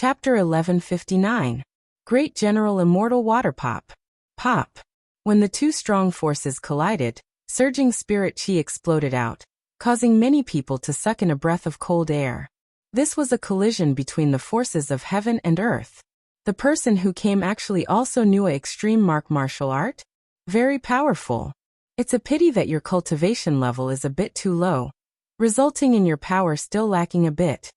Chapter 1159. Great General Immortal Water Pop. Pop. When the two strong forces collided, surging spirit chi exploded out, causing many people to suck in a breath of cold air. This was a collision between the forces of heaven and earth. The person who came actually also knew a extreme martial art? Very powerful. It's a pity that your cultivation level is a bit too low, resulting in your power still lacking a bit.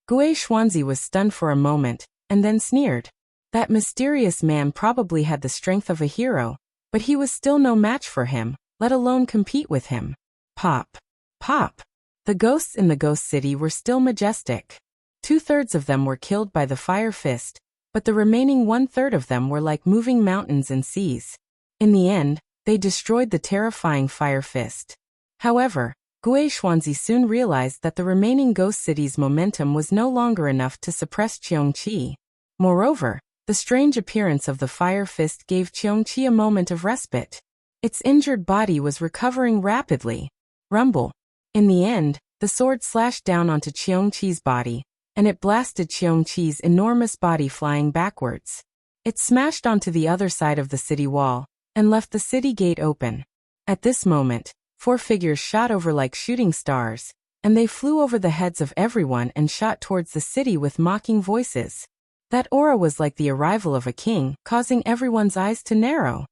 Gui Xuanzi was stunned for a moment, and then sneered. That mysterious man probably had the strength of a hero, but he was still no match for him, let alone compete with him. Pop. Pop. The ghosts in the ghost city were still majestic. 2/3 of them were killed by the fire fist, but the remaining 1/3 of them were like moving mountains and seas. In the end, they destroyed the terrifying fire fist. However, Gui Xuanzi soon realized that the remaining ghost city's momentum was no longer enough to suppress Qiongqi. Moreover, the strange appearance of the fire fist gave Qiongqi a moment of respite. Its injured body was recovering rapidly. Rumble. In the end, the sword slashed down onto Qiongqi's body, and it blasted Qiongqi's enormous body flying backwards. It smashed onto the other side of the city wall, and left the city gate open. At this moment, 4 figures shot over like shooting stars, and they flew over the heads of everyone and shot towards the city with mocking voices. That aura was like the arrival of a king, causing everyone's eyes to narrow.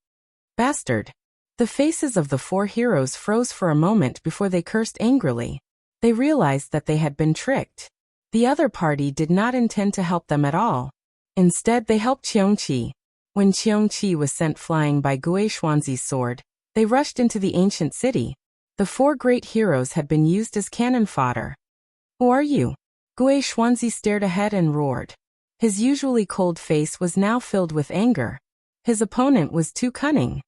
Bastard. The faces of the 4 heroes froze for a moment before they cursed angrily. They realized that they had been tricked. The other party did not intend to help them at all. Instead, they helped Qiongqi. When Qiongqi was sent flying by Gui Xuanzi's sword, they rushed into the ancient city. The 4 great heroes had been used as cannon fodder. Who are you? Gui Xuanzi stared ahead and roared. His usually cold face was now filled with anger. His opponent was too cunning.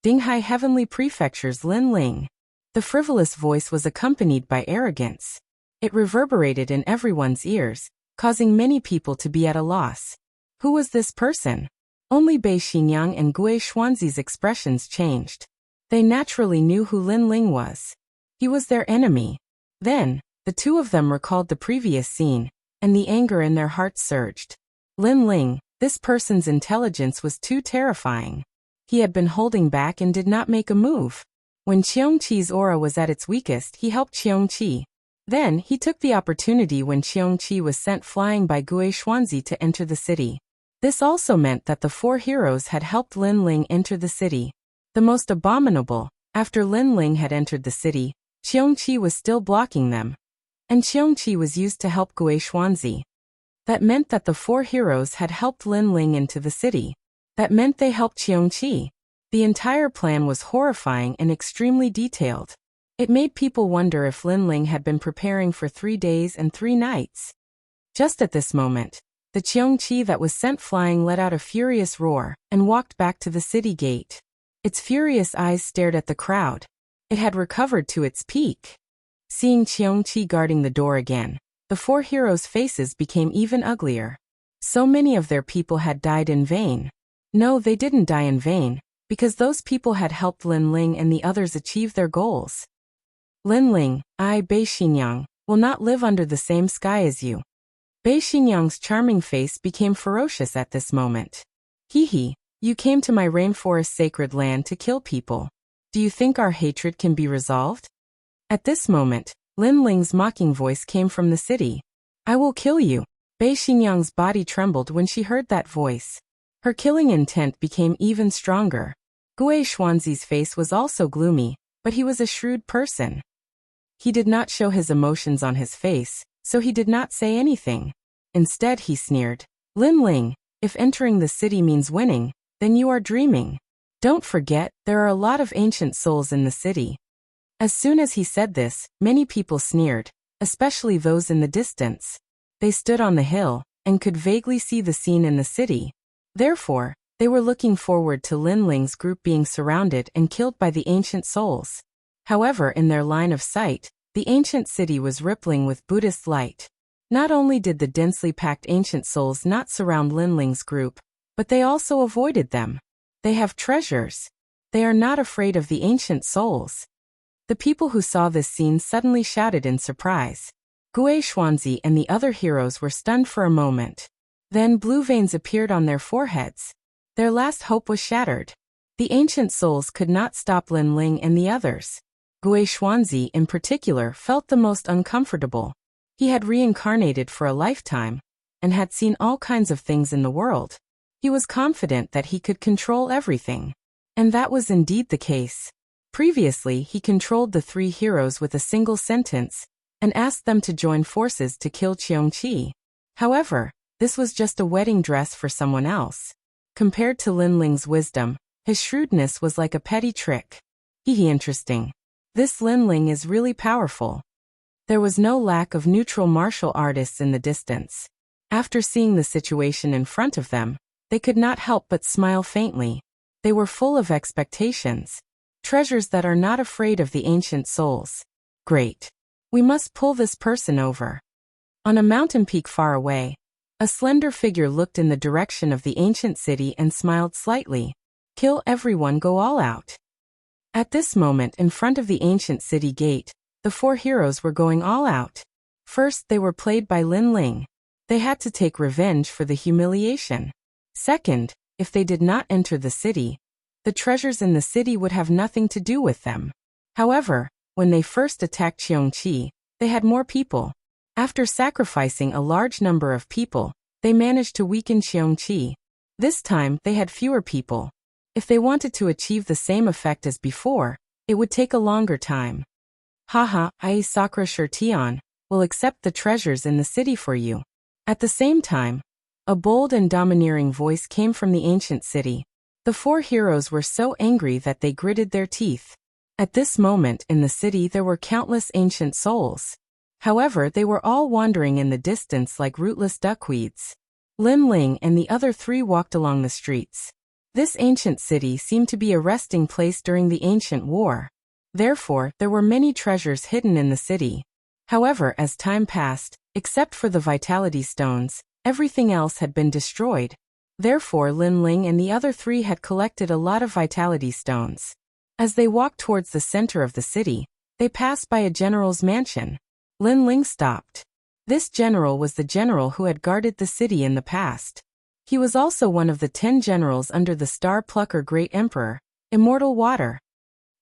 Dinghai Heavenly Prefecture's Lin Ling. The frivolous voice was accompanied by arrogance. It reverberated in everyone's ears, causing many people to be at a loss. Who was this person? Only Bei Xinyang and Gui Xuanzi's expressions changed. They naturally knew who Lin Ling was. He was their enemy. Then, the two of them recalled the previous scene, and the anger in their hearts surged. Lin Ling, this person's intelligence was too terrifying. He had been holding back and did not make a move. When Qiongqi's aura was at its weakest, he helped Qiongqi. Then, he took the opportunity when Qiongqi was sent flying by Gui Xuanzi to enter the city. This also meant that the 4 heroes had helped Lin Ling enter the city. The most abominable, after Lin Ling had entered the city, Qiongqi was still blocking them. And Qiongqi was used to help Gui Xuanzi. That meant that the 4 heroes had helped Lin Ling into the city. That meant they helped Qiongqi. The entire plan was horrifying and extremely detailed. It made people wonder if Lin Ling had been preparing for 3 days and 3 nights. Just at this moment, the Qiongqi that was sent flying let out a furious roar and walked back to the city gate. Its furious eyes stared at the crowd. It had recovered to its peak. Seeing Qiongqi guarding the door again, the 4 heroes' faces became even uglier. So many of their people had died in vain. No, they didn't die in vain, because those people had helped Lin Ling and the others achieve their goals. Lin Ling, I, Bei Xinyang, will not live under the same sky as you. Bei Xinyang's charming face became ferocious at this moment. Hee, you came to my rainforest sacred land to kill people. Do you think our hatred can be resolved? At this moment, Lin Ling's mocking voice came from the city. I will kill you. Bei Xinyang's body trembled when she heard that voice. Her killing intent became even stronger. Gui Xuanzi's face was also gloomy, but he was a shrewd person. He did not show his emotions on his face, so he did not say anything. Instead, he sneered. Lin Ling, if entering the city means winning, then you are dreaming. Don't forget, there are a lot of ancient souls in the city. As soon as he said this, many people sneered, especially those in the distance. They stood on the hill, and could vaguely see the scene in the city. Therefore, they were looking forward to Lin Ling's group being surrounded and killed by the ancient souls. However, in their line of sight, the ancient city was rippling with Buddhist light. Not only did the densely packed ancient souls not surround Lin Ling's group, but they also avoided them. They have treasures. They are not afraid of the ancient souls. The people who saw this scene suddenly shouted in surprise. Gui Xuanzi and the other heroes were stunned for a moment. Then blue veins appeared on their foreheads. Their last hope was shattered. The ancient souls could not stop Lin Ling and the others. Gui Xuanzi in particular felt the most uncomfortable. He had reincarnated for a lifetime, and had seen all kinds of things in the world. He was confident that he could control everything. And that was indeed the case. Previously he controlled the three heroes with a single sentence, and asked them to join forces to kill Qiongqi. However, this was just a wedding dress for someone else. Compared to Lin Ling's wisdom, his shrewdness was like a petty trick. Interesting. This Lin Ling is really powerful. There was no lack of neutral martial artists in the distance. After seeing the situation in front of them, they could not help but smile faintly. They were full of expectations. Treasures that are not afraid of the ancient souls. Great. We must pull this person over. On a mountain peak far away, a slender figure looked in the direction of the ancient city and smiled slightly. Kill everyone, go all out. At this moment in front of the ancient city gate, the four heroes were going all out. First, they were played by Lin Ling. They had to take revenge for the humiliation. Second, if they did not enter the city, the treasures in the city would have nothing to do with them. However, when they first attacked Qiongqi, they had more people. After sacrificing a large number of people, they managed to weaken Qiongqi. This time, they had fewer people. If they wanted to achieve the same effect as before, it would take a longer time. Haha, I, Sakura Shirtion, will accept the treasures in the city for you. At the same time, a bold and domineering voice came from the ancient city. The four heroes were so angry that they gritted their teeth. At this moment in the city there were countless ancient souls. However, they were all wandering in the distance like rootless duckweeds. Lin Ling and the other three walked along the streets. This ancient city seemed to be a resting place during the ancient war. Therefore, there were many treasures hidden in the city. However, as time passed, except for the vitality stones, everything else had been destroyed. Therefore, Lin Ling and the other three had collected a lot of vitality stones. As they walked towards the center of the city, they passed by a general's mansion. Lin Ling stopped. This general was the general who had guarded the city in the past. He was also one of the 10 generals under the Star Plucker Great Emperor, Immortal Water.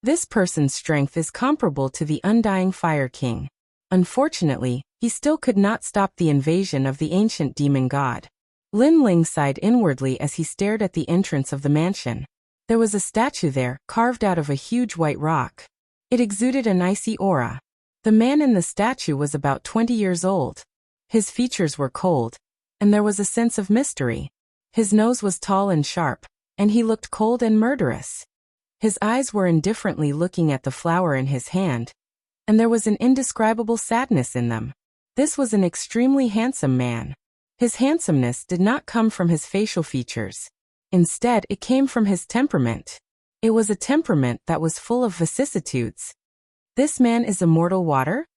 This person's strength is comparable to the Undying Fire King. Unfortunately, he still could not stop the invasion of the ancient demon god. Lin Ling sighed inwardly as he stared at the entrance of the mansion. There was a statue there, carved out of a huge white rock. It exuded an icy aura. The man in the statue was about 20 years old. His features were cold, and there was a sense of mystery. His nose was tall and sharp, and he looked cold and murderous. His eyes were indifferently looking at the flower in his hand, and there was an indescribable sadness in them. This was an extremely handsome man. His handsomeness did not come from his facial features. Instead, it came from his temperament. It was a temperament that was full of vicissitudes. This man is Immortal Water?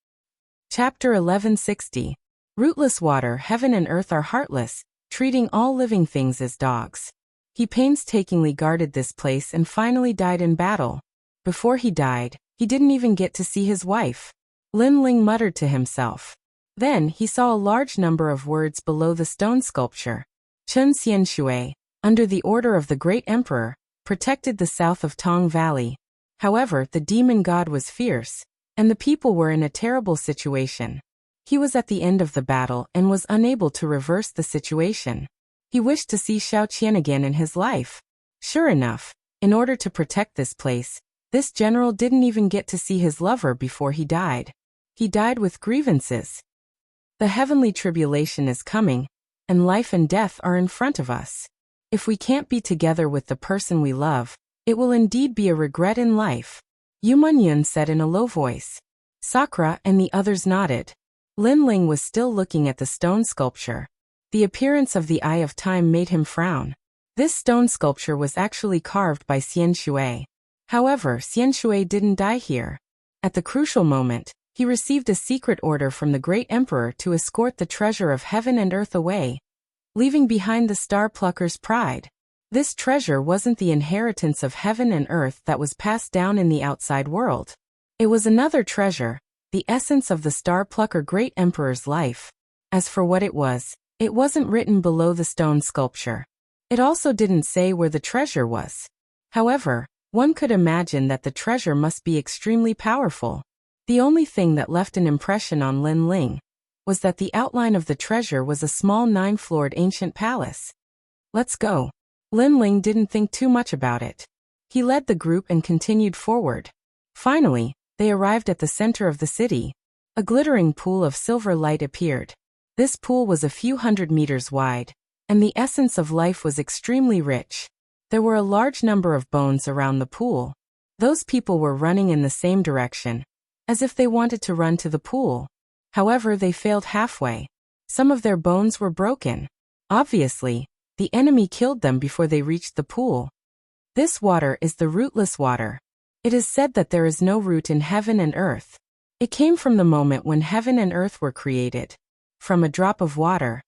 Chapter 1160. Rootless water, heaven and earth are heartless, treating all living things as dogs. He painstakingly guarded this place and finally died in battle. Before he died, he didn't even get to see his wife. Lin Ling muttered to himself. Then he saw a large number of words below the stone sculpture. Chun Xian Shui, under the order of the Great Emperor, protected the south of Tong Valley. However, the demon god was fierce, and the people were in a terrible situation. He was at the end of the battle and was unable to reverse the situation. He wished to see Xiao Qian again in his life. Sure enough, in order to protect this place, this general didn't even get to see his lover before he died. He died with grievances. The heavenly tribulation is coming, and life and death are in front of us. If we can't be together with the person we love, it will indeed be a regret in life. Yu Munyun said in a low voice. Sakura and the others nodded. Lin Ling was still looking at the stone sculpture. The appearance of the Eye of Time made him frown. This stone sculpture was actually carved by Xian Shui. However, Xian Shui didn't die here. At the crucial moment, he received a secret order from the Great Emperor to escort the treasure of heaven and earth away, leaving behind the Star Plucker's pride. This treasure wasn't the inheritance of heaven and earth that was passed down in the outside world. It was another treasure, the essence of the Star Plucker Great Emperor's life. As for what it was It wasn't written below the stone sculpture. It also didn't say where the treasure was. However, one could imagine that the treasure must be extremely powerful. The only thing that left an impression on Lin Ling was that the outline of the treasure was a small 9-floored ancient palace. Let's go. Lin Ling didn't think too much about it. He led the group and continued forward. Finally, they arrived at the center of the city. A glittering pool of silver light appeared. This pool was a few hundred meters wide, and the essence of life was extremely rich. There were a large number of bones around the pool. Those people were running in the same direction, as if they wanted to run to the pool. However, they failed halfway. Some of their bones were broken. Obviously, the enemy killed them before they reached the pool. This water is the rootless water. It is said that there is no root in heaven and earth. It came from the moment when heaven and earth were created. From a drop of water,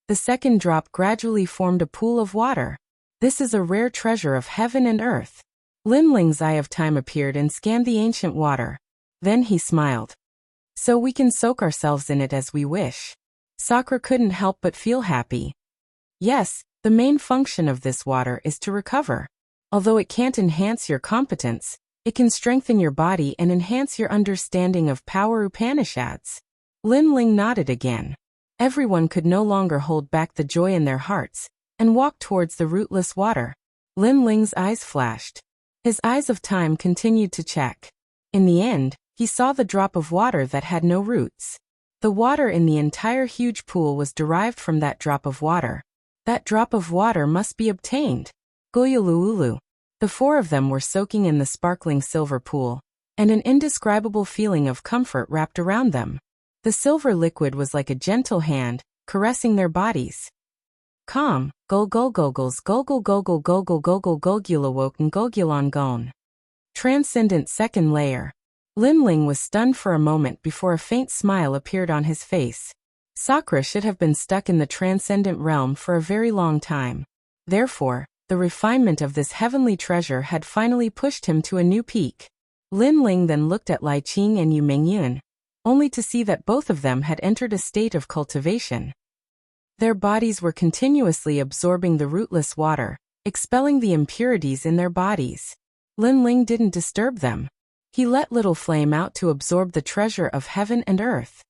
the second drop gradually formed a pool of water. This is a rare treasure of heaven and earth. Lin Ling's eye of time appeared and scanned the ancient water. Then he smiled. So we can soak ourselves in it as we wish. Sakura couldn't help but feel happy. Yes, the main function of this water is to recover. Although it can't enhance your competence, it can strengthen your body and enhance your understanding of power Upanishads. Lin Ling nodded again. Everyone could no longer hold back the joy in their hearts, and walked towards the rootless water. Lin Ling's eyes flashed. His eyes of time continued to check. In the end, he saw the drop of water that had no roots. The water in the entire huge pool was derived from that drop of water. That drop of water must be obtained. Goyuluulu. The four of them were soaking in the sparkling silver pool, and an indescribable feeling of comfort wrapped around them. The silver liquid was like a gentle hand, caressing their bodies. Calm, gol-gol-gogles, gogol-gogol-gogol-gogol gogulawoken gogulon-gon. Transcendent second layer. Lin Ling was stunned for a moment before a faint smile appeared on his face. Sakura should have been stuck in the transcendent realm for a very long time. Therefore, the refinement of this heavenly treasure had finally pushed him to a new peak. Lin Ling then looked at Lai Qing and Yu Mengyun, only to see that both of them had entered a state of cultivation. Their bodies were continuously absorbing the rootless water, expelling the impurities in their bodies. Lin Ling didn't disturb them. He let little flame out to absorb the treasure of heaven and earth.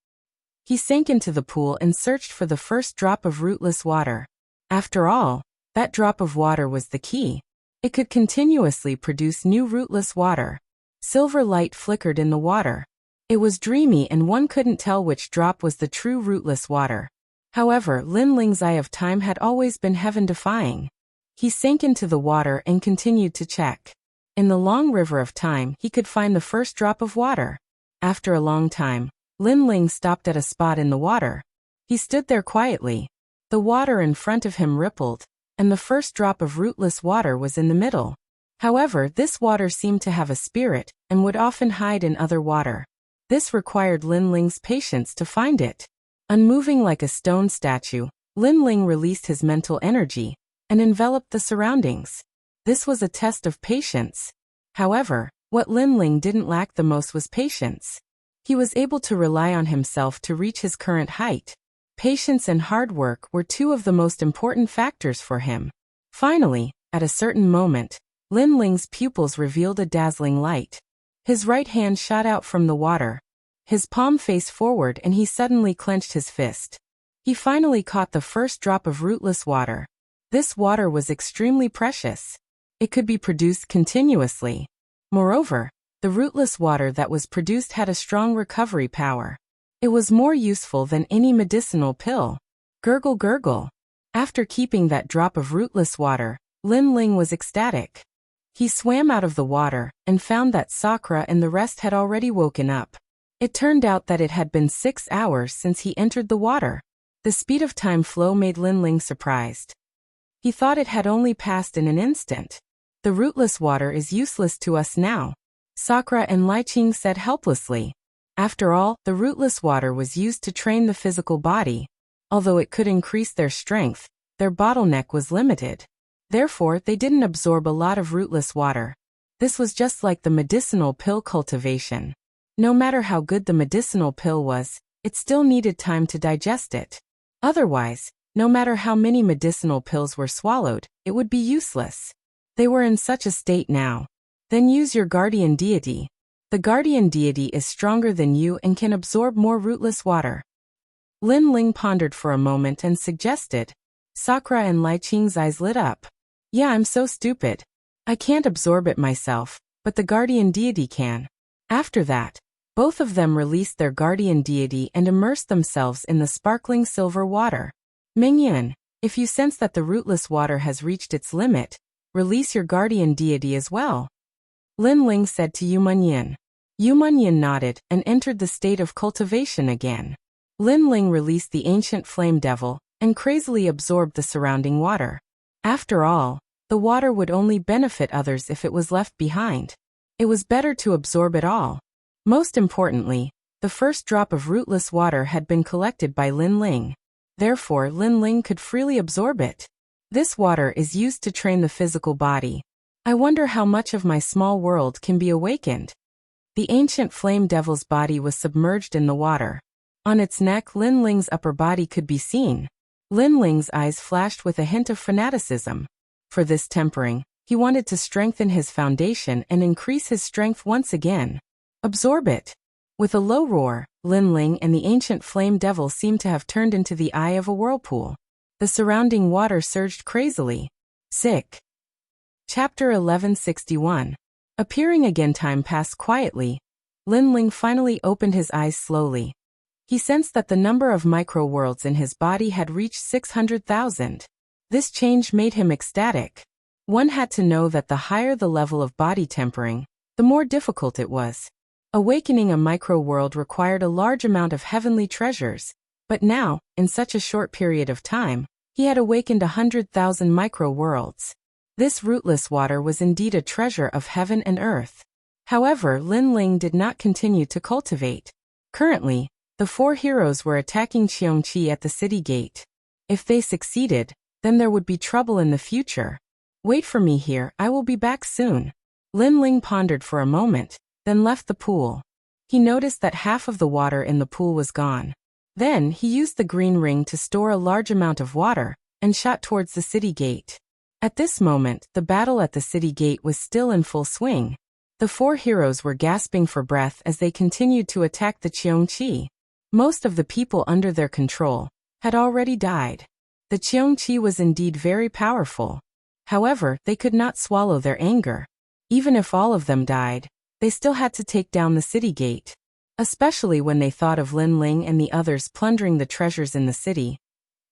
He sank into the pool and searched for the first drop of rootless water. After all, that drop of water was the key. It could continuously produce new rootless water. Silver light flickered in the water. It was dreamy and one couldn't tell which drop was the true rootless water. However, Lin Ling's eye of time had always been heaven-defying. He sank into the water and continued to check. In the long river of time, he could find the first drop of water. After a long time, Lin Ling stopped at a spot in the water. He stood there quietly. The water in front of him rippled, and the first drop of rootless water was in the middle. However, this water seemed to have a spirit, and would often hide in other water. This required Lin Ling's patience to find it. Unmoving like a stone statue, Lin Ling released his mental energy, and enveloped the surroundings. This was a test of patience. However, what Lin Ling didn't lack the most was patience. He was able to rely on himself to reach his current height. Patience and hard work were two of the most important factors for him. Finally, at a certain moment, Lin Ling's pupils revealed a dazzling light. His right hand shot out from the water. His palm faced forward and he suddenly clenched his fist. He finally caught the first drop of rootless water. This water was extremely precious. It could be produced continuously. Moreover, the rootless water that was produced had a strong recovery power. It was more useful than any medicinal pill. Gurgle gurgle. After keeping that drop of rootless water, Lin Ling was ecstatic. He swam out of the water and found that Sakura and the rest had already woken up. It turned out that it had been 6 hours since he entered the water. The speed of time flow made Lin Ling surprised. He thought it had only passed in an instant. The rootless water is useless to us now, Sakura and Lai Qing said helplessly. After all, the rootless water was used to train the physical body. Although it could increase their strength, their bottleneck was limited. Therefore, they didn't absorb a lot of rootless water. This was just like the medicinal pill cultivation. No matter how good the medicinal pill was, it still needed time to digest it. Otherwise, No matter how many medicinal pills were swallowed, it would be useless. They were in such a state now. Then use your guardian deity. The guardian deity is stronger than you and can absorb more rootless water. Lin Ling pondered for a moment and suggested. Sakura and Lai Qing's eyes lit up. Yeah, I'm so stupid. I can't absorb it myself, but the guardian deity can. After that, both of them released their guardian deity and immersed themselves in the sparkling silver water. Mingyan, if you sense that the rootless water has reached its limit, release your guardian deity as well. Lin Ling said to Yumanyin. Yumanyin nodded and entered the state of cultivation again. Lin Ling released the ancient flame devil and crazily absorbed the surrounding water. After all, the water would only benefit others if it was left behind. It was better to absorb it all. Most importantly, the first drop of rootless water had been collected by Lin Ling. Therefore, Lin Ling could freely absorb it. This water is used to train the physical body. I wonder how much of my small world can be awakened. The ancient flame devil's body was submerged in the water. On its neck, Lin Ling's upper body could be seen. Lin Ling's eyes flashed with a hint of fanaticism. For this tempering, he wanted to strengthen his foundation and increase his strength once again. Absorb it. With a low roar, Lin Ling and the ancient flame devil seemed to have turned into the eye of a whirlpool. The surrounding water surged crazily. Sick. Chapter 1161. Appearing again. Time passed quietly. Lin Ling finally opened his eyes slowly. He sensed that the number of micro-worlds in his body had reached 600,000. This change made him ecstatic. One had to know that the higher the level of body tempering, the more difficult it was. Awakening a micro-world required a large amount of heavenly treasures, but now, in such a short period of time, he had awakened 100,000 micro-worlds. This rootless water was indeed a treasure of heaven and earth. However, Lin Ling did not continue to cultivate. Currently, the four heroes were attacking Qiongqi at the city gate. If they succeeded, then there would be trouble in the future. Wait for me here, I will be back soon. Lin Ling pondered for a moment, then left the pool. He noticed that half of the water in the pool was gone. Then he used the green ring to store a large amount of water, and shot towards the city gate. At this moment, the battle at the city gate was still in full swing. The four heroes were gasping for breath as they continued to attack the Qiongqi. Most of the people under their control had already died. The Qiongqi was indeed very powerful. However, they could not swallow their anger. Even if all of them died, they still had to take down the city gate. Especially when they thought of Lin Ling and the others plundering the treasures in the city.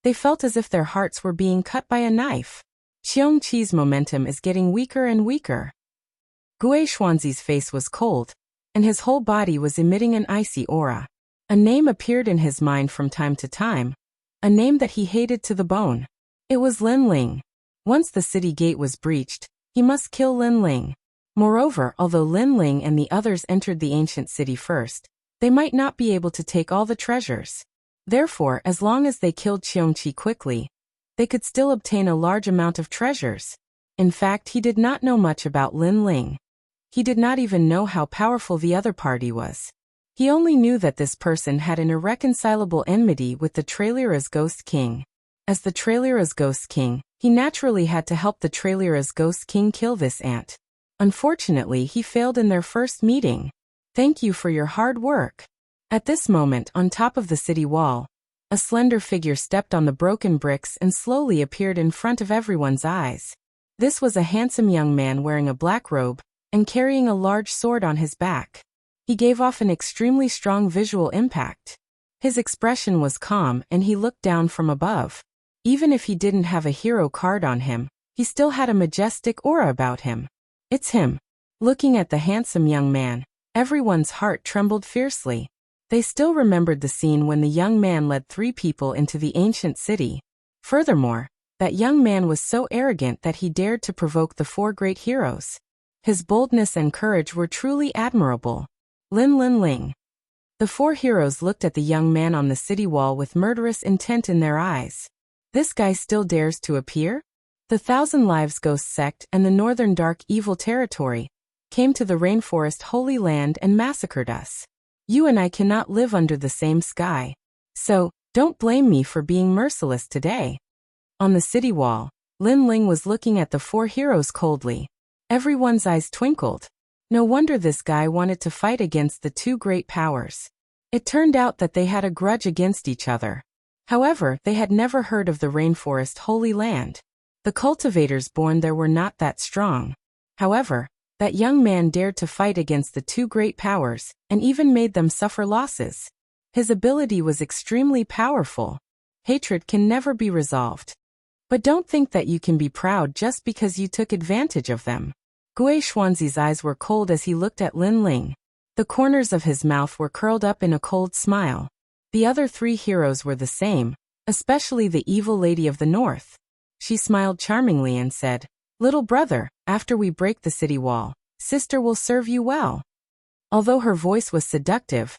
They felt as if their hearts were being cut by a knife. Qiongqi's momentum is getting weaker and weaker. Gue Xuanzi's face was cold, and his whole body was emitting an icy aura. A name appeared in his mind from time to time, a name that he hated to the bone. It was Lin Ling. Once the city gate was breached, he must kill Lin Ling. Moreover, although Lin Ling and the others entered the ancient city first, they might not be able to take all the treasures. Therefore, as long as they killed Qiongqi quickly, they could still obtain a large amount of treasures. In fact, he did not know much about Lin Ling. He did not even know how powerful the other party was. He only knew that this person had an irreconcilable enmity with the Trailura's Ghost King. As the Trailura's Ghost King, he naturally had to help the Trailura's Ghost King kill this ant. Unfortunately, he failed in their first meeting. Thank you for your hard work. At this moment, on top of the city wall, a slender figure stepped on the broken bricks and slowly appeared in front of everyone's eyes. This was a handsome young man wearing a black robe and carrying a large sword on his back. He gave off an extremely strong visual impact. His expression was calm and he looked down from above. Even if he didn't have a hero card on him, he still had a majestic aura about him. It's him. Looking at the handsome young man, everyone's heart trembled fiercely. They still remembered the scene when the young man led 3 people into the ancient city. Furthermore, that young man was so arrogant that he dared to provoke the 4 great heroes. His boldness and courage were truly admirable. Lin Ling. The 4 heroes looked at the young man on the city wall with murderous intent in their eyes. This guy still dares to appear? The Thousand Lives Ghost Sect and the Northern Dark Evil Territory came to the Rainforest Holy Land and massacred us. You and I cannot live under the same sky. So, Don't blame me for being merciless today. On the city wall, Lin Ling was looking at the 4 heroes coldly. Everyone's eyes twinkled. No wonder this guy wanted to fight against the 2 great powers. It turned out that they had a grudge against each other. However, they had never heard of the rainforest Holy Land. The cultivators born there were not that strong. However, that young man dared to fight against the 2 great powers, and even made them suffer losses. His ability was extremely powerful. Hatred can never be resolved. But don't think that you can be proud just because you took advantage of them. Gui Xuanzi's eyes were cold as he looked at Lin Ling. The corners of his mouth were curled up in a cold smile. The other 3 heroes were the same, especially the evil lady of the north. She smiled charmingly and said, "Little brother, after we break the city wall, sister will serve you well." Although her voice was seductive,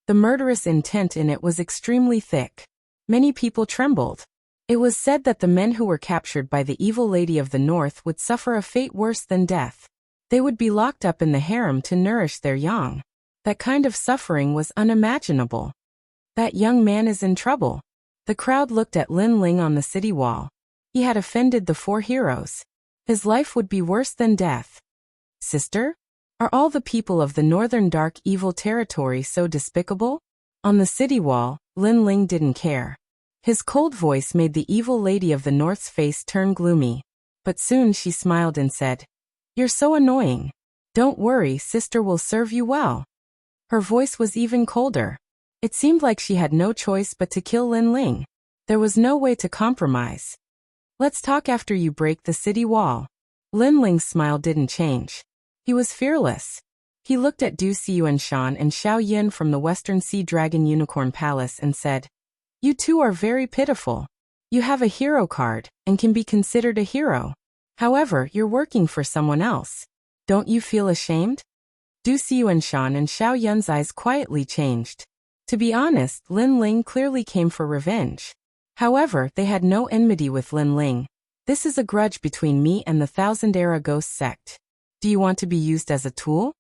the murderous intent in it was extremely thick. Many people trembled. It was said that the men who were captured by the evil lady of the north would suffer a fate worse than death. They would be locked up in the harem to nourish their young. That kind of suffering was unimaginable. That young man is in trouble. The crowd looked at Lin Ling on the city wall. He had offended the 4 heroes. His life would be worse than death. Sister? Are all the people of the northern dark evil territory so despicable? On the city wall, Lin Ling didn't care. His cold voice made the evil lady of the north's face turn gloomy. But soon she smiled and said, "You're so annoying. Don't worry, sister will serve you well." Her voice was even colder. It seemed like she had no choice but to kill Lin Ling. There was no way to compromise. "Let's talk after you break the city wall." Lin Ling's smile didn't change. He was fearless. He looked at Du Xiyuanshan and Xiao Yin from the Western Sea Dragon Unicorn Palace and said, "You 2 are very pitiful. You have a hero card, and can be considered a hero. However, you're working for someone else. Don't you feel ashamed?" Du Xiyuanshan and Xiao Yun's eyes quietly changed. To be honest, Lin Ling clearly came for revenge. However, they had no enmity with Lin Ling. "This is a grudge between me and the Thousand Era Ghost sect. Do you want to be used as a tool?"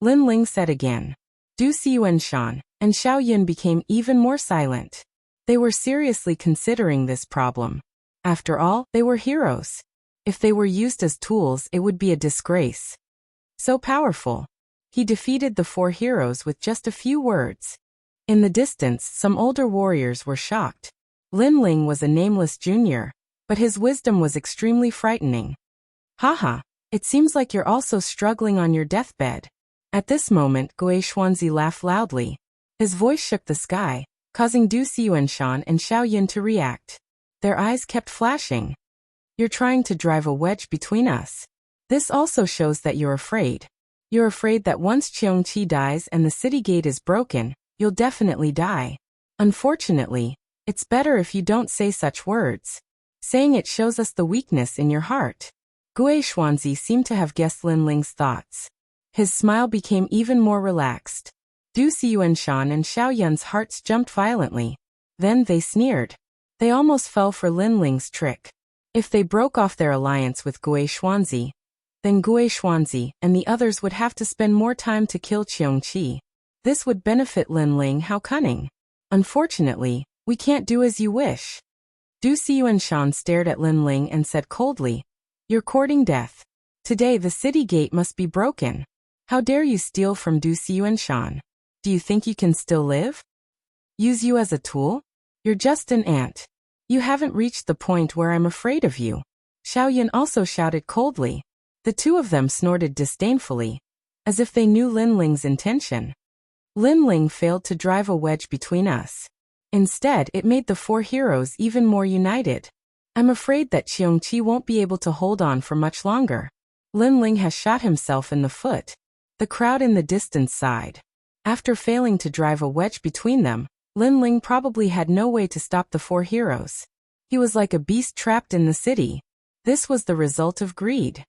Lin Ling said again. Du Xiyuanshan and Xiao Yun became even more silent. They were seriously considering this problem. After all, they were heroes. If they were used as tools, it would be a disgrace. So powerful. He defeated the 4 heroes with just a few words. In the distance, some older warriors were shocked. Lin Ling was a nameless junior, but his wisdom was extremely frightening. "Haha, it seems like you're also struggling on your deathbed." At this moment, Gui Xuanzi laughed loudly. His voice shook the sky, causing Du Xiyuanshan and Xiao Yin to react. Their eyes kept flashing. "You're trying to drive a wedge between us. This also shows that you're afraid. You're afraid that once Qiongqi dies and the city gate is broken, you'll definitely die. Unfortunately, it's better if you don't say such words. Saying it shows us the weakness in your heart." Gui Xuanzi seemed to have guessed Lin Ling's thoughts. His smile became even more relaxed. Du Xiyuanshan and Xiao Yun's hearts jumped violently. Then they sneered. They almost fell for Lin Ling's trick. If they broke off their alliance with Gui Xuanzi, then Gui Xuanzi and the others would have to spend more time to kill Qiongqi. This would benefit Lin Ling. How cunning. "Unfortunately, we can't do as you wish." Du Xiyuanshan stared at Lin Ling and said coldly, "You're courting death. Today the city gate must be broken. How dare you steal from Du Xiyuanshan? Do you think you can still live? Use you as a tool? You're just an ant. You haven't reached the point where I'm afraid of you." Xiao Yin also shouted coldly. The 2 of them snorted disdainfully, as if they knew Lin Ling's intention. Lin Ling failed to drive a wedge between us. Instead, it made the 4 heroes even more united. I'm afraid that Qiongqi won't be able to hold on for much longer. Lin Ling has shot himself in the foot. The crowd in the distance sighed. After failing to drive a wedge between them, Lin Ling probably had no way to stop the 4 heroes. He was like a beast trapped in the city. This was the result of greed.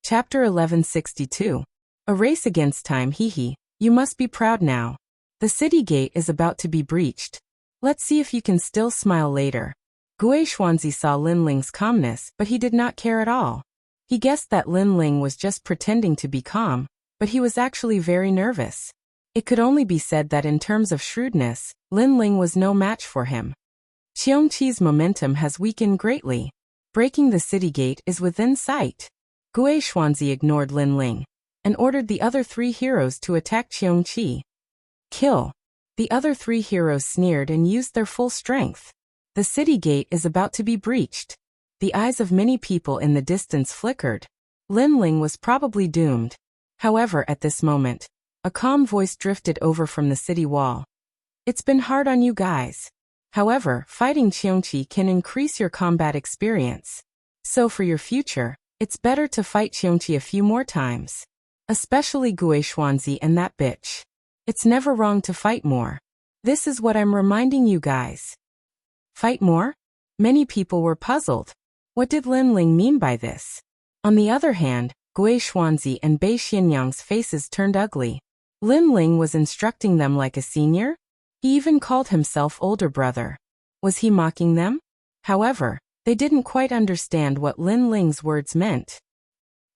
Chapter 1162. A race against time. Hehe. You must be proud now. The city gate is about to be breached. Let's see if you can still smile later. Gui Xuanzi saw Lin Ling's calmness, but he did not care at all. He guessed that Lin Ling was just pretending to be calm, but he was actually very nervous. It could only be said that in terms of shrewdness, Lin Ling was no match for him. Qiongqi's momentum has weakened greatly. Breaking the city gate is within sight. Gui Xuanzi ignored Lin Ling and ordered the other 3 heroes to attack Qiongqi. Kill. The other 3 heroes sneered and used their full strength. The city gate is about to be breached. The eyes of many people in the distance flickered. Lin Ling was probably doomed. However, at this moment, a calm voice drifted over from the city wall. It's been hard on you guys. However, fighting Qiongqi can increase your combat experience. So for your future, it's better to fight Qiongqi a few more times. Especially Gui Xuanzi and that bitch. It's never wrong to fight more. This is what I'm reminding you guys. Fight more? Many people were puzzled. What did Lin Ling mean by this? On the other hand, Gui Xuanzi and Bei Xianyang's faces turned ugly. Lin Ling was instructing them like a senior? He even called himself older brother. Was he mocking them? However, they didn't quite understand what Lin Ling's words meant.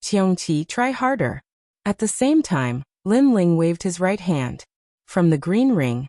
Qiongqi, try harder. At the same time, Lin Ling waved his right hand. From the green ring,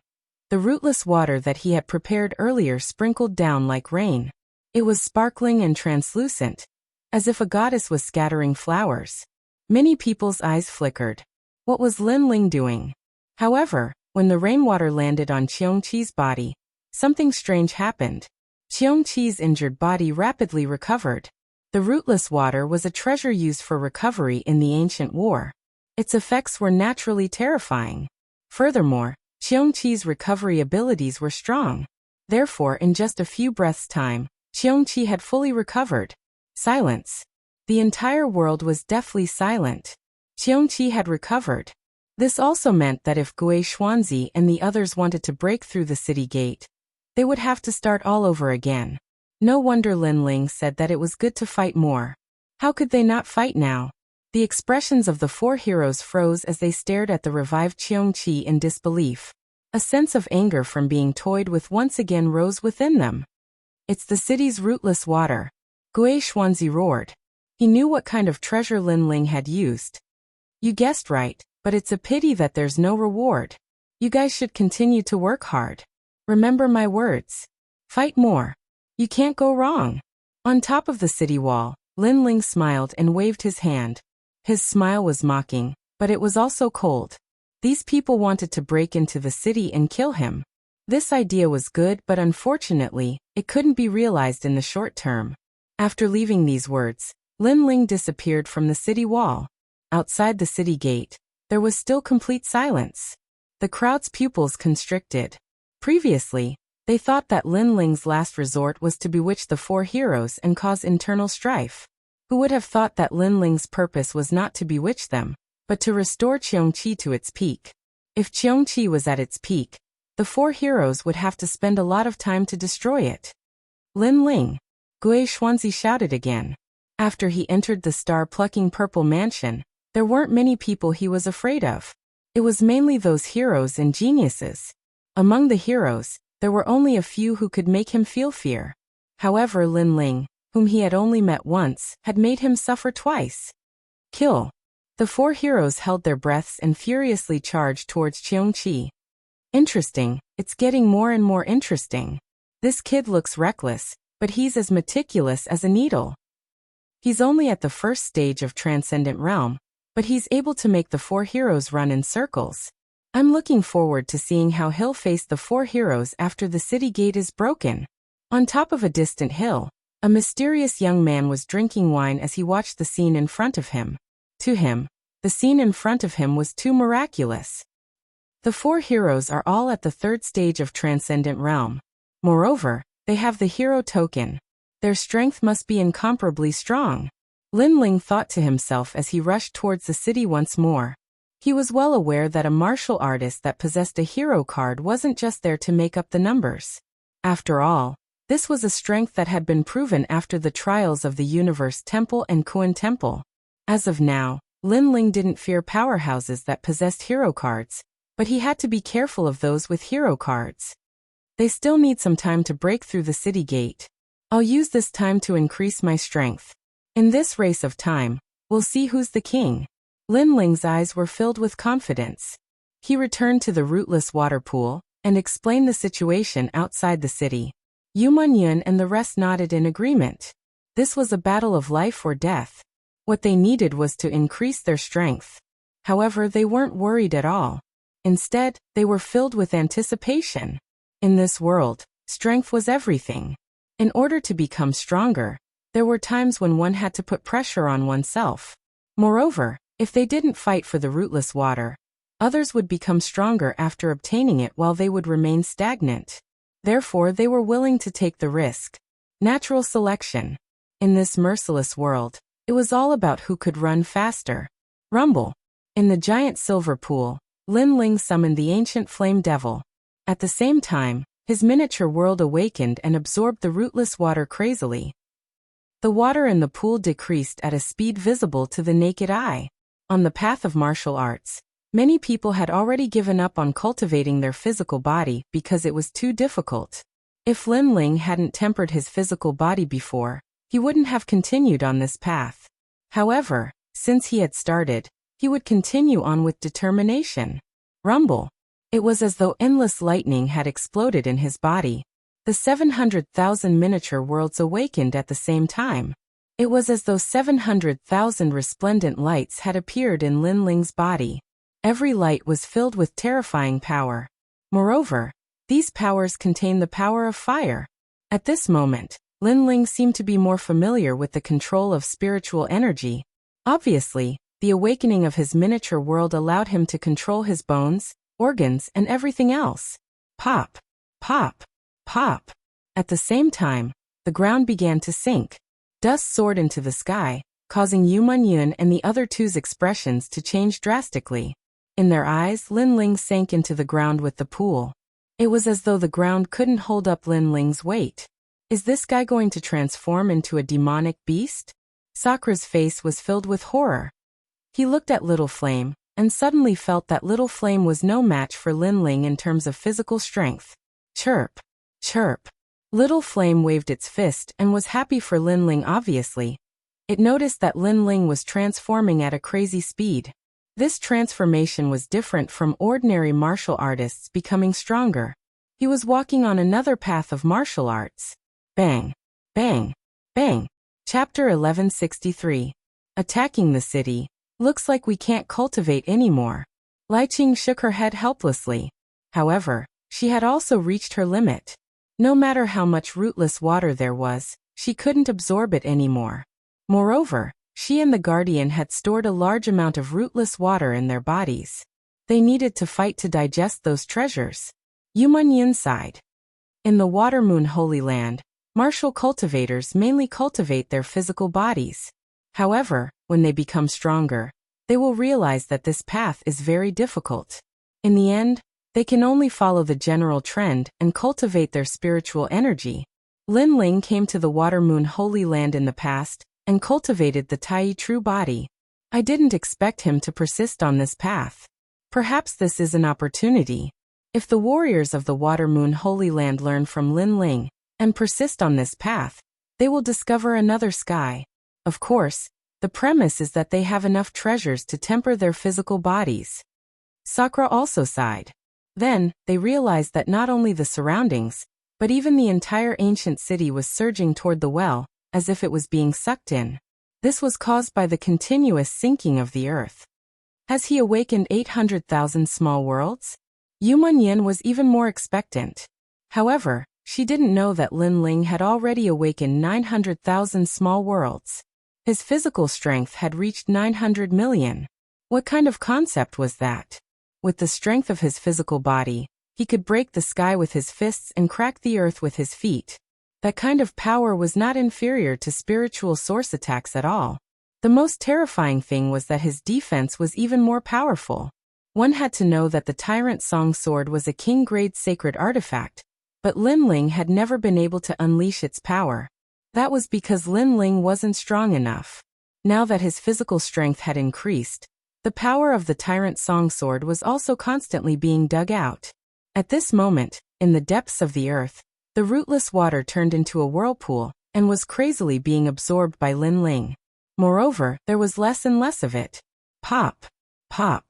the rootless water that he had prepared earlier sprinkled down like rain. It was sparkling and translucent, as if a goddess was scattering flowers. Many people's eyes flickered. What was Lin Ling doing? However, when the rainwater landed on Qiongqi's body, something strange happened. Qiongqi's injured body rapidly recovered. The rootless water was a treasure used for recovery in the ancient war. Its effects were naturally terrifying. Furthermore, Qiongqi's recovery abilities were strong. Therefore, in just a few breaths' time, Qiongqi had fully recovered. Silence. The entire world was deathly silent. Qiongqi had recovered. This also meant that if Gui Xuanzi and the others wanted to break through the city gate, they would have to start all over again. No wonder Lin Ling said that it was good to fight more. How could they not fight now? The expressions of the 4 heroes froze as they stared at the revived Qiongqi in disbelief. A sense of anger from being toyed with once again rose within them. It's the city's rootless water. Gui Xuanzi roared. He knew what kind of treasure Lin Ling had used. You guessed right, but it's a pity that there's no reward. You guys should continue to work hard. Remember my words. Fight more. You can't go wrong. On top of the city wall, Lin Ling smiled and waved his hand. His smile was mocking, but it was also cold. These people wanted to break into the city and kill him. This idea was good, but unfortunately, it couldn't be realized in the short term. After leaving these words, Lin Ling disappeared from the city wall. Outside the city gate, there was still complete silence. The crowd's pupils constricted. Previously, they thought that Lin Ling's last resort was to bewitch the 4 heroes and cause internal strife. Who would have thought that Lin Ling's purpose was not to bewitch them, but to restore Qiongqi to its peak? If Qiongqi was at its peak, the 4 heroes would have to spend a lot of time to destroy it. Lin Ling! Gui Xuanzi shouted again. After he entered the star-plucking purple mansion, there weren't many people he was afraid of. It was mainly those heroes and geniuses. Among the heroes, there were only a few who could make him feel fear. However, Lin Ling, whom he had only met once, had made him suffer twice. Kill. The 4 heroes held their breaths and furiously charged towards Qiongqi. Interesting, it's getting more and more interesting. This kid looks reckless, but he's as meticulous as a needle. He's only at the first stage of Transcendent Realm, but he's able to make the 4 heroes run in circles. I'm looking forward to seeing how he'll face the 4 heroes after the city gate is broken. On top of a distant hill, a mysterious young man was drinking wine as he watched the scene in front of him. To him, the scene in front of him was too miraculous. The 4 heroes are all at the 3rd stage of Transcendent Realm. Moreover, they have the hero token. Their strength must be incomparably strong. Lin Ling thought to himself as he rushed towards the city once more. He was well aware that a martial artist that possessed a hero card wasn't just there to make up the numbers. After all, this was a strength that had been proven after the trials of the Universe Temple and Kuan Temple. As of now, Lin Ling didn't fear powerhouses that possessed hero cards, but he had to be careful of those with hero cards. They still need some time to break through the city gate. I'll use this time to increase my strength. In this race of time, we'll see who's the king. Lin Ling's eyes were filled with confidence. He returned to the rootless water pool and explained the situation outside the city. Yu Munyun and the rest nodded in agreement. This was a battle of life or death. What they needed was to increase their strength. However, they weren't worried at all. Instead, they were filled with anticipation. In this world, strength was everything. In order to become stronger, there were times when one had to put pressure on oneself. Moreover, if they didn't fight for the rootless water, others would become stronger after obtaining it while they would remain stagnant. Therefore, they were willing to take the risk. Natural selection. In this merciless world, it was all about who could run faster. Rumble. In the giant silver pool, Lin Ling summoned the ancient flame devil. At the same time, his miniature world awakened and absorbed the rootless water crazily. The water in the pool decreased at a speed visible to the naked eye. On the path of martial arts, many people had already given up on cultivating their physical body because it was too difficult. If Lin Ling hadn't tempered his physical body before, he wouldn't have continued on this path. However, since he had started, he would continue on with determination. Rumble. It was as though endless lightning had exploded in his body. The 700,000 miniature worlds awakened at the same time. It was as though 700,000 resplendent lights had appeared in Lin Ling's body. Every light was filled with terrifying power. Moreover, these powers contained the power of fire. At this moment, Lin Ling seemed to be more familiar with the control of spiritual energy. Obviously, the awakening of his miniature world allowed him to control his bones, organs, and everything else. Pop, pop, pop. At the same time, the ground began to sink. Dust soared into the sky, causing Yu Munyun and the other two's expressions to change drastically. In their eyes, Lin Ling sank into the ground with the pool. It was as though the ground couldn't hold up Lin Ling's weight. Is this guy going to transform into a demonic beast? Sakura's face was filled with horror. He looked at Little Flame, and suddenly felt that Little Flame was no match for Lin Ling in terms of physical strength. Chirp, chirp. Little Flame waved its fist and was happy for Lin Ling obviously. It noticed that Lin Ling was transforming at a crazy speed. This transformation was different from ordinary martial artists becoming stronger. He was walking on another path of martial arts. Bang, bang, bang. Chapter 1163. Attacking the city. Looks like we can't cultivate anymore. Lai Qing shook her head helplessly. However, she had also reached her limit. No matter how much rootless water there was, she couldn't absorb it anymore. Moreover, she and the Guardian had stored a large amount of rootless water in their bodies. They needed to fight to digest those treasures. Yu Munyun sighed. In the Water Moon Holy Land, martial cultivators mainly cultivate their physical bodies. However, when they become stronger, they will realize that this path is very difficult. In the end, they can only follow the general trend and cultivate their spiritual energy. Lin Ling came to the Water Moon Holy Land in the past and cultivated the Tai True Body. I didn't expect him to persist on this path. Perhaps this is an opportunity. If the warriors of the Water Moon Holy Land learn from Lin Ling and persist on this path, they will discover another sky. Of course, the premise is that they have enough treasures to temper their physical bodies. Sakura also sighed. Then, they realized that not only the surroundings, but even the entire ancient city was surging toward the well, as if it was being sucked in. This was caused by the continuous sinking of the earth. Has he awakened 800,000 small worlds? Yu Munyun was even more expectant. However, she didn't know that Lin Ling had already awakened 900,000 small worlds. His physical strength had reached 900 million. What kind of concept was that? With the strength of his physical body, he could break the sky with his fists and crack the earth with his feet. That kind of power was not inferior to spiritual source attacks at all. The most terrifying thing was that his defense was even more powerful. One had to know that the Tyrant Song Sword was a king-grade sacred artifact, but Lin Ling had never been able to unleash its power. That was because Lin Ling wasn't strong enough. Now that his physical strength had increased, the power of the Tyrant Song Sword was also constantly being dug out. At this moment, in the depths of the earth, the rootless water turned into a whirlpool and was crazily being absorbed by Lin Ling. Moreover, there was less and less of it. Pop, pop.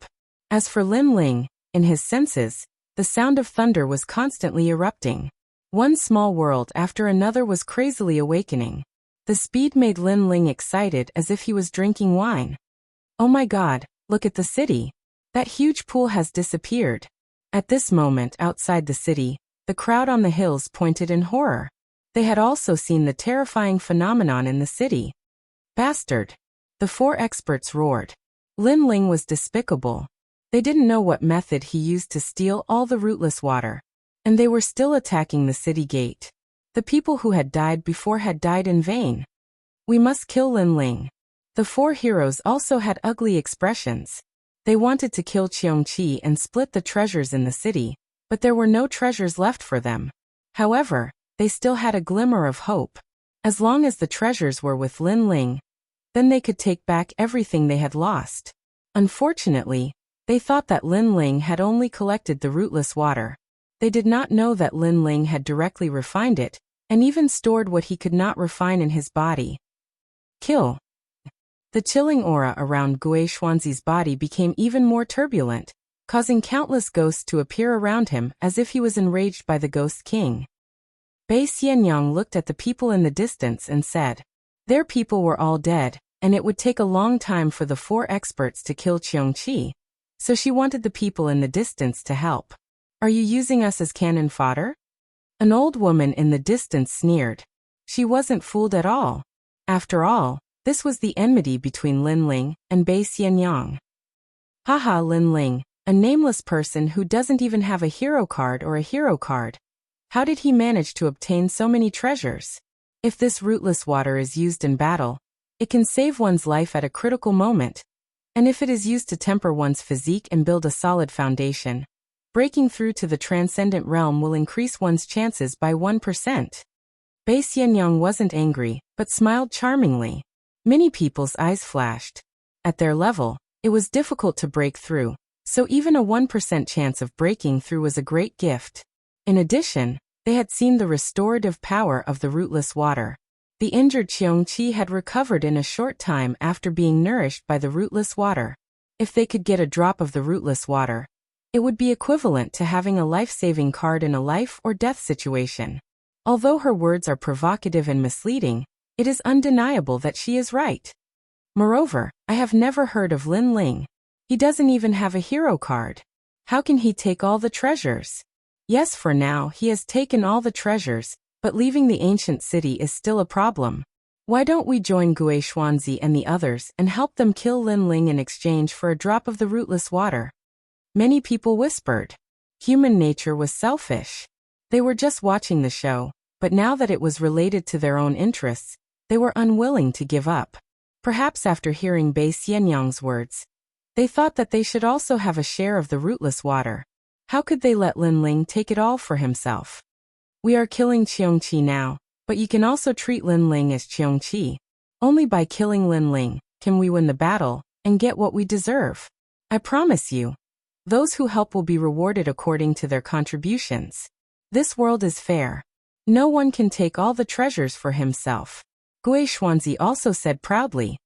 As for Lin Ling, In his senses, the sound of thunder was constantly erupting. One small world after another was crazily awakening. The speed made Lin Ling excited as if he was drinking wine. Oh my God, look at the city. That huge pool has disappeared. At this moment outside the city, the crowd on the hills pointed in horror. They had also seen the terrifying phenomenon in the city. Bastard! The four experts roared. Lin Ling was despicable. They didn't know what method he used to steal all the rootless water. And they were still attacking the city gate. The people who had died before had died in vain. We must kill Lin Ling. The four heroes also had ugly expressions. They wanted to kill Qiongqi and split the treasures in the city, but there were no treasures left for them. However, they still had a glimmer of hope. As long as the treasures were with Lin Ling, then they could take back everything they had lost. Unfortunately, they thought that Lin Ling had only collected the rootless water. They did not know that Lin Ling had directly refined it, and even stored what he could not refine in his body. Kill. The chilling aura around Gui Xuanzi's body became even more turbulent, causing countless ghosts to appear around him as if he was enraged by the Ghost King. Bei Xianyang looked at the people in the distance and said, their people were all dead, and it would take a long time for the four experts to kill Qiongqi, so she wanted the people in the distance to help. Are you using us as cannon fodder? An old woman in the distance sneered. She wasn't fooled at all. After all, this was the enmity between Lin Ling and Bei Xianyang. Haha, Lin Ling, a nameless person who doesn't even have a hero card or a hero card. How did he manage to obtain so many treasures? If this rootless water is used in battle, it can save one's life at a critical moment. And if it is used to temper one's physique and build a solid foundation, breaking through to the transcendent realm will increase one's chances by 1%. Bei Xianyang wasn't angry, but smiled charmingly. Many people's eyes flashed. At their level, it was difficult to break through, so even a 1% chance of breaking through was a great gift. In addition, they had seen the restorative power of the rootless water. The injured Qiongqi had recovered in a short time after being nourished by the rootless water. If they could get a drop of the rootless water, it would be equivalent to having a life-saving card in a life or death situation. Although her words are provocative and misleading, it is undeniable that she is right. Moreover, I have never heard of Lin Ling. He doesn't even have a hero card. How can he take all the treasures? Yes, for now he has taken all the treasures, but leaving the ancient city is still a problem. Why don't we join Gui Xuanzi and the others and help them kill Lin Ling in exchange for a drop of the rootless water? Many people whispered. Human nature was selfish. They were just watching the show, but now that it was related to their own interests, they were unwilling to give up. Perhaps after hearing Bei Xianyang's words, they thought that they should also have a share of the rootless water. How could they let Lin Ling take it all for himself? We are killing Qiongqi now, but you can also treat Lin Ling as Qiongqi. Only by killing Lin Ling can we win the battle and get what we deserve. I promise you. Those who help will be rewarded according to their contributions. This world is fair. No one can take all the treasures for himself. Gui Xuanzi also said proudly.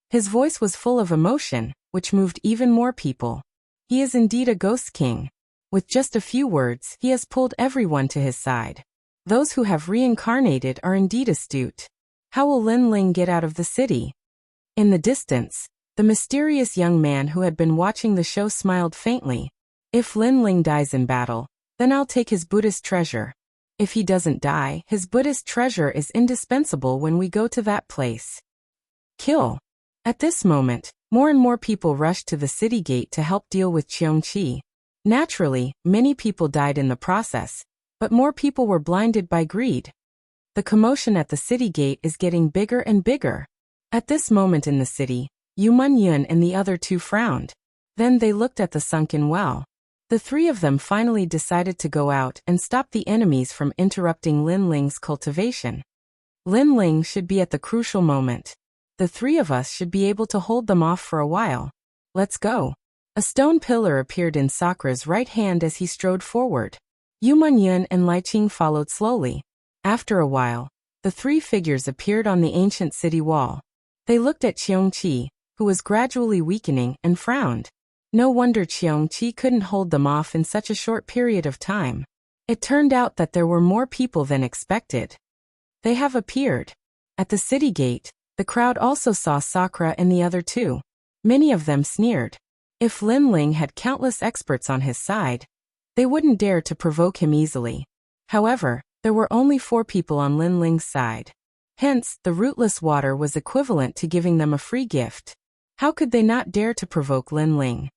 His voice was full of emotion, which moved even more people. He is indeed a ghost king. With just a few words, he has pulled everyone to his side. Those who have reincarnated are indeed astute. How will Lin Ling get out of the city? In the distance, the mysterious young man who had been watching the show smiled faintly. If Lin Ling dies in battle, then I'll take his Buddhist treasure. If he doesn't die, his Buddhist treasure is indispensable when we go to that place. Kill. At this moment, more and more people rushed to the city gate to help deal with Qiongqi. Naturally, many people died in the process, but more people were blinded by greed. The commotion at the city gate is getting bigger and bigger. At this moment in the city, Yu Yun and the other two frowned. Then they looked at the sunken well. The three of them finally decided to go out and stop the enemies from interrupting Lin Ling's cultivation. Lin Ling should be at the crucial moment. The three of us should be able to hold them off for a while. Let's go. A stone pillar appeared in Sakra's right hand as he strode forward. Yu Yun and Lai Qing followed slowly. After a while, the three figures appeared on the ancient city wall. They looked at Qiongqi, who was gradually weakening, and frowned. No wonder Qiongqi couldn't hold them off in such a short period of time. It turned out that there were more people than expected. They have appeared. At the city gate, the crowd also saw Sakura and the other two. Many of them sneered. If Lin Ling had countless experts on his side, they wouldn't dare to provoke him easily. However, there were only 4 people on Lin Ling's side. Hence, the rootless water was equivalent to giving them a free gift. How could they not dare to provoke Lin Ling?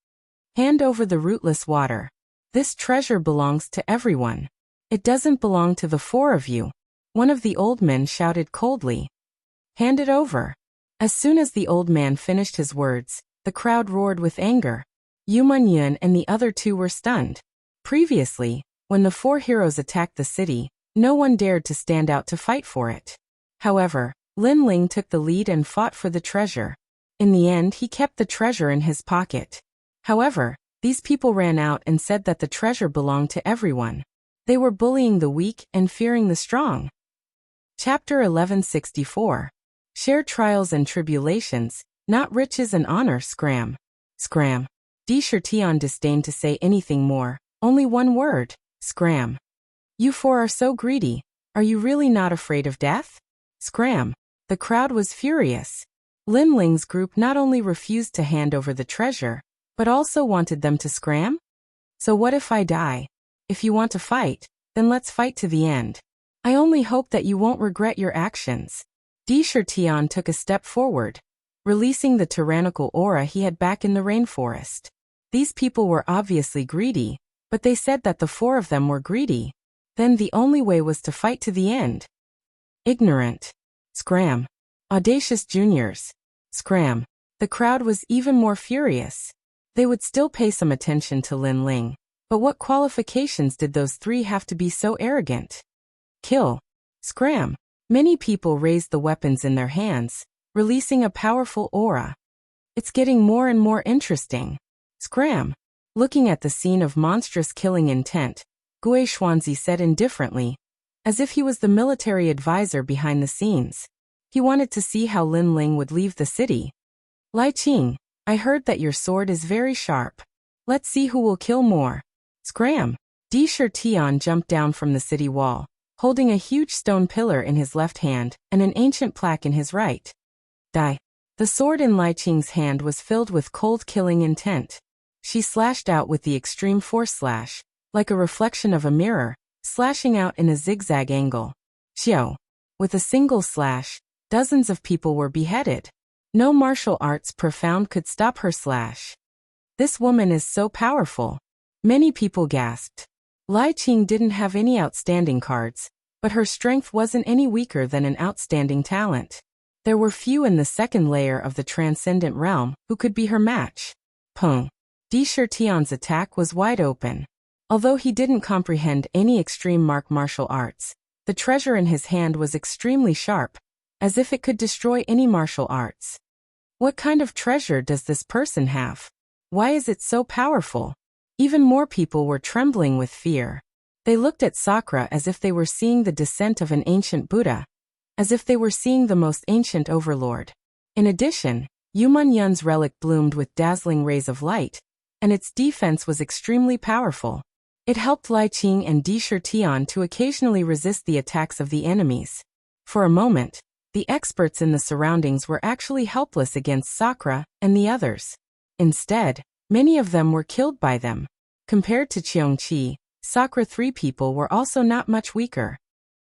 Hand over the rootless water. This treasure belongs to everyone. It doesn't belong to the 4 of you. One of the old men shouted coldly. Hand it over. As soon as the old man finished his words, the crowd roared with anger. Yu Munyun and the other 2 were stunned. Previously, when the 4 heroes attacked the city, no one dared to stand out to fight for it. However, Lin Ling took the lead and fought for the treasure. In the end, he kept the treasure in his pocket. However, these people ran out and said that the treasure belonged to everyone. They were bullying the weak and fearing the strong. Chapter 1164. Share trials and tribulations, not riches and honor. Scram. Scram. Di Shirtion disdained to say anything more, only one word, scram. You 4 are so greedy, are you really not afraid of death? Scram. The crowd was furious. Lin Ling's group not only refused to hand over the treasure, but also wanted them to scram? So what if I die? If you want to fight, then let's fight to the end. I only hope that you won't regret your actions. Di Shirtion took a step forward, releasing the tyrannical aura he had back in the rainforest. These people were obviously greedy, but they said that the 4 of them were greedy. Then the only way was to fight to the end. Ignorant. Scram. Audacious juniors. Scram. The crowd was even more furious. They would still pay some attention to Lin Ling, but what qualifications did those 3 have to be so arrogant? Kill. Scram. Many people raised the weapons in their hands, releasing a powerful aura. It's getting more and more interesting. Scram. Looking at the scene of monstrous killing intent, Gui Xuanzi said indifferently, as if he was the military advisor behind the scenes. He wanted to see how Lin Ling would leave the city. Lai Qing, I heard that your sword is very sharp. Let's see who will kill more. Scram. Di Shirtion jumped down from the city wall, holding a huge stone pillar in his left hand and an ancient plaque in his right. Die. The sword in Lai Qing's hand was filled with cold killing intent. She slashed out with the extreme force slash, like a reflection of a mirror, slashing out in a zigzag angle. Xiao. With a single slash, dozens of people were beheaded. No martial arts profound could stop her slash. This woman is so powerful. Many people gasped. Lai Qing didn't have any outstanding cards, but her strength wasn't any weaker than an outstanding talent. There were few in the second layer of the transcendent realm who could be her match. Peng. Di Shirtion's attack was wide open. Although he didn't comprehend any extreme martial arts, the treasure in his hand was extremely sharp, as if it could destroy any martial arts. What kind of treasure does this person have? Why is it so powerful? Even more people were trembling with fear. They looked at Sakura as if they were seeing the descent of an ancient Buddha, as if they were seeing the most ancient overlord. In addition, Yu Munyun's relic bloomed with dazzling rays of light, and its defense was extremely powerful. It helped Lai Qing and Di Shirtion to occasionally resist the attacks of the enemies. For a moment, the experts in the surroundings were actually helpless against Sakura and the others. Instead, many of them were killed by them. Compared to Qiongqi, Sakura 3 people were also not much weaker.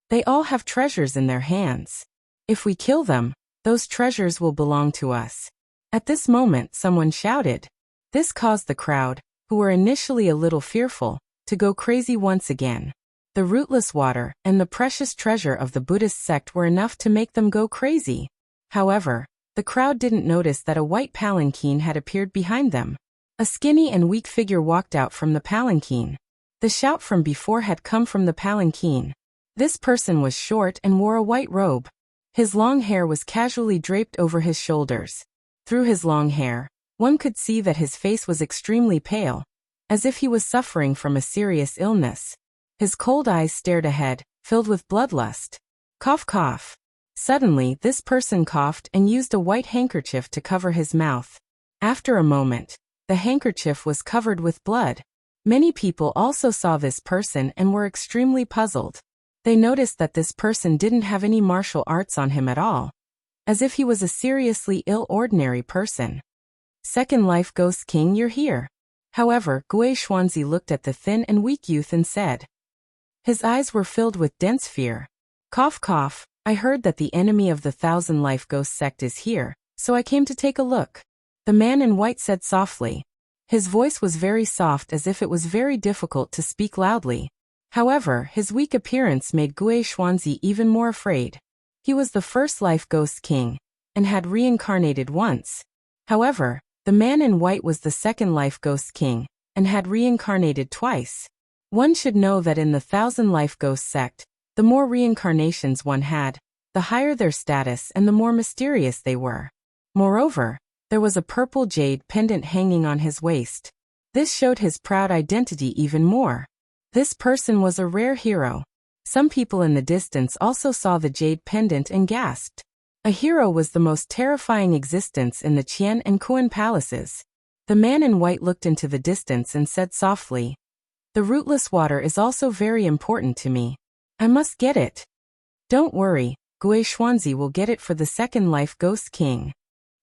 They all have treasures in their hands. If we kill them, those treasures will belong to us. At this moment, someone shouted. This caused the crowd, who were initially a little fearful, to go crazy once again. The rootless water and the precious treasure of the Buddhist sect were enough to make them go crazy. However, the crowd didn't notice that a white palanquin had appeared behind them. A skinny and weak figure walked out from the palanquin. The shout from before had come from the palanquin. This person was short and wore a white robe. His long hair was casually draped over his shoulders. Through his long hair, one could see that his face was extremely pale, as if he was suffering from a serious illness. His cold eyes stared ahead, filled with bloodlust. Cough, cough. Suddenly, this person coughed and used a white handkerchief to cover his mouth. After a moment, The handkerchief was covered with blood. Many people also saw this person and were extremely puzzled. They noticed that this person didn't have any martial arts on him at all, as if he was a seriously ill ordinary person. Second Life Ghost King, you're here. However, Gui Xuanzi looked at the thin and weak youth and said. His eyes were filled with dense fear. Cough cough, I heard that the enemy of the Thousand Life Ghost sect is here, so I came to take a look. The man in white said softly. His voice was very soft, as if it was very difficult to speak loudly. However, his weak appearance made Gui Xuanzi even more afraid. He was the first Life Ghost King, and had reincarnated once. However, the man in white was the second Life Ghost King, and had reincarnated twice. One should know that in the Thousand Life Ghost sect, the more reincarnations one had, the higher their status and the more mysterious they were. Moreover, there was a purple jade pendant hanging on his waist. This showed his proud identity even more. This person was a rare hero. Some people in the distance also saw the jade pendant and gasped. A hero was the most terrifying existence in the Qian and Kuan palaces. The man in white looked into the distance and said softly, "The rootless water is also very important to me. I must get it." "Don't worry, Gui Xuanzi will get it for the Second Life Ghost King."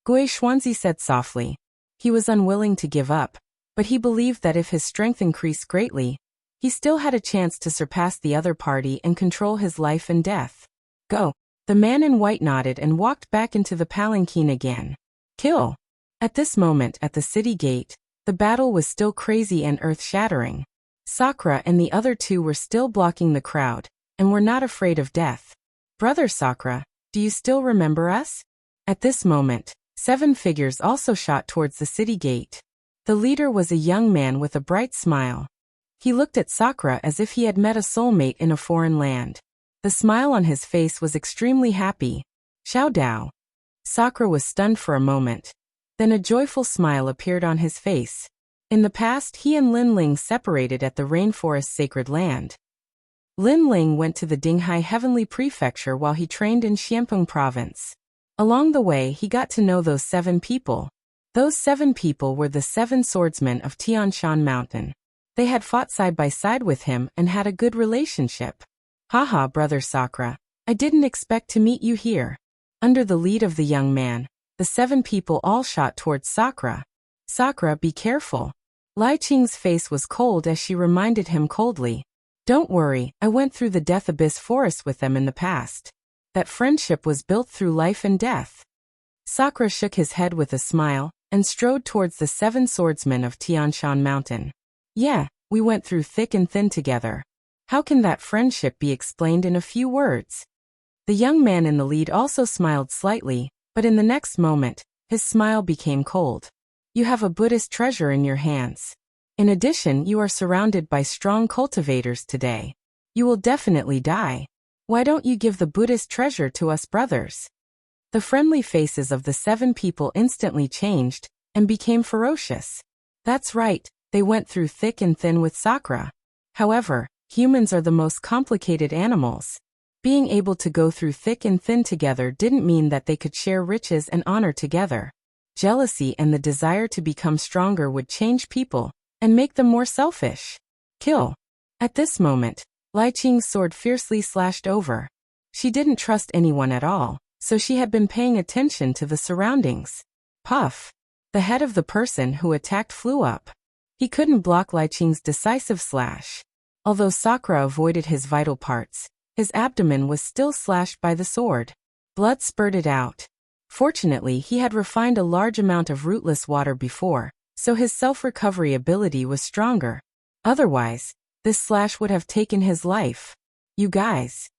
Gui Xuanzi said softly. He was unwilling to give up, but he believed that if his strength increased greatly, he still had a chance to surpass the other party and control his life and death. "Go." The man in white nodded and walked back into the palanquin again. "Kill." At this moment at the city gate, the battle was still crazy and earth-shattering. Sakura and the other two were still blocking the crowd, and were not afraid of death. "Brother Sakura, do you still remember us?" At this moment, 7 figures also shot towards the city gate. The leader was a young man with a bright smile. He looked at Sakura as if he had met a soulmate in a foreign land. The smile on his face was extremely happy. "Xiao Dao." Sakura was stunned for a moment. Then a joyful smile appeared on his face. In the past, he and Lin Ling separated at the Rainforest Sacred Land. Lin Ling went to the Dinghai Heavenly Prefecture while he trained in Xianpeng Province. Along the way, he got to know those 7 people. Those 7 people were the 7 swordsmen of Tianshan Mountain. They had fought side by side with him and had a good relationship. "Haha, Brother Sakura, I didn't expect to meet you here." Under the lead of the young man, the 7 people all shot towards Sakura. "Sakura, be careful." Lai Qing's face was cold as she reminded him coldly. "Don't worry, I went through the Death Abyss forest with them in the past. That friendship was built through life and death." Sakura shook his head with a smile, and strode towards the 7 swordsmen of Tianshan Mountain. "Yeah, we went through thick and thin together. How can that friendship be explained in a few words?" The young man in the lead also smiled slightly, but in the next moment, his smile became cold. "You have a Buddhist treasure in your hands. In addition, you are surrounded by strong cultivators today. You will definitely die. Why don't you give the Buddhist treasure to us brothers?" The friendly faces of the 7 people instantly changed, and became ferocious. That's right, they went through thick and thin with Sakura. However, humans are the most complicated animals. Being able to go through thick and thin together didn't mean that they could share riches and honor together. Jealousy and the desire to become stronger would change people, and make them more selfish. "Kill." At this moment, Lai Qing's sword fiercely slashed over. She didn't trust anyone at all, so she had been paying attention to the surroundings. Puff. The head of the person who attacked flew up. He couldn't block Lai Qing's decisive slash. Although Sakura avoided his vital parts, his abdomen was still slashed by the sword. Blood spurted out. Fortunately, he had refined a large amount of rootless water before, so his self-recovery ability was stronger. Otherwise, this slash would have taken his life. "You guys."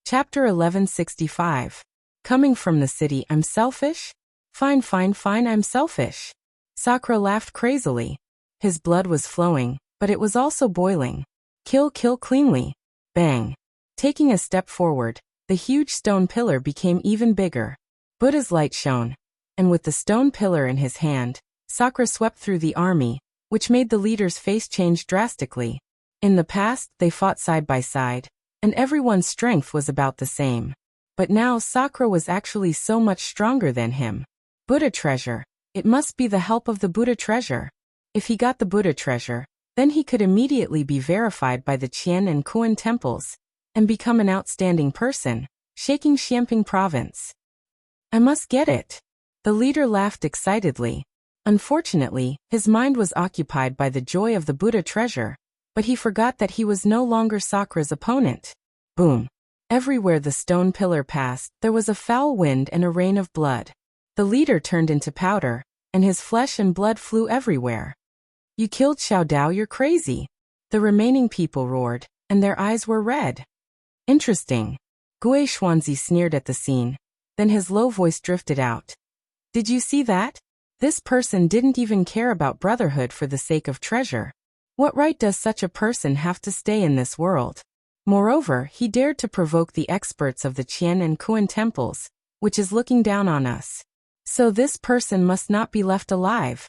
Chapter 1165. Coming from the city, I'm selfish? Fine, I'm selfish. Sakura laughed crazily. His blood was flowing, but it was also boiling. Kill cleanly. Bang. Taking a step forward, the huge stone pillar became even bigger. Buddha's light shone, and with the stone pillar in his hand, Sakura swept through the army, which made the leader's face change drastically. In the past, they fought side by side, and everyone's strength was about the same. But now Sakura was actually so much stronger than him. Buddha treasure. It must be the help of the Buddha treasure. If he got the Buddha treasure, then he could immediately be verified by the Qian and Kuan temples and become an outstanding person, shaking Xianping province. I must get it. The leader laughed excitedly. Unfortunately, his mind was occupied by the joy of the Buddha treasure, but he forgot that he was no longer Sakura's opponent. Boom. Everywhere the stone pillar passed, there was a foul wind and a rain of blood. The leader turned into powder, and his flesh and blood flew everywhere. You killed Xiao Dao, you're crazy. The remaining people roared, and their eyes were red. Interesting. Gui Xuanzi sneered at the scene. Then his low voice drifted out. Did you see that? This person didn't even care about brotherhood for the sake of treasure. What right does such a person have to stay in this world? Moreover, he dared to provoke the experts of the Qian and Kuan temples, which is looking down on us. So this person must not be left alive.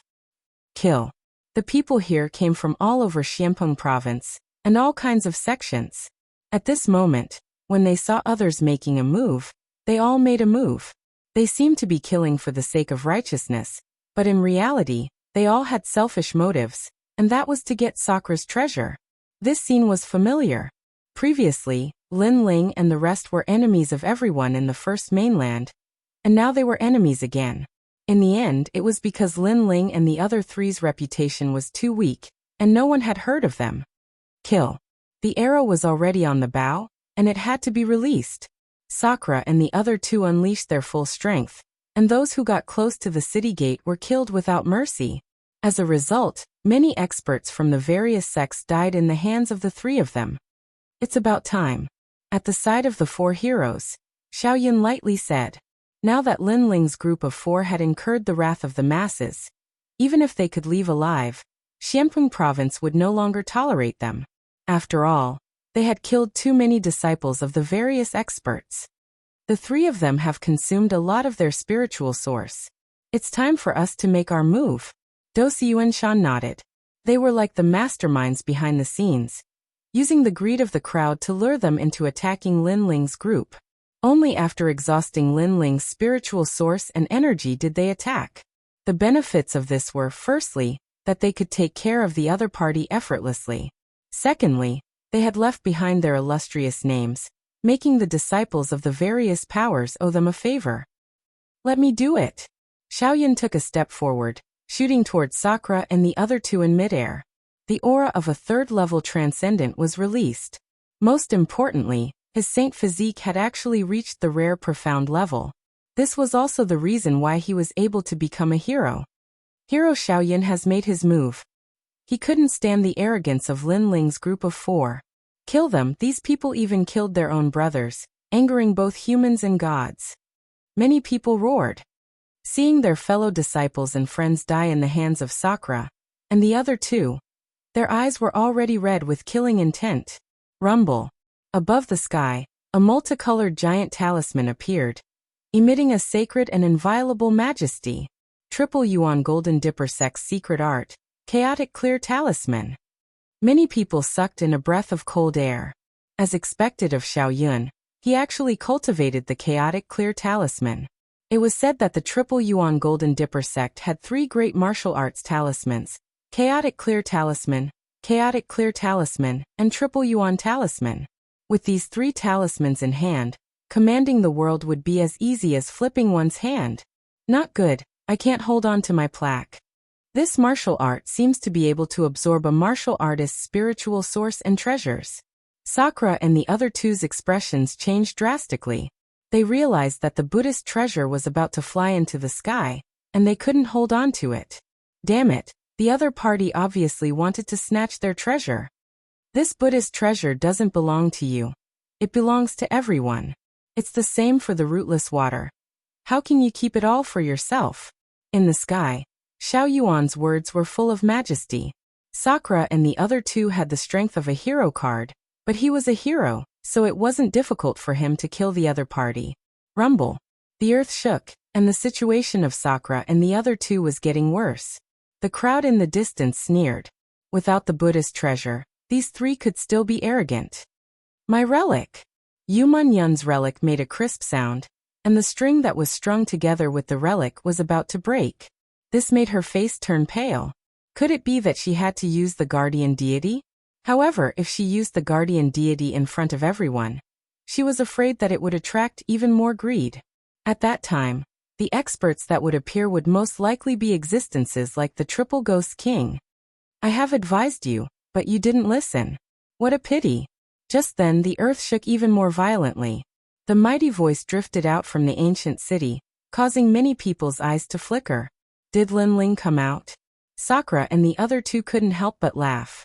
Kill. The people here came from all over Xianpeng province, and all kinds of sections. At this moment, when they saw others making a move, they all made a move. They seemed to be killing for the sake of righteousness, but in reality, they all had selfish motives, and that was to get Sakura's treasure. This scene was familiar. Previously, Lin Ling and the rest were enemies of everyone in the first mainland, and now they were enemies again. In the end, it was because Lin Ling and the other three's reputation was too weak, and no one had heard of them. Kill. The arrow was already on the bow, and it had to be released. Sakura and the other two unleashed their full strength, and those who got close to the city gate were killed without mercy. As a result, many experts from the various sects died in the hands of the three of them. It's about time. At the side of the four heroes, Xiaoyun lightly said. Now that Lin Ling's group of four had incurred the wrath of the masses, even if they could leave alive, Xianpeng province would no longer tolerate them. After all, they had killed too many disciples of the various experts. The three of them have consumed a lot of their spiritual source. It's time for us to make our move. Dosi Yuanshan nodded. They were like the masterminds behind the scenes, using the greed of the crowd to lure them into attacking Lin Ling's group. Only after exhausting Lin Ling's spiritual source and energy did they attack. The benefits of this were, firstly, that they could take care of the other party effortlessly. Secondly, they had left behind their illustrious names, making the disciples of the various powers owe them a favor. Let me do it. Xiaoyun took a step forward, shooting towards Sakura and the other two in midair. The aura of a third-level transcendent was released. Most importantly, his saint physique had actually reached the rare profound level. This was also the reason why he was able to become a hero. Hero Xiaoyun has made his move. He couldn't stand the arrogance of Lin Ling's group of four. Kill them. These people even killed their own brothers, angering both humans and gods. Many people roared. Seeing their fellow disciples and friends die in the hands of Sakura, and the other two, their eyes were already red with killing intent. Rumble. Above the sky, a multicolored giant talisman appeared, emitting a sacred and inviolable majesty. Triple Yuan Golden Dipper Sect's secret art, chaotic clear talisman. Many people sucked in a breath of cold air. As expected of Xiaoyun, he actually cultivated the chaotic clear talisman. It was said that the Triple Yuan Golden Dipper sect had three great martial arts talismans: Chaotic Clear Talisman, Chaotic Clear Talisman, and Triple Yuan Talisman. With these three talismans in hand, commanding the world would be as easy as flipping one's hand. Not good, I can't hold on to my plaque. This martial art seems to be able to absorb a martial artist's spiritual source and treasures. Sakura and the other two's expressions changed drastically. They realized that the Buddhist treasure was about to fly into the sky, and they couldn't hold on to it. Damn it, the other party obviously wanted to snatch their treasure. This Buddhist treasure doesn't belong to you. It belongs to everyone. It's the same for the rootless water. How can you keep it all for yourself? In the sky, Xiao Yuan's words were full of majesty. Sakura and the other two had the strength of a hero card, but he was a hero, so it wasn't difficult for him to kill the other party. Rumble. The earth shook, and the situation of Sakura and the other two was getting worse. The crowd in the distance sneered. Without the Buddhist treasure, these three could still be arrogant. My relic. Yuman Yun's relic made a crisp sound, and the string that was strung together with the relic was about to break. This made her face turn pale. Could it be that she had to use the guardian deity? However, if she used the guardian deity in front of everyone, she was afraid that it would attract even more greed. At that time, the experts that would appear would most likely be existences like the Triple Ghost King. I have advised you, but you didn't listen. What a pity. Just then the earth shook even more violently. The mighty voice drifted out from the ancient city, causing many people's eyes to flicker. Did Lin Ling come out? Sakura and the other two couldn't help but laugh.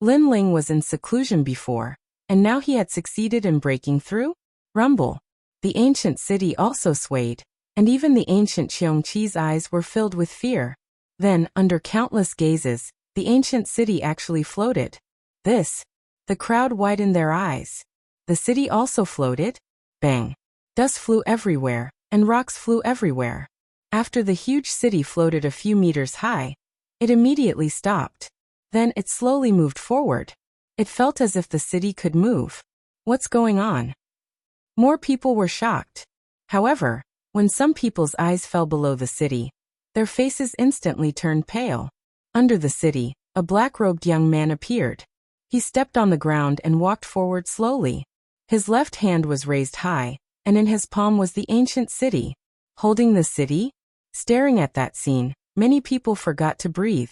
Lin Ling was in seclusion before, and now he had succeeded in breaking through? Rumble. The ancient city also swayed, and even the ancient Xiongqi's eyes were filled with fear. Then, under countless gazes, the ancient city actually floated. The crowd widened their eyes. The city also floated? Bang. Dust flew everywhere, and rocks flew everywhere. After the huge city floated a few meters high, it immediately stopped. Then it slowly moved forward. It felt as if the city could move. What's going on? More people were shocked. However, when some people's eyes fell below the city, their faces instantly turned pale. Under the city, a black-robed young man appeared. He stepped on the ground and walked forward slowly. His left hand was raised high, and in his palm was the ancient city. Holding the city? Staring at that scene, many people forgot to breathe.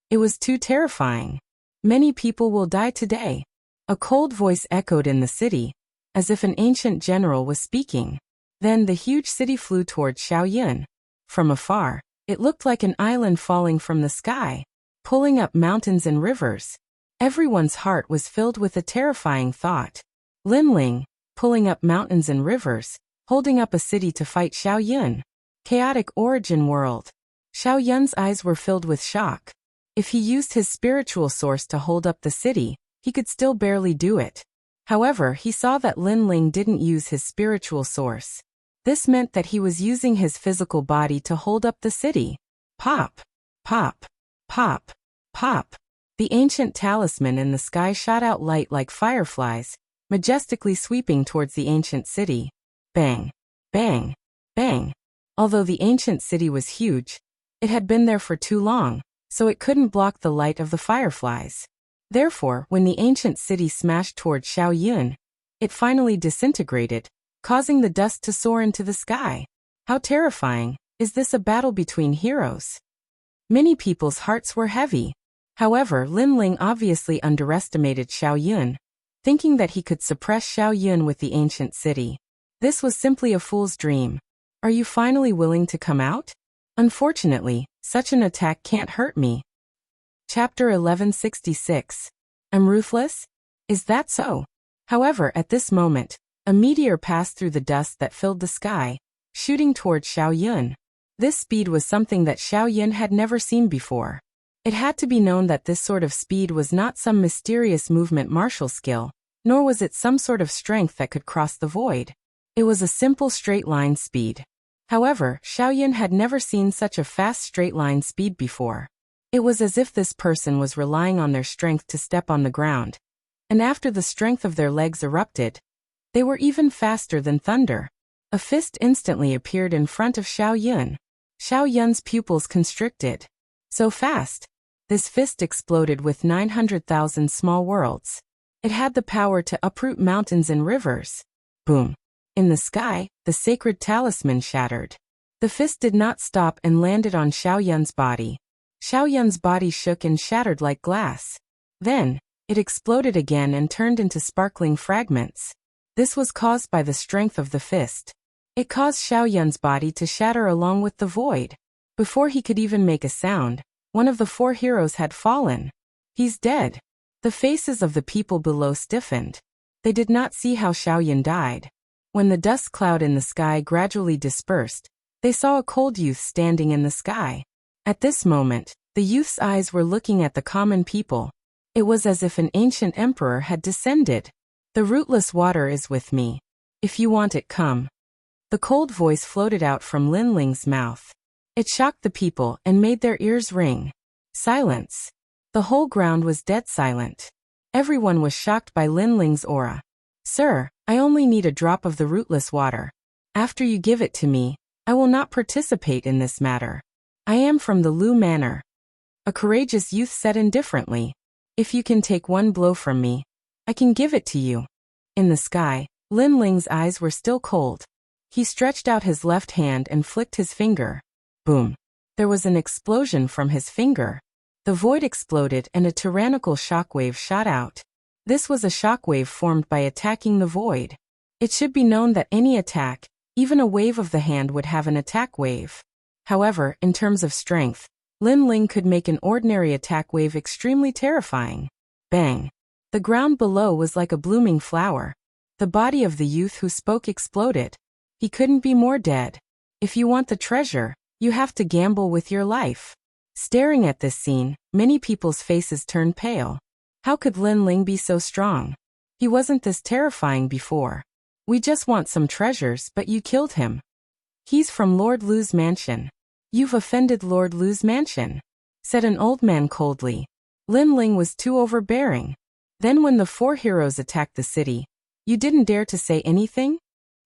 It was too terrifying. Many people will die today. A cold voice echoed in the city, as if an ancient general was speaking. Then the huge city flew toward Xiaoyun. From afar, it looked like an island falling from the sky, pulling up mountains and rivers. Everyone's heart was filled with a terrifying thought. Lin Ling, pulling up mountains and rivers, holding up a city to fight Xiaoyun. Chaotic origin world. Xiaoyun's eyes were filled with shock. If he used his spiritual source to hold up the city, he could still barely do it. However, he saw that Lin Ling didn't use his spiritual source. This meant that he was using his physical body to hold up the city. Pop! Pop! Pop! Pop! The ancient talisman in the sky shot out light like fireflies, majestically sweeping towards the ancient city. Bang! Bang! Bang! Although the ancient city was huge, it had been there for too long, so it couldn't block the light of the fireflies. Therefore, when the ancient city smashed toward Xiaoyun, it finally disintegrated, causing the dust to soar into the sky. How terrifying! Is this a battle between heroes? Many people's hearts were heavy. However, Lin Ling obviously underestimated Xiaoyun, thinking that he could suppress Xiaoyun with the ancient city. This was simply a fool's dream. Are you finally willing to come out? Unfortunately, such an attack can't hurt me. Chapter 1166. I'm ruthless? Is that so? However, at this moment, a meteor passed through the dust that filled the sky, shooting toward Xiaoyun. This speed was something that Xiaoyun had never seen before. It had to be known that this sort of speed was not some mysterious movement martial skill, nor was it some sort of strength that could cross the void. It was a simple straight-line speed. However, Xiaoyun had never seen such a fast straight-line speed before. It was as if this person was relying on their strength to step on the ground. And after the strength of their legs erupted, they were even faster than thunder. A fist instantly appeared in front of Xiaoyun. Xiaoyun's pupils constricted. So fast. This fist exploded with 900,000 small worlds. It had the power to uproot mountains and rivers. Boom. In the sky, the sacred talisman shattered. The fist did not stop and landed on Xiaoyun's body. Xiaoyun's body shook and shattered like glass. Then, it exploded again and turned into sparkling fragments. This was caused by the strength of the fist. It caused Xiaoyun's body to shatter along with the void. Before he could even make a sound, one of the four heroes had fallen. He's dead. The faces of the people below stiffened. They did not see how Xiaoyun died. When the dust cloud in the sky gradually dispersed, they saw a cold youth standing in the sky. At this moment, the youth's eyes were looking at the common people. It was as if an ancient emperor had descended. The rootless water is with me. If you want it, come. The cold voice floated out from Lin Ling's mouth. It shocked the people and made their ears ring. Silence. The whole ground was dead silent. Everyone was shocked by Lin Ling's aura. Sir, I only need a drop of the rootless water. After you give it to me, I will not participate in this matter. I am from the Lu Manor. A courageous youth said indifferently. If you can take one blow from me, I can give it to you. In the sky, Lin Ling's eyes were still cold. He stretched out his left hand and flicked his finger. Boom. There was an explosion from his finger. The void exploded and a tyrannical shockwave shot out. This was a shockwave formed by attacking the void. It should be known that any attack, even a wave of the hand, would have an attack wave. However, in terms of strength, Lin Ling could make an ordinary attack wave extremely terrifying. Bang! The ground below was like a blooming flower. The body of the youth who spoke exploded. He couldn't be more dead. If you want the treasure, you have to gamble with your life. Staring at this scene, many people's faces turned pale. How could Lin Ling be so strong? He wasn't this terrifying before. We just want some treasures, but you killed him. He's from Lord Lu's mansion. You've offended Lord Lu's mansion, said an old man coldly. Lin Ling was too overbearing. Then when the four heroes attacked the city, you didn't dare to say anything?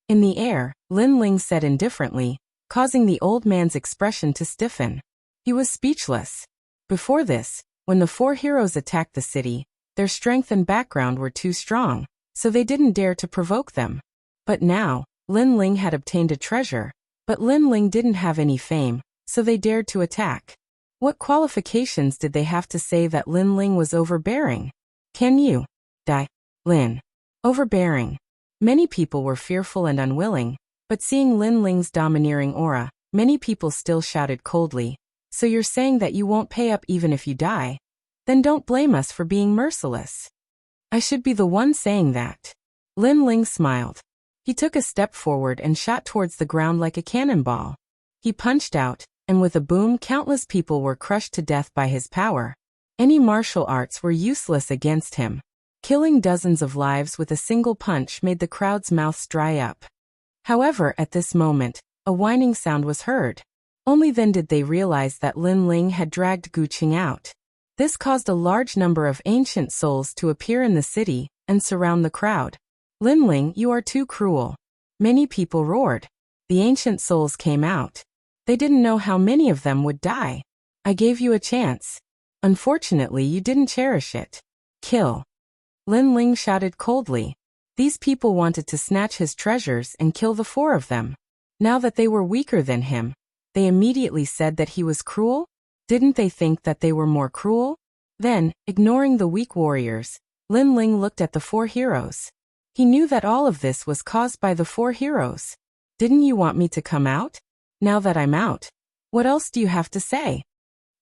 In the air, Lin Ling said indifferently, causing the old man's expression to stiffen. He was speechless. Before this, when the four heroes attacked the city, their strength and background were too strong, so they didn't dare to provoke them. But now, Lin Ling had obtained a treasure, but Lin Ling didn't have any fame, so they dared to attack. What qualifications did they have to say that Lin Ling was overbearing? Can you die, Lin? Overbearing. Many people were fearful and unwilling, but seeing Lin Ling's domineering aura, many people still shouted coldly, so you're saying that you won't pay up even if you die? Then don't blame us for being merciless. I should be the one saying that. Lin Ling smiled. He took a step forward and shot towards the ground like a cannonball. He punched out, and with a boom, countless people were crushed to death by his power. Any martial arts were useless against him. Killing dozens of lives with a single punch made the crowd's mouths dry up. However, at this moment, a whining sound was heard. Only then did they realize that Lin Ling had dragged Gu Qing out. This caused a large number of ancient souls to appear in the city and surround the crowd. Lin Ling, you are too cruel. Many people roared. The ancient souls came out. They didn't know how many of them would die. I gave you a chance. Unfortunately, you didn't cherish it. Kill. Lin Ling shouted coldly. These people wanted to snatch his treasures and kill the four of them. Now that they were weaker than him, they immediately said that he was cruel? Didn't they think that they were more cruel? Then, ignoring the weak warriors, Lin Ling looked at the four heroes. He knew that all of this was caused by the four heroes. Didn't you want me to come out? Now that I'm out, what else do you have to say?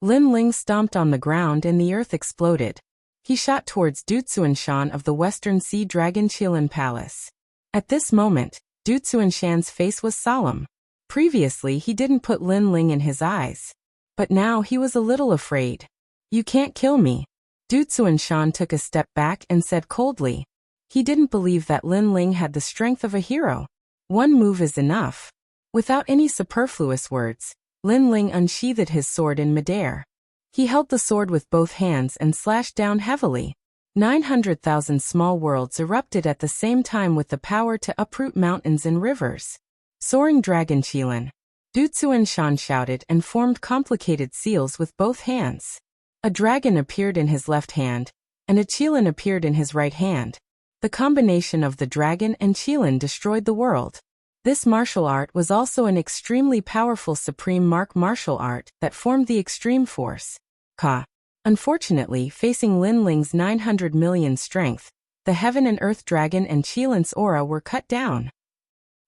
Lin Ling stomped on the ground and the earth exploded. He shot towards Du Xuanshan of the Western Sea Dragon Qilin Palace. At this moment, Du Xuanshan's face was solemn. Previously, he didn't put Lin Ling in his eyes. But now he was a little afraid. You can't kill me. Du Xuanshan took a step back and said coldly. He didn't believe that Lin Ling had the strength of a hero. One move is enough. Without any superfluous words, Lin Ling unsheathed his sword in midair. He held the sword with both hands and slashed down heavily. 900,000 small worlds erupted at the same time with the power to uproot mountains and rivers. Soaring Dragon Qilin. Du Xuanshan shouted and formed complicated seals with both hands. A dragon appeared in his left hand, and a Qilin appeared in his right hand. The combination of the dragon and Qilin destroyed the world. This martial art was also an extremely powerful supreme martial art that formed the extreme force. Ka. Unfortunately, facing Lin Ling's 900 million strength, the heaven and earth dragon and Qilin's aura were cut down.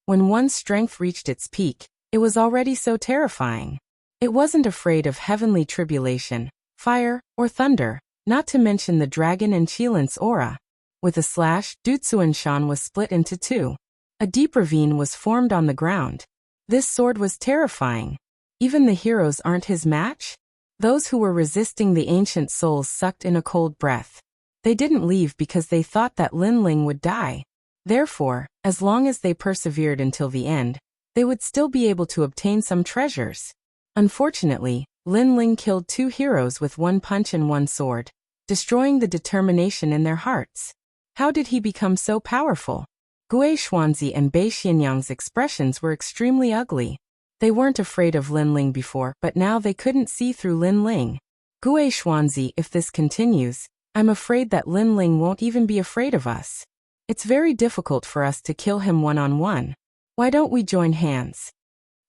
When one's strength reached its peak, it was already so terrifying. It wasn't afraid of heavenly tribulation, fire, or thunder, not to mention the dragon and Qilin's aura. With a slash, Du Xuanshan was split into two. A deep ravine was formed on the ground. This sword was terrifying. Even the heroes aren't his match? Those who were resisting the ancient souls sucked in a cold breath. They didn't leave because they thought that Lin Ling would die. Therefore, as long as they persevered until the end, they would still be able to obtain some treasures. Unfortunately, Lin Ling killed two heroes with one punch and one sword, destroying the determination in their hearts. How did he become so powerful? Gui Xuanzi and Bei Xianyang's expressions were extremely ugly. They weren't afraid of Lin Ling before, but now they couldn't see through Lin Ling. Gui Xuanzi, if this continues, I'm afraid that Lin Ling won't even be afraid of us. It's very difficult for us to kill him one-on-one. Why don't we join hands?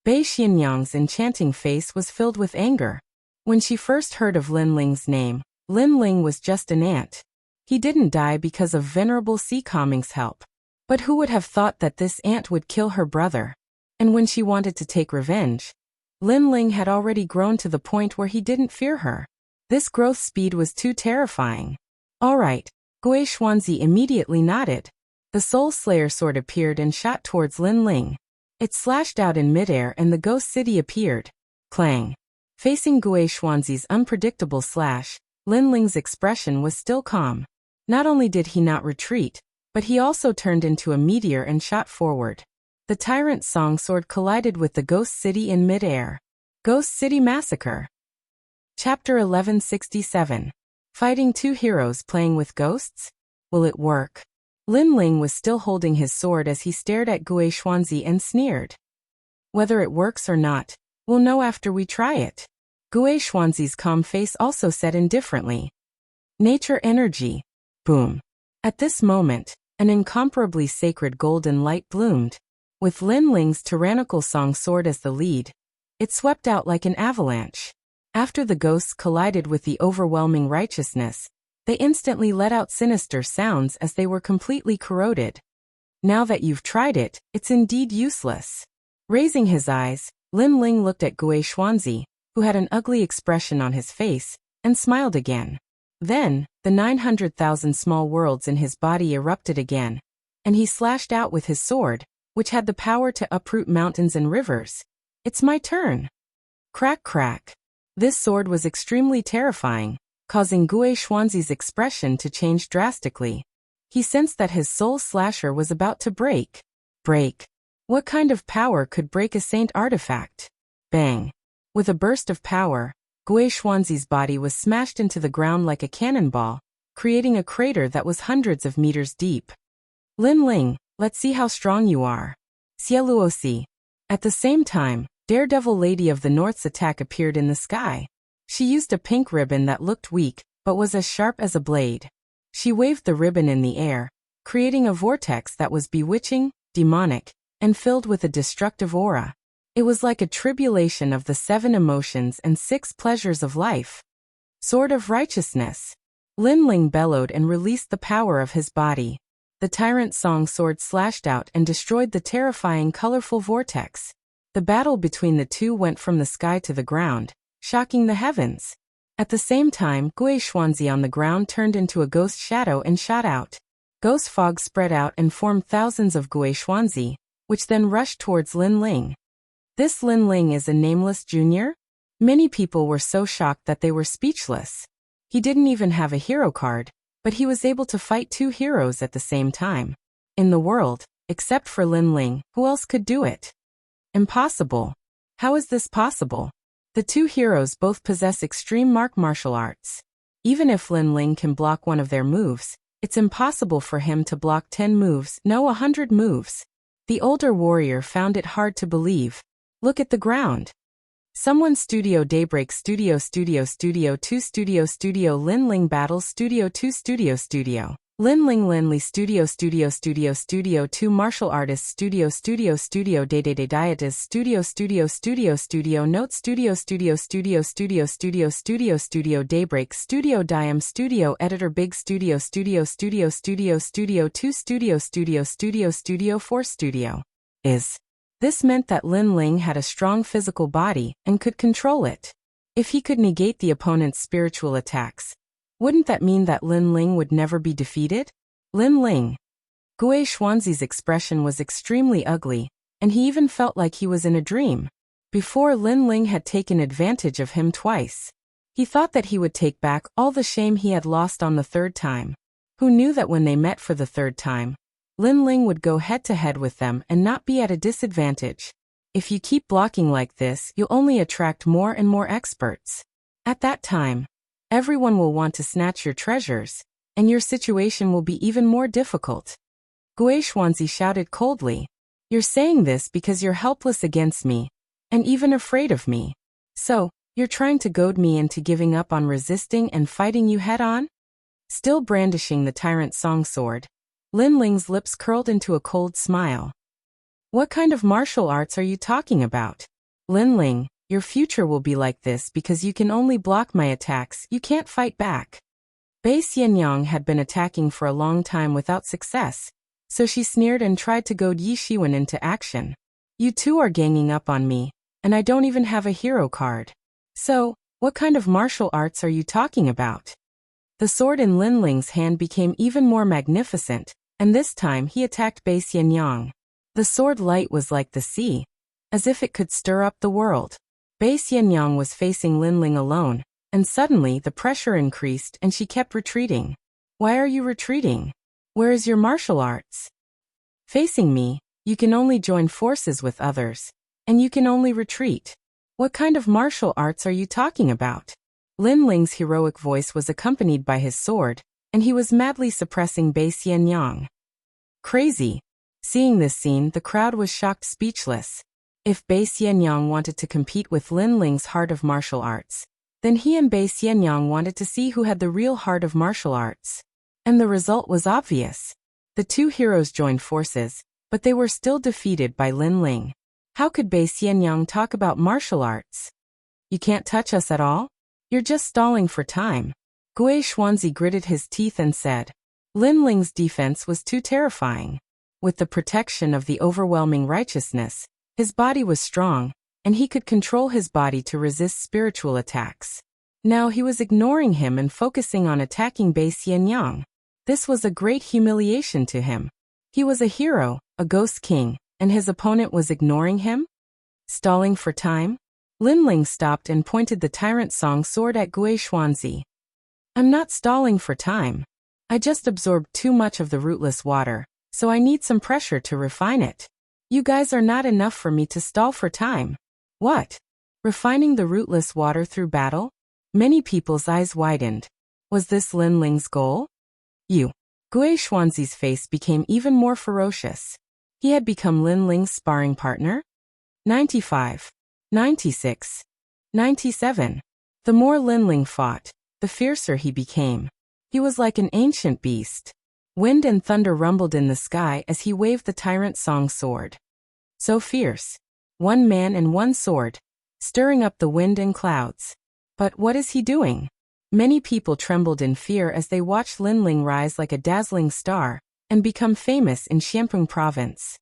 Bei Xianyang's enchanting face was filled with anger. When she first heard of Lin Ling's name, Lin Ling was just an ant. He didn't die because of Venerable Si Kangming's help. But who would have thought that this ant would kill her brother? And when she wanted to take revenge, Lin Ling had already grown to the point where he didn't fear her. This growth speed was too terrifying. All right, Gui Xuanzi immediately nodded. The Soul Slayer sword appeared and shot towards Lin Ling. It slashed out in midair and the ghost city appeared. Clang. Facing Gui Xuanzi's unpredictable slash, Lin Ling's expression was still calm. Not only did he not retreat, but he also turned into a meteor and shot forward. The Tyrant Song Sword collided with the Ghost City in midair. Ghost City Massacre. Chapter 1167. Fighting two heroes playing with ghosts? Will it work? Lin Ling was still holding his sword as he stared at Gui Xuanzi and sneered. Whether it works or not, we'll know after we try it. Gui Xuanzi's calm face also said indifferently. Nature energy. Boom. At this moment, an incomparably sacred golden light bloomed. With Lin Ling's tyrannical song sword as the lead, it swept out like an avalanche. After the ghosts collided with the overwhelming righteousness, they instantly let out sinister sounds as they were completely corroded. Now that you've tried it, it's indeed useless. Raising his eyes, Lin Ling looked at Gui Xuanzi, who had an ugly expression on his face, and smiled again. Then, the 900,000 small worlds in his body erupted again, and he slashed out with his sword, which had the power to uproot mountains and rivers. It's my turn. Crack crack. This sword was extremely terrifying, causing Gui Xuanzi's expression to change drastically. He sensed that his soul slasher was about to break. Break. What kind of power could break a saint artifact? Bang. With a burst of power, Gui Xuanzi's body was smashed into the ground like a cannonball, creating a crater that was hundreds of meters deep. Lin Ling, let's see how strong you are. Xieluosi. At the same time, Daredevil Lady of the North's attack appeared in the sky. She used a pink ribbon that looked weak, but was as sharp as a blade. She waved the ribbon in the air, creating a vortex that was bewitching, demonic, and filled with a destructive aura. It was like a tribulation of the 7 emotions and 6 pleasures of life. Sword of Righteousness. Lin Ling bellowed and released the power of his body. The Tyrant Song Sword slashed out and destroyed the terrifying colorful vortex. The battle between the two went from the sky to the ground, shocking the heavens. At the same time, Gui Xuanzi on the ground turned into a ghost shadow and shot out. Ghost fog spread out and formed thousands of Gui Xuanzi, which then rushed towards Lin Ling. This Lin Ling is a nameless junior? Many people were so shocked that they were speechless. He didn't even have a hero card, but he was able to fight 2 heroes at the same time. In the world, except for Lin Ling, who else could do it? Impossible. How is this possible? The 2 heroes both possess extreme martial arts. Even if Lin Ling can block one of their moves, it's impossible for him to block 10 moves, no 100 moves. The older warrior found it hard to believe. Look at the ground. Someone Studio Daybreak Studio 2 Studio Lin Ling Battles Studio 2 Studio Lin Ling Li Studio 2 Martial Artists Studio Day Dietas Studio Note Studio Daybreak Studio Diem Studio Editor Big Studio 2 Studio 4 Studio is. This meant that Lin Ling had a strong physical body and could control it. If he could negate the opponent's spiritual attacks, wouldn't that mean that Lin Ling would never be defeated? Lin Ling. Gui Xuanzi's expression was extremely ugly, and he even felt like he was in a dream. Before, Lin Ling had taken advantage of him twice. He thought that he would take back all the shame he had lost on the 3rd time. Who knew that when they met for the 3rd time, Lin Ling would go head-to-head with them and not be at a disadvantage. If you keep blocking like this, you'll only attract more and more experts. At that time, everyone will want to snatch your treasures, and your situation will be even more difficult. Gui Xuanzi shouted coldly. You're saying this because you're helpless against me. and even afraid of me. So, you're trying to goad me into giving up on resisting and fighting you head-on? Still brandishing the tyrant song sword, Lin Ling's lips curled into a cold smile. What kind of martial arts are you talking about? Lin Ling, your future will be like this because you can only block my attacks, you can't fight back. Bei Xianyang had been attacking for a long time without success, so she sneered and tried to goad Yi Shiwen into action. You two are ganging up on me, and I don't even have a hero card. So, what kind of martial arts are you talking about? The sword in Lin Ling's hand became even more magnificent, and this time he attacked Bei Xianyang. The sword light was like the sea, as if it could stir up the world. Bei Xianyang was facing Lin Ling alone, and suddenly the pressure increased and she kept retreating. Why are you retreating? Where is your martial arts? Facing me, you can only join forces with others, and you can only retreat. What kind of martial arts are you talking about? Lin Ling's heroic voice was accompanied by his sword, and he was madly suppressing Bei Xianyang. Crazy. Seeing this scene, the crowd was shocked speechless. If Bei Xianyang wanted to compete with Lin Ling's heart of martial arts, then he and Bei Xianyang wanted to see who had the real heart of martial arts. And the result was obvious. The two heroes joined forces, but they were still defeated by Lin Ling. How could Bei Xianyang talk about martial arts? You can't touch us at all? You're just stalling for time. Gui Xuanzi gritted his teeth and said. Lin Ling's defense was too terrifying. With the protection of the overwhelming righteousness, his body was strong, and he could control his body to resist spiritual attacks. Now he was ignoring him and focusing on attacking Bei Xianyang. This was a great humiliation to him. He was a hero, a ghost king, and his opponent was ignoring him? Stalling for time? Lin Ling stopped and pointed the tyrant song sword at Gui Xuanzi. I'm not stalling for time. I just absorbed too much of the rootless water, so I need some pressure to refine it. You guys are not enough for me to stall for time. What? Refining the rootless water through battle? Many people's eyes widened. Was this Lin Ling's goal? You. Gui Xuanzi's face became even more ferocious. He had become Lin Ling's sparring partner? 95. 96. 97. The more Lin Ling fought, the fiercer he became. He was like an ancient beast. Wind and thunder rumbled in the sky as he waved the tyrant song sword. So fierce. One man and one sword, stirring up the wind and clouds. But what is he doing? Many people trembled in fear as they watched Lin Ling rise like a dazzling star and become famous in Xiamping province.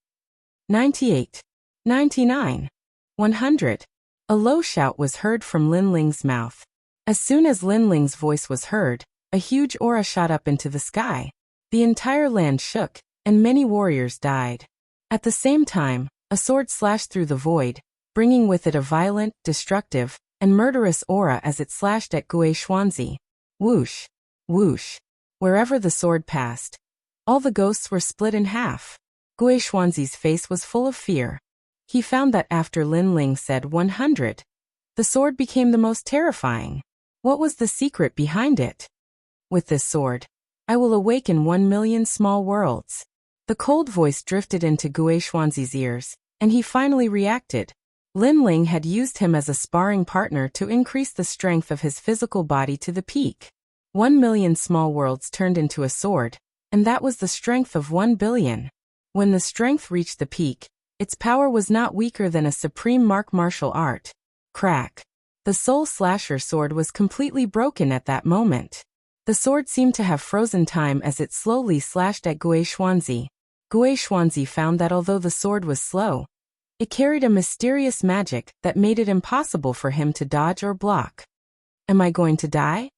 98. 99. 100. A low shout was heard from Lin Ling's mouth. As soon as Lin Ling's voice was heard, a huge aura shot up into the sky. The entire land shook, and many warriors died. At the same time, a sword slashed through the void, bringing with it a violent, destructive, and murderous aura as it slashed at Gui Xuanzi. Whoosh! Whoosh! Wherever the sword passed, all the ghosts were split in half. Gui Xuanzi's face was full of fear. He found that after Lin Ling said 100, the sword became the most terrifying. What was the secret behind it? With this sword, I will awaken 1,000,000 small worlds. The cold voice drifted into Gui Xuanzi's ears, and he finally reacted. Lin Ling had used him as a sparring partner to increase the strength of his physical body to the peak. 1,000,000 small worlds turned into a sword, and that was the strength of 1,000,000,000. When the strength reached the peak, its power was not weaker than a supreme martial art. Crack. The soul slasher sword was completely broken at that moment. The sword seemed to have frozen time as it slowly slashed at Gui Xuanzi. Gui Xuanzi found that although the sword was slow, it carried a mysterious magic that made it impossible for him to dodge or block. Am I going to die?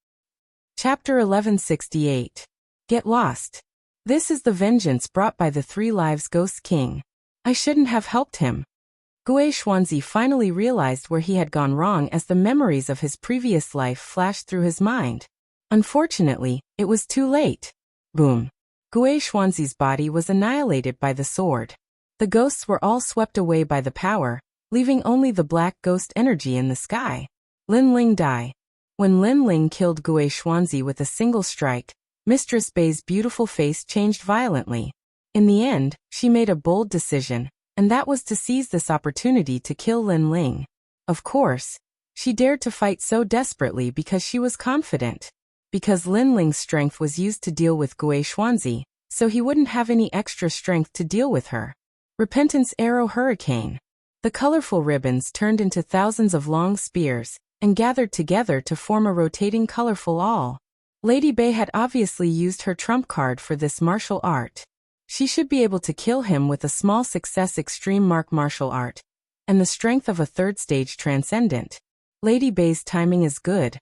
Chapter 1168. Get lost. This is the vengeance brought by the 3 Lives Ghost King. I shouldn't have helped him. Gui Xuanzi finally realized where he had gone wrong as the memories of his previous life flashed through his mind. Unfortunately, it was too late. Boom. Gui Xuanzi's body was annihilated by the sword. The ghosts were all swept away by the power, leaving only the black ghost energy in the sky. Lin Ling died. When Lin Ling killed Gui Xuanzi with a single strike, Mistress Bei's beautiful face changed violently. In the end, she made a bold decision, and that was to seize this opportunity to kill Lin Ling. Of course, she dared to fight so desperately because she was confident. Because Lin Ling's strength was used to deal with Gui Xuanzi, so he wouldn't have any extra strength to deal with her. Repentance Arrow Hurricane. The colorful ribbons turned into thousands of long spears, and gathered together to form a rotating colorful awl. Lady Bei had obviously used her trump card for this martial art. She should be able to kill him with a small success extreme mark martial art, and the strength of a third stage transcendent. Lady Bei's timing is good.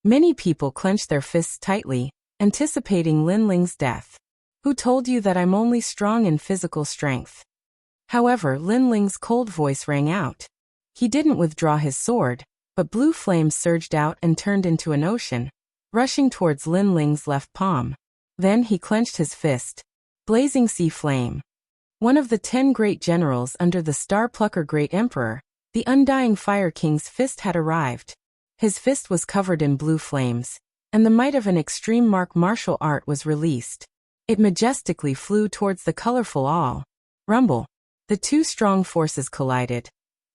Many people clenched their fists tightly, anticipating Lin Ling's death. Who told you that I'm only strong in physical strength? However, Lin Ling's cold voice rang out. He didn't withdraw his sword, but blue flames surged out and turned into an ocean, rushing towards Lin Ling's left palm. Then he clenched his fist. Blazing Sea Flame. One of the 10 great generals under the Star Plucker Great Emperor, the Undying Fire King's fist had arrived. His fist was covered in blue flames, and the might of an extreme mark martial art was released. It majestically flew towards the colorful awl. Rumble. The two strong forces collided,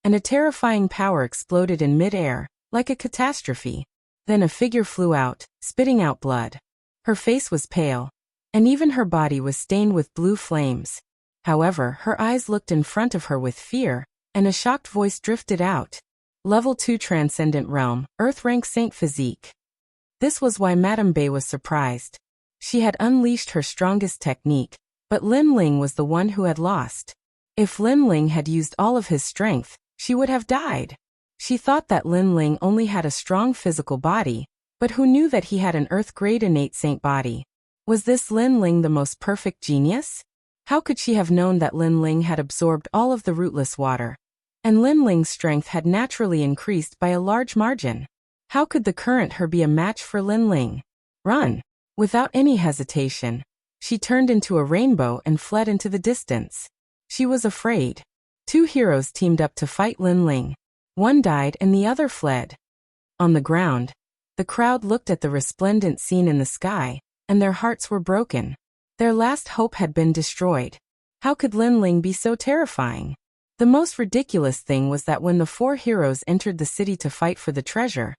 and a terrifying power exploded in mid-air, like a catastrophe. Then a figure flew out, spitting out blood. Her face was pale, and even her body was stained with blue flames. However, her eyes looked in front of her with fear, and a shocked voice drifted out. Level 2 Transcendent Realm, Earth Rank Saint Physique. This was why Madame Bei was surprised. She had unleashed her strongest technique, but Lin Ling was the one who had lost. If Lin Ling had used all of his strength, she would have died. She thought that Lin Ling only had a strong physical body, but who knew that he had an Earth-grade innate saint body? Was this Lin Ling the most perfect genius? How could she have known that Lin Ling had absorbed all of the rootless water? And Lin Ling's strength had naturally increased by a large margin. How could the current her be a match for Lin Ling? Run! Without any hesitation, she turned into a rainbow and fled into the distance. She was afraid. 2 heroes teamed up to fight Lin Ling. One died and the other fled. On the ground, the crowd looked at the resplendent scene in the sky, and their hearts were broken. Their last hope had been destroyed. How could Lin Ling be so terrifying? The most ridiculous thing was that when the 4 heroes entered the city to fight for the treasure,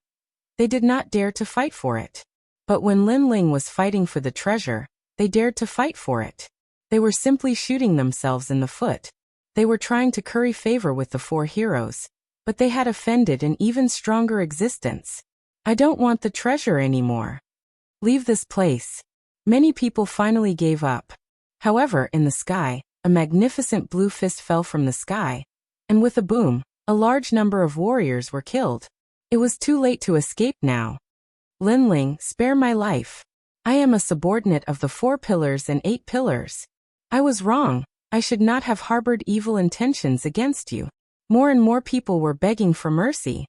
they did not dare to fight for it. But when Lin Ling was fighting for the treasure, they dared to fight for it. They were simply shooting themselves in the foot. They were trying to curry favor with the 4 heroes, but they had offended an even stronger existence. I don't want the treasure anymore. Leave this place. Many people finally gave up. However, in the sky, a magnificent blue fist fell from the sky, and with a boom, a large number of warriors were killed. It was too late to escape now. Lin Ling, spare my life. I am a subordinate of the 4 pillars and 8 pillars. I was wrong. I should not have harbored evil intentions against you. More and more people were begging for mercy.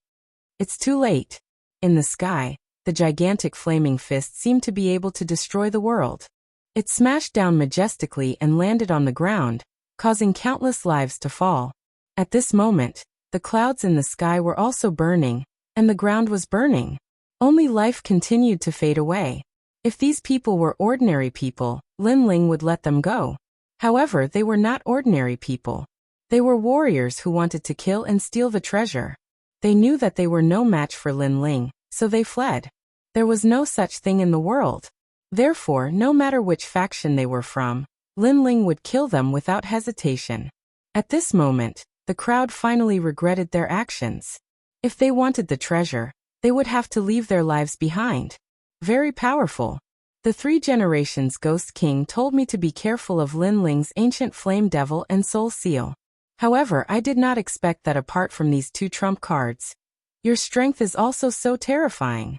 It's too late. In the sky, the gigantic flaming fist seemed to be able to destroy the world. It smashed down majestically and landed on the ground, causing countless lives to fall. At this moment, the clouds in the sky were also burning, and the ground was burning. Only life continued to fade away. If these people were ordinary people, Lin Ling would let them go. However, they were not ordinary people. They were warriors who wanted to kill and steal the treasure. They knew that they were no match for Lin Ling, so they fled. There was no such thing in the world. Therefore, no matter which faction they were from, Lin Ling would kill them without hesitation. At this moment, the crowd finally regretted their actions. If they wanted the treasure, they would have to leave their lives behind. Very powerful. The 3 Generations Ghost King told me to be careful of Lin Ling's ancient flame devil and soul seal. However, I did not expect that apart from these 2 trump cards, your strength is also so terrifying.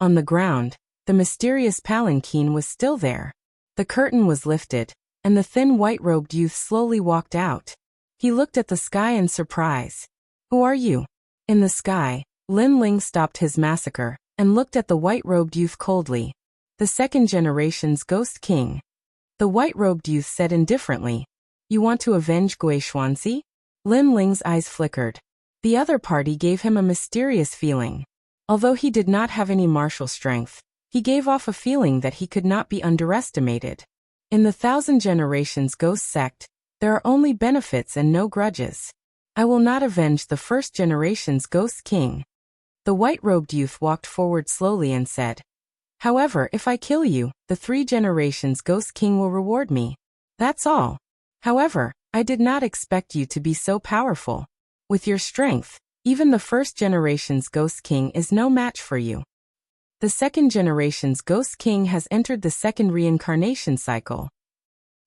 On the ground, the mysterious palanquin was still there. The curtain was lifted, and the thin white-robed youth slowly walked out. He looked at the sky in surprise. Who are you? In the sky, Lin Ling stopped his massacre, and looked at the white-robed youth coldly. The 2nd Generation's Ghost King. The white-robed youth said indifferently, You want to avenge Gui Xuanzi? Lin Ling's eyes flickered. The other party gave him a mysterious feeling. Although he did not have any martial strength, he gave off a feeling that he could not be underestimated. In the 1000 Generations Ghost Sect, There are only benefits and no grudges. I will not avenge the first generation's Ghost King. The white-robed youth walked forward slowly and said, however, if I kill you, the 3 generations Ghost King will reward me. That's all. However, I did not expect you to be so powerful. With your strength, even the first generation's Ghost King is no match for you. The second generation's Ghost King has entered the second reincarnation cycle.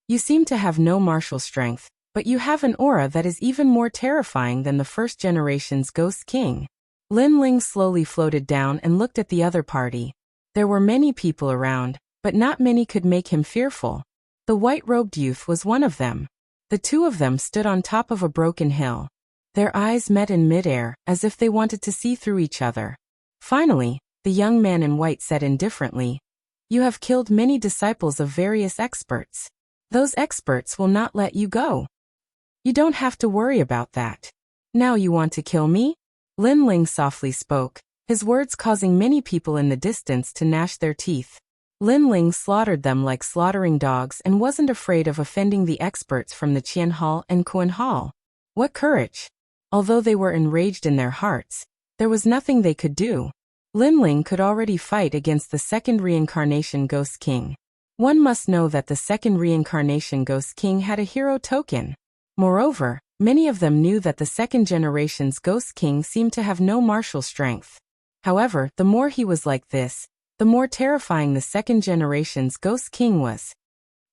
You seem to have no martial strength, but you have an aura that is even more terrifying than the first generation's Ghost King. Lin Ling slowly floated down and looked at the other party. There were many people around, but not many could make him fearful. The white-robed youth was one of them. The 2 of them stood on top of a broken hill. Their eyes met in midair, as if they wanted to see through each other. Finally, the young man in white said indifferently, you have killed many disciples of various experts. Those experts will not let you go. You don't have to worry about that. Now you want to kill me? Lin Ling softly spoke, his words causing many people in the distance to gnash their teeth. Lin Ling slaughtered them like slaughtering dogs and wasn't afraid of offending the experts from the Qian Hall and Kuan Hall. What courage! Although they were enraged in their hearts, there was nothing they could do. Lin Ling could already fight against the second reincarnation Ghost King. One must know that the second reincarnation Ghost King had a hero token. Moreover, many of them knew that the second generation's Ghost King seemed to have no martial strength. However, the more he was like this, the more terrifying the second generation's Ghost King was.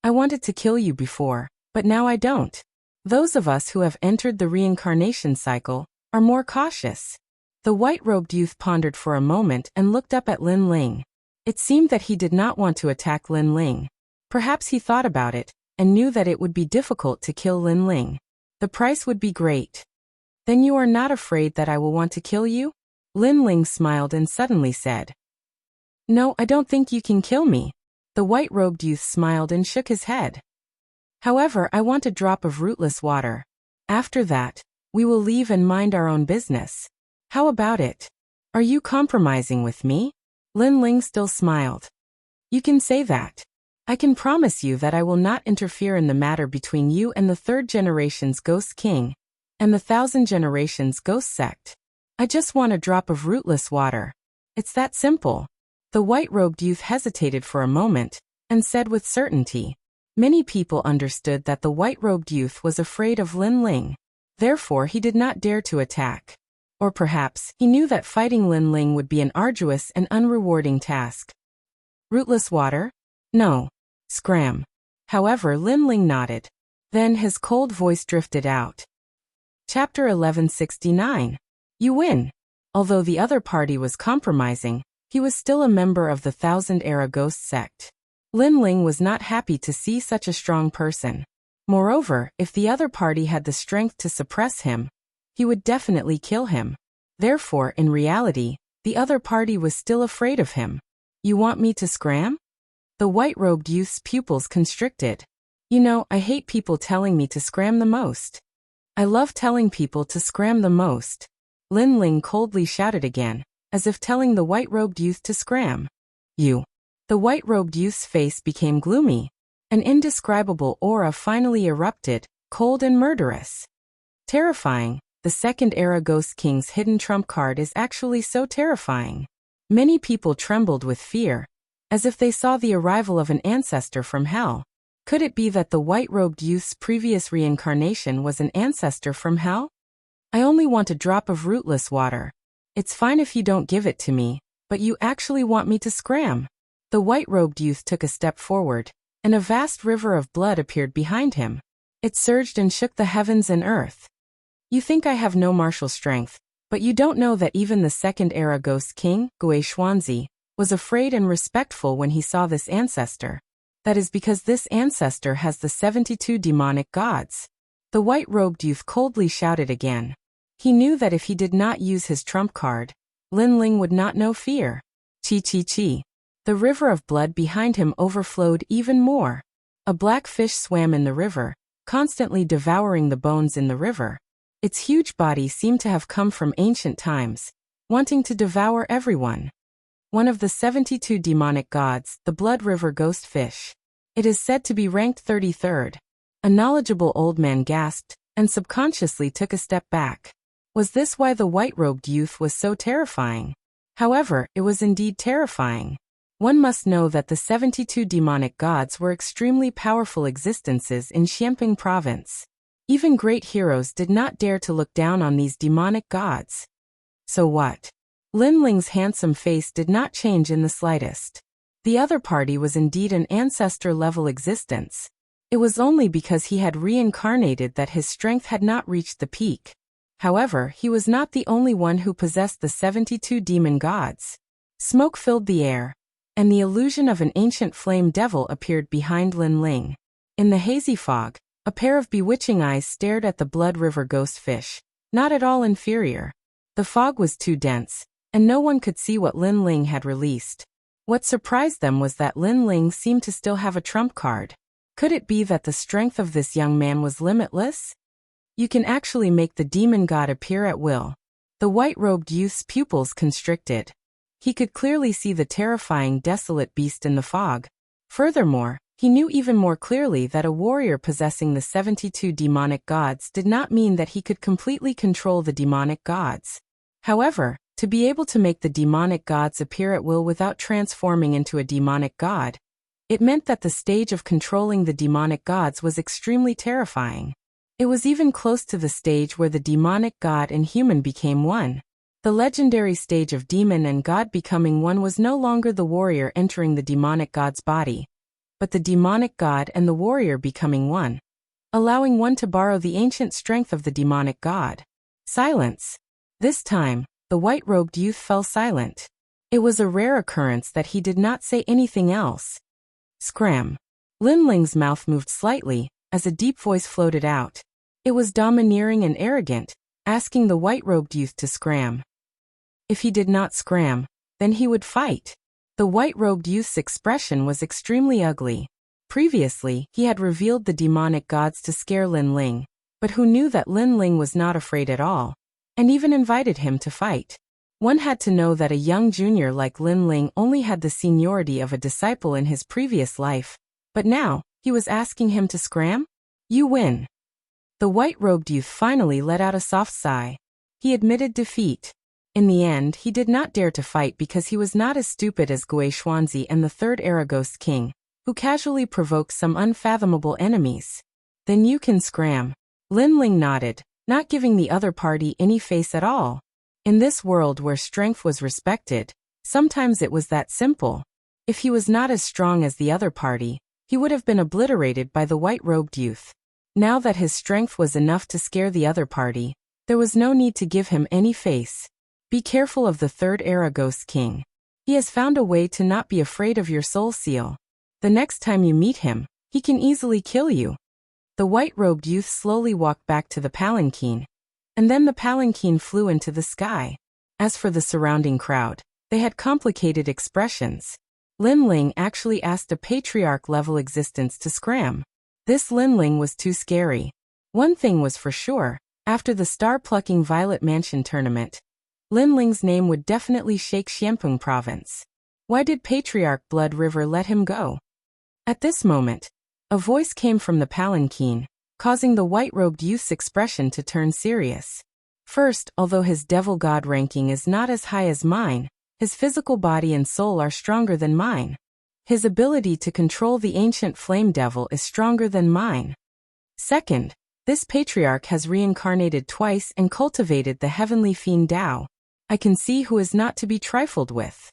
I wanted to kill you before, but now I don't. Those of us who have entered the reincarnation cycle are more cautious. The white-robed youth pondered for a moment and looked up at Lin Ling. It seemed that he did not want to attack Lin Ling. Perhaps he thought about it, and knew that it would be difficult to kill Lin Ling. The price would be great. Then you are not afraid that I will want to kill you? Lin Ling smiled and suddenly said, no, I don't think you can kill me. The white-robed youth smiled and shook his head. However, I want a drop of rootless water. After that, we will leave and mind our own business. How about it? Are you compromising with me? Lin Ling still smiled. You can say that. I can promise you that I will not interfere in the matter between you and the 3rd generation's Ghost King, and the 1,000 generations Ghost Sect. I just want a drop of rootless water. It's that simple. The white-robed youth hesitated for a moment, and said with certainty. Many people understood that the white-robed youth was afraid of Lin Ling. Therefore he did not dare to attack. Or perhaps, he knew that fighting Lin Ling would be an arduous and unrewarding task. Rootless water? No. Scram. However, Lin Ling nodded. Then his cold voice drifted out. Chapter 1169. You win. Although the other party was compromising, he was still a member of the 1000-era Ghost Sect. Lin Ling was not happy to see such a strong person. Moreover, if the other party had the strength to suppress him, he would definitely kill him. Therefore, in reality, the other party was still afraid of him. You want me to scram? The white-robed youth's pupils constricted. You know, I hate people telling me to scram the most. I love telling people to scram the most. Lin Ling coldly shouted again, as if telling the white-robed youth to scram. You. The white-robed youth's face became gloomy. An indescribable aura finally erupted, cold and murderous. Terrifying. The second-era Ghost King's hidden trump card is actually so terrifying. Many people trembled with fear, as if they saw the arrival of an ancestor from hell. Could it be that the white-robed youth's previous reincarnation was an ancestor from hell? I only want a drop of rootless water. It's fine if you don't give it to me, but you actually want me to scram. The white-robed youth took a step forward, and a vast river of blood appeared behind him. It surged and shook the heavens and earth. You think I have no martial strength, but you don't know that even the second-era Ghost King, Gui Xuanzi, was afraid and respectful when he saw this ancestor. That is because this ancestor has the 72 demonic gods. The white-robed youth coldly shouted again. He knew that if he did not use his trump card, Lin Ling would not know fear. Chi chi chi. The river of blood behind him overflowed even more. A black fish swam in the river, constantly devouring the bones in the river. Its huge body seemed to have come from ancient times, wanting to devour everyone. One of the 72 demonic gods, the blood river ghost fish. It is said to be ranked 33rd. A knowledgeable old man gasped, and subconsciously took a step back. Was this why the white-robed youth was so terrifying? However, it was indeed terrifying. One must know that the 72 demonic gods were extremely powerful existences in Xianping province. Even great heroes did not dare to look down on these demonic gods. So what? Lin Ling's handsome face did not change in the slightest. The other party was indeed an ancestor-level existence. It was only because he had reincarnated that his strength had not reached the peak. However, he was not the only one who possessed the 72 demon gods. Smoke filled the air, and the illusion of an ancient flame devil appeared behind Lin Ling. In the hazy fog, a pair of bewitching eyes stared at the Blood River ghost fish, not at all inferior. The fog was too dense, and no one could see what Lin Ling had released. What surprised them was that Lin Ling seemed to still have a trump card. Could it be that the strength of this young man was limitless? You can actually make the demon god appear at will. The white-robed youth's pupils constricted. He could clearly see the terrifying, desolate beast in the fog. Furthermore, he knew even more clearly that a warrior possessing the 72 demonic gods did not mean that he could completely control the demonic gods. However, to be able to make the demonic gods appear at will without transforming into a demonic god, it meant that the stage of controlling the demonic gods was extremely terrifying. It was even close to the stage where the demonic god and human became one. The legendary stage of demon and god becoming one was no longer the warrior entering the demonic god's body, but the demonic god and the warrior becoming one, allowing one to borrow the ancient strength of the demonic god. Silence. This time, the white-robed youth fell silent. It was a rare occurrence that he did not say anything else. Scram. Lin Ling's mouth moved slightly, as a deep voice floated out. It was domineering and arrogant, asking the white-robed youth to scram. If he did not scram, then he would fight. The white-robed youth's expression was extremely ugly. Previously, he had revealed the demonic gods to scare Lin Ling, but who knew that Lin Ling was not afraid at all, and even invited him to fight. One had to know that a young junior like Lin Ling only had the seniority of a disciple in his previous life, but now, he was asking him to scram? You win. The white-robed youth finally let out a soft sigh. He admitted defeat. In the end, he did not dare to fight because he was not as stupid as Gui Xuanzi and the Third Era Ghost King, who casually provoked some unfathomable enemies. Then you can scram. Lin Ling nodded, not giving the other party any face at all. In this world where strength was respected, sometimes it was that simple. If he was not as strong as the other party, he would have been obliterated by the white-robed youth. Now that his strength was enough to scare the other party, there was no need to give him any face. Be careful of the Third Era Ghost King. He has found a way to not be afraid of your soul seal. The next time you meet him, he can easily kill you. The white-robed youth slowly walked back to the palanquin, and then the palanquin flew into the sky. As for the surrounding crowd, they had complicated expressions. Lin Ling actually asked a patriarch-level existence to scram. This Lin Ling was too scary. One thing was for sure, after the star-plucking Violet Mansion tournament, Lin Ling's name would definitely shake Xianping province. Why did Patriarch Blood River let him go? At this moment, a voice came from the palanquin, causing the white-robed youth's expression to turn serious. First, although his devil god ranking is not as high as mine, his physical body and soul are stronger than mine. His ability to control the ancient flame devil is stronger than mine. Second, this patriarch has reincarnated twice and cultivated the heavenly fiend Tao. I can see who is not to be trifled with.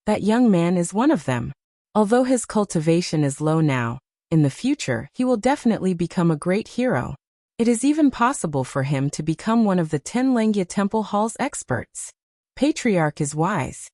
That young man is one of them. Although his cultivation is low now, in the future he will definitely become a great hero. It is even possible for him to become one of the 10 Lengia Temple Hall's experts. Patriarch is wise.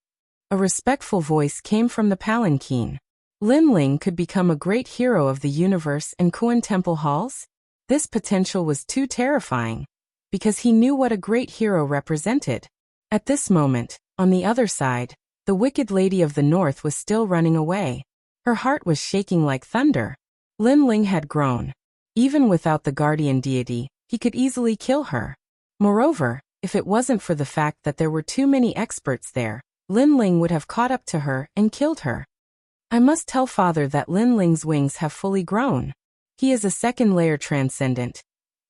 A respectful voice came from the palanquin. Lin Ling could become a great hero of the universe and Kuan Temple Halls? This potential was too terrifying, because he knew what a great hero represented. At this moment, on the other side, the Wicked Lady of the North was still running away. Her heart was shaking like thunder. Lin Ling had grown. Even without the guardian deity, he could easily kill her. Moreover, if it wasn't for the fact that there were too many experts there, Lin Ling would have caught up to her and killed her. I must tell father that Lin Ling's wings have fully grown. He is a second-layer transcendent,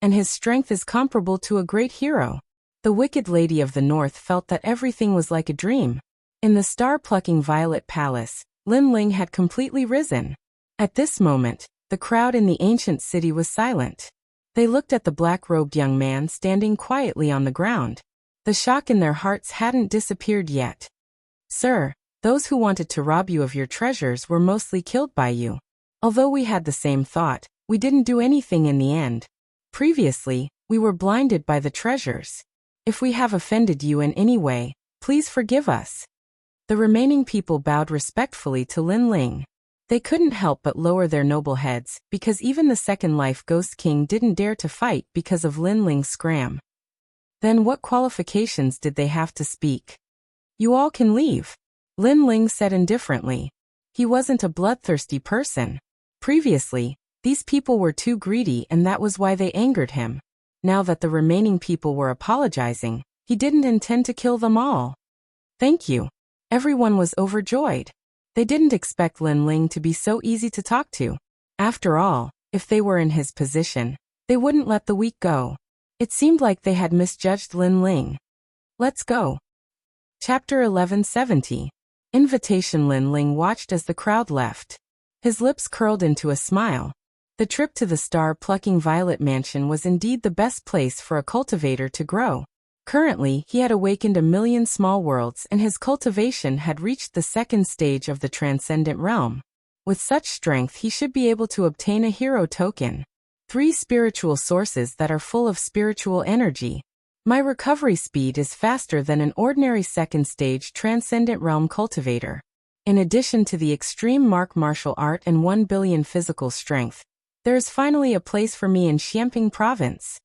and his strength is comparable to a great hero. The Wicked Lady of the North felt that everything was like a dream. In the star-plucking Violet Palace, Lin Ling had completely risen. At this moment, the crowd in the ancient city was silent. They looked at the black-robed young man standing quietly on the ground. The shock in their hearts hadn't disappeared yet. Sir, those who wanted to rob you of your treasures were mostly killed by you. Although we had the same thought, we didn't do anything in the end. Previously, we were blinded by the treasures. If we have offended you in any way, please forgive us. The remaining people bowed respectfully to Lin Ling. They couldn't help but lower their noble heads, because even the Second Life Ghost King didn't dare to fight because of Lin Ling's scram. Then what qualifications did they have to speak? You all can leave, Lin Ling said indifferently. He wasn't a bloodthirsty person. Previously, these people were too greedy and that was why they angered him. Now that the remaining people were apologizing, he didn't intend to kill them all. Thank you. Everyone was overjoyed. They didn't expect Lin Ling to be so easy to talk to. After all, if they were in his position, they wouldn't let the weak go. It seemed like they had misjudged Lin Ling. Let's go. Chapter 1170. Invitation. Lin Ling watched as the crowd left. His lips curled into a smile. The trip to the star-plucking Violet Mansion was indeed the best place for a cultivator to grow. Currently, he had awakened 1,000,000 small worlds and his cultivation had reached the second stage of the transcendent realm. With such strength he should be able to obtain a hero token. 3 spiritual sources that are full of spiritual energy. My recovery speed is faster than an ordinary second stage transcendent realm cultivator. In addition to the extreme martial art and 1 billion physical strength, there is finally a place for me in Xiamping province.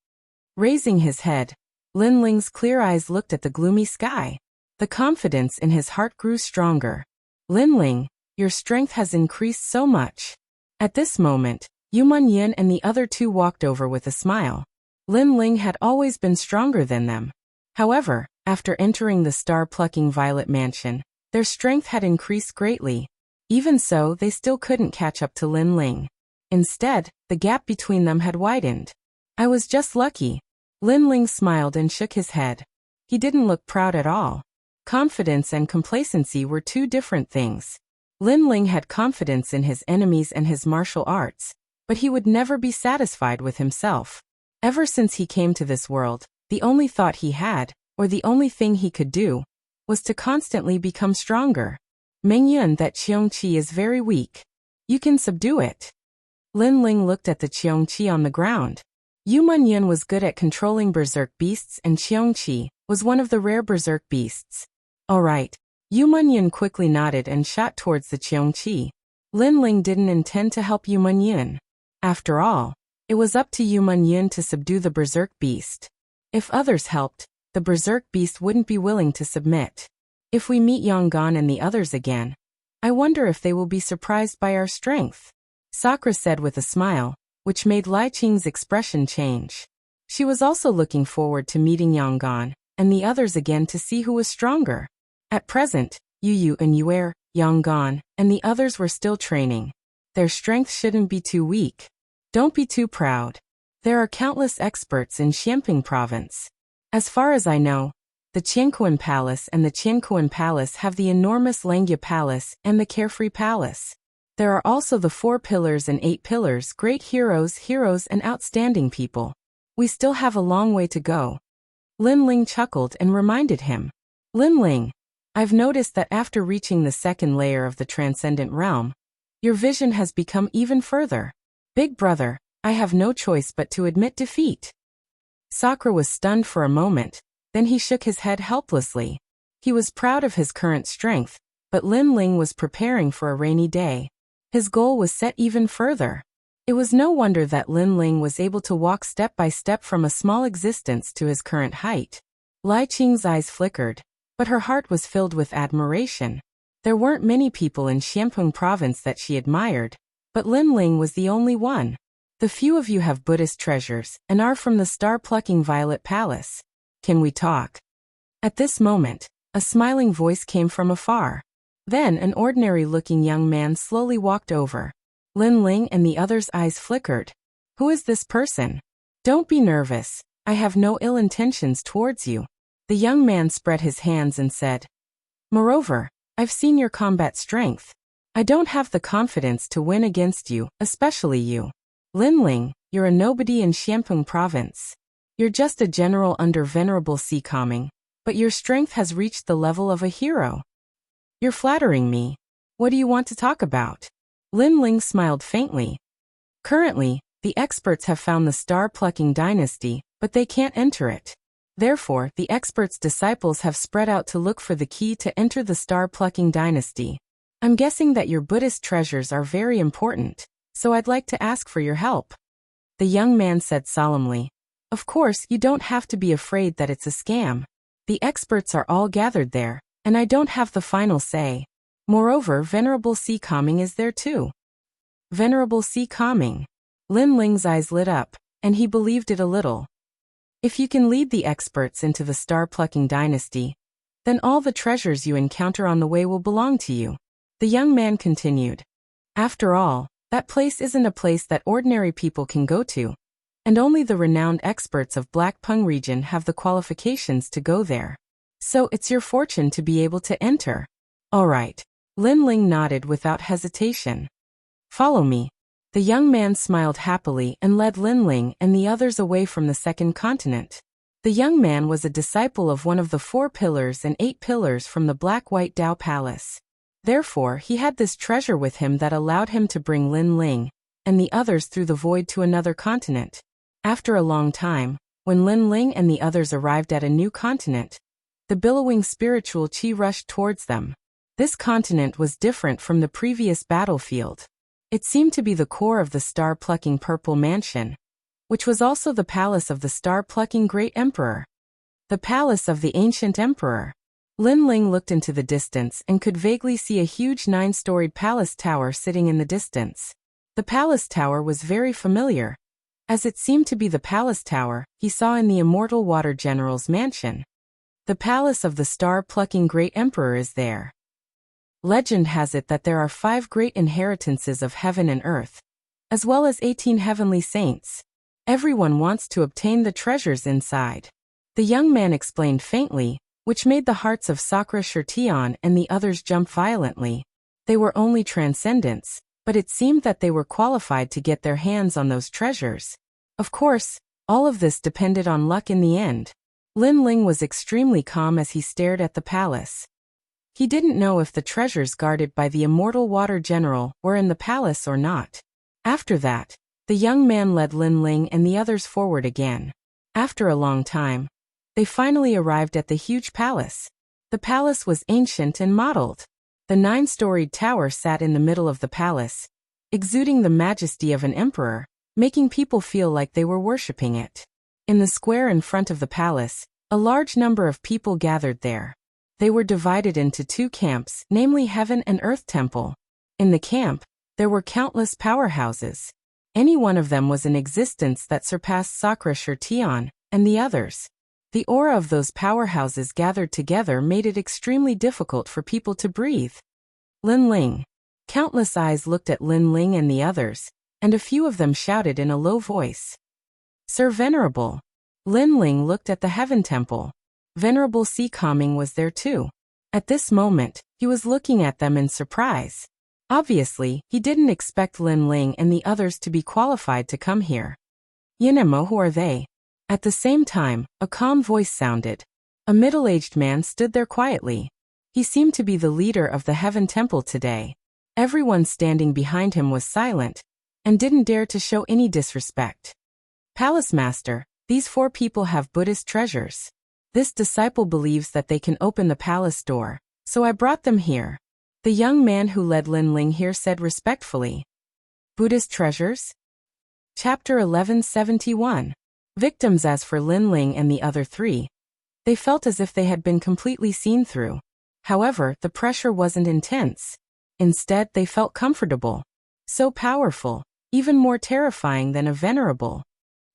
Raising his head, Lin Ling's clear eyes looked at the gloomy sky. The confidence in his heart grew stronger. Lin Ling, your strength has increased so much. At this moment, Yu Munyin and the other 2 walked over with a smile. Lin Ling had always been stronger than them. However, after entering the star-plucking Violet Mansion, their strength had increased greatly. Even so, they still couldn't catch up to Lin Ling. Instead, the gap between them had widened. I was just lucky. Lin Ling smiled and shook his head. He didn't look proud at all. Confidence and complacency were 2 different things. Lin Ling had confidence in his enemies and his martial arts, but he would never be satisfied with himself. Ever since he came to this world, the only thought he had, or the only thing he could do, was to constantly become stronger. Mengyun, that Qiongqi is very weak. You can subdue it. Lin Ling looked at the Qiongqi on the ground. Yu Munyin was good at controlling berserk beasts and Qiongqi was one of the rare berserk beasts. All right. Yu Munyin quickly nodded and shot towards the Qiongqi. Lin Ling didn't intend to help Yu Munyin. After all, it was up to Yu Munyin to subdue the berserk beast. If others helped, the berserk beast wouldn't be willing to submit. If we meet Yonggan and the others again, I wonder if they will be surprised by our strength, Sakura said with a smile, which made Lai Qing's expression change. She was also looking forward to meeting Yonggan and the others again to see who was stronger. At present, Yu and Yuer, Yonggan, and the others were still training. Their strength shouldn't be too weak. Don't be too proud. There are countless experts in Xiamping province. As far as I know, the Qianquan Palace and the Qianquan Palace have the enormous Langia Palace and the Carefree Palace. There are also the 4 pillars and 8 pillars, great heroes and outstanding people. We still have a long way to go. Lin Ling chuckled and reminded him. Lin Ling, I've noticed that after reaching the second layer of the transcendent realm, your vision has become even further. Big brother, I have no choice but to admit defeat. Sakura was stunned for a moment, then he shook his head helplessly. He was proud of his current strength, but Lin Ling was preparing for a rainy day. His goal was set even further. It was no wonder that Lin Ling was able to walk step by step from a small existence to his current height. Lai Qing's eyes flickered, but her heart was filled with admiration. There weren't many people in Xiamping province that she admired, but Lin Ling was the only one. The few of you have Buddhist treasures and are from the star-plucking Violet Palace. Can we talk? At this moment, a smiling voice came from afar. Then an ordinary-looking young man slowly walked over. Lin Ling and the other's eyes flickered. Who is this person? Don't be nervous. I have no ill intentions towards you. The young man spread his hands and said, Moreover, I've seen your combat strength. I don't have the confidence to win against you, especially you. Lin Ling, you're a nobody in Xiampeng province. You're just a general under Venerable Sea Calming, but your strength has reached the level of a hero. You're flattering me. What do you want to talk about? Lin Ling smiled faintly. Currently, the experts have found the star-plucking dynasty, but they can't enter it. Therefore, the experts' disciples have spread out to look for the key to enter the star-plucking dynasty. I'm guessing that your Buddhist treasures are very important, so I'd like to ask for your help. The young man said solemnly. Of course, you don't have to be afraid that it's a scam. The experts are all gathered there, and I don't have the final say. Moreover, Venerable Sea Calming is there too. Venerable Sea Calming. Lin Ling's eyes lit up, and he believed it a little. If you can lead the experts into the star-plucking dynasty, then all the treasures you encounter on the way will belong to you. The young man continued. After all, that place isn't a place that ordinary people can go to, and only the renowned experts of Black Pung region have the qualifications to go there. So it's your fortune to be able to enter. All right. Lin Ling nodded without hesitation. Follow me. The young man smiled happily and led Lin Ling and the others away from the second continent. The young man was a disciple of one of the 4 pillars and 8 pillars from the Black-White Dao Palace. Therefore, he had this treasure with him that allowed him to bring Lin Ling and the others through the void to another continent. After a long time, when Lin Ling and the others arrived at a new continent, the billowing spiritual qi rushed towards them. This continent was different from the previous battlefield. It seemed to be the core of the star-plucking Purple Mansion, which was also the palace of the star-plucking Great Emperor. The palace of the ancient emperor. Lin Ling looked into the distance and could vaguely see a huge 9-storied palace tower sitting in the distance. The palace tower was very familiar, as it seemed to be the palace tower he saw in the immortal Water General's mansion. The palace of the star-plucking Great Emperor is there. Legend has it that there are 5 great inheritances of heaven and earth, as well as 18 heavenly saints. Everyone wants to obtain the treasures inside. The young man explained faintly, which made the hearts of Sakura Shirtion and the others jump violently. They were only transcendents, but it seemed that they were qualified to get their hands on those treasures. Of course, all of this depended on luck in the end. Lin Ling was extremely calm as he stared at the palace. He didn't know if the treasures guarded by the immortal Water General were in the palace or not. After that, the young man led Lin Ling and the others forward again. After a long time, they finally arrived at the huge palace. The palace was ancient and modeled. The 9-storied tower sat in the middle of the palace, exuding the majesty of an emperor, making people feel like they were worshipping it. In the square in front of the palace, a large number of people gathered there. They were divided into 2 camps, namely Heaven and Earth Temple. In the camp, there were countless powerhouses. Any one of them was in existence that surpassed Sakura Shirtion and the others. The aura of those powerhouses gathered together made it extremely difficult for people to breathe. Lin Ling. Countless eyes looked at Lin Ling and the others, and a few of them shouted in a low voice. Sir Venerable. Lin Ling looked at the Heaven Temple. Venerable Sea Calming was there too. At this moment, he was looking at them in surprise. Obviously, he didn't expect Lin Ling and the others to be qualified to come here. Yinemo, who are they? At the same time, a calm voice sounded. A middle-aged man stood there quietly. He seemed to be the leader of the Heaven Temple today. Everyone standing behind him was silent, and didn't dare to show any disrespect. Palace Master, these 4 people have Buddhist treasures. This disciple believes that they can open the palace door, so I brought them here. The young man who led Lin Ling here said respectfully. Buddhist treasures? Chapter 1171. Victims. As for Lin Ling and the other 3, they felt as if they had been completely seen through. However, the pressure wasn't intense. Instead, they felt comfortable. So powerful, even more terrifying than a venerable.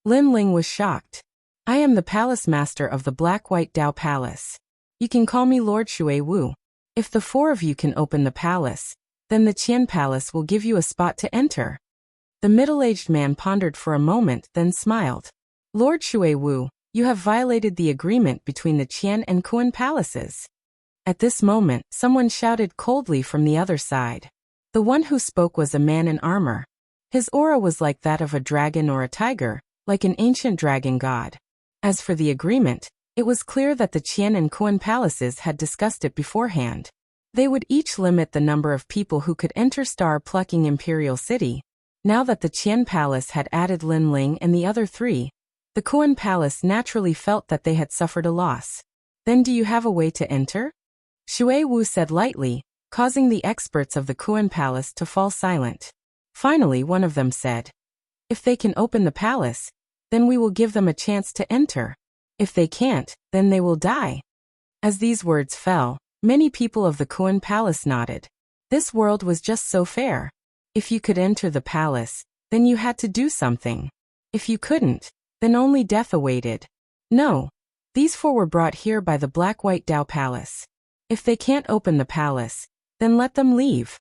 Lin Ling was shocked. I am the Palace Master of the Black-White Dao Palace. You can call me Lord Shui Wu. If the 4 of you can open the palace, then the Qian Palace will give you a spot to enter. The middle-aged man pondered for a moment, then smiled. Lord Shui Wu, you have violated the agreement between the Qian and Kuan palaces. At this moment, someone shouted coldly from the other side. The one who spoke was a man in armor. His aura was like that of a dragon or a tiger, like an ancient dragon god. As for the agreement, it was clear that the Qian and Kuan palaces had discussed it beforehand. They would each limit the number of people who could enter star-plucking Imperial City. Now that the Qian Palace had added Lin Ling and the other three, the Kuan Palace naturally felt that they had suffered a loss. Then do you have a way to enter? Shui Wu said lightly, causing the experts of the Kuan Palace to fall silent. Finally, one of them said, if they can open the palace, then we will give them a chance to enter. If they can't, then they will die. As these words fell, many people of the Kuan Palace nodded. This world was just so fair. If you could enter the palace, then you had to do something. If you couldn't, then only death awaited. No. These four were brought here by the Black-White Dao Palace. If they can't open the palace, then let them leave.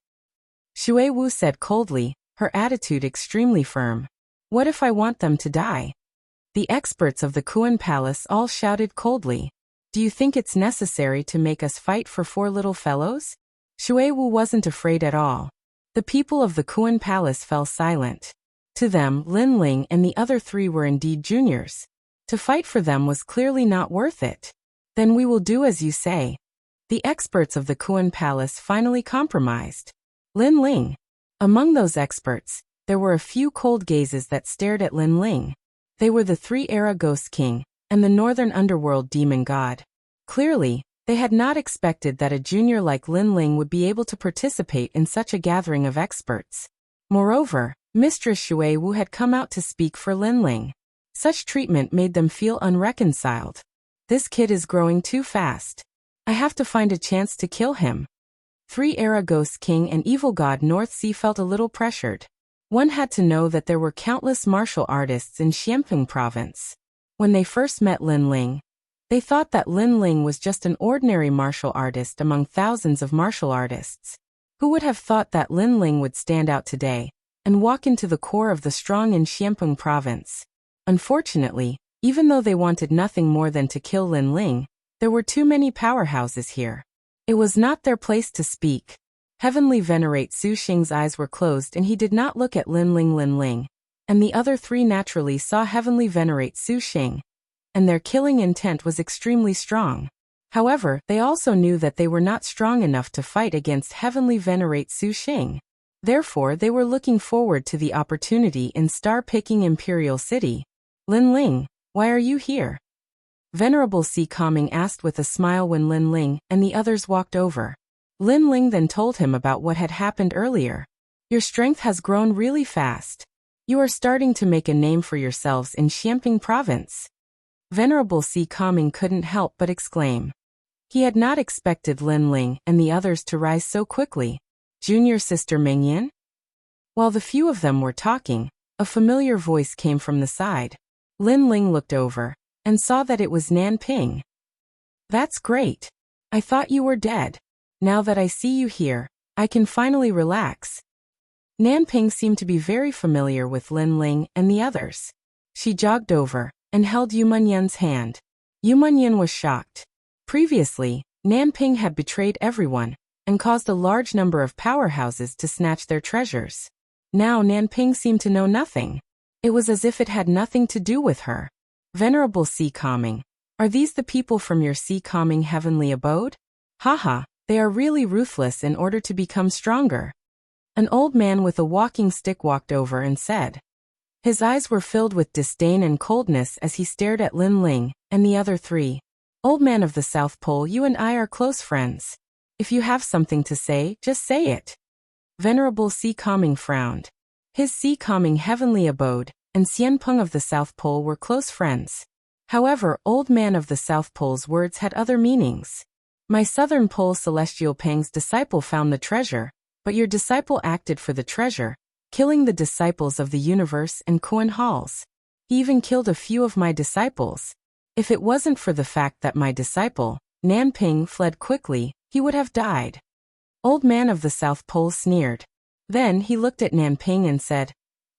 Shui Wu said coldly, her attitude extremely firm. What if I want them to die? The experts of the Kuan Palace all shouted coldly. Do you think it's necessary to make us fight for four little fellows? Shui Wu wasn't afraid at all. The people of the Kuan Palace fell silent. To them, Lin Ling and the other three were indeed juniors. To fight for them was clearly not worth it. Then we will do as you say. The experts of the Kuan Palace finally compromised. Lin Ling. Among those experts, there were a few cold gazes that stared at Lin Ling. They were the Three-Era Ghost King and the Northern Underworld Demon God. Clearly, they had not expected that a junior like Lin Ling would be able to participate in such a gathering of experts. Moreover, Mistress Shui Wu had come out to speak for Lin Ling. Such treatment made them feel unreconciled. This kid is growing too fast. I have to find a chance to kill him. Three-Era Ghost King and Evil God North Sea felt a little pressured. One had to know that there were countless martial artists in Xianping province. When they first met Lin Ling, they thought that Lin Ling was just an ordinary martial artist among thousands of martial artists. Who would have thought that Lin Ling would stand out today and walk into the core of the strong in Xianping province? Unfortunately, even though they wanted nothing more than to kill Lin Ling, there were too many powerhouses here. It was not their place to speak. Heavenly Venerate Su Xing's eyes were closed and he did not look at Lin Ling, and the other three naturally saw Heavenly Venerate Su Xing, and their killing intent was extremely strong. However, they also knew that they were not strong enough to fight against Heavenly Venerate Su Xing. Therefore, they were looking forward to the opportunity in star-picking Imperial City. Lin Ling, why are you here? Venerable Si Kaming asked with a smile when Lin Ling and the others walked over. Lin Ling then told him about what had happened earlier. Your strength has grown really fast. You are starting to make a name for yourselves in Xianping province. Venerable Si Kaming couldn't help but exclaim. He had not expected Lin Ling and the others to rise so quickly. Junior sister Mingyan? While the few of them were talking, a familiar voice came from the side. Lin Ling looked over and saw that it was Nan Ping. That's great. I thought you were dead. Now that I see you here, I can finally relax. Nan Ping seemed to be very familiar with Lin Ling and the others. She jogged over and held Yu Munyan's hand. Yu Munyan was shocked. Previously, Nan Ping had betrayed everyone and caused a large number of powerhouses to snatch their treasures. Now Nan Ping seemed to know nothing. It was as if it had nothing to do with her. Venerable Si Kaming, are these the people from your Si Kaming heavenly abode? Haha, they are really ruthless in order to become stronger. An old man with a walking stick walked over and said. His eyes were filled with disdain and coldness as he stared at Lin Ling and the other three. Old man of the South Pole, you and I are close friends. If you have something to say, just say it. Venerable Si Kaming frowned. His Si Kaming heavenly abode and Xianpeng of the South Pole were close friends. However, old man of the South Pole's words had other meanings. My Southern Pole Celestial Peng's disciple found the treasure, but your disciple acted for the treasure, killing the disciples of the universe and Kuan halls. He even killed a few of my disciples. If it wasn't for the fact that my disciple, Nan Ping, fled quickly, he would have died. Old Man of the South Pole sneered. Then he looked at Nanping and said,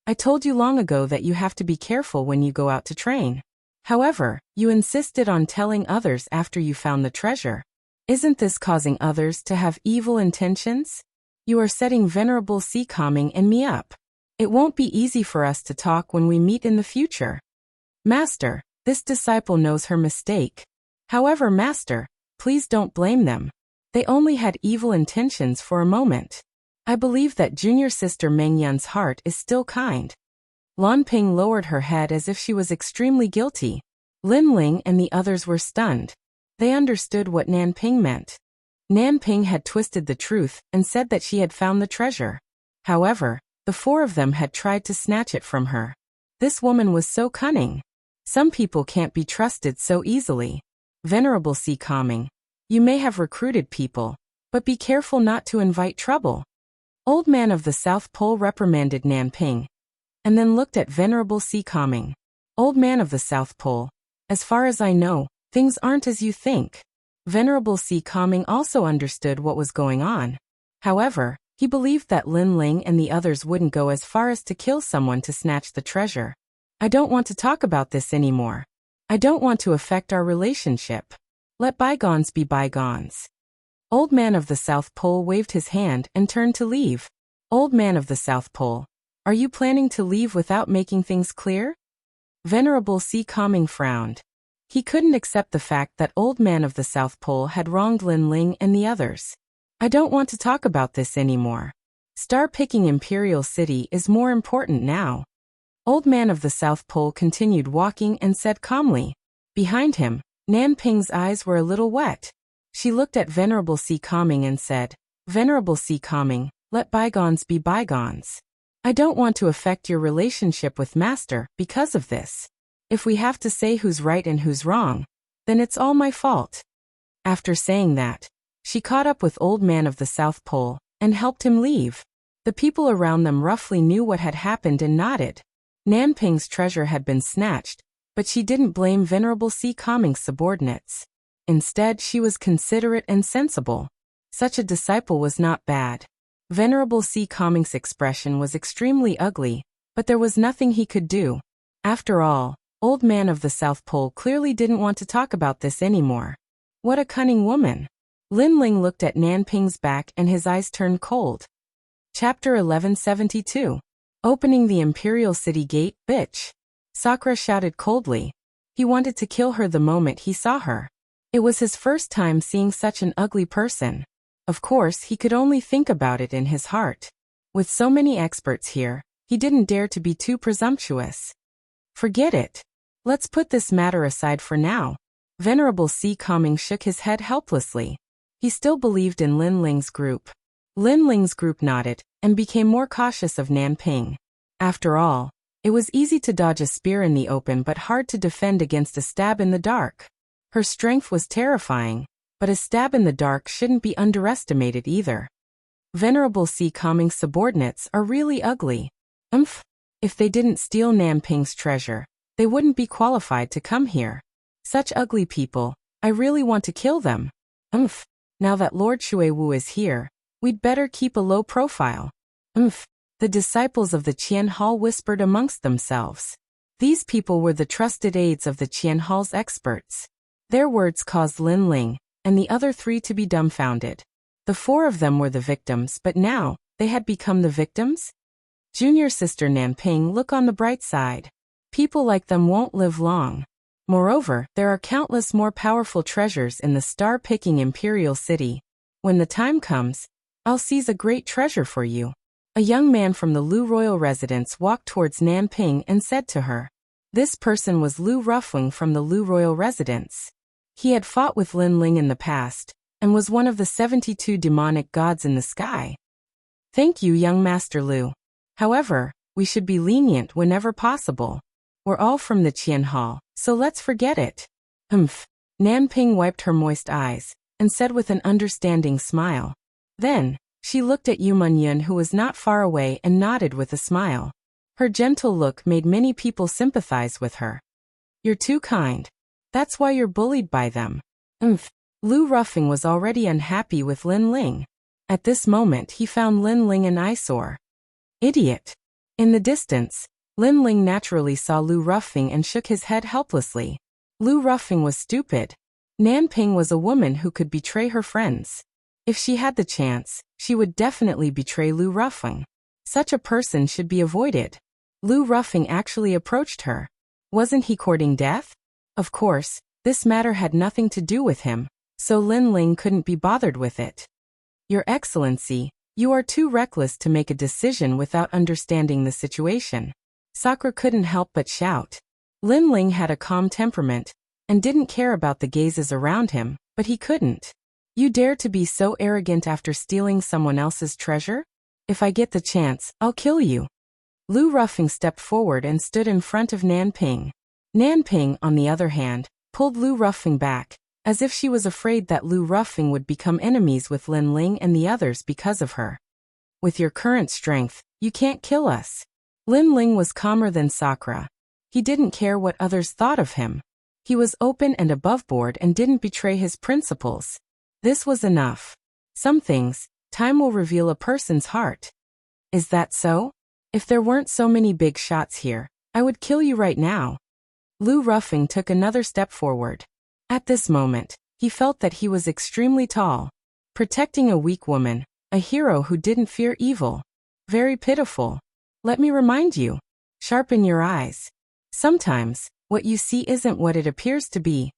I told you long ago that you have to be careful when you go out to train. However, you insisted on telling others after you found the treasure. Isn't this causing others to have evil intentions? You are setting Venerable Si Kaming and me up. It won't be easy for us to talk when we meet in the future. Master, this disciple knows her mistake. However, Master, please don't blame them. They only had evil intentions for a moment. I believe that junior sister Meng Yun's heart is still kind. Lan Ping lowered her head as if she was extremely guilty. Lin Ling and the others were stunned. They understood what Nanping meant. Nanping had twisted the truth and said that she had found the treasure. However, the four of them had tried to snatch it from her. This woman was so cunning. Some people can't be trusted so easily. Venerable Si Kaming, you may have recruited people, but be careful not to invite trouble. Old Man of the South Pole reprimanded Nanping, and then looked at Venerable Si Kaming. Old Man of the South Pole, as far as I know, things aren't as you think. Venerable Si Kaming also understood what was going on. However, he believed that Lin Ling and the others wouldn't go as far as to kill someone to snatch the treasure. I don't want to talk about this anymore. I don't want to affect our relationship. Let bygones be bygones. Old Man of the South Pole waved his hand and turned to leave. Old Man of the South Pole, are you planning to leave without making things clear? Venerable Si Kaming frowned. He couldn't accept the fact that Old Man of the South Pole had wronged Lin Ling and the others. I don't want to talk about this anymore. Star-picking Imperial City is more important now. Old Man of the South Pole continued walking and said calmly. Behind him, Nanping's eyes were a little wet. She looked at Venerable Si Kaming and said, Venerable Si Kaming, let bygones be bygones. I don't want to affect your relationship with Master because of this. If we have to say who's right and who's wrong, then it's all my fault. After saying that, she caught up with Old Man of the South Pole and helped him leave. The people around them roughly knew what had happened and nodded. Nanping's treasure had been snatched, but she didn't blame Venerable Si Kaming's subordinates. Instead, she was considerate and sensible. Such a disciple was not bad. Venerable Si Kaming's expression was extremely ugly, but there was nothing he could do. After all, Old Man of the South Pole clearly didn't want to talk about this anymore. What a cunning woman. Lin Ling looked at Nanping's back and his eyes turned cold. Chapter 1172. Opening the Imperial City Gate, bitch. Sakura shouted coldly. He wanted to kill her the moment he saw her. It was his first time seeing such an ugly person. Of course, he could only think about it in his heart. With so many experts here, he didn't dare to be too presumptuous. Forget it. Let's put this matter aside for now. Venerable Si Kaming shook his head helplessly. He still believed in Lin Ling's group. Lin Ling's group nodded and became more cautious of Nanping. After all, it was easy to dodge a spear in the open but hard to defend against a stab in the dark. Her strength was terrifying, but a stab in the dark shouldn't be underestimated either. Venerable Si Kaming's subordinates are really ugly. If they didn't steal Nanping's treasure, they wouldn't be qualified to come here. Such ugly people, I really want to kill them. Now that Lord Shuiwu is here, we'd better keep a low profile. The disciples of the Qian Hall whispered amongst themselves. These people were the trusted aides of the Qian Hall's experts. Their words caused Lin Ling and the other three to be dumbfounded. The four of them were the victims, but now, they had become the victims? Junior sister Nanping, look on the bright side. People like them won't live long. Moreover, there are countless more powerful treasures in the star-picking Imperial City. When the time comes, I'll seize a great treasure for you. A young man from the Lu royal residence walked towards Nanping and said to her. This person was Lu Ruffwing from the Lu royal residence. He had fought with Lin Ling in the past, and was one of the 72 demonic gods in the sky. Thank you, young Master Lu. However, we should be lenient whenever possible. We're all from the Qian Hall, so let's forget it. Nanping wiped her moist eyes, and said with an understanding smile. Then, she looked at Yu Munyun, who was not far away, and nodded with a smile. Her gentle look made many people sympathize with her. You're too kind. That's why you're bullied by them. Lu Ruffing was already unhappy with Lin Ling. At this moment he found Lin Ling an eyesore. Idiot! In the distance, Lin Ling naturally saw Lu Ruffing and shook his head helplessly. Lu Ruffing was stupid. Nan Ping was a woman who could betray her friends. If she had the chance, she would definitely betray Lu Ruffing. Such a person should be avoided. Lu Ruffing actually approached her. Wasn't he courting death? Of course, this matter had nothing to do with him, so Lin Ling couldn't be bothered with it. Your Excellency, you are too reckless to make a decision without understanding the situation. Sakura couldn't help but shout. Lin Ling had a calm temperament and didn't care about the gazes around him, but he couldn't. You dare to be so arrogant after stealing someone else's treasure? If I get the chance, I'll kill you. Lu Ruffing stepped forward and stood in front of Nan Ping. Nan Ping, on the other hand, pulled Lu Ruffing back, as if she was afraid that Lu Ruffing would become enemies with Lin Ling and the others because of her. With your current strength, you can't kill us. Lin Ling was calmer than Sakura. He didn't care what others thought of him. He was open and aboveboard and didn't betray his principles. This was enough. Some things, time will reveal a person's heart. Is that so? If there weren't so many big shots here, I would kill you right now. Lu Ruffing took another step forward. At this moment, he felt that he was extremely tall. Protecting a weak woman, a hero who didn't fear evil. Very pitiful. Let me remind you. Sharpen your eyes. Sometimes, what you see isn't what it appears to be.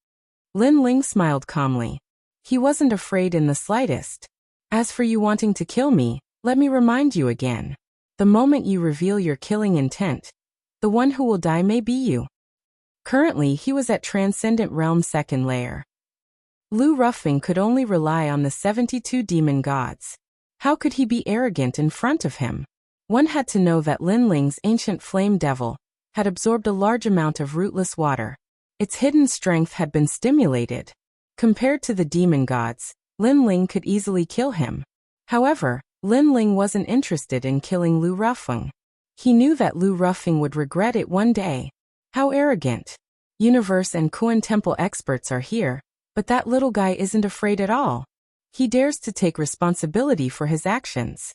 Lin Ling smiled calmly. He wasn't afraid in the slightest. As for you wanting to kill me, let me remind you again. The moment you reveal your killing intent, the one who will die may be you. Currently he was at Transcendent Realm 2nd layer. Lu Ruffing could only rely on the 72 demon gods. How could he be arrogant in front of him? One had to know that Lin Ling's ancient flame devil had absorbed a large amount of rootless water. Its hidden strength had been stimulated. Compared to the demon gods, Lin Ling could easily kill him. However, Lin Ling wasn't interested in killing Lu Ruffing. He knew that Lu Ruffing would regret it one day. How arrogant. Universe and Kuan Temple experts are here, but that little guy isn't afraid at all. He dares to take responsibility for his actions.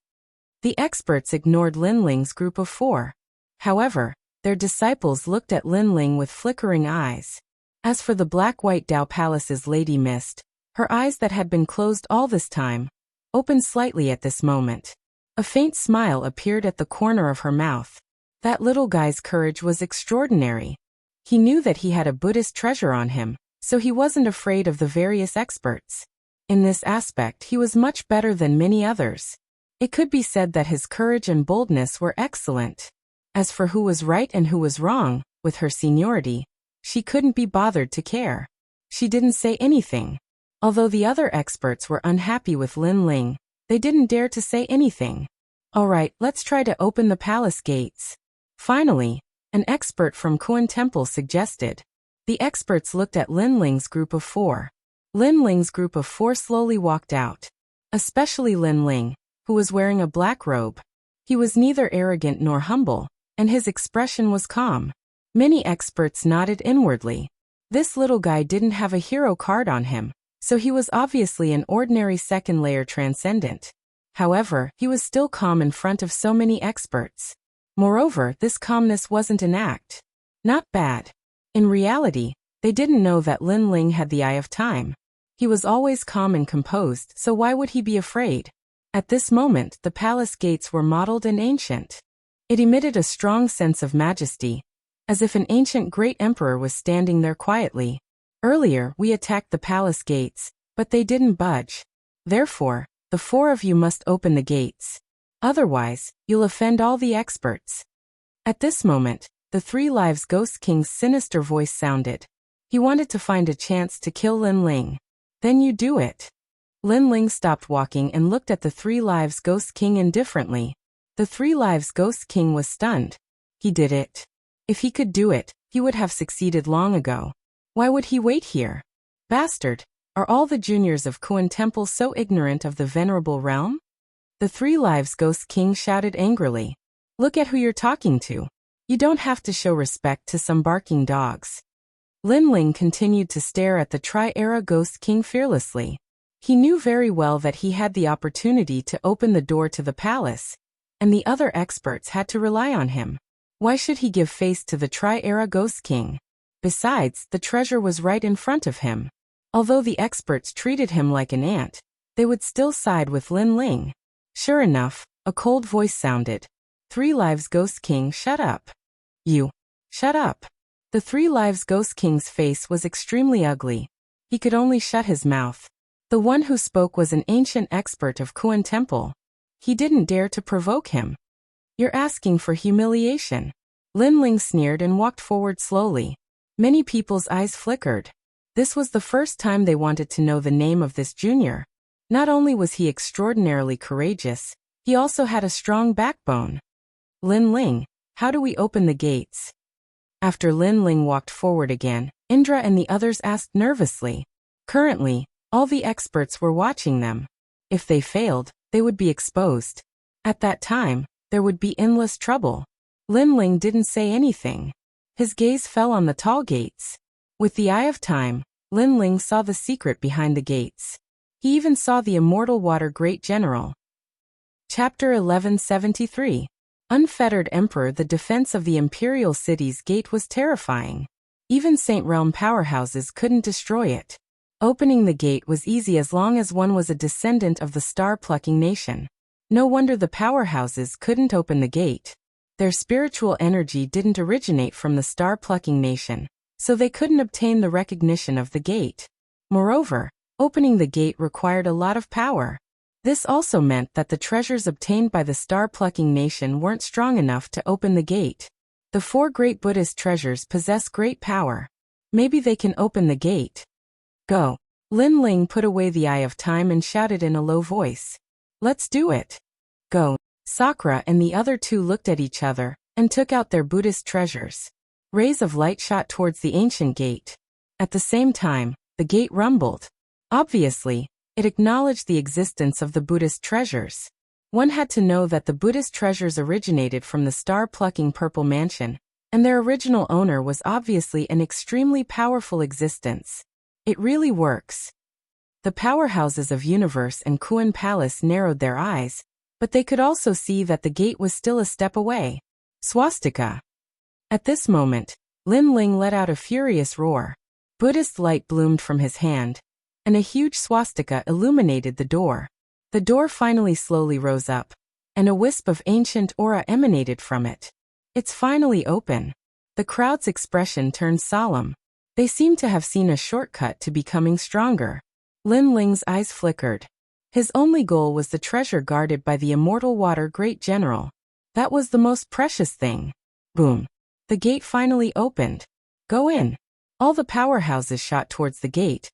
The experts ignored Lin Ling's group of 4. However, their disciples looked at Lin Ling with flickering eyes. As for the Black-White Dao Palace's Lady Mist, her eyes that had been closed all this time, opened slightly at this moment. A faint smile appeared at the corner of her mouth. That little guy's courage was extraordinary. He knew that he had a Buddhist treasure on him, so he wasn't afraid of the various experts. In this aspect he was much better than many others. It could be said that his courage and boldness were excellent. As for who was right and who was wrong, with her seniority, she couldn't be bothered to care. She didn't say anything. Although the other experts were unhappy with Lin Ling, they didn't dare to say anything. Alright, let's try to open the palace gates. Finally, an expert from Kuan Temple suggested. The experts looked at Lin Ling's group of 4. Lin Ling's group of 4 slowly walked out. Especially Lin Ling, who was wearing a black robe. He was neither arrogant nor humble, and his expression was calm. Many experts nodded inwardly. This little guy didn't have a hero card on him, so he was obviously an ordinary 2nd layer transcendent. However, he was still calm in front of so many experts. Moreover, this calmness wasn't an act. Not bad. In reality, they didn't know that Lin Ling had the eye of time. He was always calm and composed, so why would he be afraid? At this moment, the palace gates were mottled and ancient. It emitted a strong sense of majesty, as if an ancient great emperor was standing there quietly. Earlier, we attacked the palace gates, but they didn't budge. Therefore, the 4 of you must open the gates. Otherwise, you'll offend all the experts. At this moment, the 3 Lives Ghost King's sinister voice sounded. He wanted to find a chance to kill Lin Ling. Then you do it. Lin Ling stopped walking and looked at the 3 Lives Ghost King indifferently. The 3 Lives Ghost King was stunned. He did it. If he could do it, he would have succeeded long ago. Why would he wait here? Bastard, are all the juniors of Kuan Temple so ignorant of the venerable realm? The 3 Lives Ghost King shouted angrily. Look at who you're talking to. You don't have to show respect to some barking dogs. Lin Ling continued to stare at the Tri-Era Ghost King fearlessly. He knew very well that he had the opportunity to open the door to the palace, and the other experts had to rely on him. Why should he give face to the Tri-Era Ghost King? Besides, the treasure was right in front of him. Although the experts treated him like an ant, they would still side with Lin Ling. Sure enough, a cold voice sounded. 3 Lives Ghost King, shut up. You. Shut up. The 3 Lives Ghost King's face was extremely ugly. He could only shut his mouth. The one who spoke was an ancient expert of Kuan Temple. He didn't dare to provoke him. You're asking for humiliation. Lin Ling sneered and walked forward slowly. Many people's eyes flickered. This was the first time they wanted to know the name of this junior. Not only was he extraordinarily courageous, he also had a strong backbone. Lin Ling, how do we open the gates? After Lin Ling walked forward again, Indra and the others asked nervously. Currently, all the experts were watching them. If they failed, they would be exposed. At that time, there would be endless trouble. Lin Ling didn't say anything. His gaze fell on the tall gates. With the eye of time, Lin Ling saw the secret behind the gates. He even saw the immortal water great general. Chapter 1173. Unfettered Emperor. The defense of the imperial city's gate was terrifying. Even Saint Realm powerhouses couldn't destroy it. Opening the gate was easy as long as one was a descendant of the star-plucking nation. No wonder the powerhouses couldn't open the gate. Their spiritual energy didn't originate from the star-plucking nation, so they couldn't obtain the recognition of the gate. Moreover, opening the gate required a lot of power. This also meant that the treasures obtained by the star-plucking nation weren't strong enough to open the gate. The 4 great Buddhist treasures possess great power. Maybe they can open the gate. Go. Lin Ling put away the eye of time and shouted in a low voice. Let's do it. Go. Sakura and the other 2 looked at each other and took out their Buddhist treasures. Rays of light shot towards the ancient gate. At the same time, the gate rumbled. Obviously, it acknowledged the existence of the Buddhist treasures. One had to know that the Buddhist treasures originated from the star-plucking Purple Mansion, and their original owner was obviously an extremely powerful existence. It really works. The powerhouses of Universe and Kuan Palace narrowed their eyes, but they could also see that the gate was still a step away. Swastika. At this moment, Lin Ling let out a furious roar. Buddhist light bloomed from his hand, and a huge swastika illuminated the door. The door finally slowly rose up, and a wisp of ancient aura emanated from it. It's finally open. The crowd's expression turned solemn. They seemed to have seen a shortcut to becoming stronger. Lin Ling's eyes flickered. His only goal was the treasure guarded by the immortal water great general. That was the most precious thing. Boom. The gate finally opened. Go in. All the powerhouses shot towards the gate,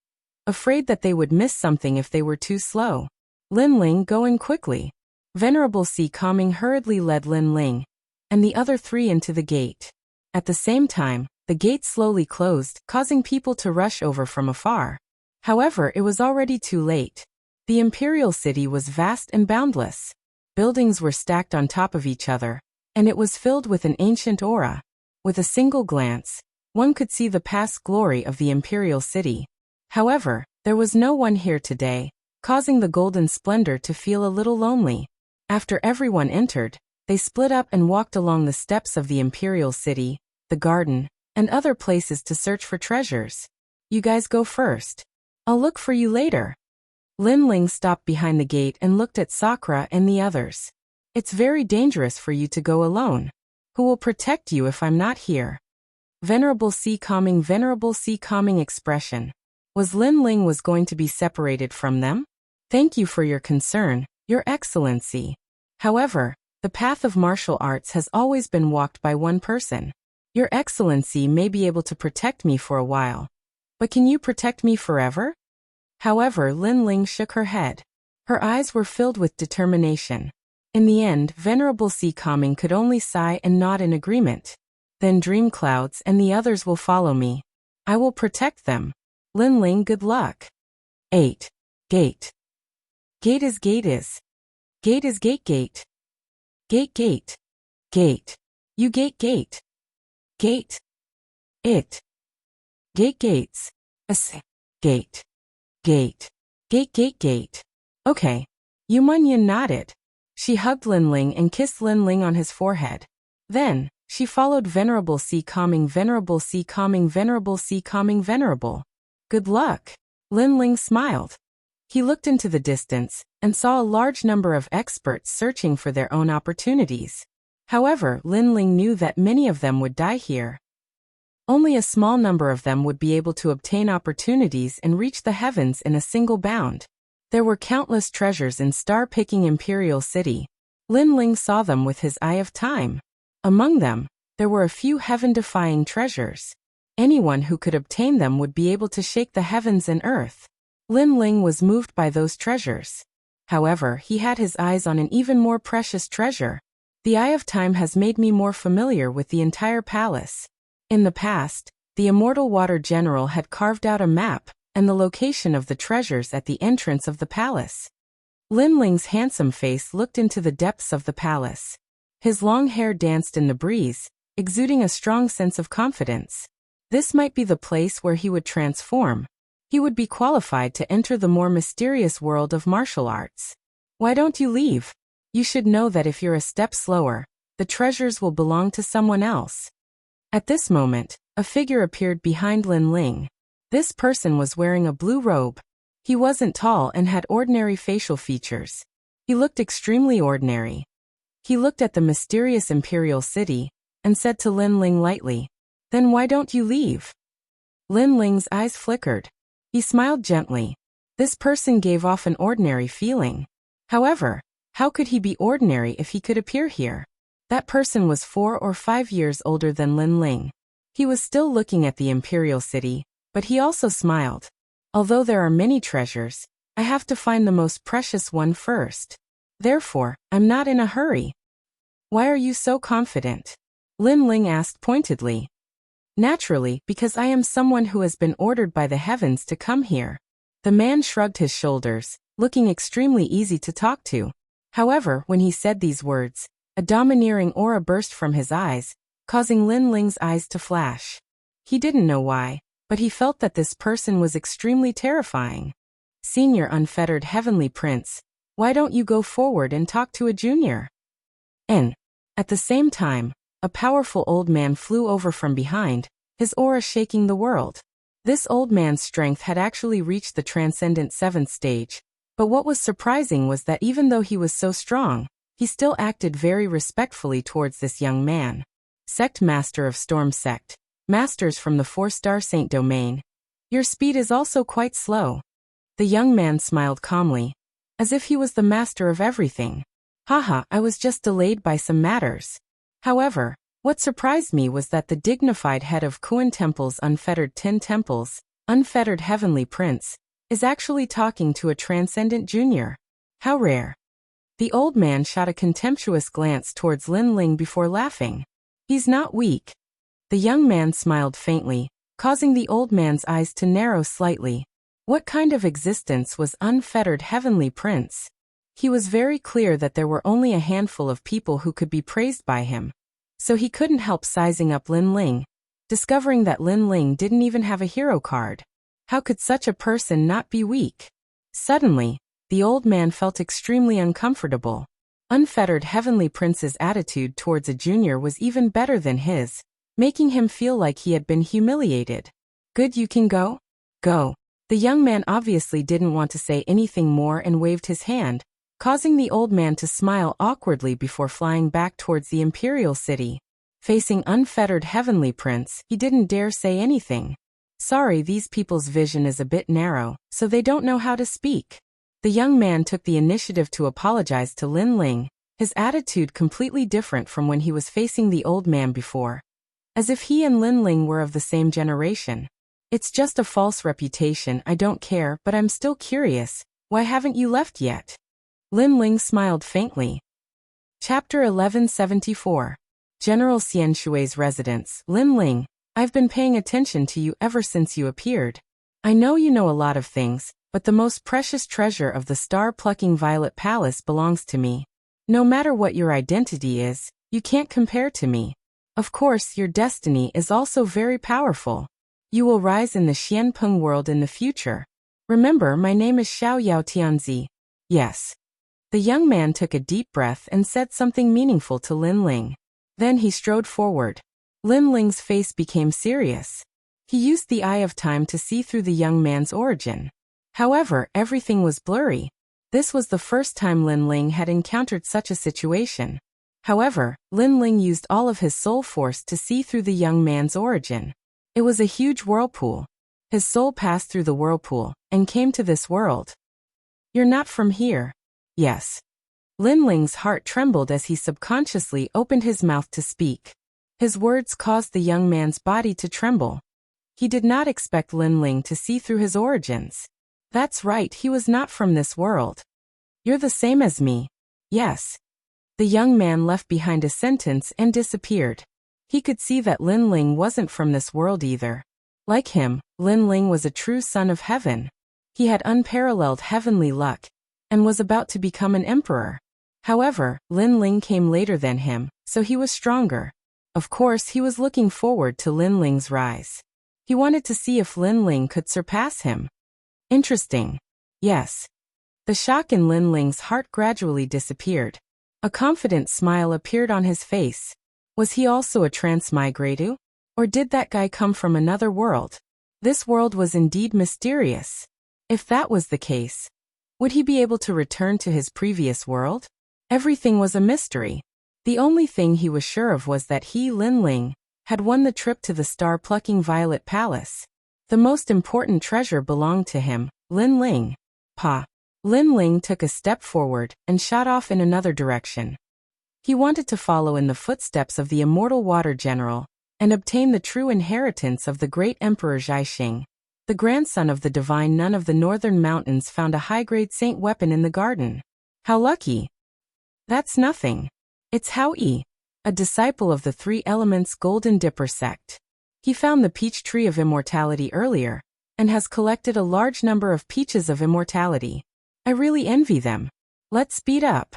afraid that they would miss something if they were too slow. Lin Ling, go in quickly. Venerable Sea Calming hurriedly led Lin Ling and the other 3 into the gate. At the same time, the gate slowly closed, causing people to rush over from afar. However, it was already too late. The imperial city was vast and boundless. Buildings were stacked on top of each other, and it was filled with an ancient aura. With a single glance, one could see the past glory of the imperial city. However, there was no one here today, causing the golden splendor to feel a little lonely. After everyone entered, they split up and walked along the steps of the imperial city, the garden, and other places to search for treasures. You guys go first. I'll look for you later. Lin Ling stopped behind the gate and looked at Sakura and the others. It's very dangerous for you to go alone. Who will protect you if I'm not here? Venerable Sea Calming expression. Was Lin Ling was going to be separated from them? Thank you for your concern, Your Excellency. However, the path of martial arts has always been walked by one person. Your Excellency may be able to protect me for a while. But can you protect me forever? However, Lin Ling shook her head. Her eyes were filled with determination. In the end, Venerable Sea Calming could only sigh and nod in agreement. Then Dream Clouds and the others will follow me. I will protect them. Lin Ling, good luck. 8. Gate. Gate is gate is. Gate is gate gate. Gate gate. Gate. You gate gate. Gate. It. Gate gates. Gate. Gate. Gate. Okay. Yu Munyan nodded. She hugged Lin Ling and kissed Lin Ling on his forehead. Then, she followed Venerable C calming Venerable C calming Venerable C calming Venerable. Good luck. Lin Ling smiled. He looked into the distance and saw a large number of experts searching for their own opportunities. However, Lin Ling knew that many of them would die here. Only a small number of them would be able to obtain opportunities and reach the heavens in a single bound. There were countless treasures in star-picking Imperial City. Lin Ling saw them with his eye of time. Among them, there were a few heaven-defying treasures. Anyone who could obtain them would be able to shake the heavens and earth. Lin Ling was moved by those treasures. However, he had his eyes on an even more precious treasure. The Eye of Time has made me more familiar with the entire palace. In the past, the Immortal Water General had carved out a map and the location of the treasures at the entrance of the palace. Lin Ling's handsome face looked into the depths of the palace. His long hair danced in the breeze, exuding a strong sense of confidence. This might be the place where he would transform. He would be qualified to enter the more mysterious world of martial arts. Why don't you leave? You should know that if you're a step slower, the treasures will belong to someone else. At this moment, a figure appeared behind Lin Ling. This person was wearing a blue robe. He wasn't tall and had ordinary facial features. He looked extremely ordinary. He looked at the mysterious Imperial City and said to Lin Ling lightly, "Then why don't you leave?" Lin Ling's eyes flickered. He smiled gently. This person gave off an ordinary feeling. However, how could he be ordinary if he could appear here? That person was 4 or 5 years older than Lin Ling. He was still looking at the Imperial City, but he also smiled. Although there are many treasures, I have to find the most precious one first. Therefore, I'm not in a hurry. Why are you so confident? Lin Ling asked pointedly. Naturally, because I am someone who has been ordered by the heavens to come here. The man shrugged his shoulders, looking extremely easy to talk to. However, when he said these words, a domineering aura burst from his eyes, causing Lin Ling's eyes to flash. He didn't know why, but he felt that this person was extremely terrifying. Senior Unfettered Heavenly Prince, why don't you go forward and talk to a junior? And, at the same time, a powerful old man flew over from behind, his aura shaking the world. This old man's strength had actually reached the transcendent 7th stage, but what was surprising was that even though he was so strong, he still acted very respectfully towards this young man. Sect Master of Storm Sect, Masters from the 4-star Saint Domain. Your speed is also quite slow. The young man smiled calmly, as if he was the master of everything. Haha, I was just delayed by some matters. However, what surprised me was that the dignified head of Kuan Temple's Unfettered 10 Temples, Unfettered Heavenly Prince, is actually talking to a transcendent junior. How rare. The old man shot a contemptuous glance towards Lin Ling before laughing. He's not weak. The young man smiled faintly, causing the old man's eyes to narrow slightly. What kind of existence was Unfettered Heavenly Prince? He was very clear that there were only a handful of people who could be praised by him. So he couldn't help sizing up Lin Ling, discovering that Lin Ling didn't even have a hero card. How could such a person not be weak? Suddenly, the old man felt extremely uncomfortable. Unfettered Heavenly Prince's attitude towards a junior was even better than his, making him feel like he had been humiliated. Good, you can go? Go. The young man obviously didn't want to say anything more and waved his hand, causing the old man to smile awkwardly before flying back towards the Imperial City. Facing Unfettered Heavenly Prince, he didn't dare say anything. Sorry, these people's vision is a bit narrow, so they don't know how to speak. The young man took the initiative to apologize to Lin Ling, his attitude completely different from when he was facing the old man before. As if he and Lin Ling were of the same generation. It's just a false reputation, I don't care, but I'm still curious, why haven't you left yet? Lin Ling smiled faintly. Chapter 1174. General Xianshui's residence. Lin Ling, I've been paying attention to you ever since you appeared. I know you know a lot of things, but the most precious treasure of the star-plucking Violet Palace belongs to me. No matter what your identity is, you can't compare to me. Of course, your destiny is also very powerful. You will rise in the Xianpeng world in the future. Remember, my name is Xiao Yao Tianzi. Yes. The young man took a deep breath and said something meaningful to Lin Ling. Then he strode forward. Lin Ling's face became serious. He used the eye of time to see through the young man's origin. However, everything was blurry. This was the first time Lin Ling had encountered such a situation. However, Lin Ling used all of his soul force to see through the young man's origin. It was a huge whirlpool. His soul passed through the whirlpool and came to this world. You're not from here. Yes. Lin Ling's heart trembled as he subconsciously opened his mouth to speak. His words caused the young man's body to tremble. He did not expect Lin Ling to see through his origins. That's right, he was not from this world. You're the same as me. Yes. The young man left behind a sentence and disappeared. He could see that Lin Ling wasn't from this world either. Like him, Lin Ling was a true son of heaven. He had unparalleled heavenly luck and was about to become an emperor. However, Lin Ling came later than him, so he was stronger. Of course, he was looking forward to Lin Ling's rise. He wanted to see if Lin Ling could surpass him. Interesting. Yes. The shock in Lin Ling's heart gradually disappeared. A confident smile appeared on his face. Was he also a transmigrator? Or did that guy come from another world? This world was indeed mysterious. If that was the case, would he be able to return to his previous world? Everything was a mystery. The only thing he was sure of was that he, Lin Ling, had won the trip to the star-plucking Violet Palace. The most important treasure belonged to him, Lin Ling. Pa. Lin Ling took a step forward and shot off in another direction. He wanted to follow in the footsteps of the immortal water general and obtain the true inheritance of the great Emperor Zhaixing. The grandson of the divine nun of the northern mountains found a high-grade saint weapon in the garden. How lucky! That's nothing. It's Hao Yi, a disciple of the Three Elements Golden Dipper sect. He found the peach tree of immortality earlier and has collected a large number of peaches of immortality. I really envy them. Let's speed up.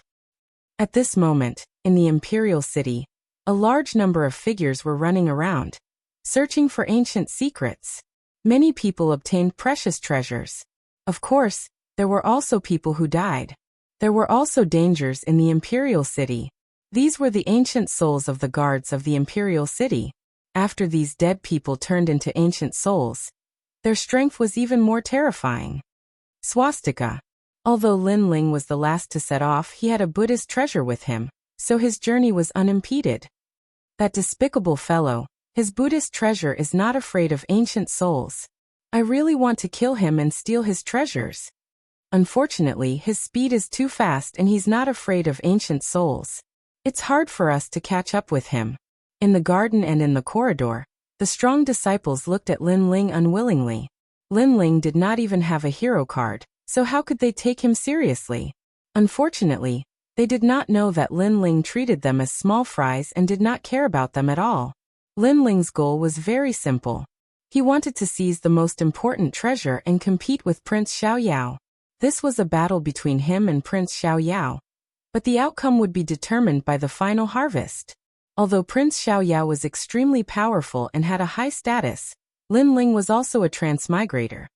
At this moment, in the imperial city, a large number of figures were running around, searching for ancient secrets. Many people obtained precious treasures. Of course, there were also people who died. There were also dangers in the imperial city. These were the ancient souls of the guards of the imperial city. After these dead people turned into ancient souls, their strength was even more terrifying. Swastika. Although Lin Ling was the last to set off, he had a Buddhist treasure with him, so his journey was unimpeded. That despicable fellow, his Buddhist treasure is not afraid of ancient souls. I really want to kill him and steal his treasures. Unfortunately, his speed is too fast and he's not afraid of ancient souls. It's hard for us to catch up with him. In the garden and in the corridor, the strong disciples looked at Lin Ling unwillingly. Lin Ling did not even have a hero card, so how could they take him seriously? Unfortunately, they did not know that Lin Ling treated them as small fries and did not care about them at all. Lin Ling's goal was very simple. He wanted to seize the most important treasure and compete with Prince Xiao Yao. This was a battle between him and Prince Xiao Yao. But the outcome would be determined by the final harvest. Although Prince Xiao Yao was extremely powerful and had a high status, Lin Ling was also a transmigrator.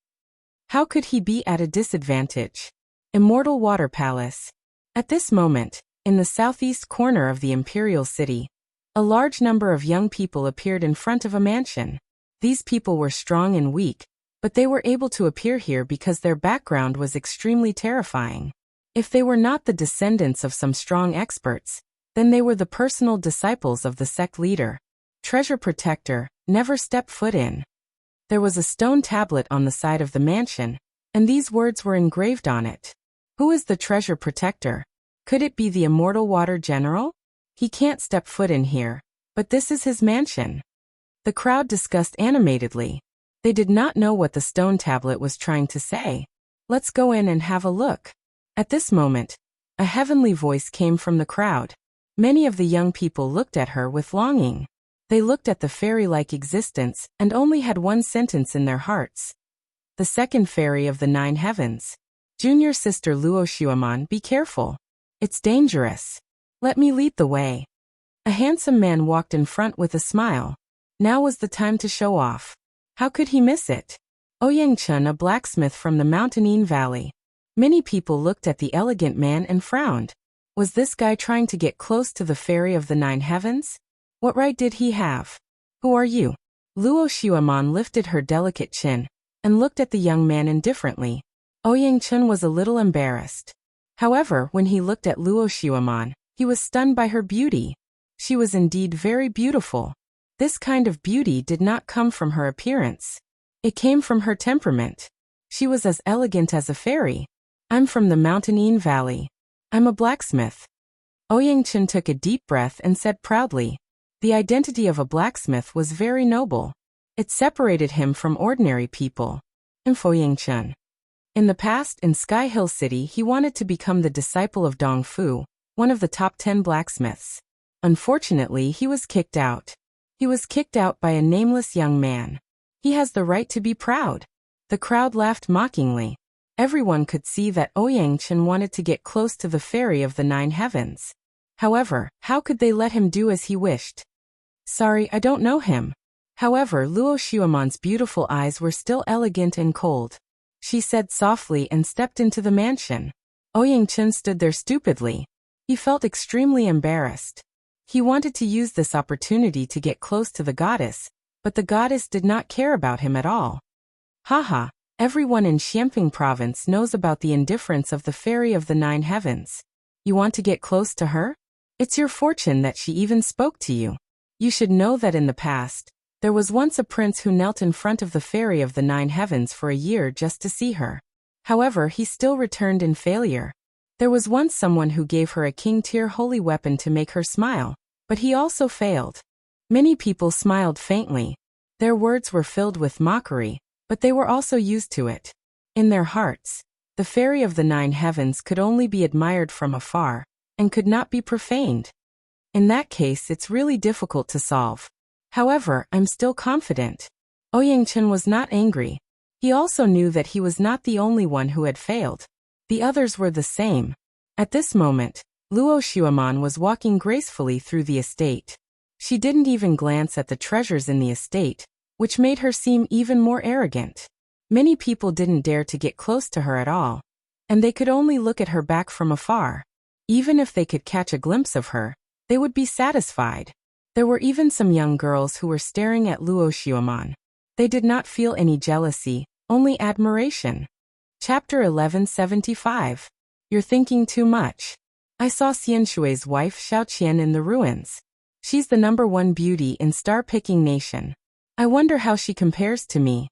How could he be at a disadvantage? Immortal Water Palace. At this moment, in the southeast corner of the imperial city, a large number of young people appeared in front of a mansion. These people were strong and weak, but they were able to appear here because their background was extremely terrifying. If they were not the descendants of some strong experts, then they were the personal disciples of the sect leader. Treasure Protector, never step foot in. There was a stone tablet on the side of the mansion, and these words were engraved on it. Who is the Treasure Protector? Could it be the Immortal Water General? He can't step foot in here, but this is his mansion. The crowd discussed animatedly. They did not know what the stone tablet was trying to say. Let's go in and have a look. At this moment, a heavenly voice came from the crowd. Many of the young people looked at her with longing. They looked at the fairy-like existence and only had one sentence in their hearts. The second fairy of the 9 heavens. Junior sister Luo Xuaman, be careful. It's dangerous. Let me lead the way. A handsome man walked in front with a smile. Now was the time to show off. How could he miss it? Ouyang-chun, a blacksmith from the Mountain Valley. Many people looked at the elegant man and frowned. Was this guy trying to get close to the fairy of the 9 heavens? What right did he have? Who are you? Luo Xiaomon lifted her delicate chin and looked at the young man indifferently. Ouyang-chun was a little embarrassed. However, when he looked at Luo Xiaomon, he was stunned by her beauty. She was indeed very beautiful. This kind of beauty did not come from her appearance. It came from her temperament. She was as elegant as a fairy. I'm from the Mountain Valley. I'm a blacksmith. Ouyang-chun took a deep breath and said proudly. The identity of a blacksmith was very noble. It separated him from ordinary people. Ouyang-chun. In the past, in Sky Hill City, he wanted to become the disciple of Dong Fu, one of the top 10 blacksmiths. Unfortunately, he was kicked out. He was kicked out by a nameless young man. He has the right to be proud. The crowd laughed mockingly. Everyone could see that Ouyang-chun wanted to get close to the fairy of the 9 heavens. However, how could they let him do as he wished? Sorry, I don't know him. However, Luo Xiaomon's beautiful eyes were still elegant and cold. She said softly and stepped into the mansion. Ouyang-chun stood there stupidly. He felt extremely embarrassed. He wanted to use this opportunity to get close to the goddess, but the goddess did not care about him at all. Haha, everyone in Xiamping province knows about the indifference of the fairy of the 9 heavens. You want to get close to her? It's your fortune that she even spoke to you. You should know that in the past, there was once a prince who knelt in front of the fairy of the 9 heavens for a year just to see her. However, he still returned in failure. There was once someone who gave her a king-tier holy weapon to make her smile, but he also failed. Many people smiled faintly. Their words were filled with mockery, but they were also used to it. In their hearts, the fairy of the 9 heavens could only be admired from afar, and could not be profaned. In that case, it's really difficult to solve. However, I'm still confident. Ouyang-chun was not angry. He also knew that he was not the only one who had failed. The others were the same. At this moment, Luo Xiaomon was walking gracefully through the estate. She didn't even glance at the treasures in the estate, which made her seem even more arrogant. Many people didn't dare to get close to her at all, and they could only look at her back from afar. Even if they could catch a glimpse of her, they would be satisfied. There were even some young girls who were staring at Luo Xiaomon. They did not feel any jealousy, only admiration. Chapter 1175. You're thinking too much. I saw Xian Shui's wife Xiao Qian in the ruins. She's the #1 beauty in star-picking nation. I wonder how she compares to me.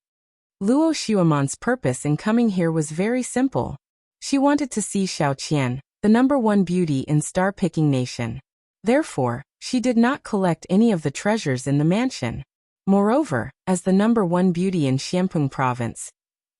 Luo Xiaomon's purpose in coming here was very simple. She wanted to see Xiao Qian, the #1 beauty in star-picking nation. Therefore, she did not collect any of the treasures in the mansion. Moreover, as the #1 beauty in Xiamping province,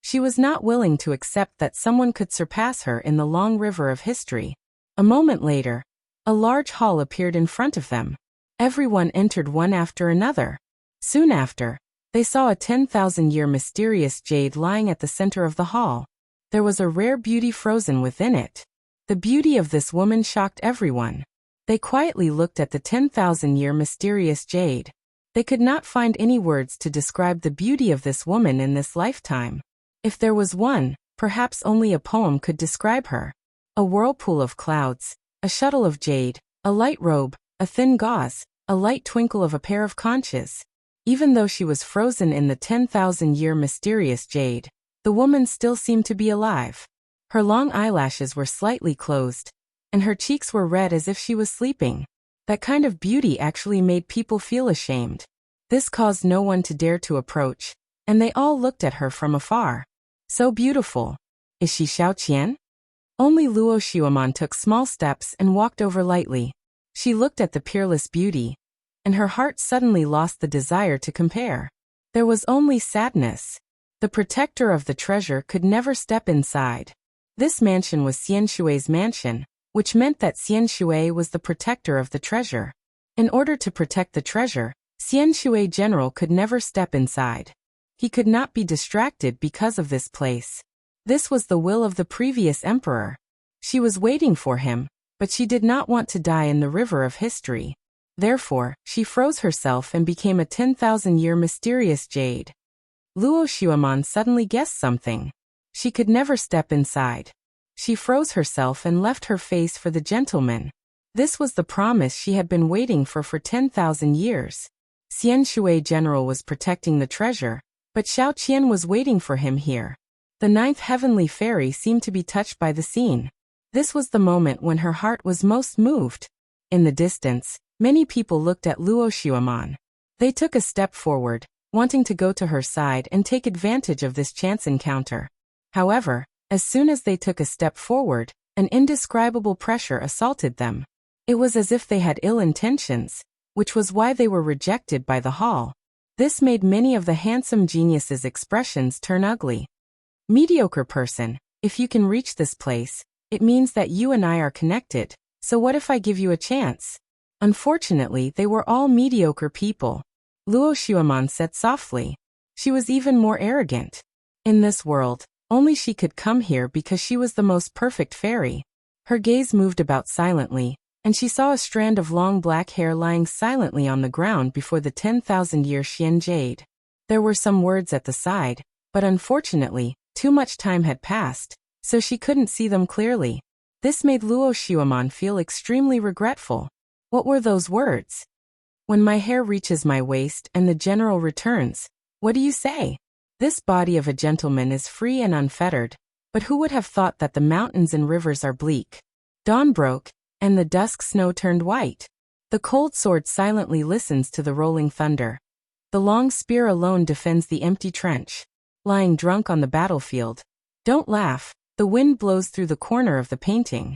she was not willing to accept that someone could surpass her in the long river of history. A moment later, a large hall appeared in front of them. Everyone entered one after another. Soon after, they saw a 10,000-year mysterious jade lying at the center of the hall. There was a rare beauty frozen within it. The beauty of this woman shocked everyone. They quietly looked at the 10,000-year mysterious jade. They could not find any words to describe the beauty of this woman in this lifetime. If there was one, perhaps only a poem could describe her. A whirlpool of clouds, a shuttle of jade, a light robe, a thin gauze, a light twinkle of a pair of conches. Even though she was frozen in the 10,000-year mysterious jade, the woman still seemed to be alive. Her long eyelashes were slightly closed, and her cheeks were red as if she was sleeping. That kind of beauty actually made people feel ashamed. This caused no one to dare to approach, and they all looked at her from afar. So beautiful. Is she Xiao Qian? Only Luo Xiaomon took small steps and walked over lightly. She looked at the peerless beauty, and her heart suddenly lost the desire to compare. There was only sadness. The protector of the treasure could never step inside. This mansion was Xian Shui's mansion, which meant that Xian Shui was the protector of the treasure. In order to protect the treasure, Xian Shui General could never step inside. He could not be distracted because of this place. This was the will of the previous emperor. She was waiting for him, but she did not want to die in the river of history. Therefore, she froze herself and became a 10,000-year mysterious jade. Luo Xueman suddenly guessed something. She could never step inside. She froze herself and left her face for the gentleman. This was the promise she had been waiting for 10,000 years. Xian Shui General was protecting the treasure, but Xiao Qian was waiting for him here. The ninth heavenly fairy seemed to be touched by the scene. This was the moment when her heart was most moved. In the distance, many people looked at Luo Xueman. They took a step forward, wanting to go to her side and take advantage of this chance encounter. However, as soon as they took a step forward, an indescribable pressure assaulted them. It was as if they had ill intentions, which was why they were rejected by the hall. This made many of the handsome geniuses' expressions turn ugly. Mediocre person, if you can reach this place, it means that you and I are connected, so what if I give you a chance? Unfortunately, they were all mediocre people. Luo Xueman said softly. She was even more arrogant. In this world, only she could come here because she was the most perfect fairy. Her gaze moved about silently, and she saw a strand of long black hair lying silently on the ground before the 10,000-year Xian jade. There were some words at the side, but unfortunately, too much time had passed, so she couldn't see them clearly. This made Luo Xueman feel extremely regretful. What were those words? When my hair reaches my waist and the general returns, what do you say? This body of a gentleman is free and unfettered, but who would have thought that the mountains and rivers are bleak? Dawn broke, and the dusk snow turned white. The cold sword silently listens to the rolling thunder. The long spear alone defends the empty trench. Lying drunk on the battlefield. Don't laugh, the wind blows through the corner of the painting.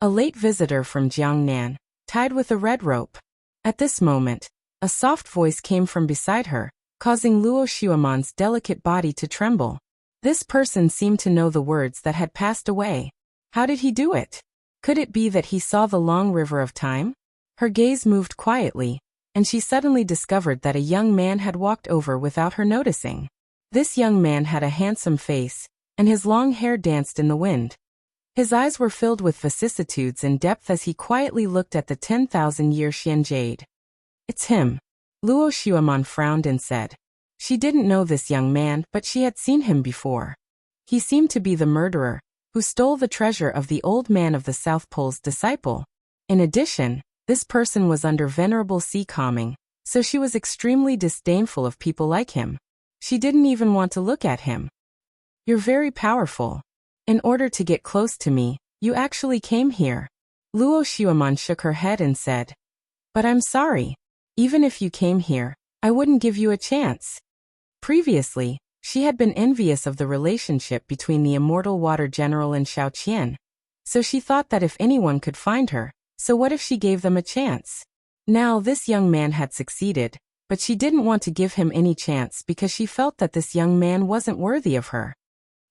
A late visitor from Jiangnan, tied with a red rope. At this moment, a soft voice came from beside her, causing Luo Xueman's delicate body to tremble. This person seemed to know the words that had passed away. How did he do it? Could it be that he saw the long river of time? Her gaze moved quietly, and she suddenly discovered that a young man had walked over without her noticing. This young man had a handsome face, and his long hair danced in the wind. His eyes were filled with vicissitudes and depth as he quietly looked at the 10,000-year Xian jade. It's him. Luo Xueman frowned and said. She didn't know this young man, but she had seen him before. He seemed to be the murderer, who stole the treasure of the old man of the South Pole's disciple. In addition, this person was under venerable sea calming, so she was extremely disdainful of people like him. She didn't even want to look at him. You're very powerful. In order to get close to me, you actually came here. Luo Xueman shook her head and said. But I'm sorry. Even if you came here, I wouldn't give you a chance. Previously, she had been envious of the relationship between the immortal water general and Xiao Qian. So she thought that if anyone could find her, so what if she gave them a chance? Now this young man had succeeded, but she didn't want to give him any chance because she felt that this young man wasn't worthy of her.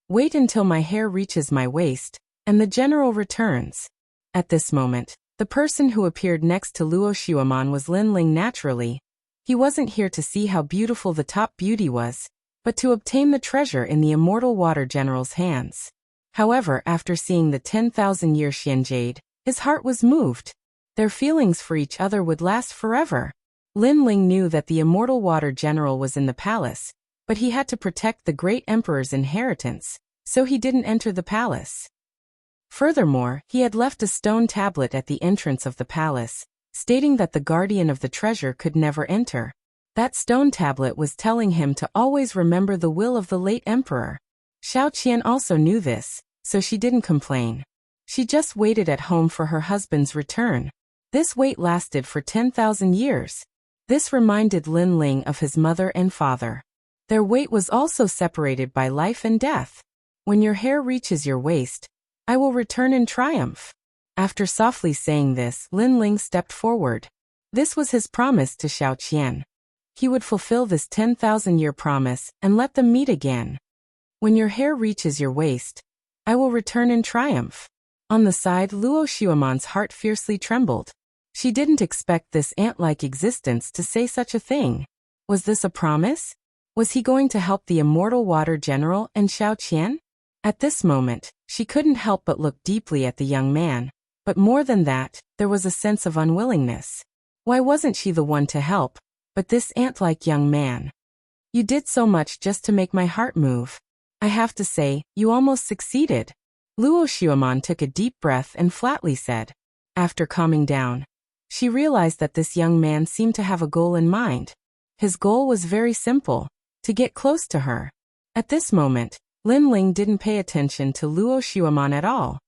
Wait until my hair reaches my waist, and the general returns. At this moment, the person who appeared next to Luo Xueman was Lin Ling naturally. He wasn't here to see how beautiful the top beauty was, but to obtain the treasure in the immortal water general's hands. However, after seeing the 10,000-year Xian jade, his heart was moved. Their feelings for each other would last forever. Lin Ling knew that the immortal water general was in the palace, but he had to protect the great emperor's inheritance, so he didn't enter the palace. Furthermore, he had left a stone tablet at the entrance of the palace, stating that the guardian of the treasure could never enter. That stone tablet was telling him to always remember the will of the late emperor. Xiao Qian also knew this, so she didn't complain. She just waited at home for her husband's return. This wait lasted for 10,000 years. This reminded Lin Ling of his mother and father. Their wait was also separated by life and death. When your hair reaches your waist, I will return in triumph. After softly saying this, Lin Ling stepped forward. This was his promise to Xiao Qian. He would fulfill this 10,000-year promise and let them meet again. When your hair reaches your waist, I will return in triumph. On the side, Luo Xueman's heart fiercely trembled. She didn't expect this ant-like existence to say such a thing. Was this a promise? Was he going to help the immortal water general and Xiao Qian? At this moment, she couldn't help but look deeply at the young man. But more than that, there was a sense of unwillingness. Why wasn't she the one to help, but this ant-like young man? You did so much just to make my heart move. I have to say, you almost succeeded. Luo Xiaoman took a deep breath and flatly said. After calming down, she realized that this young man seemed to have a goal in mind. His goal was very simple, to get close to her. At this moment, Lin Ling didn't pay attention to Luo Xiaoman at all.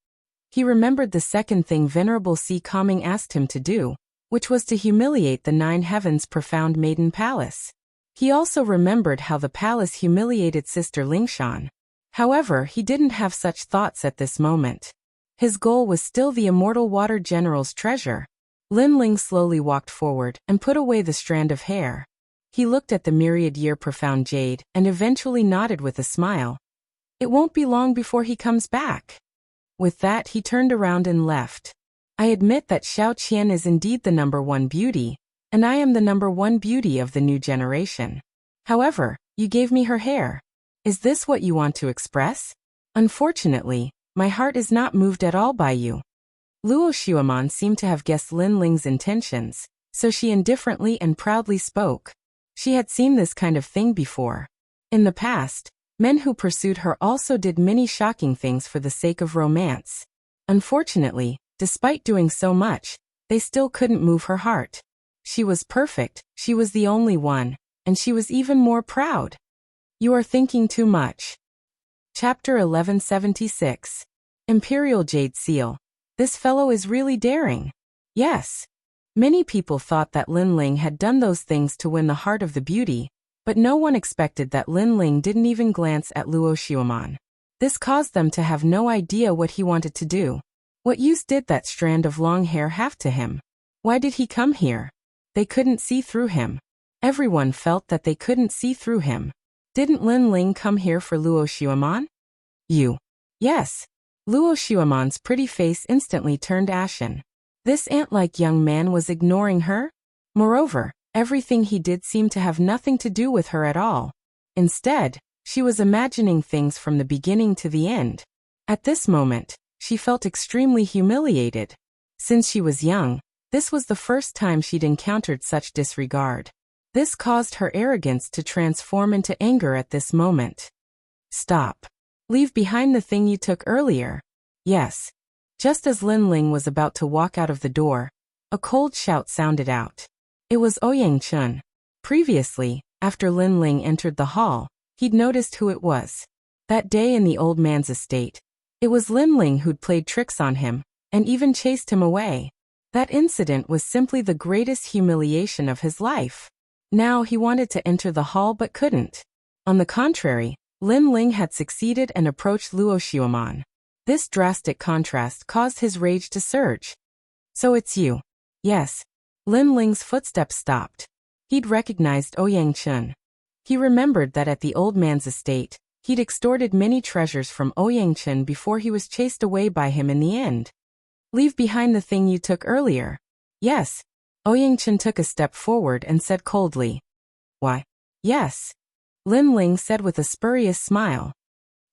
He remembered the second thing Venerable Si Kaming asked him to do, which was to humiliate the Nine Heavens' profound maiden palace. He also remembered how the palace humiliated Sister Lingshan. However, he didn't have such thoughts at this moment. His goal was still the immortal water general's treasure. Lin Ling slowly walked forward and put away the strand of hair. He looked at the myriad-year profound jade and eventually nodded with a smile. It won't be long before he comes back. With that, he turned around and left. I admit that Xiao Qian is indeed the #1 beauty, and I am the #1 beauty of the new generation. However, you gave me her hair. Is this what you want to express? Unfortunately, my heart is not moved at all by you. Luo Xiaoman seemed to have guessed Lin Ling's intentions, so she indifferently and proudly spoke. She had seen this kind of thing before. In the past, men who pursued her also did many shocking things for the sake of romance. Unfortunately, despite doing so much, they still couldn't move her heart. She was perfect, she was the only one, and she was even more proud. You are thinking too much. Chapter 1176. Imperial Jade Seal. This fellow is really daring. Yes. Many people thought that Lin Ling had done those things to win the heart of the beauty, but no one expected that Lin Ling didn't even glance at Luo Xiaoman. This caused them to have no idea what he wanted to do. What use did that strand of long hair have to him? Why did he come here? They couldn't see through him. Everyone felt that they couldn't see through him. Didn't Lin Ling come here for Luo Xiaoman? You. Yes. Luo Xiaoman's pretty face instantly turned ashen. This ant-like young man was ignoring her? Moreover, everything he did seemed to have nothing to do with her at all. Instead, she was imagining things from the beginning to the end. At this moment, she felt extremely humiliated. Since she was young, this was the first time she'd encountered such disregard. This caused her arrogance to transform into anger at this moment. Stop. Leave behind the thing you took earlier. Yes. Just as Lin Ling was about to walk out of the door, a cold shout sounded out. It was Ouyang Chun. Previously, after Lin Ling entered the hall, he'd noticed who it was. That day in the old man's estate, it was Lin Ling who'd played tricks on him, and even chased him away. That incident was simply the greatest humiliation of his life. Now he wanted to enter the hall but couldn't. On the contrary, Lin Ling had succeeded and approached Luo Xiaoman. This drastic contrast caused his rage to surge. So it's you. Yes. Lin Ling's footsteps stopped. He'd recognized Ouyang Chun. He remembered that at the old man's estate, he'd extorted many treasures from Ouyang Chun before he was chased away by him in the end. Leave behind the thing you took earlier. Yes. Ouyang Chun took a step forward and said coldly. Why? Yes. Lin Ling said with a spurious smile.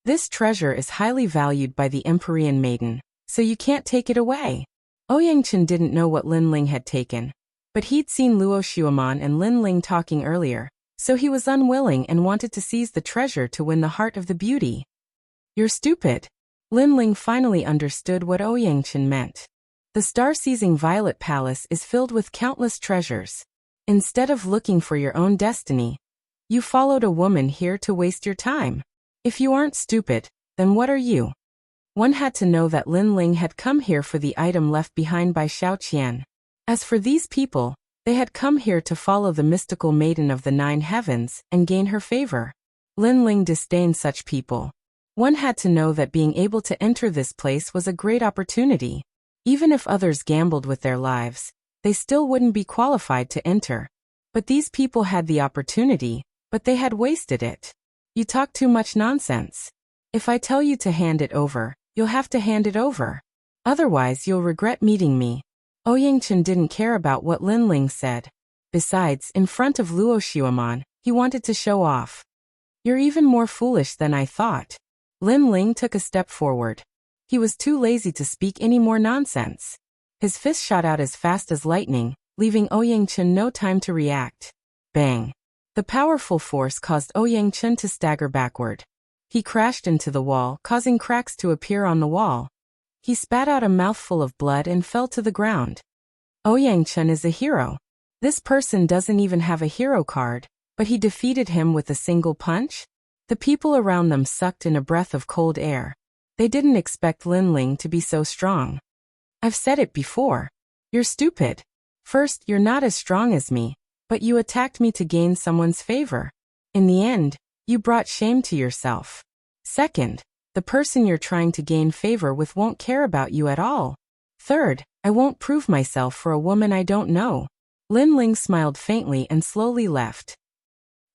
This treasure is highly valued by the Empyrean maiden, so you can't take it away. Ouyang Chun didn't know what Lin Ling had taken, but he'd seen Luo Xiaoman and Lin Ling talking earlier, so he was unwilling and wanted to seize the treasure to win the heart of the beauty. You're stupid. Lin Ling finally understood what Ouyang Chun meant. The star-seizing Violet Palace is filled with countless treasures. Instead of looking for your own destiny, you followed a woman here to waste your time. If you aren't stupid, then what are you? One had to know that Lin Ling had come here for the item left behind by Xiao Qian. As for these people, they had come here to follow the mystical maiden of the Nine Heavens and gain her favor. Lin Ling disdained such people. One had to know that being able to enter this place was a great opportunity. Even if others gambled with their lives, they still wouldn't be qualified to enter. But these people had the opportunity, but they had wasted it. You talk too much nonsense. If I tell you to hand it over, you'll have to hand it over. Otherwise you'll regret meeting me. Ouyang Chun didn't care about what Lin Ling said. Besides, in front of Luo Xiaoman, he wanted to show off. You're even more foolish than I thought. Lin Ling took a step forward. He was too lazy to speak any more nonsense. His fist shot out as fast as lightning, leaving Ouyang Chun no time to react. Bang. The powerful force caused Ouyang Chen to stagger backward. He crashed into the wall, causing cracks to appear on the wall. He spat out a mouthful of blood and fell to the ground. Ouyang Chen is a hero. This person doesn't even have a hero card, but he defeated him with a single punch? The people around them sucked in a breath of cold air. They didn't expect Lin Ling to be so strong. I've said it before. You're stupid. First, you're not as strong as me, but you attacked me to gain someone's favor. In the end, you brought shame to yourself. Second, the person you're trying to gain favor with won't care about you at all. Third, I won't prove myself for a woman I don't know. Lin Ling smiled faintly and slowly left.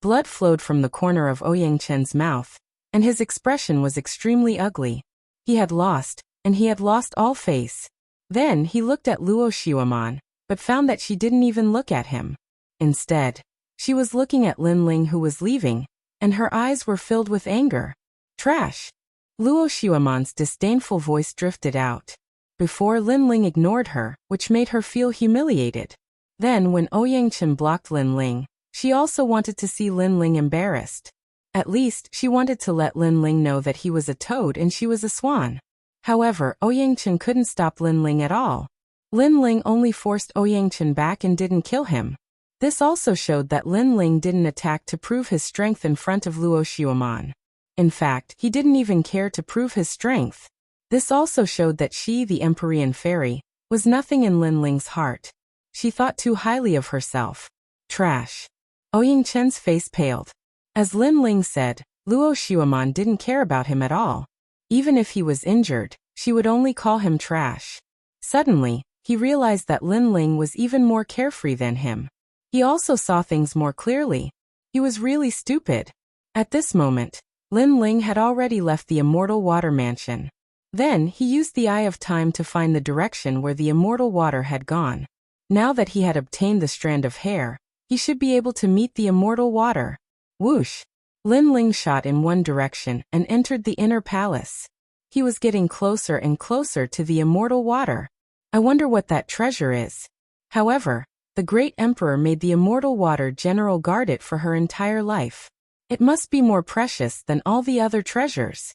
Blood flowed from the corner of Ouyang Chen's mouth, and his expression was extremely ugly. He had lost, and he had lost all face. Then he looked at Luo Xiaoman, but found that she didn't even look at him. Instead, she was looking at Lin Ling, who was leaving, and her eyes were filled with anger. Trash! Luo Xiaoman's disdainful voice drifted out. Before, Lin Ling ignored her, which made her feel humiliated. Then when Ouyang Chen blocked Lin Ling, she also wanted to see Lin Ling embarrassed. At least, she wanted to let Lin Ling know that he was a toad and she was a swan. However, Ouyang Chen couldn't stop Lin Ling at all. Lin Ling only forced Ouyang Chen back and didn't kill him. This also showed that Lin Ling didn't attack to prove his strength in front of Luo Xiaoman. In fact, he didn't even care to prove his strength. This also showed that she, the Empyrean fairy, was nothing in Lin Ling's heart. She thought too highly of herself. Trash. Ouyang Chen's face paled. As Lin Ling said, Luo Xiaoman didn't care about him at all. Even if he was injured, she would only call him trash. Suddenly, he realized that Lin Ling was even more carefree than him. He also saw things more clearly. He was really stupid. At this moment, Lin Ling had already left the Immortal Water Mansion. Then, he used the Eye of Time to find the direction where the immortal water had gone. Now that he had obtained the strand of hair, he should be able to meet the immortal water. Whoosh! Lin Ling shot in one direction and entered the inner palace. He was getting closer and closer to the immortal water. I wonder what that treasure is. However, the great emperor made the immortal water general guard it for her entire life. It must be more precious than all the other treasures.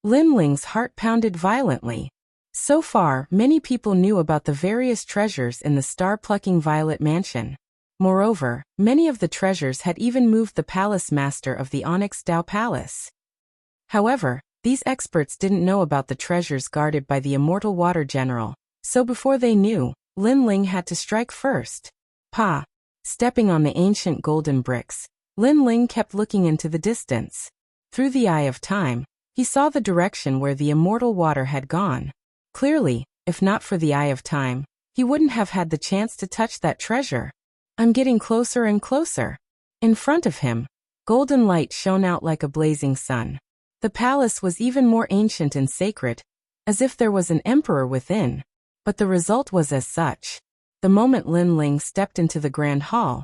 Lin Ling's heart pounded violently. So far, many people knew about the various treasures in the star-plucking Violet Mansion. Moreover, many of the treasures had even moved the palace master of the Onyx Dao Palace. However, these experts didn't know about the treasures guarded by the Immortal Water General, so before they knew, Lin Ling had to strike first. Pa! Stepping on the ancient golden bricks, Lin Ling kept looking into the distance. Through the Eye of Time, he saw the direction where the immortal water had gone. Clearly, if not for the Eye of Time, he wouldn't have had the chance to touch that treasure. I'm getting closer and closer. In front of him, golden light shone out like a blazing sun. The palace was even more ancient and sacred, as if there was an emperor within. But the result was as such. The moment Lin Ling stepped into the grand hall,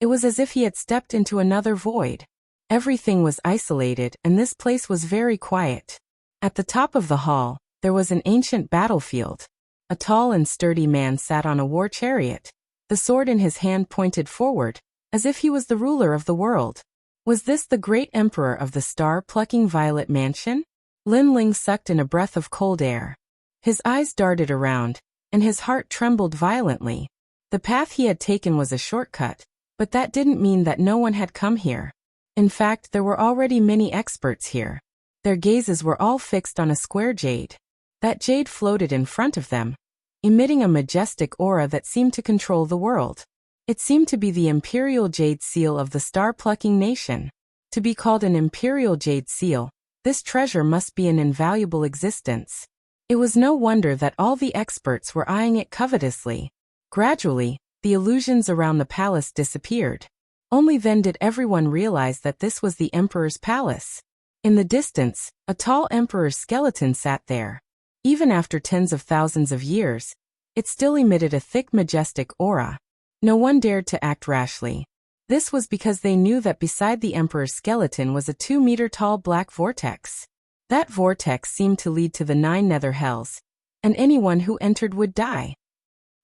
it was as if he had stepped into another void. Everything was isolated and this place was very quiet. At the top of the hall, there was an ancient battlefield. A tall and sturdy man sat on a war chariot. The sword in his hand pointed forward, as if he was the ruler of the world. Was this the great emperor of the star-plucking Violet Mansion? Lin Ling sucked in a breath of cold air. His eyes darted around, and his heart trembled violently. The path he had taken was a shortcut, but that didn't mean that no one had come here. In fact, there were already many experts here. Their gazes were all fixed on a square jade. That jade floated in front of them, emitting a majestic aura that seemed to control the world. It seemed to be the imperial jade seal of the star-plucking nation. To be called an imperial jade seal, this treasure must be an invaluable existence. It was no wonder that all the experts were eyeing it covetously. Gradually, the illusions around the palace disappeared. Only then did everyone realize that this was the emperor's palace. In the distance, a tall emperor's skeleton sat there. Even after tens of thousands of years, it still emitted a thick, majestic aura. No one dared to act rashly. This was because they knew that beside the emperor's skeleton was a 2-meter-tall black vortex. That vortex seemed to lead to the 9 nether hells, and anyone who entered would die.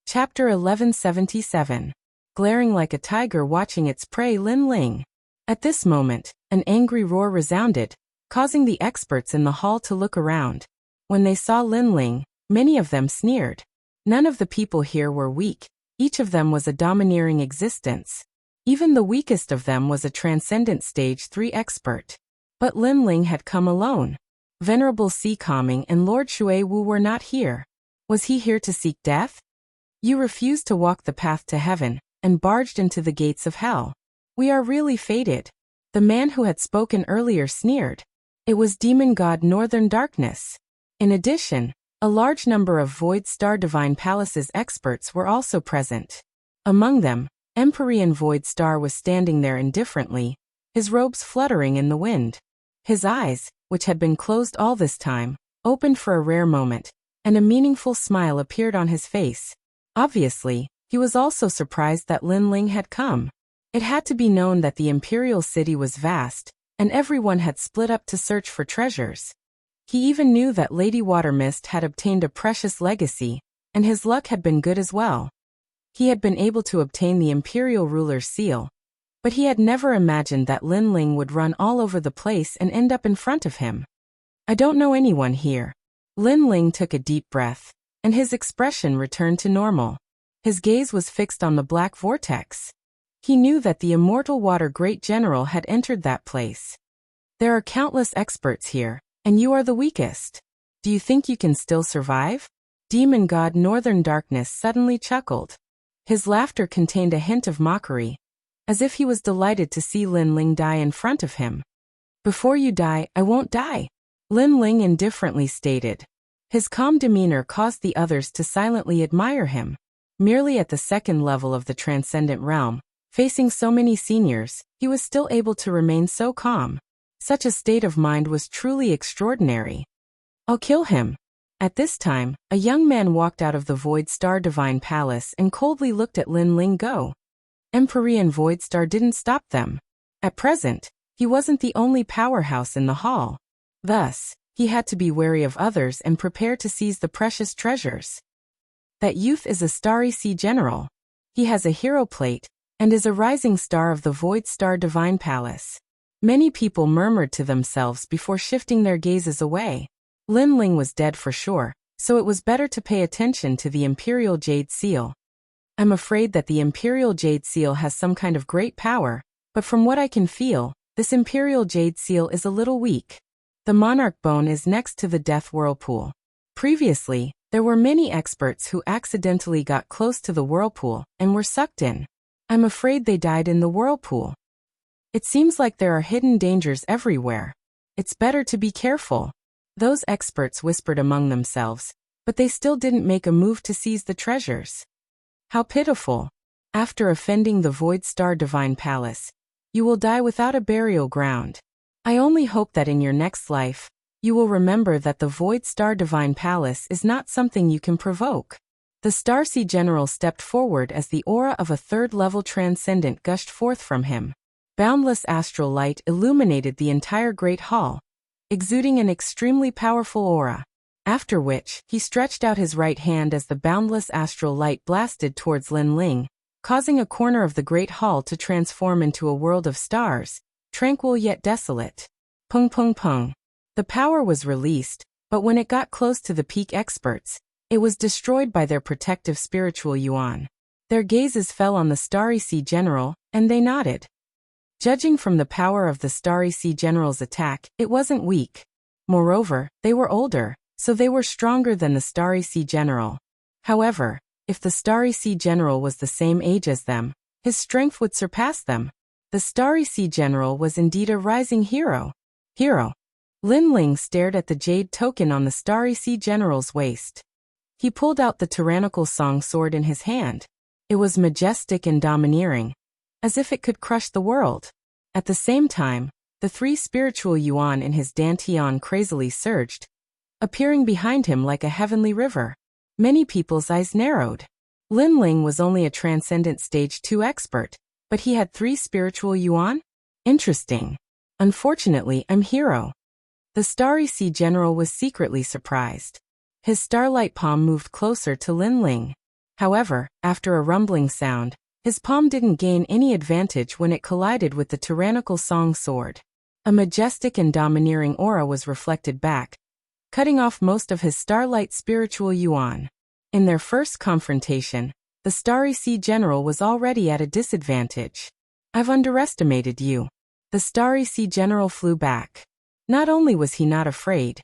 Chapter 1177. Glaring like a tiger watching its prey, Lin Ling. At this moment, an angry roar resounded, causing the experts in the hall to look around. When they saw Lin Ling, many of them sneered. None of the people here were weak. Each of them was a domineering existence. Even the weakest of them was a transcendent stage 3 expert. But Lin Ling had come alone. Venerable Sea Calming and Lord Shui Wu were not here. Was he here to seek death? You refused to walk the path to heaven, and barged into the gates of hell. We are really fated. The man who had spoken earlier sneered. It was Demon God Northern Darkness. In addition, a large number of Void Star Divine Palace's experts were also present. Among them, Empyrean Void Star was standing there indifferently, his robes fluttering in the wind. His eyes, which had been closed all this time, opened for a rare moment, and a meaningful smile appeared on his face. Obviously, he was also surprised that Lin Ling had come. It had to be known that the Imperial City was vast, and everyone had split up to search for treasures. He even knew that Lady Watermist had obtained a precious legacy, and his luck had been good as well. He had been able to obtain the Imperial Ruler's seal, but he had never imagined that Lin Ling would run all over the place and end up in front of him. I don't know anyone here. Lin Ling took a deep breath, and his expression returned to normal. His gaze was fixed on the black vortex. He knew that the Immortal Water Great General had entered that place. There are countless experts here, and you are the weakest. Do you think you can still survive? Demon God Northern Darkness suddenly chuckled. His laughter contained a hint of mockery, as if he was delighted to see Lin Ling die in front of him. Before you die, I won't die, Lin Ling indifferently stated. His calm demeanor caused the others to silently admire him. Merely at the second level of the transcendent realm, facing so many seniors, he was still able to remain so calm. Such a state of mind was truly extraordinary. I'll kill him. At this time, a young man walked out of the Void Star Divine Palace and coldly looked at Lin Ling go. Empyrean Void Star didn't stop them. At present, he wasn't the only powerhouse in the hall. Thus, he had to be wary of others and prepare to seize the precious treasures. That youth is a Starry Sea General. He has a hero plate, and is a rising star of the Void Star Divine Palace. Many people murmured to themselves before shifting their gazes away. Lin Ling was dead for sure, so it was better to pay attention to the Imperial Jade Seal. I'm afraid that the Imperial Jade Seal has some kind of great power, but from what I can feel, this Imperial Jade Seal is a little weak. The Monarch Bone is next to the Death Whirlpool. Previously, there were many experts who accidentally got close to the whirlpool and were sucked in. I'm afraid they died in the whirlpool. It seems like there are hidden dangers everywhere. It's better to be careful. Those experts whispered among themselves, but they still didn't make a move to seize the treasures. How pitiful. After offending the Void Star Divine Palace, you will die without a burial ground. I only hope that in your next life, you will remember that the Void Star Divine Palace is not something you can provoke. The Starsea General stepped forward as the aura of a third-level transcendent gushed forth from him. Boundless astral light illuminated the entire Great Hall, exuding an extremely powerful aura. After which, he stretched out his right hand as the boundless astral light blasted towards Lin Ling, causing a corner of the Great Hall to transform into a world of stars, tranquil yet desolate. Pung pung pung. The power was released, but when it got close to the peak experts, it was destroyed by their protective spiritual yuan. Their gazes fell on the Starry Sea General, and they nodded. Judging from the power of the Starry Sea General's attack, it wasn't weak. Moreover, they were older, so they were stronger than the Starry Sea General. However, if the Starry Sea General was the same age as them, his strength would surpass them. The Starry Sea General was indeed a rising hero. Lin Ling stared at the jade token on the Starry Sea General's waist. He pulled out the tyrannical song sword in his hand. It was majestic and domineering, as if it could crush the world. At the same time, the 3 spiritual yuan in his dantian crazily surged, appearing behind him like a heavenly river. Many people's eyes narrowed. Lin Ling was only a transcendent stage 2 expert, but he had 3 spiritual yuan? Interesting. Unfortunately, I'm hero. The Starry Sea General was secretly surprised. His starlight palm moved closer to Lin Ling. However, after a rumbling sound, His palm didn't gain any advantage when it collided with the tyrannical Song sword. A majestic and domineering aura was reflected back, cutting off most of his starlight spiritual yuan. In their first confrontation, the Starry Sea General was already at a disadvantage. "I've underestimated you." The Starry Sea General flew back. Not only was he not afraid,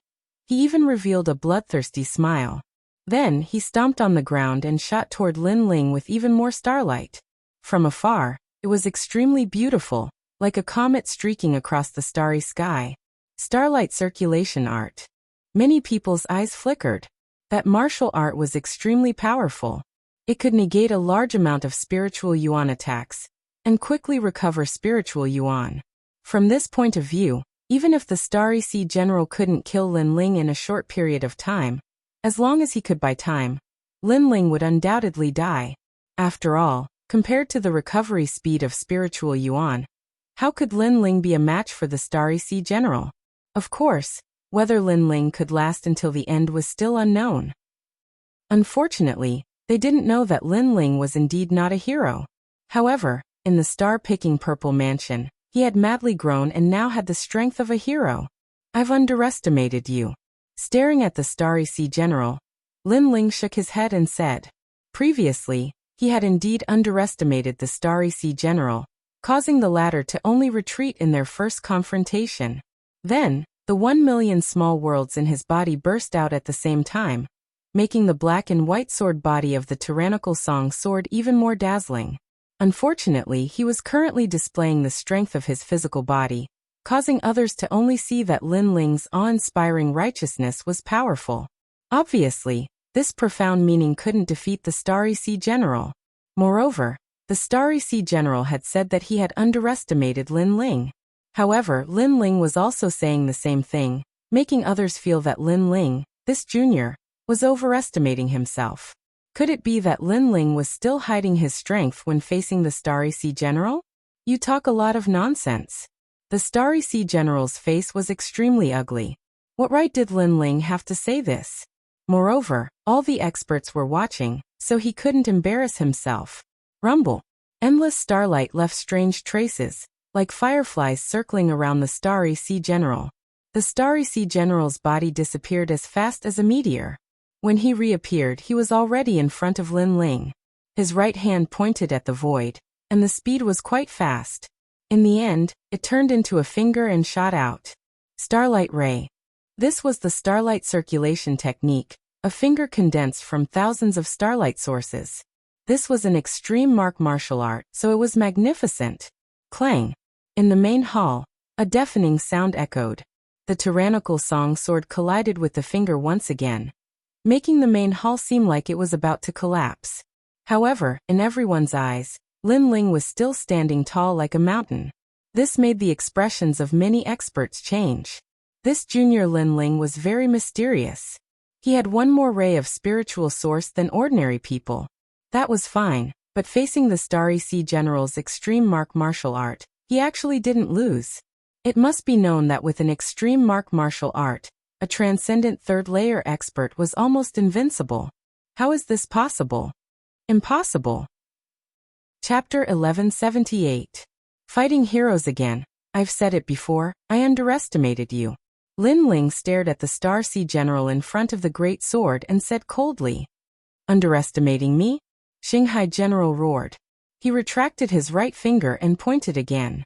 he even revealed a bloodthirsty smile. Then he stomped on the ground and shot toward Lin Ling with even more starlight. From afar, it was extremely beautiful, like a comet streaking across the starry sky. Starlight circulation art. Many people's eyes flickered. That martial art was extremely powerful. It could negate a large amount of spiritual yuan attacks, and quickly recover spiritual yuan. From this point of view, even if the Starry Sea General couldn't kill Lin Ling in a short period of time, as long as he could buy time, Lin Ling would undoubtedly die. After all, compared to the recovery speed of spiritual yuan, how could Lin Ling be a match for the Starry Sea General? Of course, whether Lin Ling could last until the end was still unknown. Unfortunately, they didn't know that Lin Ling was indeed not a hero. However, in the star-picking purple mansion, he had madly grown and now had the strength of a hero. "I've underestimated you." Staring at the Starry Sea General, Lin Ling shook his head and said. Previously, he had indeed underestimated the Starry Sea General, causing the latter to only retreat in their first confrontation. Then, the 1,000,000 small worlds in his body burst out at the same time, making the black and white sword body of the tyrannical Song sword even more dazzling. Unfortunately, he was currently displaying the strength of his physical body, causing others to only see that Lin Ling's awe-inspiring righteousness was powerful. Obviously, this profound meaning couldn't defeat the Starry Sea General. Moreover, the Starry Sea General had said that he had underestimated Lin Ling. However, Lin Ling was also saying the same thing, making others feel that Lin Ling, this junior, was overestimating himself. Could it be that Lin Ling was still hiding his strength when facing the Starry Sea General? "You talk a lot of nonsense." The Starry Sea General's face was extremely ugly. What right did Lin Ling have to say this? Moreover, all the experts were watching, so he couldn't embarrass himself. Rumble. Endless starlight left strange traces, like fireflies circling around the Starry Sea General. The Starry Sea General's body disappeared as fast as a meteor. When he reappeared, he was already in front of Lin Ling. His right hand pointed at the void, and the speed was quite fast. In the end, it turned into a finger and shot out. Starlight Ray. This was the starlight circulation technique, a finger condensed from thousands of starlight sources. This was an extreme martial art, so it was magnificent. Clang. In the main hall, a deafening sound echoed. The tyrannical Song sword collided with the finger once again, making the main hall seem like it was about to collapse. However, in everyone's eyes, Lin Ling was still standing tall like a mountain. This made the expressions of many experts change. This junior Lin Ling was very mysterious. He had one more ray of spiritual source than ordinary people. That was fine, but facing the Starry Sea General's extreme martial art, he actually didn't lose. It must be known that with an extreme martial art, a transcendent third-layer expert was almost invincible. How is this possible? Impossible. Chapter 1178. Fighting heroes again. I've said it before, I underestimated you. Lin Ling stared at the Star Sea General in front of the great sword and said coldly. Underestimating me? Shanghai General roared. He retracted his right finger and pointed again.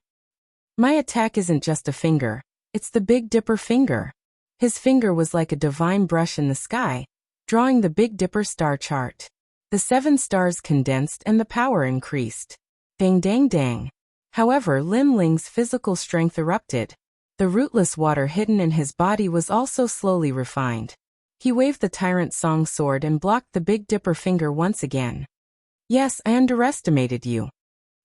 My attack isn't just a finger, it's the Big Dipper finger. His finger was like a divine brush in the sky, drawing the Big Dipper star chart. The 7 stars condensed and the power increased. Dang dang dang. However, Lin Ling's physical strength erupted. The rootless water hidden in his body was also slowly refined. He waved the Tyrant Song sword and blocked the Big Dipper finger once again. Yes, I underestimated you.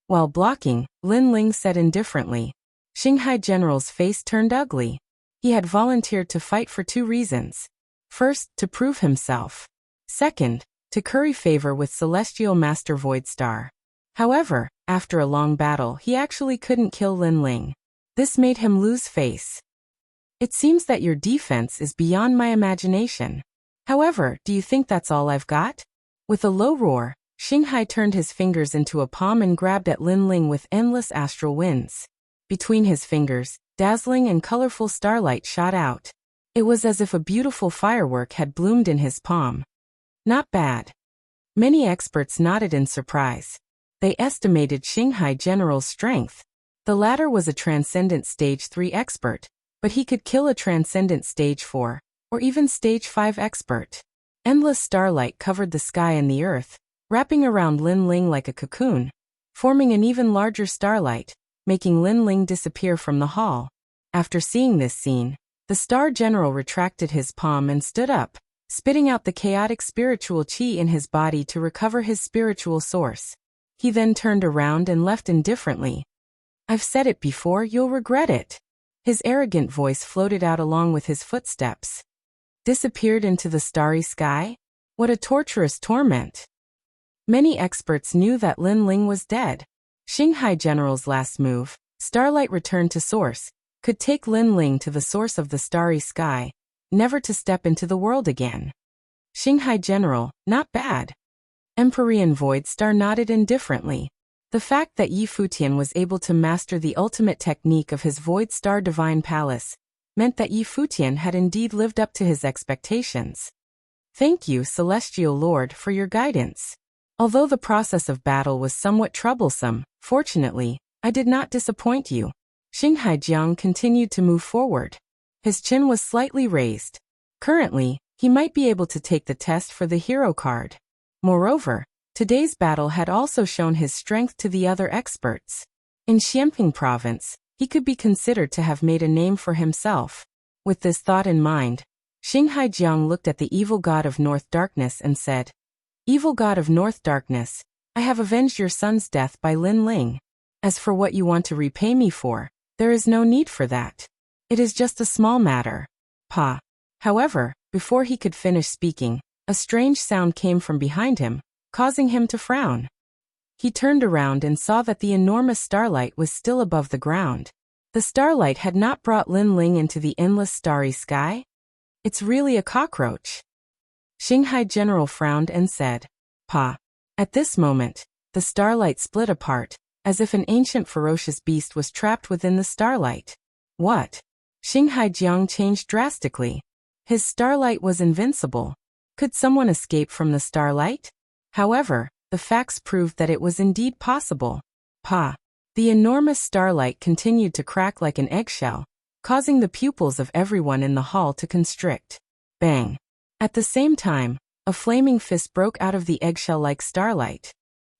While blocking, Lin Ling said indifferently. Shanghai General's face turned ugly. He had volunteered to fight for 2 reasons. First, to prove himself. Second, to curry favor with Celestial Master Voidstar. However, after a long battle, he actually couldn't kill Lin Ling. This made him lose face. It seems that your defense is beyond my imagination. However, do you think that's all I've got? With a low roar, Xinghai turned his fingers into a palm and grabbed at Lin Ling with endless astral winds. Between his fingers, dazzling and colorful starlight shot out. It was as if a beautiful firework had bloomed in his palm. Not bad. Many experts nodded in surprise. They estimated Xinghai General's strength. The latter was a Transcendent Stage 3 expert, but he could kill a Transcendent Stage 4, or even Stage 5 expert. Endless starlight covered the sky and the earth, wrapping around Lin Ling like a cocoon, forming an even larger starlight, making Lin Ling disappear from the hall. After seeing this scene, the Star General retracted his palm and stood up, spitting out the chaotic spiritual qi in his body to recover his spiritual source. He then turned around and left indifferently. "I've said it before, you'll regret it." His arrogant voice floated out along with his footsteps. Disappeared into the starry sky? What a torturous torment. Many experts knew that Lin Ling was dead. Xinghai General's last move, Starlight Return to Source, could take Lin Ling to the source of the starry sky, never to step into the world again. Xinghai General, not bad. Empyrean Void Star nodded indifferently. The fact that Yi Futian was able to master the ultimate technique of his Void Star Divine Palace meant that Yi Futian had indeed lived up to his expectations. Thank you, Celestial Lord, for your guidance. Although the process of battle was somewhat troublesome, fortunately, I did not disappoint you. Xinghai Jiang continued to move forward. His chin was slightly raised. Currently, he might be able to take the test for the hero card. Moreover, today's battle had also shown his strength to the other experts. In Xianping Province, he could be considered to have made a name for himself. With this thought in mind, Xinghai Jiang looked at the evil god of North Darkness and said, "Evil god of North Darkness, I have avenged your son's death by Lin Ling. As for what you want to repay me for, there is no need for that. It is just a small matter." Pa. However, before he could finish speaking, a strange sound came from behind him, causing him to frown. He turned around and saw that the enormous starlight was still above the ground. The starlight had not brought Lin Ling into the endless starry sky? It's really a cockroach. Xinghai General frowned and said, "Pa." At this moment, the starlight split apart, as if an ancient ferocious beast was trapped within the starlight. What? Xinghai Jiang changed drastically. His starlight was invincible. Could someone escape from the starlight? However, the facts proved that it was indeed possible. Pa. The enormous starlight continued to crack like an eggshell, causing the pupils of everyone in the hall to constrict. Bang. At the same time, a flaming fist broke out of the eggshell-like starlight.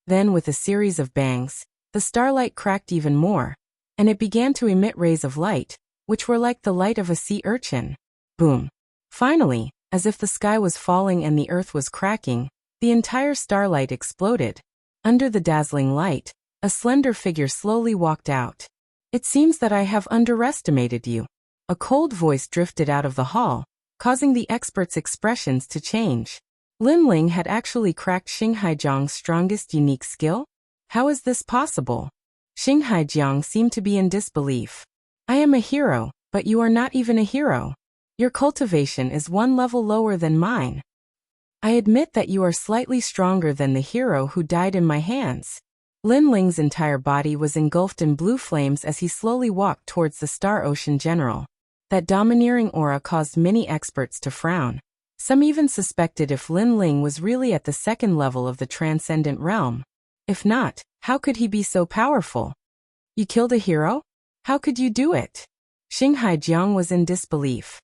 Then with a series of bangs, the starlight cracked even more, and it began to emit rays of light, which were like the light of a sea urchin. Boom. Finally, as if the sky was falling and the earth was cracking, the entire starlight exploded. Under the dazzling light, a slender figure slowly walked out. "It seems that I have underestimated you." A cold voice drifted out of the hall, causing the expert's expressions to change. Lin Ling had actually cracked Xinghai Jiang's strongest unique skill? How is this possible? Xinghai Jiang seemed to be in disbelief. "I am a hero, but you are not even a hero. Your cultivation is one level lower than mine. I admit that you are slightly stronger than the hero who died in my hands." Lin Ling's entire body was engulfed in blue flames as he slowly walked towards the Star Ocean General. That domineering aura caused many experts to frown. Some even suspected if Lin Ling was really at the second level of the transcendent realm. If not, how could he be so powerful? "You killed a hero? How could you do it?" Xinghai Jiang was in disbelief.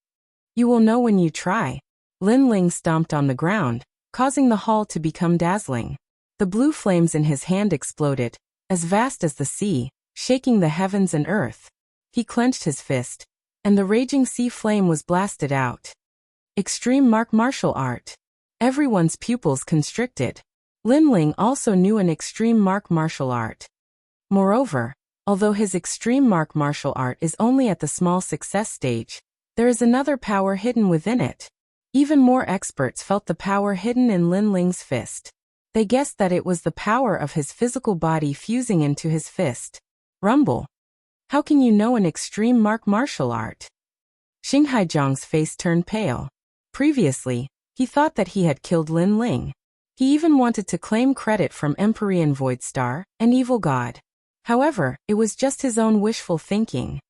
"You will know when you try." Lin Ling stomped on the ground, causing the hall to become dazzling. The blue flames in his hand exploded, as vast as the sea, shaking the heavens and earth. He clenched his fist, and the raging sea flame was blasted out. Extreme martial art. Everyone's pupils constricted. Lin Ling also knew an extreme martial art. Moreover, although his extreme martial art is only at the small success stage, there is another power hidden within it. Even more experts felt the power hidden in Lin Ling's fist. They guessed that it was the power of his physical body fusing into his fist. Rumble. How can you know an extreme martial art? Xinghai Jiang's face turned pale. Previously, he thought that he had killed Lin Ling. He even wanted to claim credit from Empyrean Void Star, an evil god. However, it was just his own wishful thinking.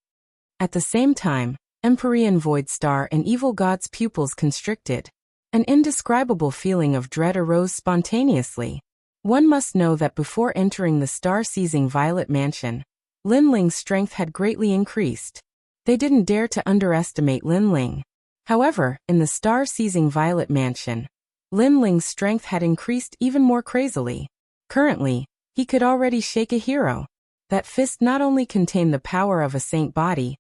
At the same time, Empyrean Void Star and evil god's pupils constricted. An indescribable feeling of dread arose spontaneously. One must know that before entering the star-seizing Violet Mansion, Lin Ling's strength had greatly increased. They didn't dare to underestimate Lin Ling. However, in the star-seizing Violet Mansion, Lin Ling's strength had increased even more crazily. Currently, he could already shake a hero. That fist not only contained the power of a saint body,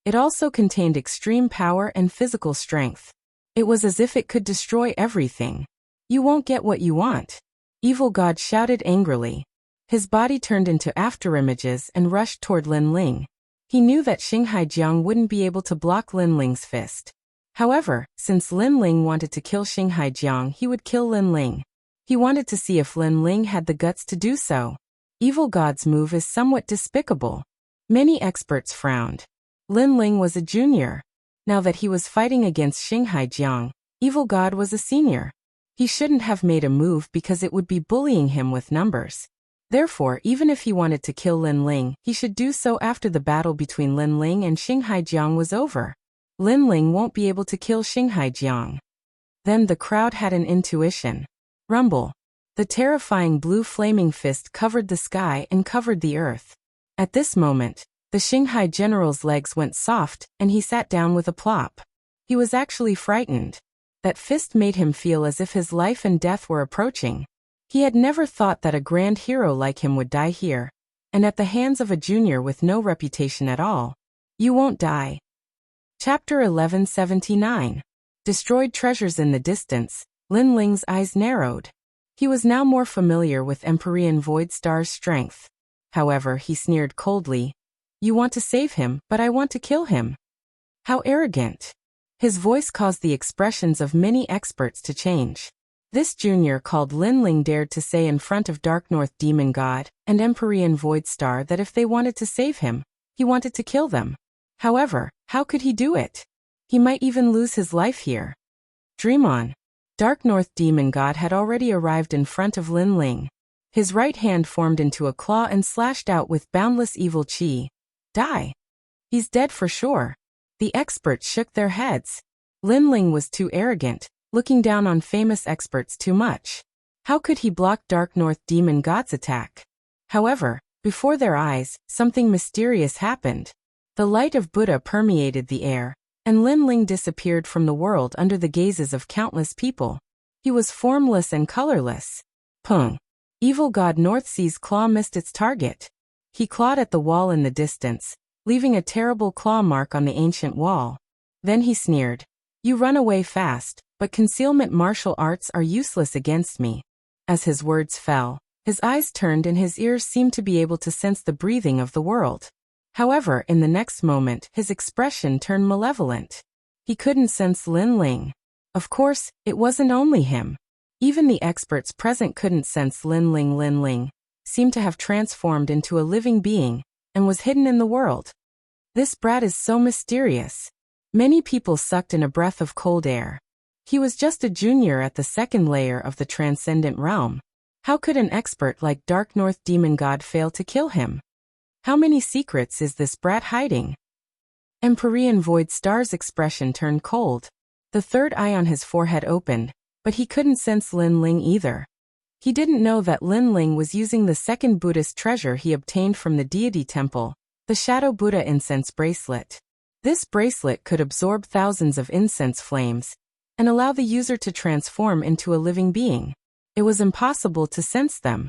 it also contained extreme power and physical strength. It was as if it could destroy everything. You won't get what you want. Evil God shouted angrily. His body turned into afterimages and rushed toward Lin Ling. He knew that Xinghai Jiang wouldn't be able to block Lin Ling's fist. However, since Lin Ling wanted to kill Xinghai Jiang, he would kill Lin Ling. He wanted to see if Lin Ling had the guts to do so. Evil God's move is somewhat despicable. Many experts frowned. Lin Ling was a junior. Now that he was fighting against Xinghai Jiang, Evil God was a senior. He shouldn't have made a move because it would be bullying him with numbers. Therefore, even if he wanted to kill Lin Ling, he should do so after the battle between Lin Ling and Xinghai Jiang was over. Lin Ling won't be able to kill Xinghai Jiang. Then the crowd had an intuition. Rumble. The terrifying blue flaming fist covered the sky and covered the earth. At this moment, the Xinghai general's legs went soft, and he sat down with a plop. He was actually frightened. That fist made him feel as if his life and death were approaching. He had never thought that a grand hero like him would die here, and at the hands of a junior with no reputation at all. You won't die. Chapter 1179. Destroyed treasures in the distance. Lin Ling's eyes narrowed. He was now more familiar with Empyrean Void Star's strength. However, he sneered coldly. You want to save him, but I want to kill him. How arrogant. His voice caused the expressions of many experts to change. This junior called Lin Ling dared to say in front of Dark North Demon God and Empyrean Void Star that if they wanted to save him, he wanted to kill them. However, how could he do it? He might even lose his life here. Dream on. Dark North Demon God had already arrived in front of Lin Ling. His right hand formed into a claw and slashed out with boundless evil chi. Die. He's dead for sure. The experts shook their heads. Lin Ling was too arrogant, looking down on famous experts too much. How could he block Dark North Demon God's attack? However, before their eyes, something mysterious happened. The light of Buddha permeated the air, and Lin Ling disappeared from the world under the gazes of countless people. He was formless and colorless. Pung. Evil God Northsea's claw missed its target. He clawed at the wall in the distance, leaving a terrible claw mark on the ancient wall. Then he sneered. You run away fast, but concealment martial arts are useless against me. As his words fell, his eyes turned and his ears seemed to be able to sense the breathing of the world. However, in the next moment, his expression turned malevolent. He couldn't sense Lin Ling. Of course, it wasn't only him. Even the experts present couldn't sense Lin Ling. Lin Ling seemed to have transformed into a living being, and was hidden in the world. This brat is so mysterious. Many people sucked in a breath of cold air. He was just a junior at the second layer of the transcendent realm. How could an expert like Dark North Demon God fail to kill him? How many secrets is this brat hiding? Empyrean Void Star's expression turned cold. The third eye on his forehead opened, but he couldn't sense Lin Ling either. He didn't know that Lin Ling was using the second Buddhist treasure he obtained from the deity temple, the Shadow Buddha incense bracelet. This bracelet could absorb thousands of incense flames and allow the user to transform into a living being. It was impossible to sense them.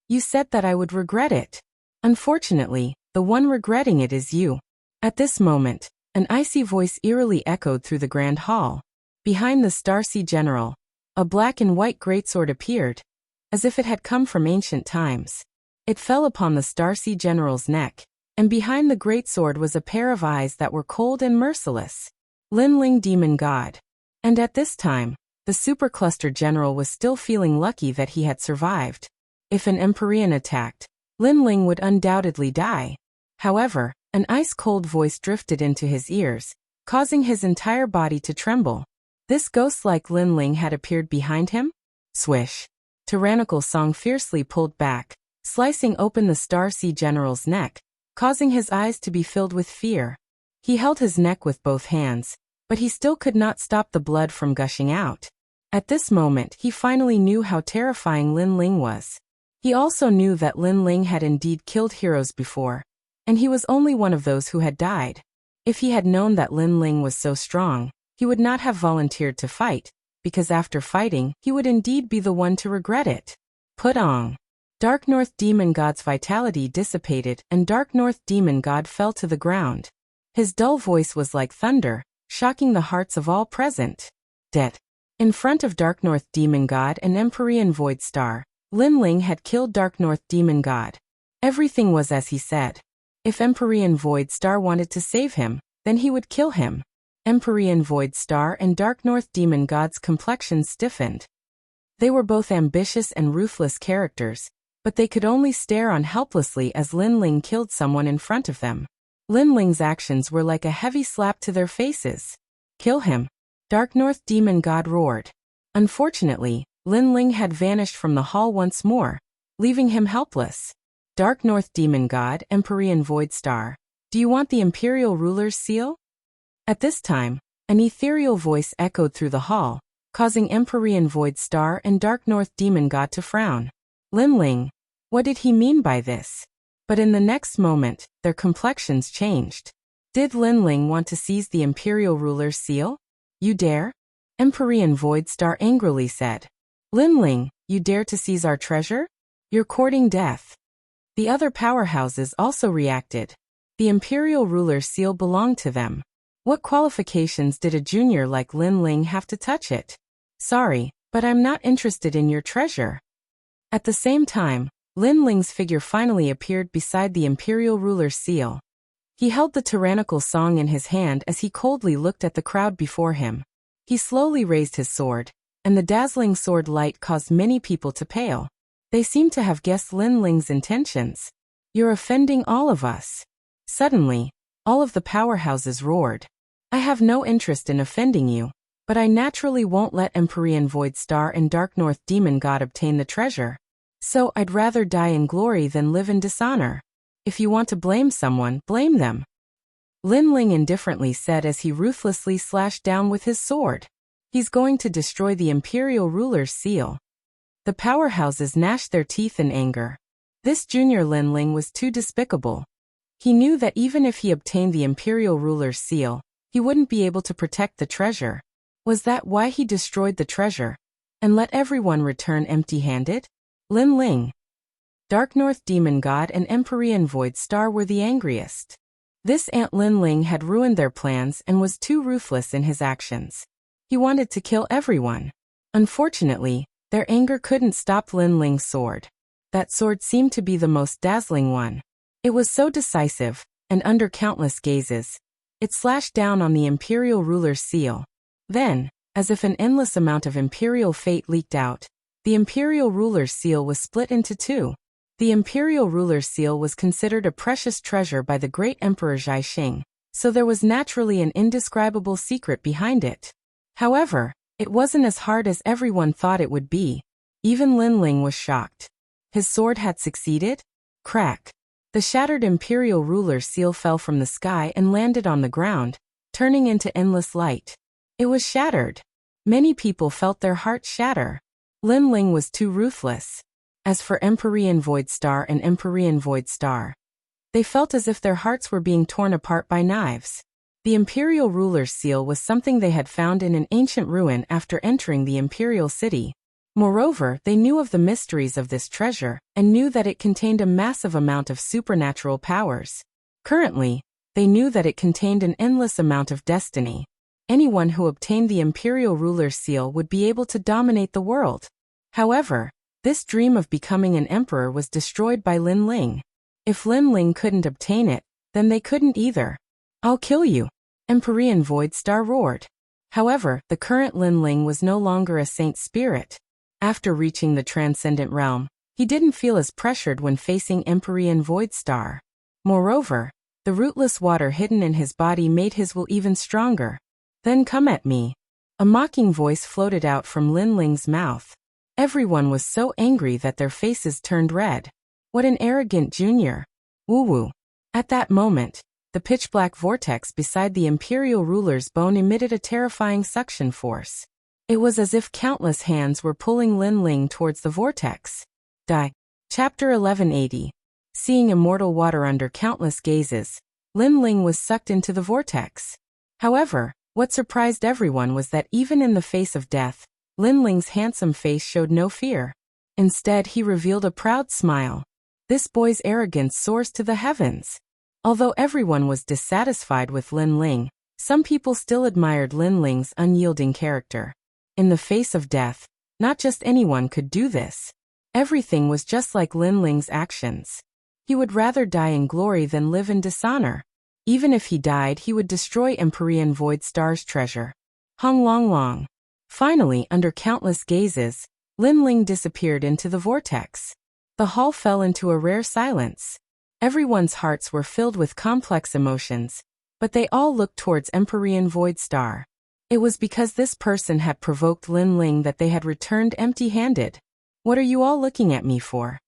You said that I would regret it. Unfortunately, the one regretting it is you. At this moment, an icy voice eerily echoed through the grand hall. Behind the Starsea General, a black and white greatsword appeared, as if it had come from ancient times. It fell upon the Starsea General's neck, and behind the greatsword was a pair of eyes that were cold and merciless. Lin Ling Demon God. And at this time, the Supercluster General was still feeling lucky that he had survived. If an Empyrean attacked, Lin Ling would undoubtedly die. However, an ice-cold voice drifted into his ears, causing his entire body to tremble. This ghost-like Lin Ling had appeared behind him? Swish. tyrannical song fiercely pulled back, slicing open the Star Sea General's neck, causing his eyes to be filled with fear. He held his neck with both hands, but he still could not stop the blood from gushing out. At this moment he finally knew how terrifying Lin Ling was. He also knew that Lin Ling had indeed killed heroes before, and he was only one of those who had died. If he had known that Lin Ling was so strong, he would not have volunteered to fight, because after fighting, he would indeed be the one to regret it. Put on. Dark North Demon God's vitality dissipated and Dark North Demon God fell to the ground. His dull voice was like thunder, shocking the hearts of all present. Dead. In front of Dark North Demon God and Empyrean Void Star, Lin Ling had killed Dark North Demon God. Everything was as he said. If Empyrean Void Star wanted to save him, then he would kill him. Empyrean Void Star and Dark North Demon God's complexions stiffened. They were both ambitious and ruthless characters, but they could only stare on helplessly as Lin Ling killed someone in front of them. Lin Ling's actions were like a heavy slap to their faces. Kill him. Dark North Demon God roared. Unfortunately, Lin Ling had vanished from the hall once more, leaving him helpless. Dark North Demon God, Empyrean Void Star, do you want the Imperial Ruler's seal? At this time, an ethereal voice echoed through the hall, causing Empyrean Void Star and Dark North Demon God to frown. Lin Ling, what did he mean by this? But in the next moment, their complexions changed. Did Lin Ling want to seize the Imperial Ruler's seal? You dare? Empyrean Void Star angrily said. Lin Ling, you dare to seize our treasure? You're courting death. The other powerhouses also reacted. The Imperial Ruler's seal belonged to them. What qualifications did a junior like Lin Ling have to touch it? Sorry, but I'm not interested in your treasure. At the same time, Lin Ling's figure finally appeared beside the Imperial Ruler's seal. He held the tyrannical song in his hand as he coldly looked at the crowd before him. He slowly raised his sword, and the dazzling sword light caused many people to pale. They seemed to have guessed Lin Ling's intentions. You're offending all of us. Suddenly, all of the powerhouses roared. I have no interest in offending you, but I naturally won't let Empyrean Void Star and Dark North Demon God obtain the treasure. So I'd rather die in glory than live in dishonor. If you want to blame someone, blame them. Lin Ling indifferently said as he ruthlessly slashed down with his sword. He's going to destroy the Imperial Ruler's seal. The powerhouses gnashed their teeth in anger. This junior Lin Ling was too despicable. He knew that even if he obtained the Imperial Ruler's seal, he wouldn't be able to protect the treasure. Was that why he destroyed the treasure and let everyone return empty-handed? Lin Ling. Dark North Demon God and Empyrean Void Star were the angriest. This Ant Lin Ling had ruined their plans and was too ruthless in his actions. He wanted to kill everyone. Unfortunately, their anger couldn't stop Lin Ling's sword. That sword seemed to be the most dazzling one. It was so decisive, and under countless gazes, it slashed down on the Imperial Ruler's seal. Then, as if an endless amount of Imperial fate leaked out, the Imperial Ruler's seal was split into two. The Imperial Ruler's seal was considered a precious treasure by the great Emperor Zhixing, so there was naturally an indescribable secret behind it. However, it wasn't as hard as everyone thought it would be. Even Lin Ling was shocked. His sword had succeeded? Crack. The shattered Imperial Ruler's seal fell from the sky and landed on the ground, turning into endless light. It was shattered. Many people felt their hearts shatter. Lin Ling was too ruthless. As for Empyrean Void Star and Empyrean Void Star, they felt as if their hearts were being torn apart by knives. The Imperial Ruler's seal was something they had found in an ancient ruin after entering the Imperial City. Moreover, they knew of the mysteries of this treasure and knew that it contained a massive amount of supernatural powers. Currently, they knew that it contained an endless amount of destiny. Anyone who obtained the Imperial Ruler's seal would be able to dominate the world. However, this dream of becoming an emperor was destroyed by Lin Ling. If Lin Ling couldn't obtain it, then they couldn't either. I'll kill you, Empyrean Void Star roared. However, the current Lin Ling was no longer a saint spirit. After reaching the transcendent realm, he didn't feel as pressured when facing Empyrean Void Star. Moreover, the rootless water hidden in his body made his will even stronger. Then come at me. A mocking voice floated out from Lin Ling's mouth. Everyone was so angry that their faces turned red. What an arrogant junior. Woo-woo. At that moment, the pitch-black vortex beside the imperial ruler's bone emitted a terrifying suction force. It was as if countless hands were pulling Lin Ling towards the vortex. Die. Chapter 1180. Seeing immortal water under countless gazes, Lin Ling was sucked into the vortex. However, what surprised everyone was that even in the face of death, Lin Ling's handsome face showed no fear. Instead, he revealed a proud smile. This boy's arrogance soars to the heavens. Although everyone was dissatisfied with Lin Ling, some people still admired Lin Ling's unyielding character. In the face of death, not just anyone could do this. Everything was just like Lin Ling's actions. He would rather die in glory than live in dishonor. Even if he died, he would destroy Empyrean Void Star's treasure. Hung Long Long. Finally, under countless gazes, Lin Ling disappeared into the vortex. The hall fell into a rare silence. Everyone's hearts were filled with complex emotions, but they all looked towards Empyrean Void Star. It was because this person had provoked Lin Ling that they had returned empty-handed. What are you all looking at me for?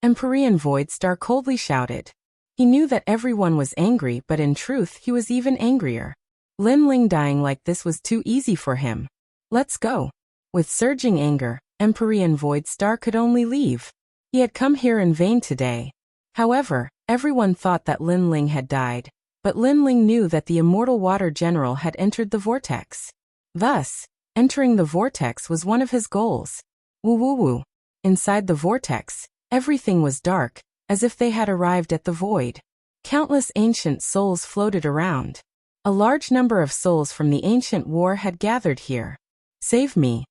Empyrean Void Star coldly shouted. He knew that everyone was angry, but in truth he was even angrier. Lin Ling dying like this was too easy for him. Let's go. With surging anger, Empyrean Void Star could only leave. He had come here in vain today. However, everyone thought that Lin Ling had died, but Lin Ling knew that the immortal water general had entered the vortex. Thus, entering the vortex was one of his goals. Woo-woo-woo. Inside the vortex, everything was dark, as if they had arrived at the void. Countless ancient souls floated around. A large number of souls from the ancient war had gathered here. Save me.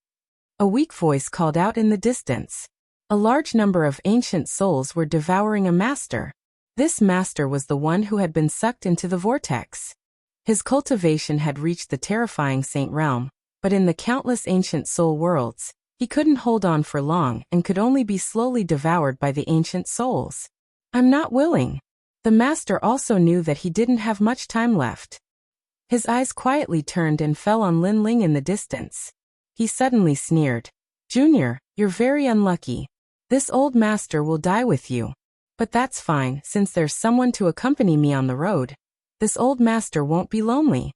A weak voice called out in the distance. A large number of ancient souls were devouring a master. This master was the one who had been sucked into the vortex. His cultivation had reached the terrifying Saint Realm, but in the countless ancient soul worlds, he couldn't hold on for long and could only be slowly devoured by the ancient souls. I'm not willing. The master also knew that he didn't have much time left. His eyes quietly turned and fell on Lin Ling in the distance. He suddenly sneered. Junior, you're very unlucky. This old master will die with you. But that's fine, since there's someone to accompany me on the road. This old master won't be lonely.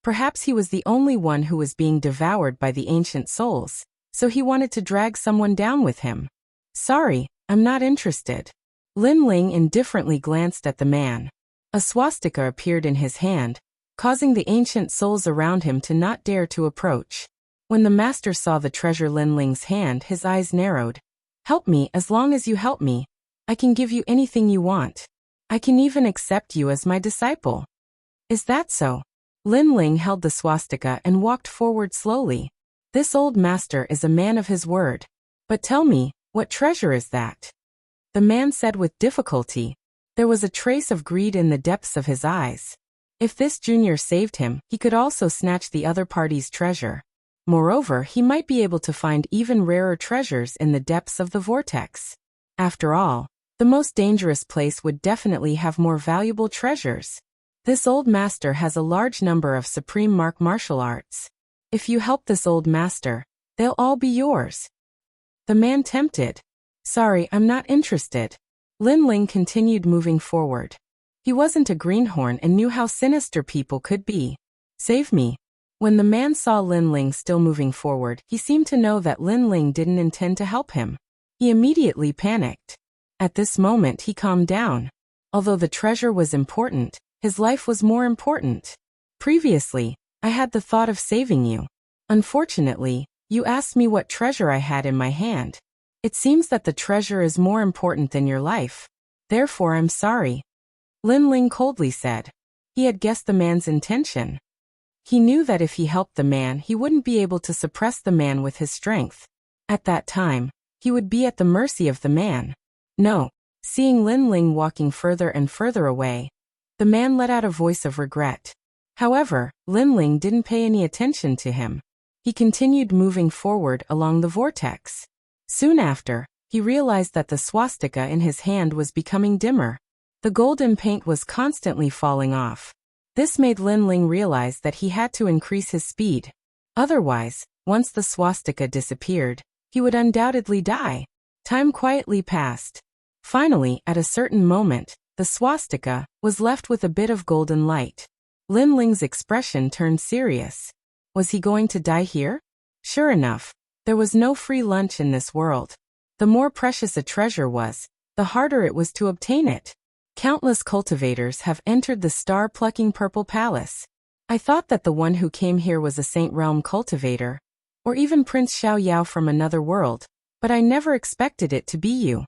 Perhaps he was the only one who was being devoured by the ancient souls, so he wanted to drag someone down with him. Sorry, I'm not interested. Lin Ling indifferently glanced at the man. A swastika appeared in his hand, causing the ancient souls around him to not dare to approach. When the master saw the treasure Lin Ling's hand, his eyes narrowed. Help me. As long as you help me, I can give you anything you want. I can even accept you as my disciple. Is that so? Lin Ling held the swastika and walked forward slowly. This old master is a man of his word. But tell me, what treasure is that? The man said with difficulty. There was a trace of greed in the depths of his eyes. If this junior saved him, he could also snatch the other party's treasure. Moreover, he might be able to find even rarer treasures in the depths of the vortex. After all, the most dangerous place would definitely have more valuable treasures. This old master has a large number of supreme martial arts. If you help this old master, they'll all be yours. The man tempted. Sorry, I'm not interested. Lin Ling continued moving forward. He wasn't a greenhorn and knew how sinister people could be. Save me. When the man saw Lin Ling still moving forward, he seemed to know that Lin Ling didn't intend to help him. He immediately panicked. At this moment he calmed down. Although the treasure was important, his life was more important. Previously, I had the thought of saving you. Unfortunately, you asked me what treasure I had in my hand. It seems that the treasure is more important than your life. Therefore I'm sorry. Lin Ling coldly said. He had guessed the man's intention. He knew that if he helped the man, he wouldn't be able to suppress the man with his strength. At that time, he would be at the mercy of the man. No. Seeing Lin Ling walking further and further away, the man let out a voice of regret. However, Lin Ling didn't pay any attention to him. He continued moving forward along the vortex. Soon after, he realized that the swastika in his hand was becoming dimmer. The golden paint was constantly falling off. This made Lin Ling realize that he had to increase his speed. Otherwise, once the swastika disappeared, he would undoubtedly die. Time quietly passed. Finally, at a certain moment, the swastika was left with a bit of golden light. Lin Ling's expression turned serious. Was he going to die here? Sure enough, there was no free lunch in this world. The more precious a treasure was, the harder it was to obtain it. Countless cultivators have entered the star-plucking Purple Palace. I thought that the one who came here was a Saint Realm cultivator, or even Prince Xiao Yao from another world, but I never expected it to be you.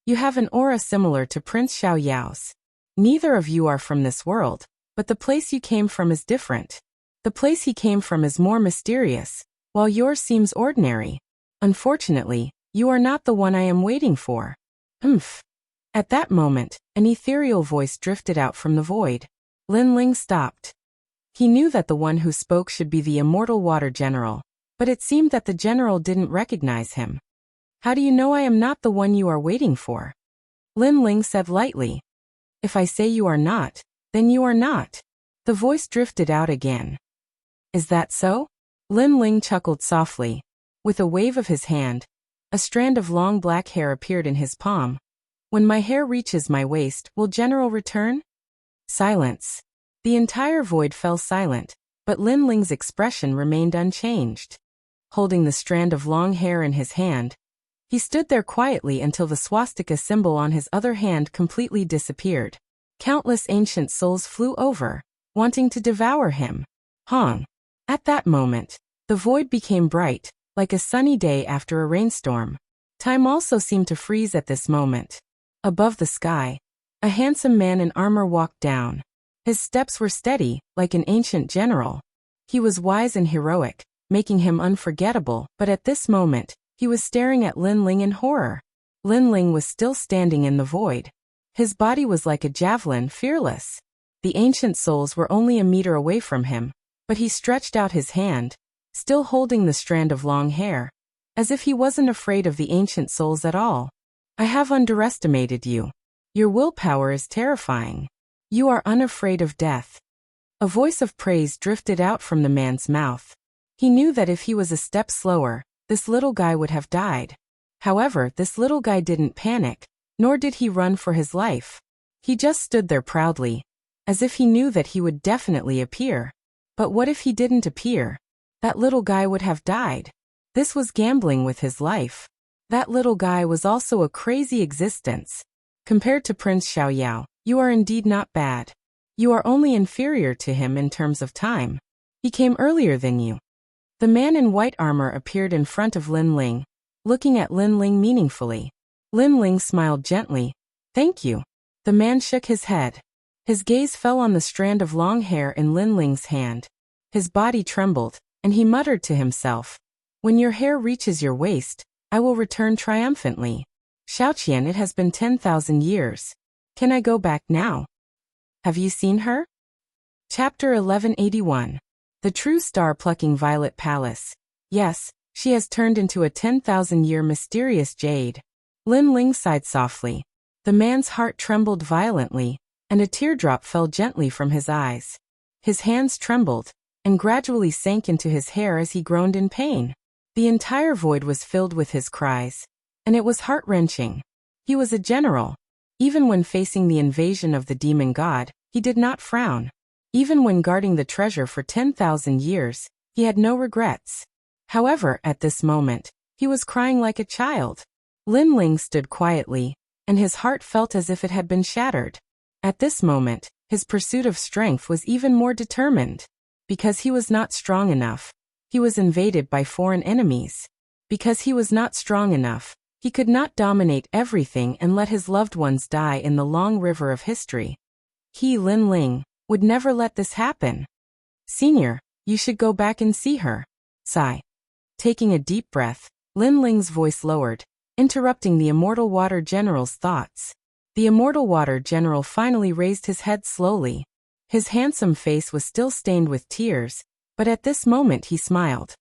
You have an aura similar to Prince Xiao Yao's. Neither of you are from this world, but the place you came from is different. The place he came from is more mysterious, while yours seems ordinary. Unfortunately, you are not the one I am waiting for. Humph. At that moment, an ethereal voice drifted out from the void. Lin Ling stopped. He knew that the one who spoke should be the immortal water general, but it seemed that the general didn't recognize him. How do you know I am not the one you are waiting for? Lin Ling said lightly. If I say you are not, then you are not. The voice drifted out again. Is that so? Lin Ling chuckled softly. With a wave of his hand, a strand of long black hair appeared in his palm. When my hair reaches my waist, will General return? Silence. The entire void fell silent, but Lin Ling's expression remained unchanged. Holding the strand of long hair in his hand, he stood there quietly until the swastika symbol on his other hand completely disappeared. Countless ancient souls flew over, wanting to devour him. Hong. At that moment, the void became bright, like a sunny day after a rainstorm. Time also seemed to freeze at this moment. Above the sky, a handsome man in armor walked down. His steps were steady, like an ancient general. He was wise and heroic, making him unforgettable, but at this moment, he was staring at Lin Ling in horror. Lin Ling was still standing in the void. His body was like a javelin, fearless. The ancient souls were only a meter away from him, but he stretched out his hand, still holding the strand of long hair, as if he wasn't afraid of the ancient souls at all. I have underestimated you. Your willpower is terrifying. You are unafraid of death. A voice of praise drifted out from the man's mouth. He knew that if he was a step slower, this little guy would have died. However, this little guy didn't panic, nor did he run for his life. He just stood there proudly, as if he knew that he would definitely appear. But what if he didn't appear? That little guy would have died. This was gambling with his life. That little guy was also a crazy existence. Compared to Prince Xiao Yao, you are indeed not bad. You are only inferior to him in terms of time. He came earlier than you. The man in white armor appeared in front of Lin Ling, looking at Lin Ling meaningfully. Lin Ling smiled gently. Thank you. The man shook his head. His gaze fell on the strand of long hair in Lin Ling's hand. His body trembled, and he muttered to himself. When your hair reaches your waist, I will return triumphantly. Xiaoqian, it has been 10,000 years. Can I go back now? Have you seen her? Chapter 1181. The True Star-Plucking Violet Palace. Yes, she has turned into a 10,000-year mysterious jade. Lin Ling sighed softly. The man's heart trembled violently, and a teardrop fell gently from his eyes. His hands trembled, and gradually sank into his hair as he groaned in pain. The entire void was filled with his cries, and it was heart-wrenching. He was a general. Even when facing the invasion of the demon god, he did not frown. Even when guarding the treasure for 10,000 years, he had no regrets. However, at this moment, he was crying like a child. Lin Ling stood quietly, and his heart felt as if it had been shattered. At this moment, his pursuit of strength was even more determined. Because he was not strong enough, he was invaded by foreign enemies. Because he was not strong enough, he could not dominate everything and let his loved ones die in the long river of history. He, Lin Ling, would never let this happen. Senior, you should go back and see her. Sigh. Taking a deep breath, Lin Ling's voice lowered, interrupting the Immortal Water General's thoughts. The Immortal Water General finally raised his head slowly. His handsome face was still stained with tears, but at this moment he smiled.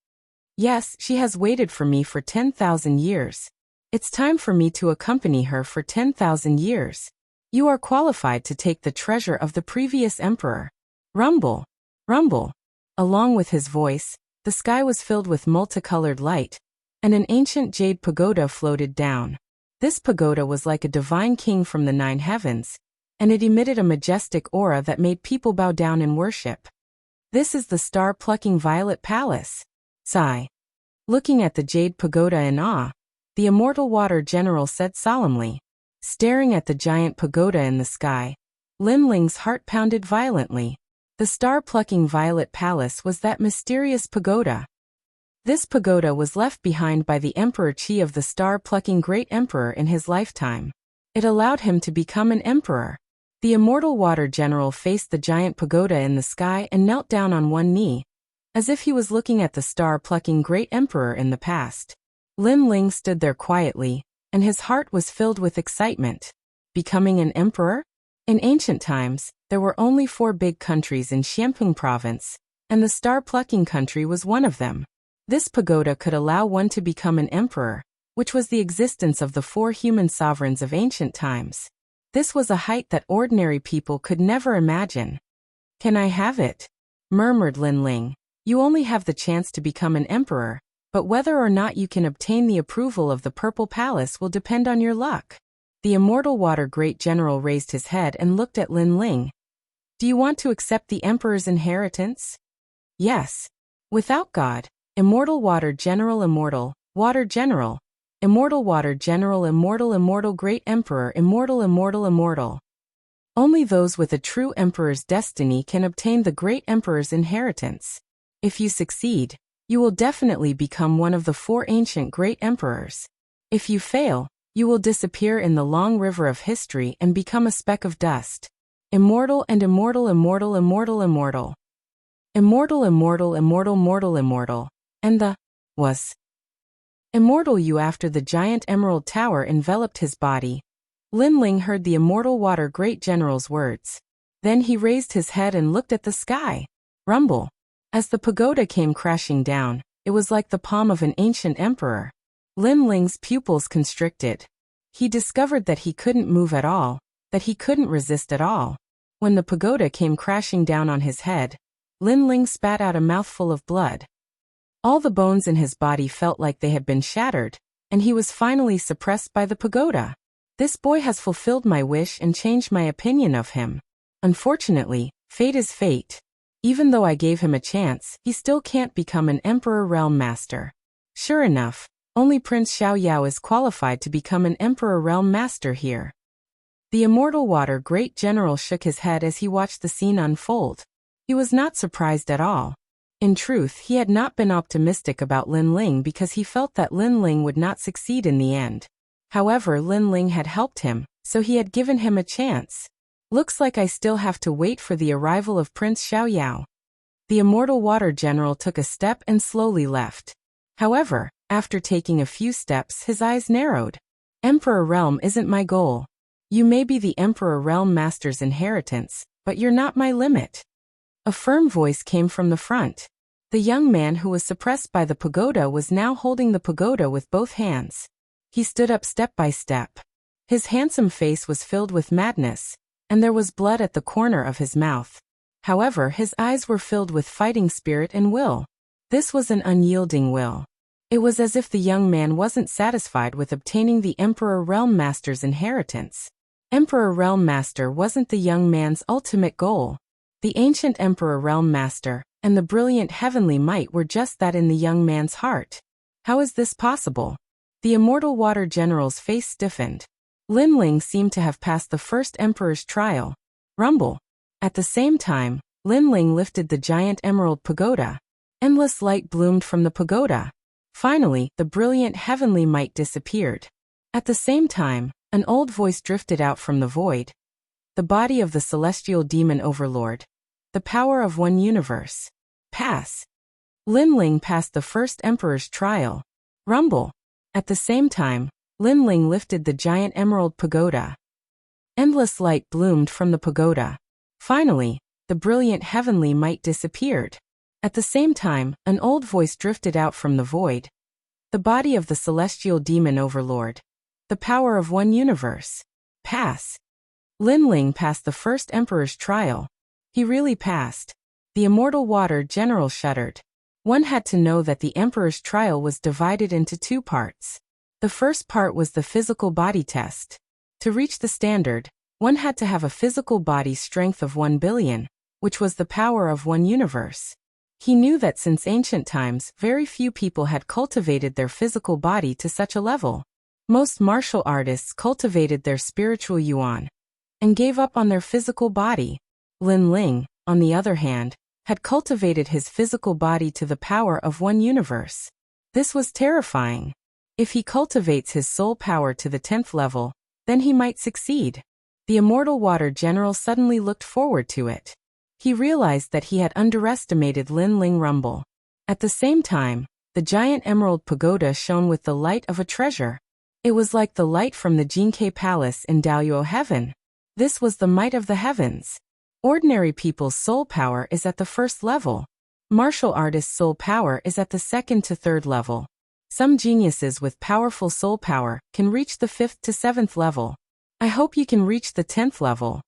Yes, she has waited for me for 10,000 years. It's time for me to accompany her for 10,000 years. You are qualified to take the treasure of the previous emperor. Rumble, rumble. Along with his voice, the sky was filled with multicolored light, and an ancient jade pagoda floated down. This pagoda was like a divine king from the 9 heavens, and it emitted a majestic aura that made people bow down in worship. This is the star-plucking violet palace. Sigh. Looking at the jade pagoda in awe, the immortal water general said solemnly. Staring at the giant pagoda in the sky, Lin Ling's heart pounded violently. The star-plucking violet palace was that mysterious pagoda. This pagoda was left behind by the Emperor Qi of the star-plucking great emperor in his lifetime. It allowed him to become an emperor. The immortal water general faced the giant pagoda in the sky and knelt down on one knee, as if he was looking at the star-plucking great emperor in the past. Lin Ling stood there quietly, and his heart was filled with excitement. Becoming an emperor? In ancient times, there were only 4 big countries in Xianping province, and the star-plucking country was one of them. This pagoda could allow one to become an emperor, which was the existence of the 4 human sovereigns of ancient times. This was a height that ordinary people could never imagine. Can I have it? Murmured Lin Ling. You only have the chance to become an emperor, but whether or not you can obtain the approval of the Purple Palace will depend on your luck. The immortal water great general raised his head and looked at Lin Ling. Do you want to accept the emperor's inheritance? Yes. Without God, immortal water general immortal, water general, immortal water general immortal immortal great emperor immortal immortal immortal. Only those with a true emperor's destiny can obtain the great emperor's inheritance. If you succeed, you will definitely become one of the 4 ancient great emperors. If you fail, you will disappear in the long river of history and become a speck of dust. Immortal and immortal immortal immortal immortal. Immortal immortal immortal mortal immortal. And the was immortal you after the giant emerald tower enveloped his body. Lin Ling heard the immortal water great general's words. Then he raised his head and looked at the sky. Rumble. As the pagoda came crashing down, it was like the palm of an ancient emperor. Lin Ling's pupils constricted. He discovered that he couldn't move at all, that he couldn't resist at all. When the pagoda came crashing down on his head, Lin Ling spat out a mouthful of blood. All the bones in his body felt like they had been shattered, and he was finally suppressed by the pagoda. This boy has fulfilled my wish and changed my opinion of him. Unfortunately, fate is fate. Even though I gave him a chance, he still can't become an Emperor Realm Master. Sure enough, only Prince Xiaoyao is qualified to become an Emperor Realm Master here. The immortal water great general shook his head as he watched the scene unfold. He was not surprised at all. In truth, he had not been optimistic about Lin Ling because he felt that Lin Ling would not succeed in the end. However, Lin Ling had helped him, so he had given him a chance. Looks like I still have to wait for the arrival of Prince Xiaoyao. The immortal water general took a step and slowly left. However, after taking a few steps, his eyes narrowed. Emperor Realm isn't my goal. You may be the Emperor Realm Master's inheritance, but you're not my limit. A firm voice came from the front. The young man who was suppressed by the pagoda was now holding the pagoda with both hands. He stood up step by step. His handsome face was filled with madness, and there was blood at the corner of his mouth. However, his eyes were filled with fighting spirit and will. This was an unyielding will. It was as if the young man wasn't satisfied with obtaining the Emperor Realm Master's inheritance. Emperor Realm Master wasn't the young man's ultimate goal. The ancient Emperor Realm Master and the brilliant heavenly might were just that in the young man's heart. How is this possible? The immortal water general's face stiffened. Lin Ling seemed to have passed the first emperor's trial. Rumble. At the same time, Lin Ling lifted the giant emerald pagoda. Endless light bloomed from the pagoda. Finally, the brilliant heavenly might disappeared. At the same time, an old voice drifted out from the void. The body of the celestial demon overlord. The power of one universe. Pass. Lin Ling passed the first emperor's trial. Rumble. At the same time, Lin Ling lifted the giant emerald pagoda. Endless light bloomed from the pagoda. Finally, the brilliant heavenly might disappeared. At the same time, an old voice drifted out from the void. The body of the celestial demon overlord. The power of one universe. Pass. Lin Ling passed the first emperor's trial. He really passed. The immortal water general shuddered. One had to know that the emperor's trial was divided into two parts. The first part was the physical body test. To reach the standard, one had to have a physical body strength of 1 billion, which was the power of one universe. He knew that since ancient times, very few people had cultivated their physical body to such a level. Most martial artists cultivated their spiritual yuan and gave up on their physical body. Lin Ling, on the other hand, had cultivated his physical body to the power of one universe. This was terrifying. If he cultivates his soul power to the 10th level, then he might succeed. The immortal water general suddenly looked forward to it. He realized that he had underestimated Lin Ling Rumble. At the same time, the giant emerald pagoda shone with the light of a treasure. It was like the light from the Jinkei Palace in Daoyuo Heaven. This was the might of the heavens. Ordinary people's soul power is at the 1st level. Martial artists' soul power is at the 2nd to 3rd level. Some geniuses with powerful soul power can reach the 5th to 7th level. I hope you can reach the 10th level.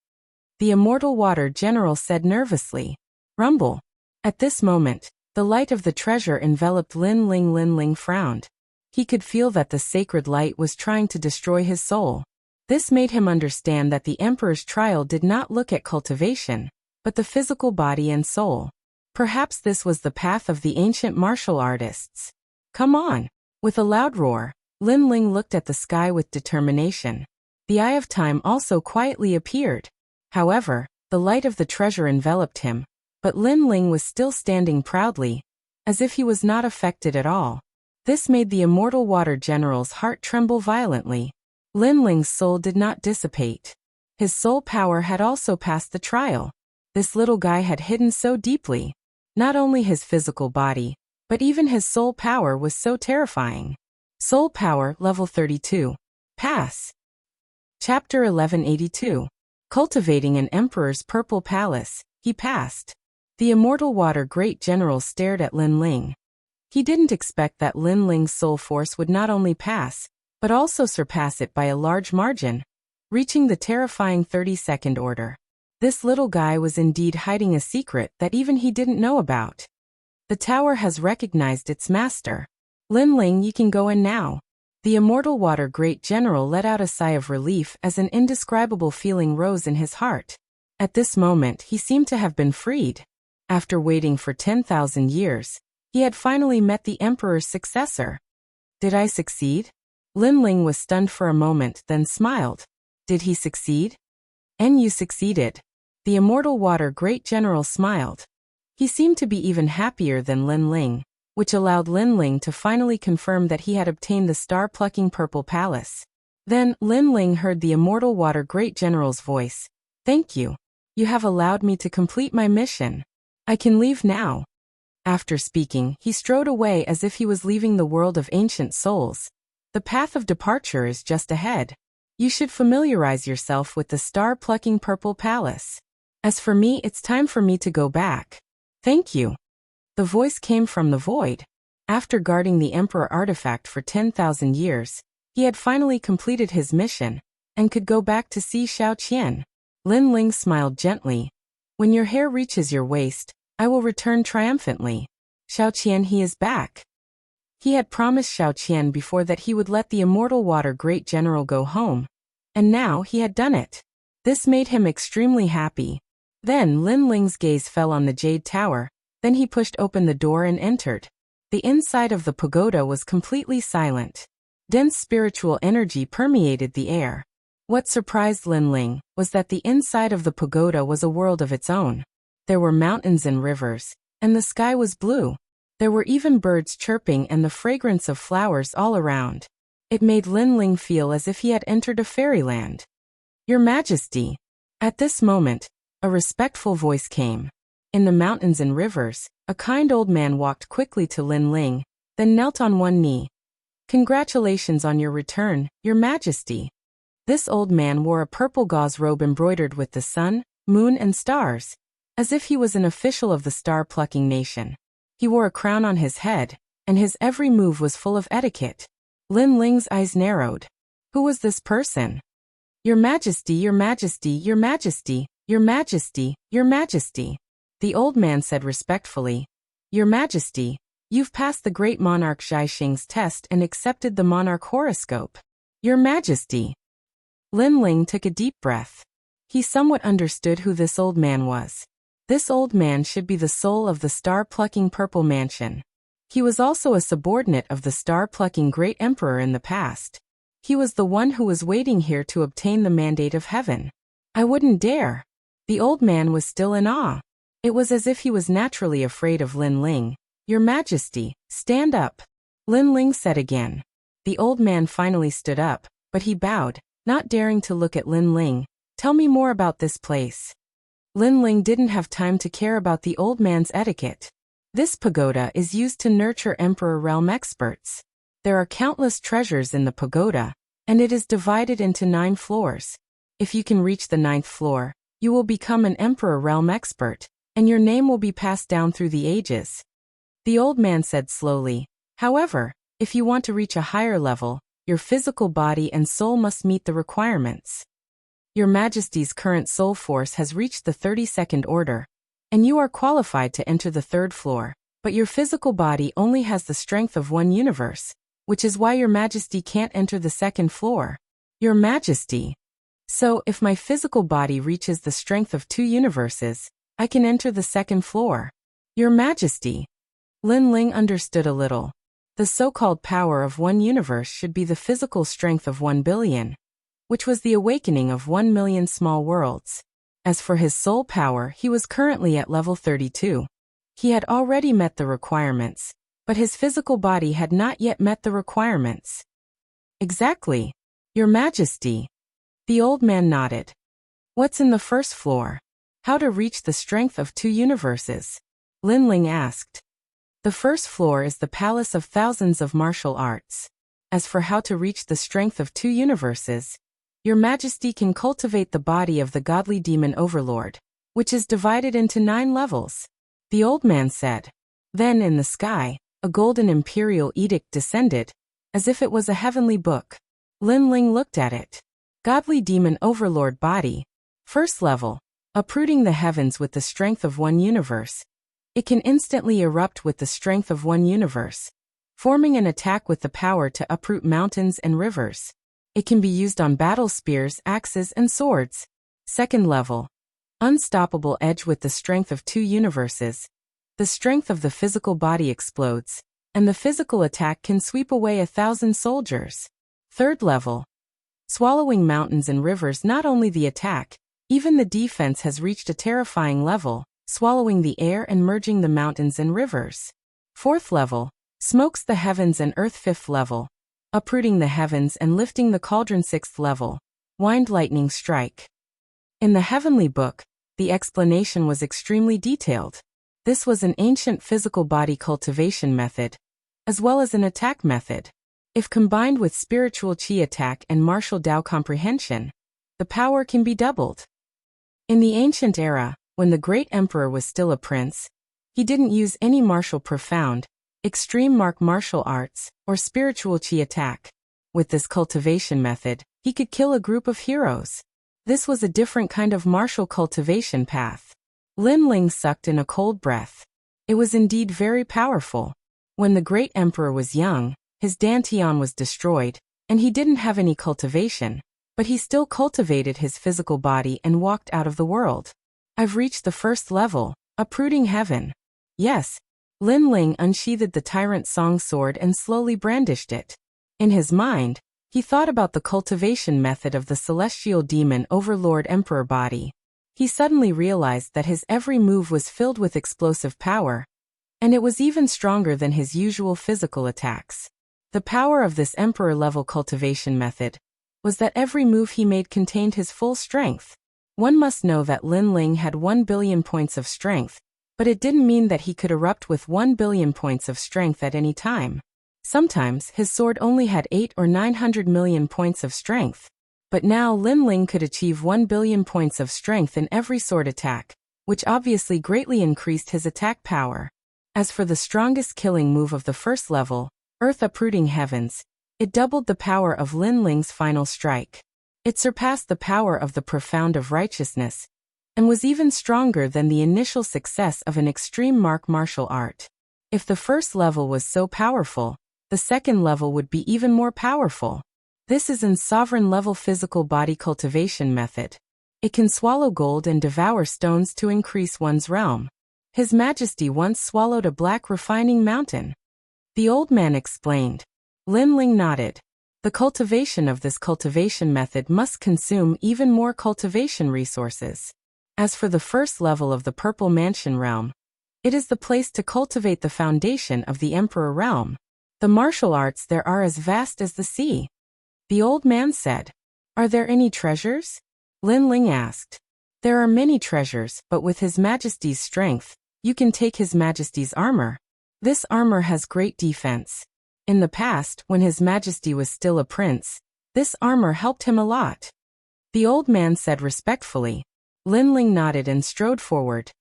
The immortal water general said nervously. Rumble. At this moment, the light of the treasure enveloped Lin Ling. Lin Ling frowned. He could feel that the sacred light was trying to destroy his soul. This made him understand that the emperor's trial did not look at cultivation, but the physical body and soul. Perhaps this was the path of the ancient martial artists. Come on! With a loud roar, Lin Ling looked at the sky with determination. The eye of time also quietly appeared. However, the light of the treasure enveloped him, but Lin Ling was still standing proudly, as if he was not affected at all. This made the immortal water general's heart tremble violently. Lin Ling's soul did not dissipate. His soul power had also passed the trial. This little guy had hidden so deeply. Not only his physical body, but even his soul power was so terrifying. Soul power, level 32. Pass. Chapter 1182. Cultivating an emperor's purple palace, he passed. The immortal water great general stared at Lin Ling. He didn't expect that Lin Ling's soul force would not only pass, but also surpass it by a large margin, reaching the terrifying 32nd order. This little guy was indeed hiding a secret that even he didn't know about. The tower has recognized its master. Lin Ling, you can go in now. The immortal water great general let out a sigh of relief as an indescribable feeling rose in his heart. At this moment he seemed to have been freed. After waiting for 10,000 years, he had finally met the emperor's successor. Did I succeed? Lin Ling was stunned for a moment, then smiled. Did he succeed? And you succeeded. The immortal water great general smiled. He seemed to be even happier than Lin Ling, which allowed Lin Ling to finally confirm that he had obtained the star-plucking purple palace. Then, Lin Ling heard the immortal water great general's voice. Thank you. You have allowed me to complete my mission. I can leave now. After speaking, he strode away as if he was leaving the world of ancient souls. The path of departure is just ahead. You should familiarize yourself with the star-plucking purple palace. As for me, it's time for me to go back. Thank you. The voice came from the void. After guarding the emperor artifact for 10,000 years, he had finally completed his mission, and could go back to see Xiao Qian. Lin Ling smiled gently. When your hair reaches your waist, I will return triumphantly. Xiao Qian, he is back. He had promised Xiao Qian before that he would let the immortal water great general go home, and now he had done it. This made him extremely happy. Then Lin Ling's gaze fell on the jade tower, then he pushed open the door and entered. The inside of the pagoda was completely silent. Dense spiritual energy permeated the air. What surprised Lin Ling was that the inside of the pagoda was a world of its own. There were mountains and rivers, and the sky was blue. There were even birds chirping and the fragrance of flowers all around. It made Lin Ling feel as if he had entered a fairyland. Your Majesty. At this moment, a respectful voice came. In the mountains and rivers, a kind old man walked quickly to Lin Ling, then knelt on one knee. Congratulations on your return, Your Majesty. This old man wore a purple gauze robe embroidered with the sun, moon and stars, as if he was an official of the star-plucking nation. He wore a crown on his head, and his every move was full of etiquette. Lin Ling's eyes narrowed. Who was this person? Your Majesty, Your Majesty, Your Majesty, Your Majesty, Your Majesty. The old man said respectfully. Your Majesty, You've passed the great monarch Zhaixing's test and accepted the monarch horoscope. Your Majesty. Lin Ling took a deep breath. He somewhat understood who this old man was. This old man should be the soul of the star-plucking Purple Mansion. He was also a subordinate of the star-plucking Great Emperor in the past. He was the one who was waiting here to obtain the mandate of heaven. I wouldn't dare. The old man was still in awe. It was as if he was naturally afraid of Lin Ling. Your Majesty, stand up. Lin Ling said again. The old man finally stood up, but he bowed, not daring to look at Lin Ling. Tell me more about this place. Lin Ling didn't have time to care about the old man's etiquette. This pagoda is used to nurture Emperor realm experts. There are countless treasures in the pagoda, and it is divided into 9 floors. If you can reach the 9th floor, you will become an Emperor realm expert, and your name will be passed down through the ages. The old man said slowly. However, if you want to reach a higher level, your physical body and soul must meet the requirements. Your Majesty's current soul force has reached the 32nd order, and you are qualified to enter the 3rd floor, but your physical body only has the strength of 1 universe, which is why your Majesty can't enter the 2nd floor. Your Majesty. So, if my physical body reaches the strength of 2 universes, I can enter the 2nd floor. Your Majesty. Lin Ling understood a little. The so-called power of 1 universe should be the physical strength of 1 billion, which was the awakening of 1 million small worlds. As for his soul power, he was currently at level 32. He had already met the requirements, but his physical body had not yet met the requirements. Exactly. Your Majesty. The old man nodded. What's in the 1st floor? How to reach the strength of 2 universes? Lin Ling asked. The 1st floor is the palace of thousands of martial arts. As for how to reach the strength of 2 universes, Your Majesty can cultivate the body of the godly demon overlord, which is divided into 9 levels. The old man said. Then in the sky, a golden imperial edict descended, as if it was a heavenly book. Lin Ling looked at it. Godly demon overlord body. 1st level. Uprooting the heavens with the strength of 1 universe. It can instantly erupt with the strength of 1 universe, forming an attack with the power to uproot mountains and rivers. It can be used on battle spears, axes, and swords. 2nd level. Unstoppable edge with the strength of 2 universes. The strength of the physical body explodes, and the physical attack can sweep away 1,000 soldiers. 3rd level. Swallowing mountains and rivers. Not only the attack, even the defense has reached a terrifying level, swallowing the air and merging the mountains and rivers. 4th level. Smokes the heavens and earth. 5th level. Uprooting the heavens and lifting the cauldron. 6th level. Wind lightning strike. In the heavenly book, the explanation was extremely detailed. This was an ancient physical body cultivation method, as well as an attack method. If combined with spiritual qi attack and martial Dao comprehension, the power can be doubled. In the ancient era, when the great emperor was still a prince, he didn't use any profound, extreme martial arts, or spiritual qi attack. With this cultivation method, he could kill a group of heroes. This was a different kind of martial cultivation path. Lin Ling sucked in a cold breath. It was indeed very powerful. When the great emperor was young, his dantian was destroyed, and he didn't have any cultivation, but he still cultivated his physical body and walked out of the world. I've reached the 1st level, uprooting heaven. Yes. Lin Ling unsheathed the tyrant song sword and slowly brandished it. In his mind, he thought about the cultivation method of the celestial demon overlord emperor body. He suddenly realized that his every move was filled with explosive power, and it was even stronger than his usual physical attacks. The power of this emperor-level cultivation method was that every move he made contained his full strength. One must know that Lin Ling had 1 billion points of strength, but it didn't mean that he could erupt with 1 billion points of strength at any time. Sometimes his sword only had 800 or 900 million points of strength. But now Lin Ling could achieve 1 billion points of strength in every sword attack, which obviously greatly increased his attack power. As for the strongest killing move of the 1st level, Earth uprooting heavens, it doubled the power of Lin Ling's final strike. It surpassed the power of the profound of righteousness, and was even stronger than the initial success of an extreme martial art. If the first level was so powerful, the second level would be even more powerful. This is an sovereign level physical body cultivation method. It can swallow gold and devour stones to increase one's realm. His Majesty once swallowed a black refining mountain. The old man explained. Lin Ling nodded. The cultivation of this cultivation method must consume even more cultivation resources. As for the first level of the Purple Mansion realm, it is the place to cultivate the foundation of the Emperor realm. The martial arts there are as vast as the sea. The old man said. Are there any treasures? Lin Ling asked. There are many treasures, but with His Majesty's strength, you can take His Majesty's armor. This armor has great defense. In the past, when His Majesty was still a prince, this armor helped him a lot. The old man said respectfully. Lin Ling nodded and strode forward.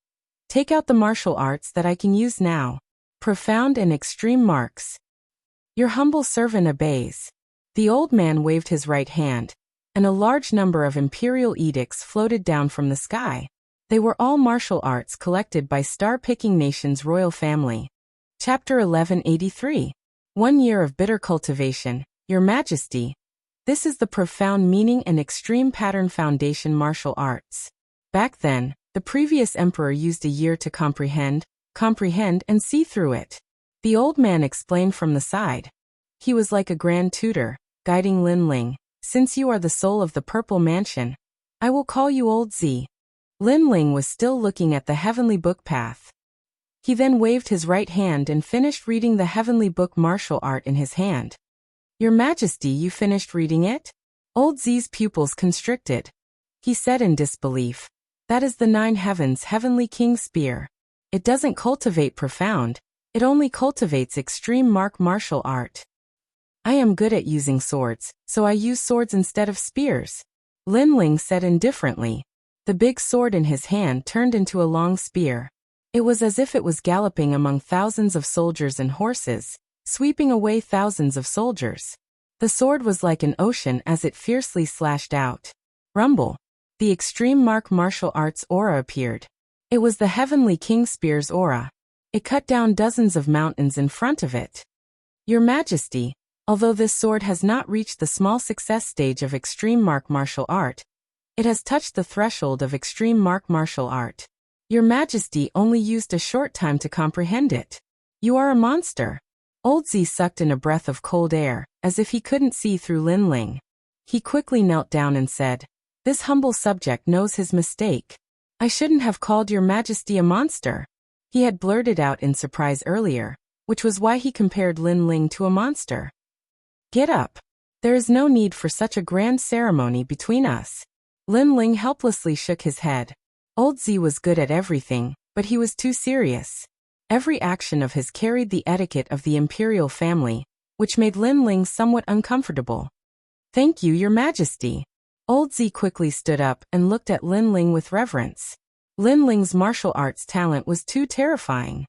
Take out the martial arts that I can use now. Profound and extreme marks. Your humble servant obeys. The old man waved his right hand, and a large number of imperial edicts floated down from the sky. They were all martial arts collected by star-picking nation's royal family. Chapter 1183. 1 year of bitter cultivation, Your Majesty. This is the profound meaning and extreme pattern foundation martial arts. Back then, the previous emperor used a year to comprehend, and see through it. The old man explained from the side. He was like a grand tutor, guiding Lin Ling. Since you are the soul of the Purple Mansion, I will call you Old Z. Lin Ling was still looking at the heavenly book path. He then waved his right hand and finished reading the heavenly book martial art in his hand. Your Majesty, you finished reading it? Old Z's pupils constricted. He said in disbelief. That is the 9 heavens heavenly king spear. It doesn't cultivate profound, it only cultivates extreme martial art. I am good at using swords, so I use swords instead of spears. Lin Ling said indifferently. The big sword in his hand turned into a long spear. It was as if it was galloping among thousands of soldiers and horses, sweeping away thousands of soldiers. The sword was like an ocean as it fiercely slashed out. Rumble. The extreme martial arts aura appeared. It was the heavenly king spear's aura. It cut down dozens of mountains in front of it. Your Majesty, although this sword has not reached the small success stage of extreme martial art, it has touched the threshold of extreme martial art. Your Majesty only used a short time to comprehend it. You are a monster. Old Z sucked in a breath of cold air, as if he couldn't see through Lin Ling. He quickly knelt down and said, This humble subject knows his mistake. I shouldn't have called Your Majesty a monster. He had blurted out in surprise earlier, which was why he compared Lin Ling to a monster. Get up. There is no need for such a grand ceremony between us. Lin Ling helplessly shook his head. Old Z was good at everything, but he was too serious. Every action of his carried the etiquette of the imperial family, which made Lin Ling somewhat uncomfortable. Thank you, Your Majesty. Old Z quickly stood up and looked at Lin Ling with reverence. Lin Ling's martial arts talent was too terrifying.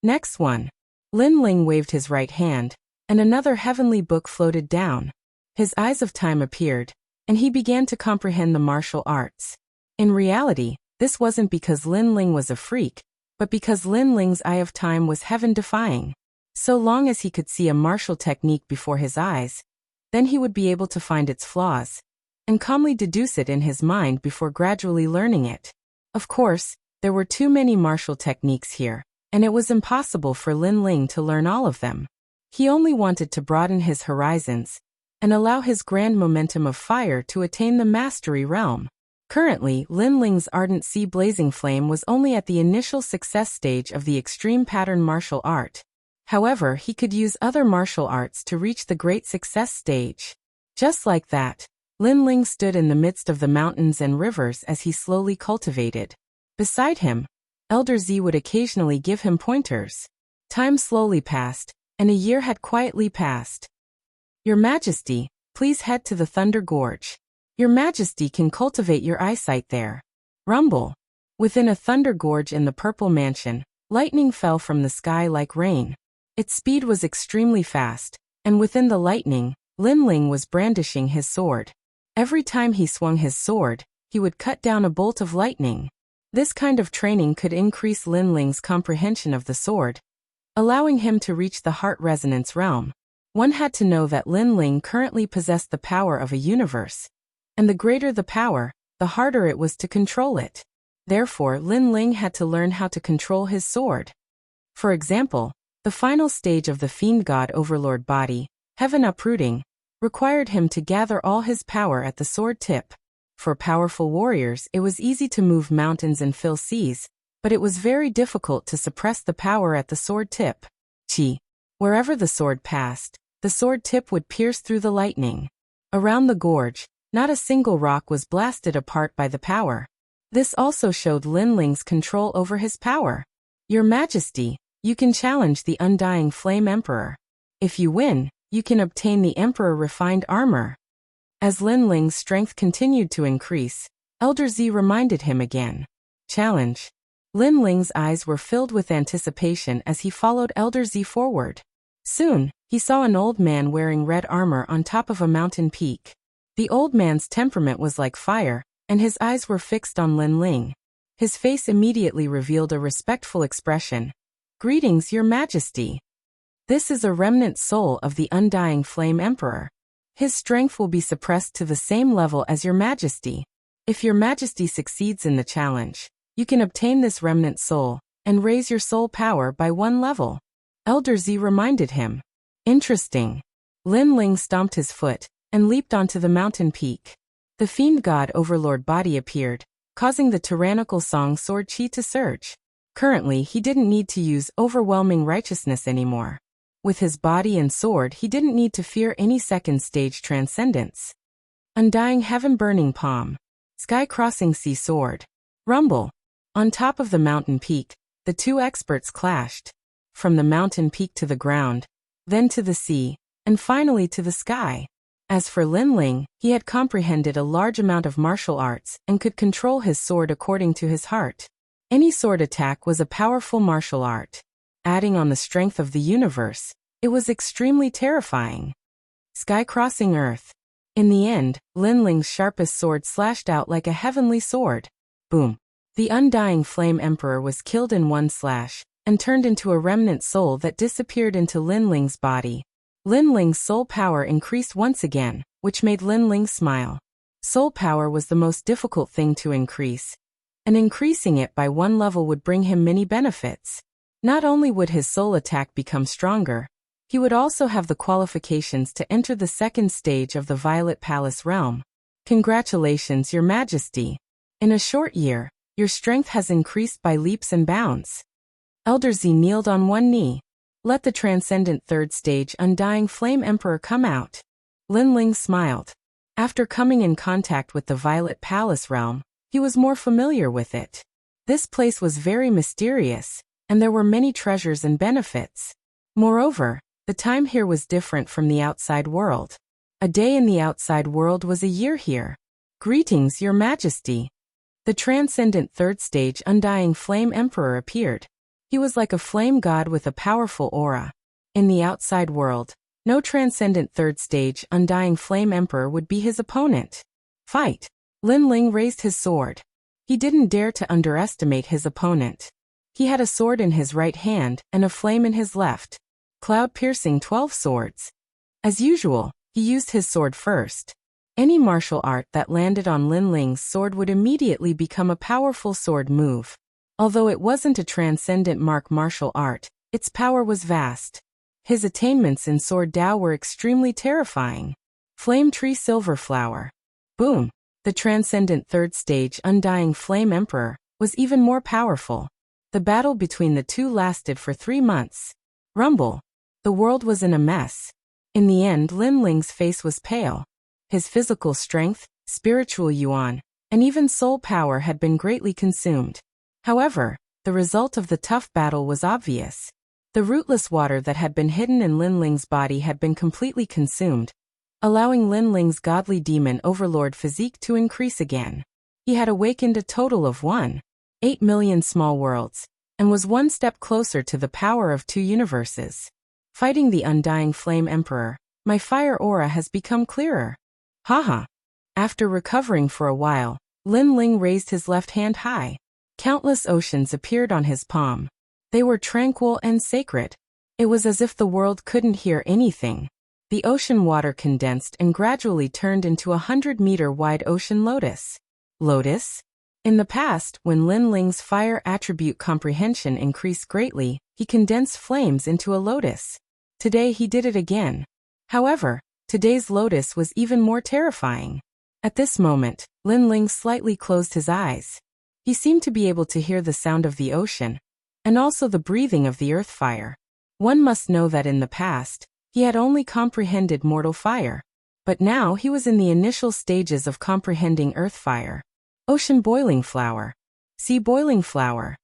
Next one. Lin Ling waved his right hand, and another heavenly book floated down. His eyes of time appeared, and he began to comprehend the martial arts. In reality, this wasn't because Lin Ling was a freak, but because Lin Ling's eye of time was heaven-defying. So long as he could see a martial technique before his eyes, then he would be able to find its flaws, and calmly deduce it in his mind before gradually learning it. Of course, there were too many martial techniques here, and it was impossible for Lin Ling to learn all of them. He only wanted to broaden his horizons, and allow his grand momentum of fire to attain the mastery realm. Currently, Lin Ling's ardent sea blazing flame was only at the initial success stage of the extreme pattern martial art. However, he could use other martial arts to reach the great success stage. Just like that, Lin Ling stood in the midst of the mountains and rivers as he slowly cultivated. Beside him, Elder Z would occasionally give him pointers. Time slowly passed, and a year had quietly passed. Your Majesty, please head to the Thunder Gorge. Your Majesty can cultivate your eyesight there. Rumble. Within a thunder gorge in the Purple Mansion, lightning fell from the sky like rain. Its speed was extremely fast, and within the lightning, Lin Ling was brandishing his sword. Every time he swung his sword, he would cut down a bolt of lightning. This kind of training could increase Lin Ling's comprehension of the sword, allowing him to reach the heart resonance realm. One had to know that Lin Ling currently possessed the power of a universe. And the greater the power, the harder it was to control it. Therefore, Lin Ling had to learn how to control his sword. For example, the final stage of the Fiend God Overlord body, Heaven Uprooting, required him to gather all his power at the sword tip. For powerful warriors, it was easy to move mountains and fill seas, but it was very difficult to suppress the power at the sword tip. Chi. Wherever the sword passed, the sword tip would pierce through the lightning. Around the gorge, not a single rock was blasted apart by the power. This also showed Lin Ling's control over his power. Your Majesty, you can challenge the Undying Flame Emperor. If you win, you can obtain the Emperor Refined Armor. As Lin Ling's strength continued to increase, Elder Z reminded him again. Challenge. Lin Ling's eyes were filled with anticipation as he followed Elder Z forward. Soon, he saw an old man wearing red armor on top of a mountain peak. The old man's temperament was like fire, and his eyes were fixed on Lin Ling. His face immediately revealed a respectful expression. Greetings, Your Majesty. This is a remnant soul of the Undying Flame Emperor. His strength will be suppressed to the same level as Your Majesty. If Your Majesty succeeds in the challenge, you can obtain this remnant soul, and raise your soul power by 1 level. Elder Z reminded him. Interesting. Lin Ling stomped his foot, and leaped onto the mountain peak. The Fiend God Overlord body appeared, causing the tyrannical Song Sword Chi to surge. Currently, he didn't need to use overwhelming righteousness anymore. With his body and sword, he didn't need to fear any second stage transcendence. Undying Heaven Burning Palm. Sky Crossing Sea Sword. Rumble. On top of the mountain peak, the two experts clashed. From the mountain peak to the ground, then to the sea, and finally to the sky. As for Lin Ling, he had comprehended a large amount of martial arts and could control his sword according to his heart. Any sword attack was a powerful martial art. Adding on the strength of the universe, it was extremely terrifying. Sky Crossing Earth. In the end, Lin Ling's sharpest sword slashed out like a heavenly sword. Boom. The Undying Flame Emperor was killed in one slash, and turned into a remnant soul that disappeared into Lin Ling's body. Lin Ling's soul power increased once again, which made Lin Ling smile. Soul power was the most difficult thing to increase, and increasing it by 1 level would bring him many benefits. Not only would his soul attack become stronger, he would also have the qualifications to enter the second stage of the Violet Palace realm. Congratulations, Your Majesty. In a short year, your strength has increased by leaps and bounds. Elder Z kneeled on one knee. Let the transcendent third stage Undying Flame Emperor come out. Lin Ling smiled. After coming in contact with the Violet Palace realm, he was more familiar with it. This place was very mysterious, and there were many treasures and benefits. Moreover, the time here was different from the outside world. A day in the outside world was a year here. Greetings, Your Majesty. The transcendent third stage Undying Flame Emperor appeared. He was like a flame god with a powerful aura. In the outside world, no transcendent third stage Undying Flame Emperor would be his opponent. Fight! Lin Ling raised his sword. He didn't dare to underestimate his opponent. He had a sword in his right hand and a flame in his left. Cloud-piercing 12 swords. As usual, he used his sword first. Any martial art that landed on Lin Ling's sword would immediately become a powerful sword move. Although it wasn't a transcendent martial art, its power was vast. His attainments in Sword Dao were extremely terrifying. Flame Tree Silver Flower. Boom! The transcendent third stage Undying Flame Emperor was even more powerful. The battle between the two lasted for 3 months. Rumble. The world was in a mess. In the end, Lin Ling's face was pale. His physical strength, spiritual yuan, and even soul power had been greatly consumed. However, the result of the tough battle was obvious. The rootless water that had been hidden in Lin Ling's body had been completely consumed, allowing Lin Ling's godly demon overlord physique to increase again. He had awakened a total of 1.8 million small worlds, and was 1 step closer to the power of 2 universes. Fighting the Undying Flame Emperor, my fire aura has become clearer. Haha. After recovering for a while, Lin Ling raised his left hand high. Countless oceans appeared on his palm. They were tranquil and sacred, It was as if the world couldn't hear anything. The ocean water condensed and gradually turned into a 100-meter-wide ocean lotus. Lotus? In the past, when Lin Ling's fire attribute comprehension increased greatly, he condensed flames into a lotus. Today he did it again. However, today's lotus was even more terrifying. At this moment, Lin Ling slightly closed his eyes. He seemed to be able to hear the sound of the ocean, and also the breathing of the earth fire. One must know that in the past, he had only comprehended mortal fire. But now he was in the initial stages of comprehending earth fire. Ocean boiling flower. Sea boiling flower.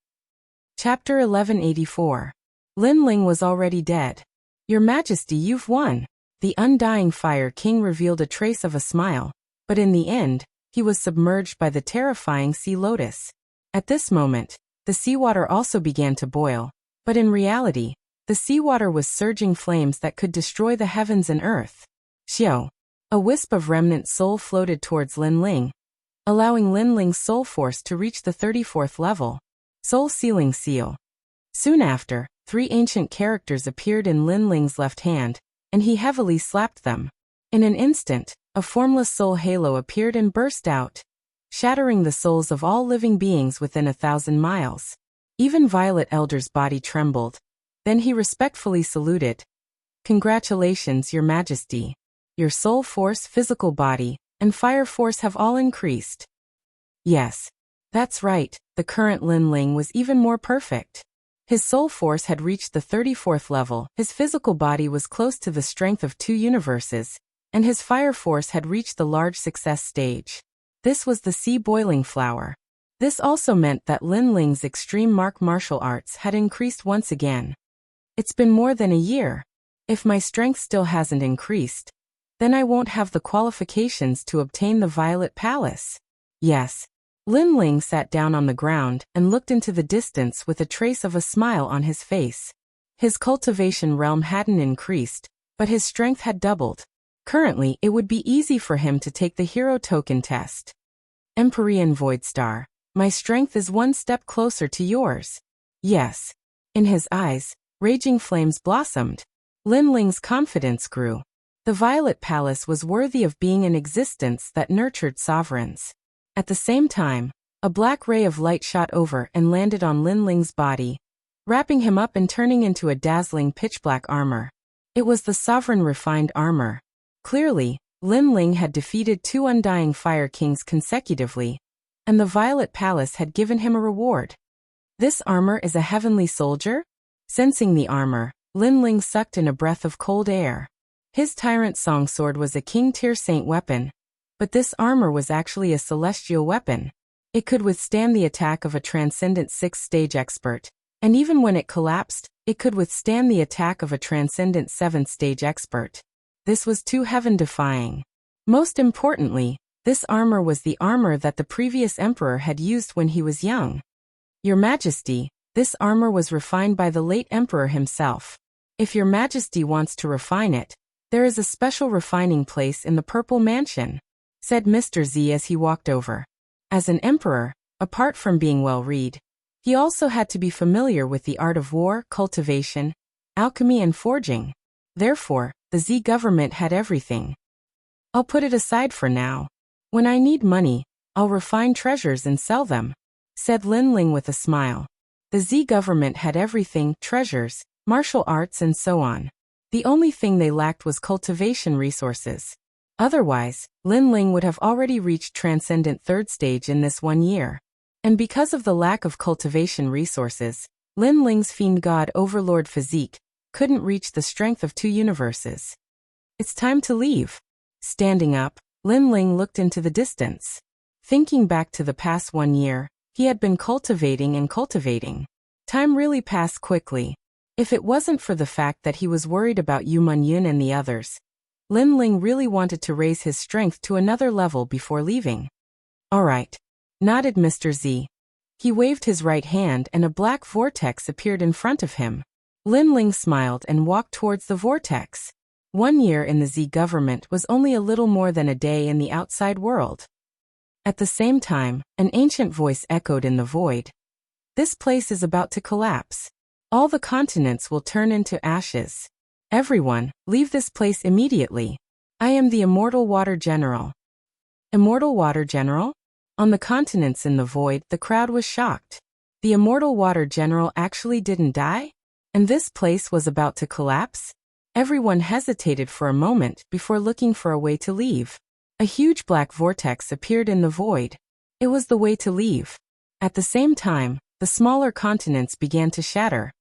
Chapter 1184. Lin Ling was already dead. Your Majesty, you've won. The undying Fire King revealed a trace of a smile, but in the end, he was submerged by the terrifying sea lotus. At this moment, the seawater also began to boil, but in reality, the seawater was surging flames that could destroy the heavens and earth. Xiao. A wisp of remnant soul floated towards Lin Ling, allowing Lin Ling's soul force to reach the 34th level. Soul Sealing Seal. Soon after, 3 ancient characters appeared in Lin Ling's left hand, and he heavily slapped them. In an instant, a formless soul halo appeared and burst out, shattering the souls of all living beings within 1,000 miles. Even Violet Elder's body trembled. Then he respectfully saluted. Congratulations, Your Majesty. Your soul force, physical body, and fire force have all increased. Yes. That's right, the current Lin Ling was even more perfect. His soul force had reached the 34th level, his physical body was close to the strength of 2 universes, and his fire force had reached the large success stage. This was the sea boiling flower. This also meant that Lin Ling's extreme martial arts had increased once again. It's been more than a year. If my strength still hasn't increased, then I won't have the qualifications to obtain the Violet Palace. Yes. Lin Ling sat down on the ground and looked into the distance with a trace of a smile on his face. His cultivation realm hadn't increased, but his strength had doubled. Currently, it would be easy for him to take the hero token test. Empyrean Void Star, my strength is 1 step closer to yours. Yes. In his eyes, raging flames blossomed. Lin Ling's confidence grew. The Violet Palace was worthy of being an existence that nurtured sovereigns. At the same time, a black ray of light shot over and landed on Lin Ling's body, wrapping him up and turning into a dazzling pitch-black armor. It was the sovereign refined armor. Clearly, Lin Ling had defeated 2 undying Fire Kings consecutively, and the Violet Palace had given him a reward. This armor is a heavenly soldier? Sensing the armor, Lin Ling sucked in a breath of cold air. His Tyrant Song Sword was a King-tier saint weapon, but this armor was actually a celestial weapon. It could withstand the attack of a transcendent 6th-stage expert, and even when it collapsed, it could withstand the attack of a transcendent 7th-stage expert. This was too heaven-defying. Most importantly, this armor was the armor that the previous emperor had used when he was young. Your Majesty, this armor was refined by the late emperor himself. If Your Majesty wants to refine it, there is a special refining place in the Purple Mansion, said Mr. Z as he walked over. As an emperor, apart from being well-read, he also had to be familiar with the art of war, cultivation, alchemy and forging. Therefore, the Z government had everything. I'll put it aside for now. When I need money, I'll refine treasures and sell them, said Lin Ling with a smile. The Z government had everything, treasures, martial arts and so on. The only thing they lacked was cultivation resources. Otherwise, Lin Ling would have already reached Transcendent 3rd stage in this 1 year. And because of the lack of cultivation resources, Lin Ling's Fiend God Overlord physique couldn't reach the strength of 2 universes. It's time to leave. Standing up, Lin Ling looked into the distance. Thinking back to the past 1 year, he had been cultivating and cultivating. Time really passed quickly. If it wasn't for the fact that he was worried about Yu Munyun and the others, Lin Ling really wanted to raise his strength to another level before leaving. All right, nodded Mr. Z. He waved his right hand and a black vortex appeared in front of him. Lin Ling smiled and walked towards the vortex. 1 year in the Z government was only a little more than a day in the outside world. At the same time, an ancient voice echoed in the void. This place is about to collapse. All the continents will turn into ashes. Everyone, leave this place immediately. I am the Immortal Water General. Immortal Water General? On the continents in the void, the crowd was shocked. The Immortal Water General actually didn't die? And this place was about to collapse? Everyone hesitated for a moment before looking for a way to leave. A huge black vortex appeared in the void. It was the way to leave. At the same time, the smaller continents began to shatter,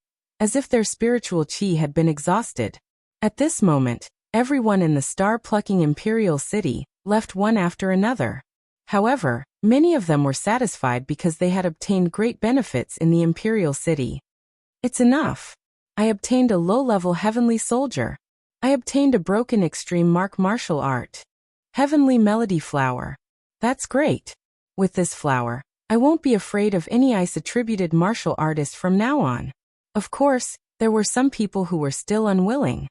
as if their spiritual chi had been exhausted. At this moment, everyone in the star-plucking imperial city left one after another. However, many of them were satisfied because they had obtained great benefits in the imperial city. It's enough. I obtained a low-level heavenly soldier. I obtained a broken extreme martial art. Heavenly melody flower. That's great. With this flower, I won't be afraid of any ice-attributed martial artist from now on. Of course, there were some people who were still unwilling.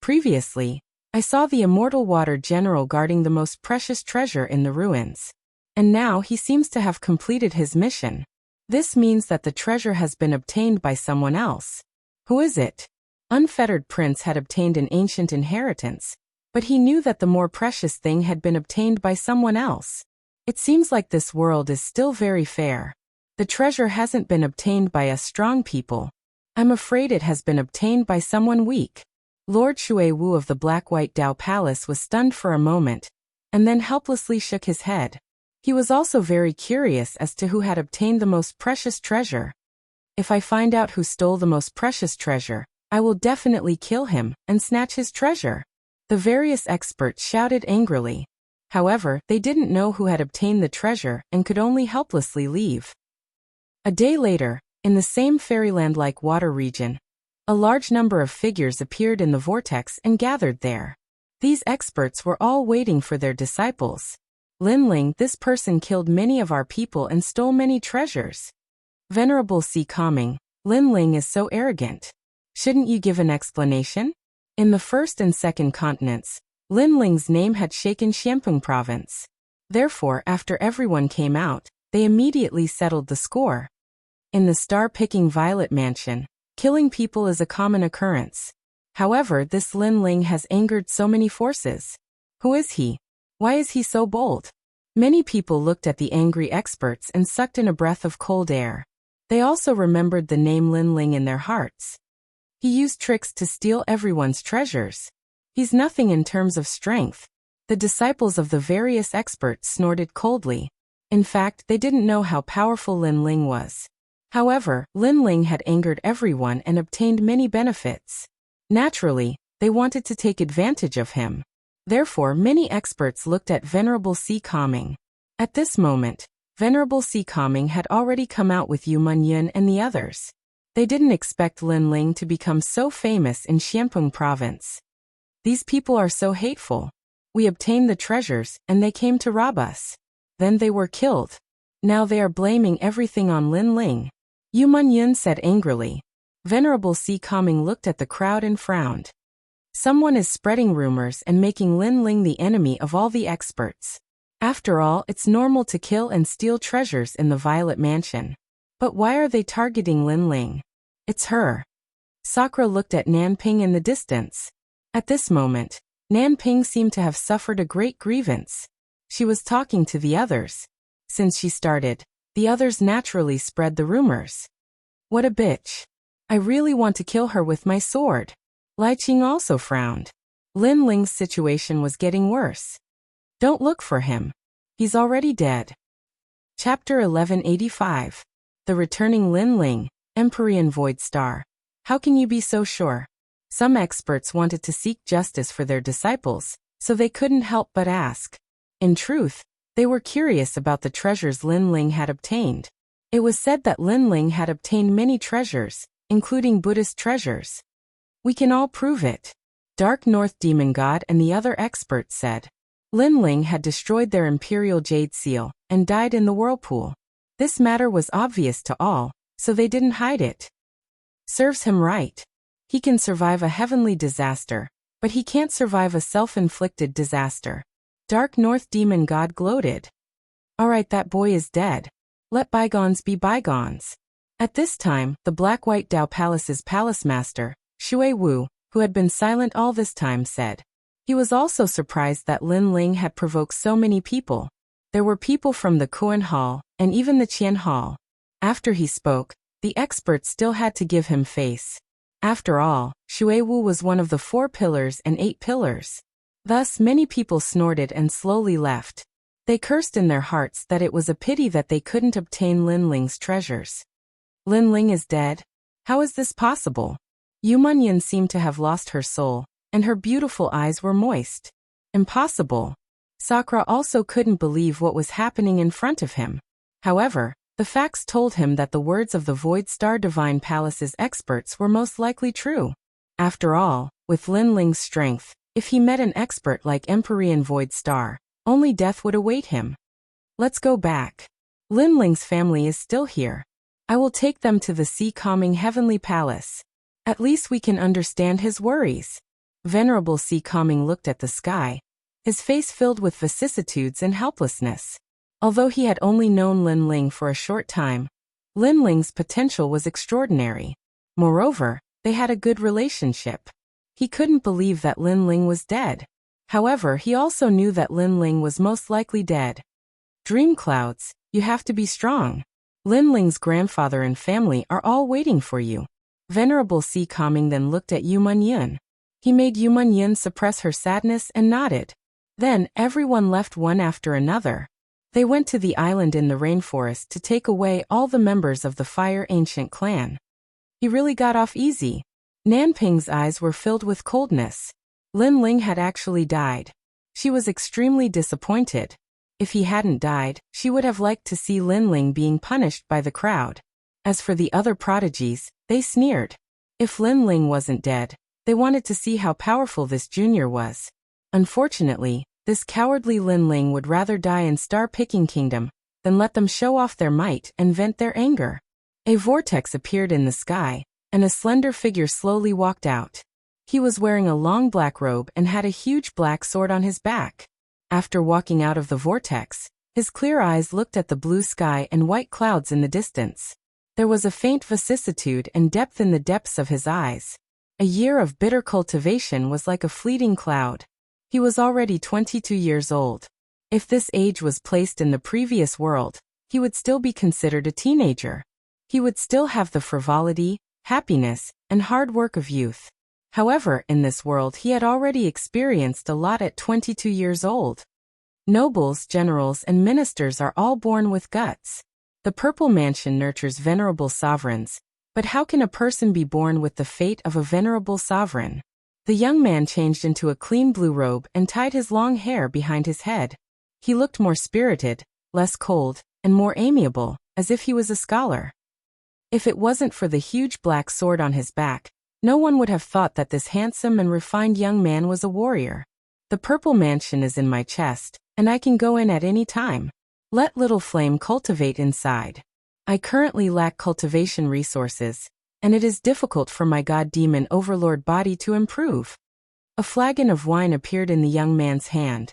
Previously, I saw the Immortal Water General guarding the most precious treasure in the ruins. And now he seems to have completed his mission. This means that the treasure has been obtained by someone else. Who is it? Unfettered Prince had obtained an ancient inheritance, but he knew that the more precious thing had been obtained by someone else. It seems like this world is still very fair. The treasure hasn't been obtained by us strong people. I'm afraid it has been obtained by someone weak. Lord Shui Wu of the Black-White Dao Palace was stunned for a moment, and then helplessly shook his head. He was also very curious as to who had obtained the most precious treasure. If I find out who stole the most precious treasure, I will definitely kill him and snatch his treasure. The various experts shouted angrily. However, they didn't know who had obtained the treasure and could only helplessly leave. A day later, in the same fairyland-like water region, a large number of figures appeared in the vortex and gathered there. These experts were all waiting for their disciples. Lin Ling, this person killed many of our people and stole many treasures. Venerable Si Kaming, Lin Ling is so arrogant. Shouldn't you give an explanation? In the first and second continents, Lin Ling's name had shaken Xianpeng province. Therefore, after everyone came out, they immediately settled the score. In the star-picking Violet Mansion, killing people is a common occurrence. However, this Lin Ling has angered so many forces. Who is he? Why is he so bold? Many people looked at the angry experts and sucked in a breath of cold air. They also remembered the name Lin Ling in their hearts. He used tricks to steal everyone's treasures. He's nothing in terms of strength. The disciples of the various experts snorted coldly. In fact, they didn't know how powerful Lin Ling was. However, Lin Ling had angered everyone and obtained many benefits. Naturally, they wanted to take advantage of him. Therefore, many experts looked at Venerable Si Kaming. At this moment, Venerable Si Kaming had already come out with Yu Munyun and the others. They didn't expect Lin Ling to become so famous in Xianpeng province. These people are so hateful. We obtained the treasures, and they came to rob us. Then they were killed. Now they are blaming everything on Lin Ling. Yu Munyun said angrily. Venerable Si Kaming looked at the crowd and frowned. Someone is spreading rumors and making Lin Ling the enemy of all the experts. After all, it's normal to kill and steal treasures in the Violet Mansion. But why are they targeting Lin Ling? It's her. Sakura looked at Nanping in the distance. At this moment, Nanping seemed to have suffered a great grievance. She was talking to the others. Since she started, the others naturally spread the rumors. What a bitch. I really want to kill her with my sword. Lai Qing also frowned. Lin Ling's situation was getting worse. Don't look for him. He's already dead. Chapter 1185. The Returning Lin Ling, Empyrean Void Star. How can you be so sure? Some experts wanted to seek justice for their disciples, so they couldn't help but ask. In truth, they were curious about the treasures Lin Ling had obtained. It was said that Lin Ling had obtained many treasures, including Buddhist treasures. We can all prove it. Dark North Demon God and the other experts said. Lin Ling had destroyed their imperial jade seal and died in the whirlpool. This matter was obvious to all, so they didn't hide it. Serves him right. He can survive a heavenly disaster, but he can't survive a self-inflicted disaster. Dark North Demon God gloated. Alright, that boy is dead. Let bygones be bygones. At this time, the Black-White Dao Palace's palace master, Shui Wu, who had been silent all this time, said. He was also surprised that Lin Ling had provoked so many people. There were people from the Kuan Hall, and even the Qian Hall. After he spoke, the experts still had to give him face. After all, Shui Wu was one of the 4 pillars and 8 pillars. Thus many people snorted and slowly left. They cursed in their hearts that it was a pity that they couldn't obtain Lin Ling's treasures. Lin Ling is dead? How is this possible? Yu Munyan seemed to have lost her soul, and her beautiful eyes were moist. Impossible. Sakura also couldn't believe what was happening in front of him. However, the facts told him that the words of the Void Star Divine Palace's experts were most likely true. After all, with Lin Ling's strength, if he met an expert like Empyrean Void Star, only death would await him. Let's go back. Lin Ling's family is still here. I will take them to the sea-calming Heavenly Palace. At least we can understand his worries. Venerable Sea-Calming looked at the sky, his face filled with vicissitudes and helplessness. Although he had only known Lin Ling for a short time, Lin Ling's potential was extraordinary. Moreover, they had a good relationship. He couldn't believe that Lin Ling was dead. However, he also knew that Lin Ling was most likely dead. Dream Clouds, you have to be strong. Lin Ling's grandfather and family are all waiting for you. Venerable Sea-Calming then looked at Yu Munyan. He made Yu Munyan suppress her sadness and nodded. Then, everyone left one after another. They went to the island in the rainforest to take away all the members of the Fire Ancient clan. He really got off easy. Nanping's eyes were filled with coldness. Lin Ling had actually died. She was extremely disappointed. If he hadn't died, she would have liked to see Lin Ling being punished by the crowd. As for the other prodigies, they sneered. If Lin Ling wasn't dead, they wanted to see how powerful this junior was. Unfortunately, this cowardly Lin Ling would rather die in Star-Picking Kingdom than let them show off their might and vent their anger. A vortex appeared in the sky, and a slender figure slowly walked out. He was wearing a long black robe and had a huge black sword on his back. After walking out of the vortex, his clear eyes looked at the blue sky and white clouds in the distance. There was a faint vicissitude and depth in the depths of his eyes. A year of bitter cultivation was like a fleeting cloud. He was already 22 years old. If this age was placed in the previous world, he would still be considered a teenager. He would still have the frivolity, happiness, and hard work of youth. However, in this world he had already experienced a lot at 22 years old. Nobles, generals, and ministers are all born with guts. The Purple Mansion nurtures venerable sovereigns, but how can a person be born with the fate of a venerable sovereign? The young man changed into a clean blue robe and tied his long hair behind his head. He looked more spirited, less cold, and more amiable, as if he was a scholar. If it wasn't for the huge black sword on his back, no one would have thought that this handsome and refined young man was a warrior. The Purple Mansion is in my chest, and I can go in at any time. Let little flame cultivate inside. I currently lack cultivation resources, and it is difficult for my god-demon overlord body to improve. A flagon of wine appeared in the young man's hand.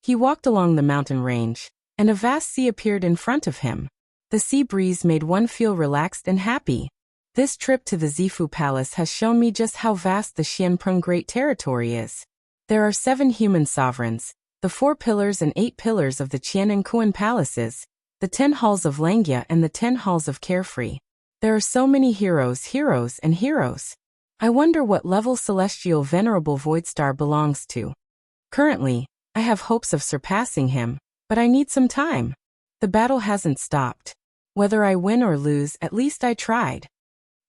He walked along the mountain range, and a vast sea appeared in front of him. The sea breeze made one feel relaxed and happy. This trip to the Zifu Palace has shown me just how vast the Xianprung Great Territory is. There are 7 human sovereigns, the 4 pillars and 8 pillars of the Qian and Kuan palaces, the 10 halls of Langia and the 10 halls of Carefree. There are so many heroes, and heroes. I wonder what level Celestial Venerable Void Star belongs to. Currently, I have hopes of surpassing him, but I need some time. The battle hasn't stopped. Whether I win or lose, at least I tried.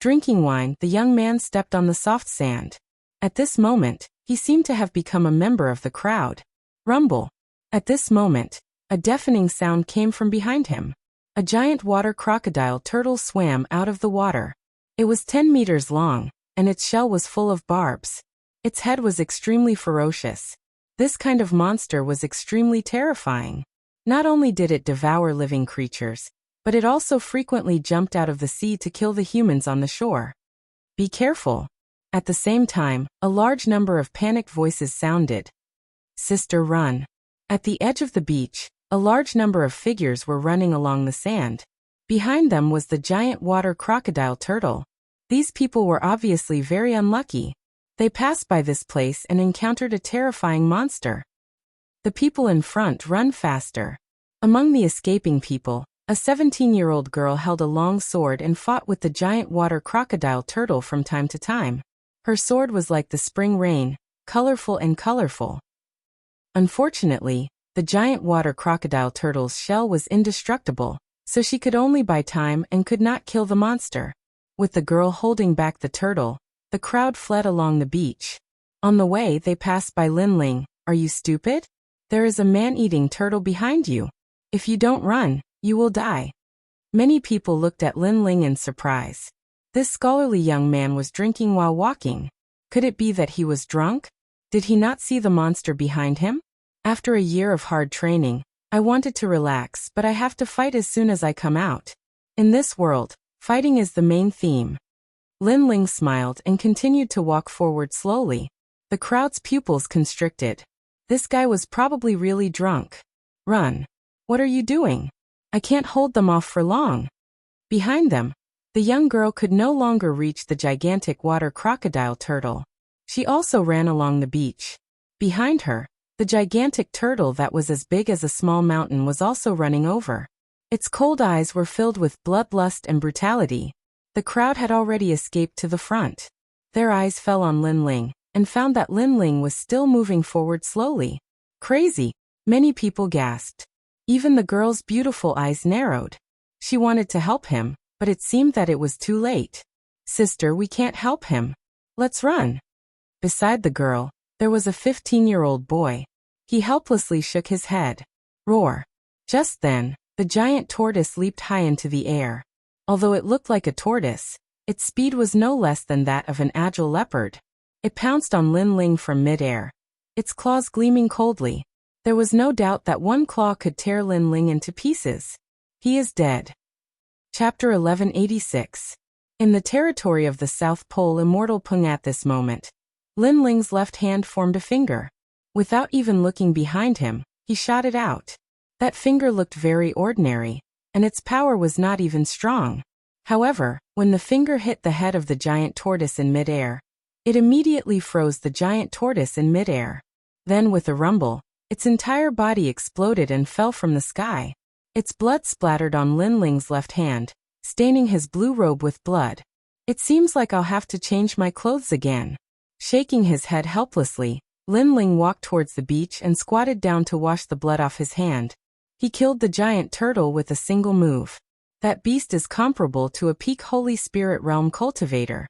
Drinking wine, the young man stepped on the soft sand. At this moment, he seemed to have become a member of the crowd. Rumble. At this moment, a deafening sound came from behind him. A giant water crocodile turtle swam out of the water. It was 10 meters long, and its shell was full of barbs. Its head was extremely ferocious. This kind of monster was extremely terrifying. Not only did it devour living creatures, but it also frequently jumped out of the sea to kill the humans on the shore. Be careful. At the same time, a large number of panicked voices sounded. Sister, run. At the edge of the beach, a large number of figures were running along the sand. Behind them was the giant water crocodile turtle. These people were obviously very unlucky. They passed by this place and encountered a terrifying monster. The people in front run faster. Among the escaping people, a 17-year-old girl held a long sword and fought with the giant water crocodile turtle from time to time. Her sword was like the spring rain, colorful and colorful. Unfortunately, the giant water crocodile turtle's shell was indestructible, so she could only buy time and could not kill the monster. With the girl holding back the turtle, the crowd fled along the beach. On the way, they passed by Linling. "Are you stupid? There is a man-eating turtle behind you. If you don't run, you will die." Many people looked at Linling in surprise. This scholarly young man was drinking while walking. Could it be that he was drunk? Did he not see the monster behind him? After a year of hard training, I wanted to relax, but I have to fight as soon as I come out. In this world, fighting is the main theme. Linling smiled and continued to walk forward slowly. The crowd's pupils constricted. This guy was probably really drunk. "Run. What are you doing? I can't hold them off for long." Behind them, the young girl could no longer reach the gigantic water crocodile turtle. She also ran along the beach. Behind her, the gigantic turtle that was as big as a small mountain was also running over. Its cold eyes were filled with bloodlust and brutality. The crowd had already escaped to the front. Their eyes fell on Linling, and found that Linling was still moving forward slowly. "Crazy," many people gasped. Even the girl's beautiful eyes narrowed. She wanted to help him, but it seemed that it was too late. "Sister, we can't help him. Let's run." Beside the girl, there was a 15-year-old boy. He helplessly shook his head. Roar. Just then, the giant tortoise leaped high into the air. Although it looked like a tortoise, its speed was no less than that of an agile leopard. It pounced on Linling from mid-air, its claws gleaming coldly. There was no doubt that one claw could tear Linling into pieces. He is dead. Chapter 1186. In the territory of the South Pole Immortal Pung at this moment, Linling's left hand formed a finger. Without even looking behind him, he shot it out. That finger looked very ordinary, and its power was not even strong. However, when the finger hit the head of the giant tortoise in mid-air, it immediately froze the giant tortoise in mid-air. Then with a rumble, its entire body exploded and fell from the sky. Its blood splattered on Linling's left hand, staining his blue robe with blood. "It seems like I'll have to change my clothes again." Shaking his head helplessly, Linling walked towards the beach and squatted down to wash the blood off his hand. He killed the giant turtle with a single move. That beast is comparable to a peak Holy Spirit realm cultivator.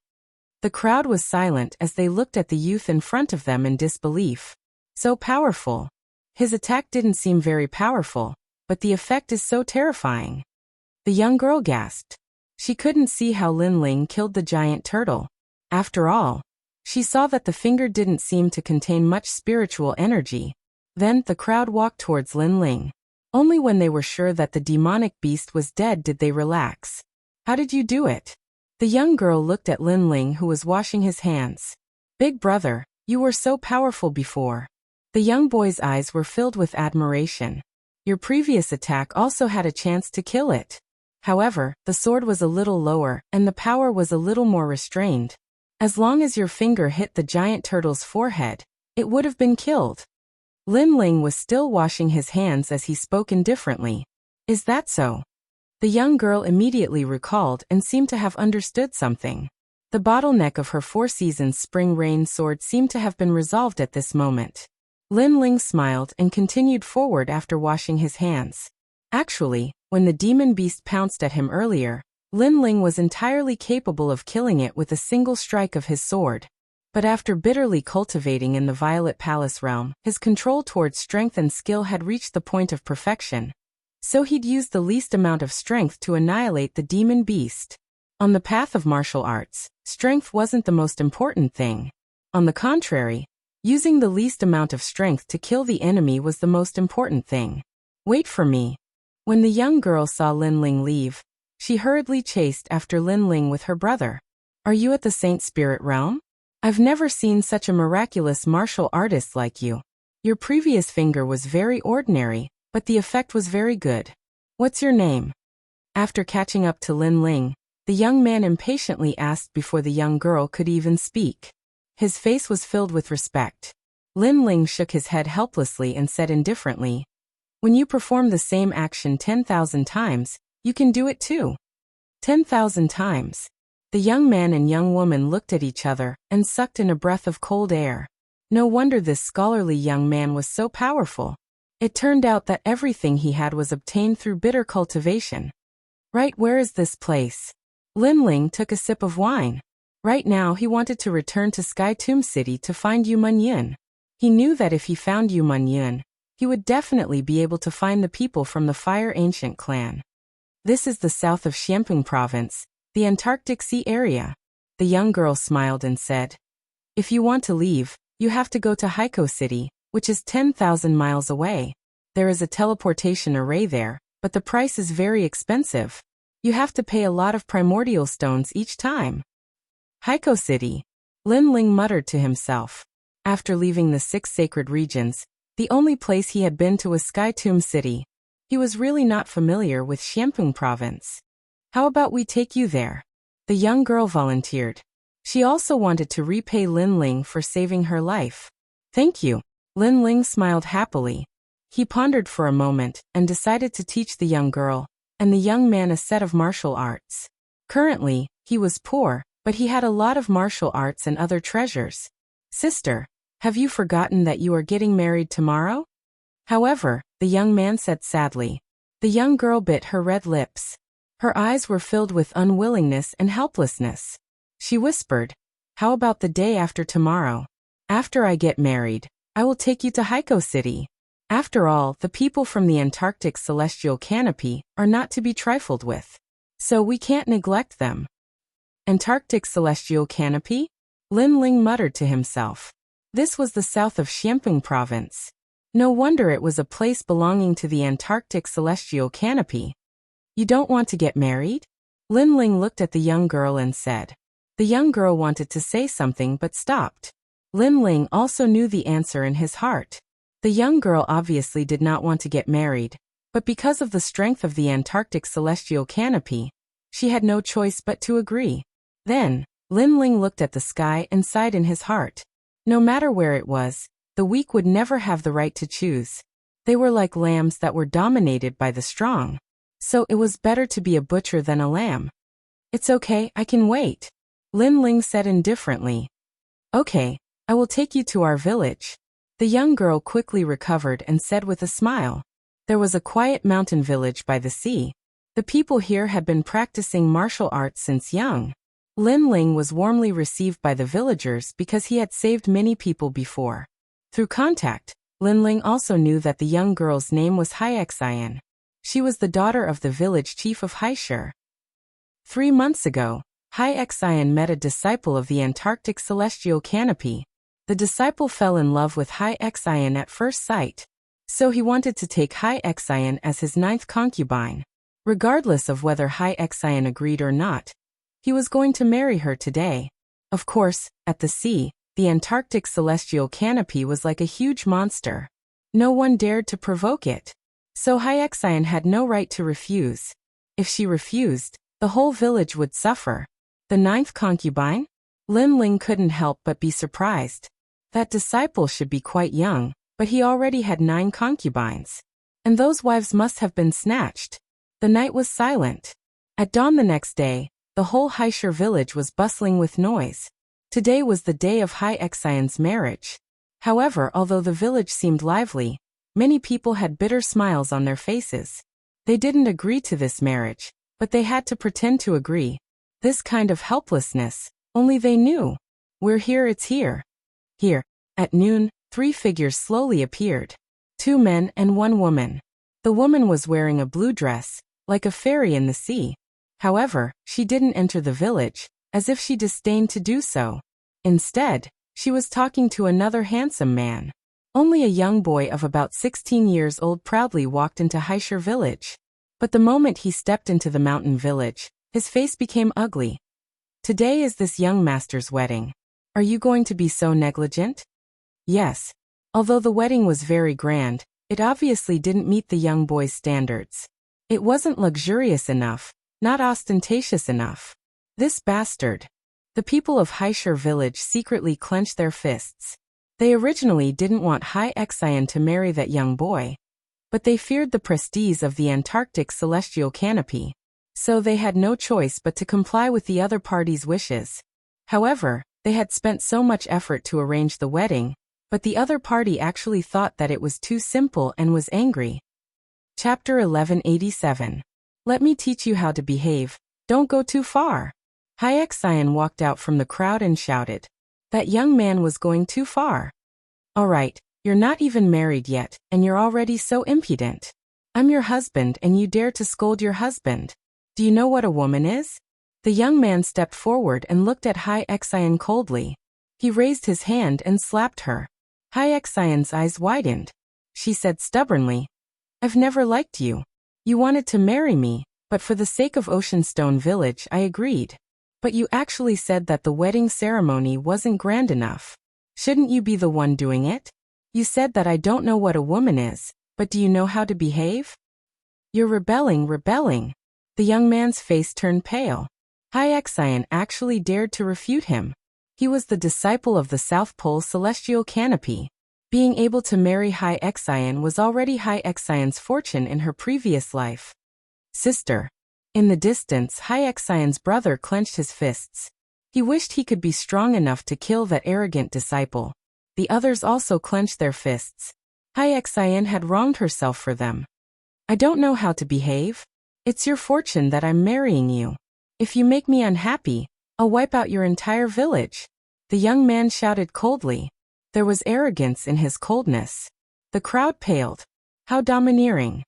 The crowd was silent as they looked at the youth in front of them in disbelief. So powerful. His attack didn't seem very powerful, but the effect is so terrifying. The young girl gasped. She couldn't see how Linling killed the giant turtle. After all, she saw that the finger didn't seem to contain much spiritual energy. Then the crowd walked towards Linling. Only when they were sure that the demonic beast was dead did they relax. "How did you do it?" The young girl looked at Linling, who was washing his hands. "Big brother, you were so powerful before." The young boy's eyes were filled with admiration. "Your previous attack also had a chance to kill it. However, the sword was a little lower, and the power was a little more restrained. As long as your finger hit the giant turtle's forehead, it would have been killed." Linling was still washing his hands as he spoke indifferently. "Is that so?" The young girl immediately recalled and seemed to have understood something. The bottleneck of her 4 seasons spring rain sword seemed to have been resolved at this moment. Linling smiled and continued forward after washing his hands. Actually, when the demon beast pounced at him earlier, Linling was entirely capable of killing it with a single strike of his sword. But after bitterly cultivating in the Violet Palace realm, his control towards strength and skill had reached the point of perfection. So he'd used the least amount of strength to annihilate the demon beast. On the path of martial arts, strength wasn't the most important thing. On the contrary, using the least amount of strength to kill the enemy was the most important thing. "Wait for me." When the young girl saw Linling leave, she hurriedly chased after Linling with her brother. "Are you at the Saint Spirit realm? I've never seen such a miraculous martial artist like you. Your previous finger was very ordinary, but the effect was very good. What's your name?" After catching up to Lin Ling, the young man impatiently asked before the young girl could even speak. His face was filled with respect. Lin Ling shook his head helplessly and said indifferently, "When you perform the same action 10,000 times, you can do it too." 10,000 times. The young man and young woman looked at each other and sucked in a breath of cold air. No wonder this scholarly young man was so powerful. It turned out that everything he had was obtained through bitter cultivation. Right, where is this place? Lin Ling took a sip of wine. Right now he wanted to return to Sky Tomb City to find Yu Munyan. He knew that if he found Yu Munyan, he would definitely be able to find the people from the Fire Ancient clan. This is the south of Xiamping Province, the Antarctic Sea area. The young girl smiled and said, "If you want to leave, you have to go to Haikou City, which is 10,000 miles away. There is a teleportation array there, but the price is very expensive. You have to pay a lot of primordial stones each time." Haikou City. Lin Ling muttered to himself. After leaving the 6 sacred regions, the only place he had been to was Sky Tomb City. He was really not familiar with Xiamping Province. "How about we take you there?" The young girl volunteered. She also wanted to repay Lin Ling for saving her life. "Thank you." Lin Ling smiled happily. He pondered for a moment and decided to teach the young girl and the young man a set of martial arts. Currently, he was poor, but he had a lot of martial arts and other treasures. "Sister, have you forgotten that you are getting married tomorrow?" However, the young man said sadly. The young girl bit her red lips. Her eyes were filled with unwillingness and helplessness. She whispered, "How about the day after tomorrow? After I get married, I will take you to Haikou City. After all, the people from the Antarctic Celestial Canopy are not to be trifled with. So we can't neglect them." Antarctic Celestial Canopy? Lin Ling muttered to himself. This was the south of Xiamping Province. No wonder it was a place belonging to the Antarctic Celestial Canopy. "You don't want to get married?" Lin Ling looked at the young girl and said. The young girl wanted to say something but stopped. Lin Ling also knew the answer in his heart. The young girl obviously did not want to get married, but because of the strength of the Antarctic Celestial Canopy, she had no choice but to agree. Then, Lin Ling looked at the sky and sighed in his heart. No matter where it was, the weak would never have the right to choose. They were like lambs that were dominated by the strong. So it was better to be a butcher than a lamb. "It's okay, I can wait," Lin Ling said indifferently. "Okay, I will take you to our village." The young girl quickly recovered and said with a smile. There was a quiet mountain village by the sea. The people here had been practicing martial arts since young. Lin Ling was warmly received by the villagers because he had saved many people before. Through contact, Lin Ling also knew that the young girl's name was Haixian. She was the daughter of the village chief of Haishur. 3 months ago, Haixian met a disciple of the Antarctic Celestial Canopy. The disciple fell in love with Haixian at first sight. So he wanted to take Haixian as his 9th concubine. Regardless of whether Haixian agreed or not, he was going to marry her today. Of course, at the sea, the Antarctic Celestial Canopy was like a huge monster. No one dared to provoke it. So Haixian had no right to refuse. If she refused, the whole village would suffer. The 9th concubine? Lin Ling couldn't help but be surprised. That disciple should be quite young, but he already had 9 concubines. And those wives must have been snatched. The night was silent. At dawn the next day, the whole Haishur village was bustling with noise. Today was the day of Haixian's marriage. However, although the village seemed lively, many people had bitter smiles on their faces. They didn't agree to this marriage, but they had to pretend to agree. This kind of helplessness, only they knew. "We're here, it's here." Here. At noon, 3 figures slowly appeared. 2 men and 1 woman. The woman was wearing a blue dress, like a fairy in the sea. However, she didn't enter the village, as if she disdained to do so. Instead, she was talking to another handsome man. Only a young boy of about 16 years old proudly walked into Haishur village. But the moment he stepped into the mountain village, his face became ugly. "Today is this young master's wedding. Are you going to be so negligent?" Yes. Although the wedding was very grand, it obviously didn't meet the young boy's standards. It wasn't luxurious enough, not ostentatious enough. This bastard. The people of Haishur village secretly clenched their fists. They originally didn't want Hai Xian to marry that young boy, but they feared the prestige of the Antarctic celestial canopy, so they had no choice but to comply with the other party's wishes. However, they had spent so much effort to arrange the wedding, but the other party actually thought that it was too simple and was angry. Chapter 1187. Let me teach you how to behave. Don't go too far. Hai Xian walked out from the crowd and shouted. That young man was going too far. All right, you're not even married yet, and you're already so impudent. I'm your husband and you dare to scold your husband. Do you know what a woman is? The young man stepped forward and looked at Hai Xian coldly. He raised his hand and slapped her. Hai Xian's eyes widened. She said stubbornly, I've never liked you. You wanted to marry me, but for the sake of Oceanstone Village I agreed. But you actually said that the wedding ceremony wasn't grand enough. Shouldn't you be the one doing it? You said that I don't know what a woman is, but do you know how to behave? You're rebelling. The young man's face turned pale. Hai Xian actually dared to refute him. He was the disciple of the South Pole celestial canopy. Being able to marry Hai Xian was already Hai Xian's fortune in her previous life. Sister. In the distance, Hai Xian's brother clenched his fists. He wished he could be strong enough to kill that arrogant disciple. The others also clenched their fists. Hai Xian had wronged herself for them. I don't know how to behave. It's your fortune that I'm marrying you. If you make me unhappy, I'll wipe out your entire village. The young man shouted coldly. There was arrogance in his coldness. The crowd paled. How domineering.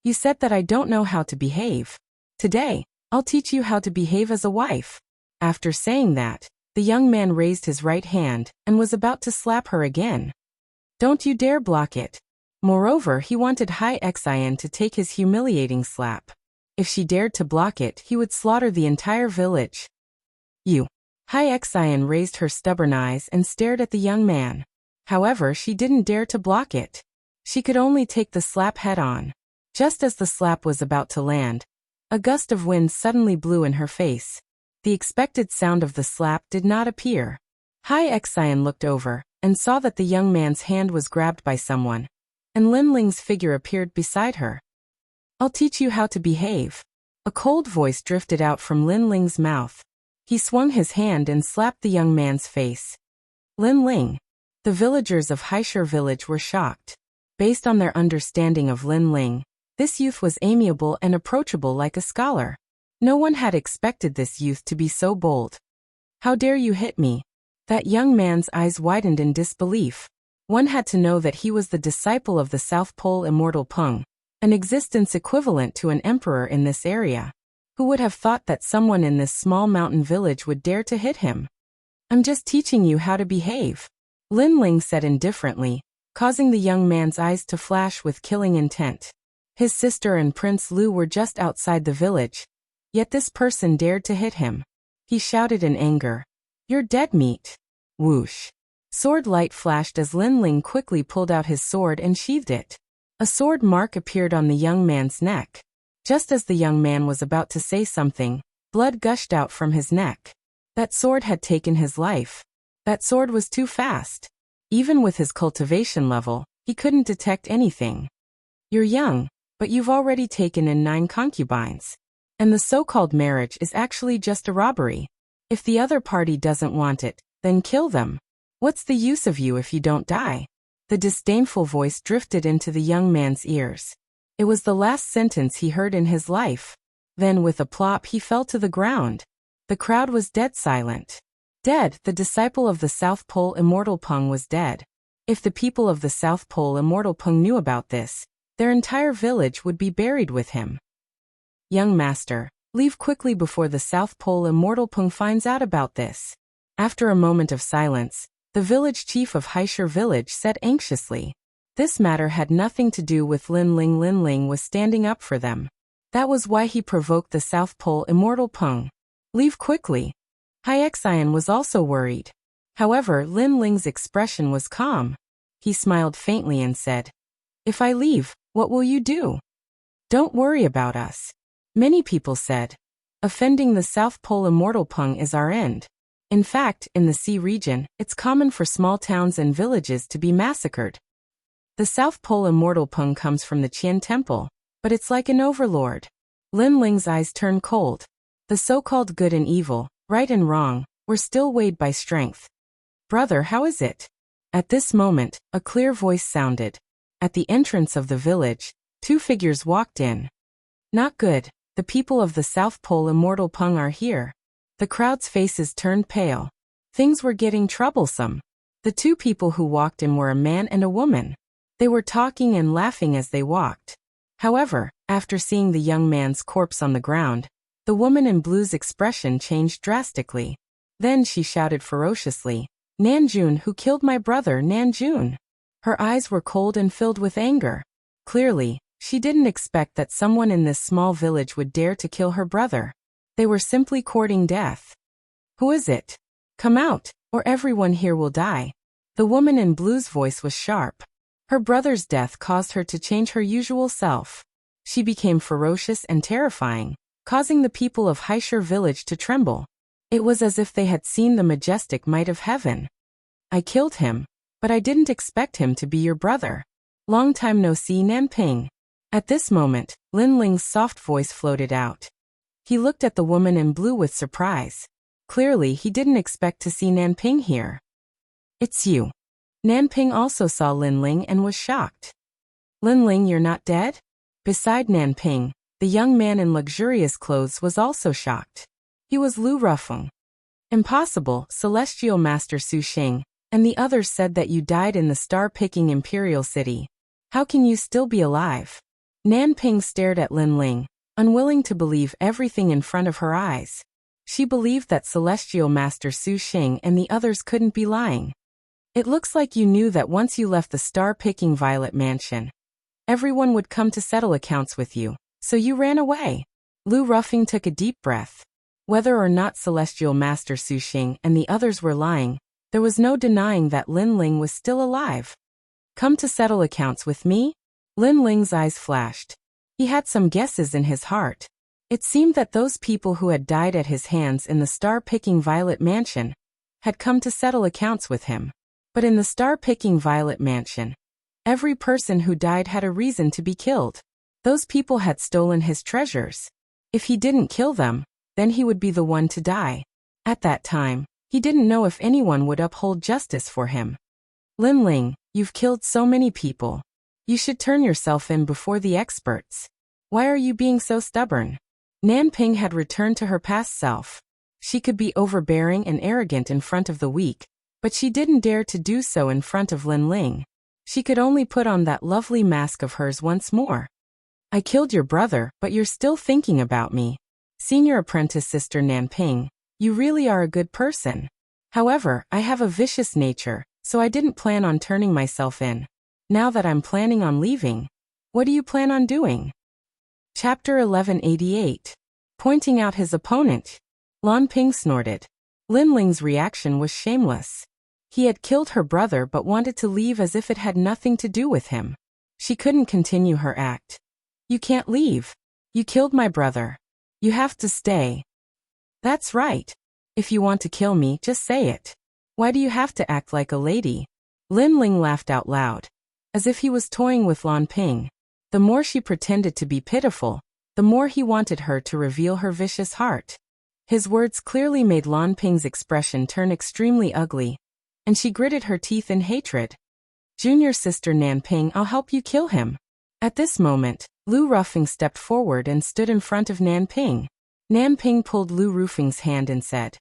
You said that I don't know how to behave. Today, I'll teach you how to behave as a wife. After saying that, the young man raised his right hand and was about to slap her again. Don't you dare block it. Moreover, he wanted Hai Xian to take his humiliating slap. If she dared to block it, he would slaughter the entire village. You. Hai Xian raised her stubborn eyes and stared at the young man. However, she didn't dare to block it. She could only take the slap head-on. Just as the slap was about to land, a gust of wind suddenly blew in her face. The expected sound of the slap did not appear. Hai Xian looked over and saw that the young man's hand was grabbed by someone, and Lin Ling's figure appeared beside her. I'll teach you how to behave. A cold voice drifted out from Lin Ling's mouth. He swung his hand and slapped the young man's face. Lin Ling. The villagers of Haishur village were shocked. Based on their understanding of Lin Ling, this youth was amiable and approachable like a scholar. No one had expected this youth to be so bold. How dare you hit me? That young man's eyes widened in disbelief. One had to know that he was the disciple of the South Pole immortal Peng, an existence equivalent to an emperor in this area. Who would have thought that someone in this small mountain village would dare to hit him? I'm just teaching you how to behave. Lin Ling said indifferently, causing the young man's eyes to flash with killing intent. His sister and Prince Lu were just outside the village, yet this person dared to hit him. He shouted in anger. You're dead meat. Whoosh. Sword light flashed as Lin Ling quickly pulled out his sword and sheathed it. A sword mark appeared on the young man's neck. Just as the young man was about to say something, blood gushed out from his neck. That sword had taken his life. That sword was too fast. Even with his cultivation level, he couldn't detect anything. You're young, but you've already taken in 9 concubines. And the so-called marriage is actually just a robbery. If the other party doesn't want it, then kill them. What's the use of you if you don't die? The disdainful voice drifted into the young man's ears. It was the last sentence he heard in his life. Then with a plop he fell to the ground. The crowd was dead silent. Dead, the disciple of the South Pole immortal Peng was dead. If the people of the South Pole immortal Peng knew about this, their entire village would be buried with him. Young master, leave quickly before the South Pole immortal Peng finds out about this. After a moment of silence, the village chief of Haishur village said anxiously. This matter had nothing to do with Lin Ling. Lin Ling was standing up for them. That was why he provoked the South Pole immortal Peng. Leave quickly. Hai Xian was also worried. However, Lin Ling's expression was calm. He smiled faintly and said, If I leave, what will you do? Don't worry about us. Many people said. Offending the South Pole immortal Peng is our end. In fact, in the sea region, it's common for small towns and villages to be massacred. The South Pole immortal Peng comes from the Qian temple, but it's like an overlord. Lin Ling's eyes turned cold. The so-called good and evil, right and wrong, were still weighed by strength. Brother, how is it? At this moment, a clear voice sounded. At the entrance of the village, 2 figures walked in. Not good. The people of the South Pole immortal Peng are here. The crowd's faces turned pale. Things were getting troublesome. The 2 people who walked in were a man and a woman. They were talking and laughing as they walked. However, after seeing the young man's corpse on the ground, the woman in blue's expression changed drastically. Then she shouted ferociously, Nanjun, who killed my brother, Nanjun? Her eyes were cold and filled with anger. Clearly, she didn't expect that someone in this small village would dare to kill her brother. They were simply courting death. Who is it? Come out, or everyone here will die. The woman in blue's voice was sharp. Her brother's death caused her to change her usual self. She became ferocious and terrifying, causing the people of Haishur village to tremble. It was as if they had seen the majestic might of heaven. I killed him, but I didn't expect him to be your brother. Long time no see, Nanping. At this moment, Lin Ling's soft voice floated out. He looked at the woman in blue with surprise. Clearly, he didn't expect to see Nanping here. It's you. Nanping also saw Lin Ling and was shocked. Lin Ling, you're not dead? Beside Nanping, the young man in luxurious clothes was also shocked. He was Lu Rufeng. Impossible, Celestial Master Su Xing, and the others said that you died in the star-picking Imperial City. How can you still be alive? Nanping stared at Lin Ling, unwilling to believe everything in front of her eyes. She believed that Celestial Master Su Xing and the others couldn't be lying. It looks like you knew that once you left the star-picking Violet Mansion, everyone would come to settle accounts with you, so you ran away. Lu Rufeng took a deep breath. Whether or not Celestial Master Su Xing and the others were lying, there was no denying that Lin Ling was still alive. Come to settle accounts with me? Lin Ling's eyes flashed. He had some guesses in his heart. It seemed that those people who had died at his hands in the star-picking Violet Mansion had come to settle accounts with him. But in the star-picking Violet Mansion, every person who died had a reason to be killed. Those people had stolen his treasures. If he didn't kill them, then he would be the one to die. At that time, he didn't know if anyone would uphold justice for him. Lin Ling, you've killed so many people. You should turn yourself in before the experts. Why are you being so stubborn? Nanping had returned to her past self. She could be overbearing and arrogant in front of the weak, but she didn't dare to do so in front of Lin Ling. She could only put on that lovely mask of hers once more. I killed your brother, but you're still thinking about me. Senior apprentice Sister Nanping, you really are a good person. However, I have a vicious nature, so I didn't plan on turning myself in. Now that I'm planning on leaving, what do you plan on doing? Chapter 1188. Pointing out his opponent. Lan Ping snorted. Lin Ling's reaction was shameless. He had killed her brother but wanted to leave as if it had nothing to do with him. She couldn't continue her act. You can't leave. You killed my brother. You have to stay. That's right. If you want to kill me, just say it. Why do you have to act like a lady? Lin Ling laughed out loud, as if he was toying with Lan Ping. The more she pretended to be pitiful, the more he wanted her to reveal her vicious heart. His words clearly made Lan Ping's expression turn extremely ugly, and she gritted her teeth in hatred. Junior Sister Nanping, I'll help you kill him. At this moment, Lu Rufeng stepped forward and stood in front of Nanping. Nanping pulled Lu Rufeng's hand and said,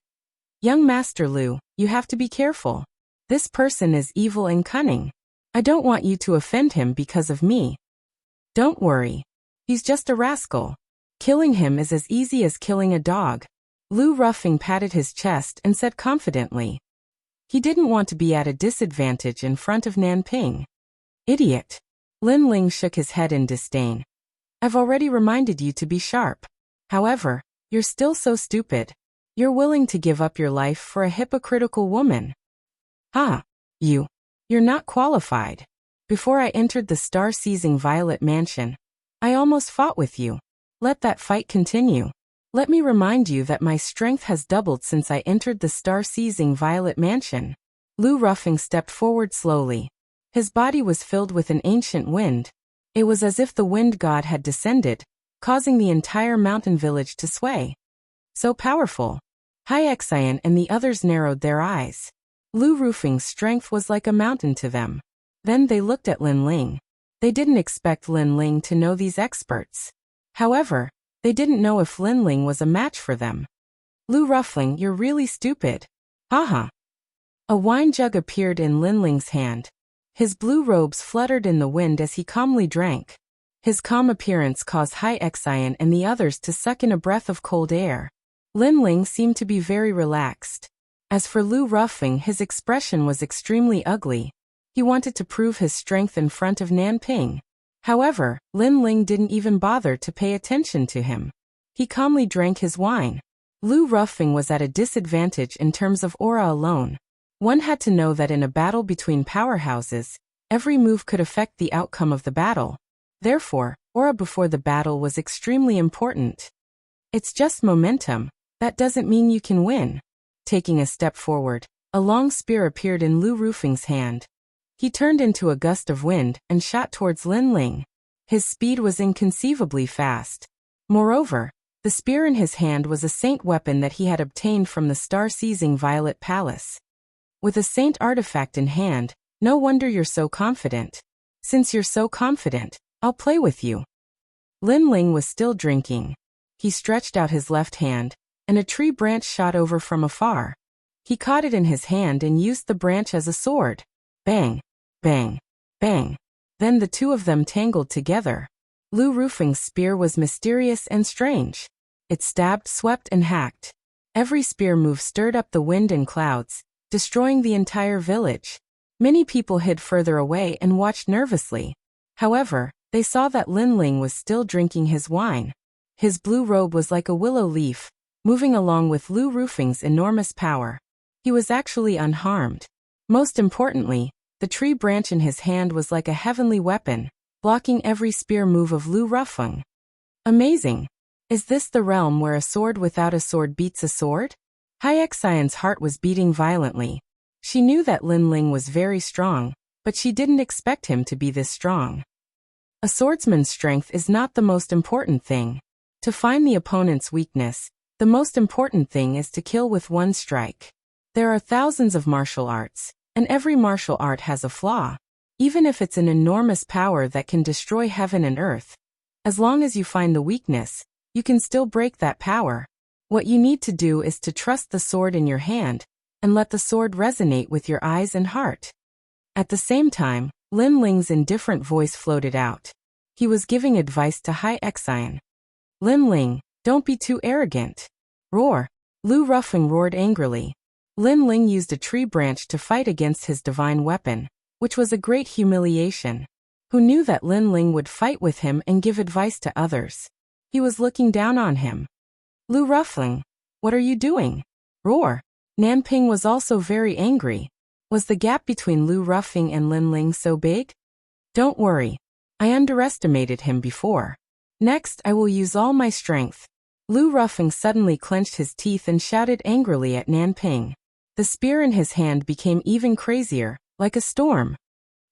Young Master Lu, you have to be careful. This person is evil and cunning. I don't want you to offend him because of me. Don't worry. He's just a rascal. Killing him is as easy as killing a dog. Lu Rufeng patted his chest and said confidently. He didn't want to be at a disadvantage in front of Nanping. Idiot. Lin Ling shook his head in disdain. I've already reminded you to be sharp. However, you're still so stupid. You're willing to give up your life for a hypocritical woman. Ha! You're not qualified. Before I entered the star-seizing Violet Mansion, I almost fought with you. Let that fight continue. Let me remind you that my strength has doubled since I entered the star-seizing Violet Mansion. Lu Ruffing stepped forward slowly. His body was filled with an ancient wind. It was as if the wind god had descended, causing the entire mountain village to sway. So powerful. Hyexian and the others narrowed their eyes. Lu Rufing's strength was like a mountain to them. Then they looked at Lin Ling. They didn't expect Lin Ling to know these experts. However, they didn't know if Lin Ling was a match for them. Lu Ruffling, you're really stupid. Haha. A wine jug appeared in Lin Ling's hand. His blue robes fluttered in the wind as he calmly drank. His calm appearance caused Hyexian and the others to suck in a breath of cold air. Lin Ling seemed to be very relaxed. As for Lu Ruffing, his expression was extremely ugly. He wanted to prove his strength in front of Nanping. However, Lin Ling didn't even bother to pay attention to him. He calmly drank his wine. Lu Ruffing was at a disadvantage in terms of aura alone. One had to know that in a battle between powerhouses, every move could affect the outcome of the battle. Therefore, aura before the battle was extremely important. It's just momentum. That doesn't mean you can win. Taking a step forward, a long spear appeared in Lu Rufing's hand. He turned into a gust of wind and shot towards Lin Ling. His speed was inconceivably fast. Moreover, the spear in his hand was a saint weapon that he had obtained from the star-seizing Violet Palace. With a saint artifact in hand, no wonder you're so confident. Since you're so confident, I'll play with you. Lin Ling was still drinking. He stretched out his left hand, and a tree branch shot over from afar. He caught it in his hand and used the branch as a sword. Bang, bang, bang. Then the two of them tangled together. Lu Rufing's spear was mysterious and strange. It stabbed, swept, and hacked. Every spear move stirred up the wind and clouds, destroying the entire village. Many people hid further away and watched nervously. However, they saw that Lin Ling was still drinking his wine. His blue robe was like a willow leaf, moving along with Lu Rufing's enormous power. He was actually unharmed. Most importantly, the tree branch in his hand was like a heavenly weapon, blocking every spear move of Lu Rufing. Amazing! Is this the realm where a sword without a sword beats a sword? Hyexian's heart was beating violently. She knew that Lin Ling was very strong, but she didn't expect him to be this strong. A swordsman's strength is not the most important thing. To find the opponent's weakness, the most important thing is to kill with one strike. There are thousands of martial arts, and every martial art has a flaw. Even if it's an enormous power that can destroy heaven and earth, as long as you find the weakness, you can still break that power. What you need to do is to trust the sword in your hand, and let the sword resonate with your eyes and heart. At the same time, Lin Ling's indifferent voice floated out. He was giving advice to Hyexian. Lin Ling, don't be too arrogant. Roar! Lu Rufing roared angrily. Lin Ling used a tree branch to fight against his divine weapon, which was a great humiliation. Who knew that Lin Ling would fight with him and give advice to others? He was looking down on him. Lu Rufing, what are you doing? Roar! Nanping was also very angry. Was the gap between Lu Rufing and Lin Ling so big? Don't worry. I underestimated him before. Next, I will use all my strength. Lu Rufing suddenly clenched his teeth and shouted angrily at Nanping. The spear in his hand became even crazier, like a storm.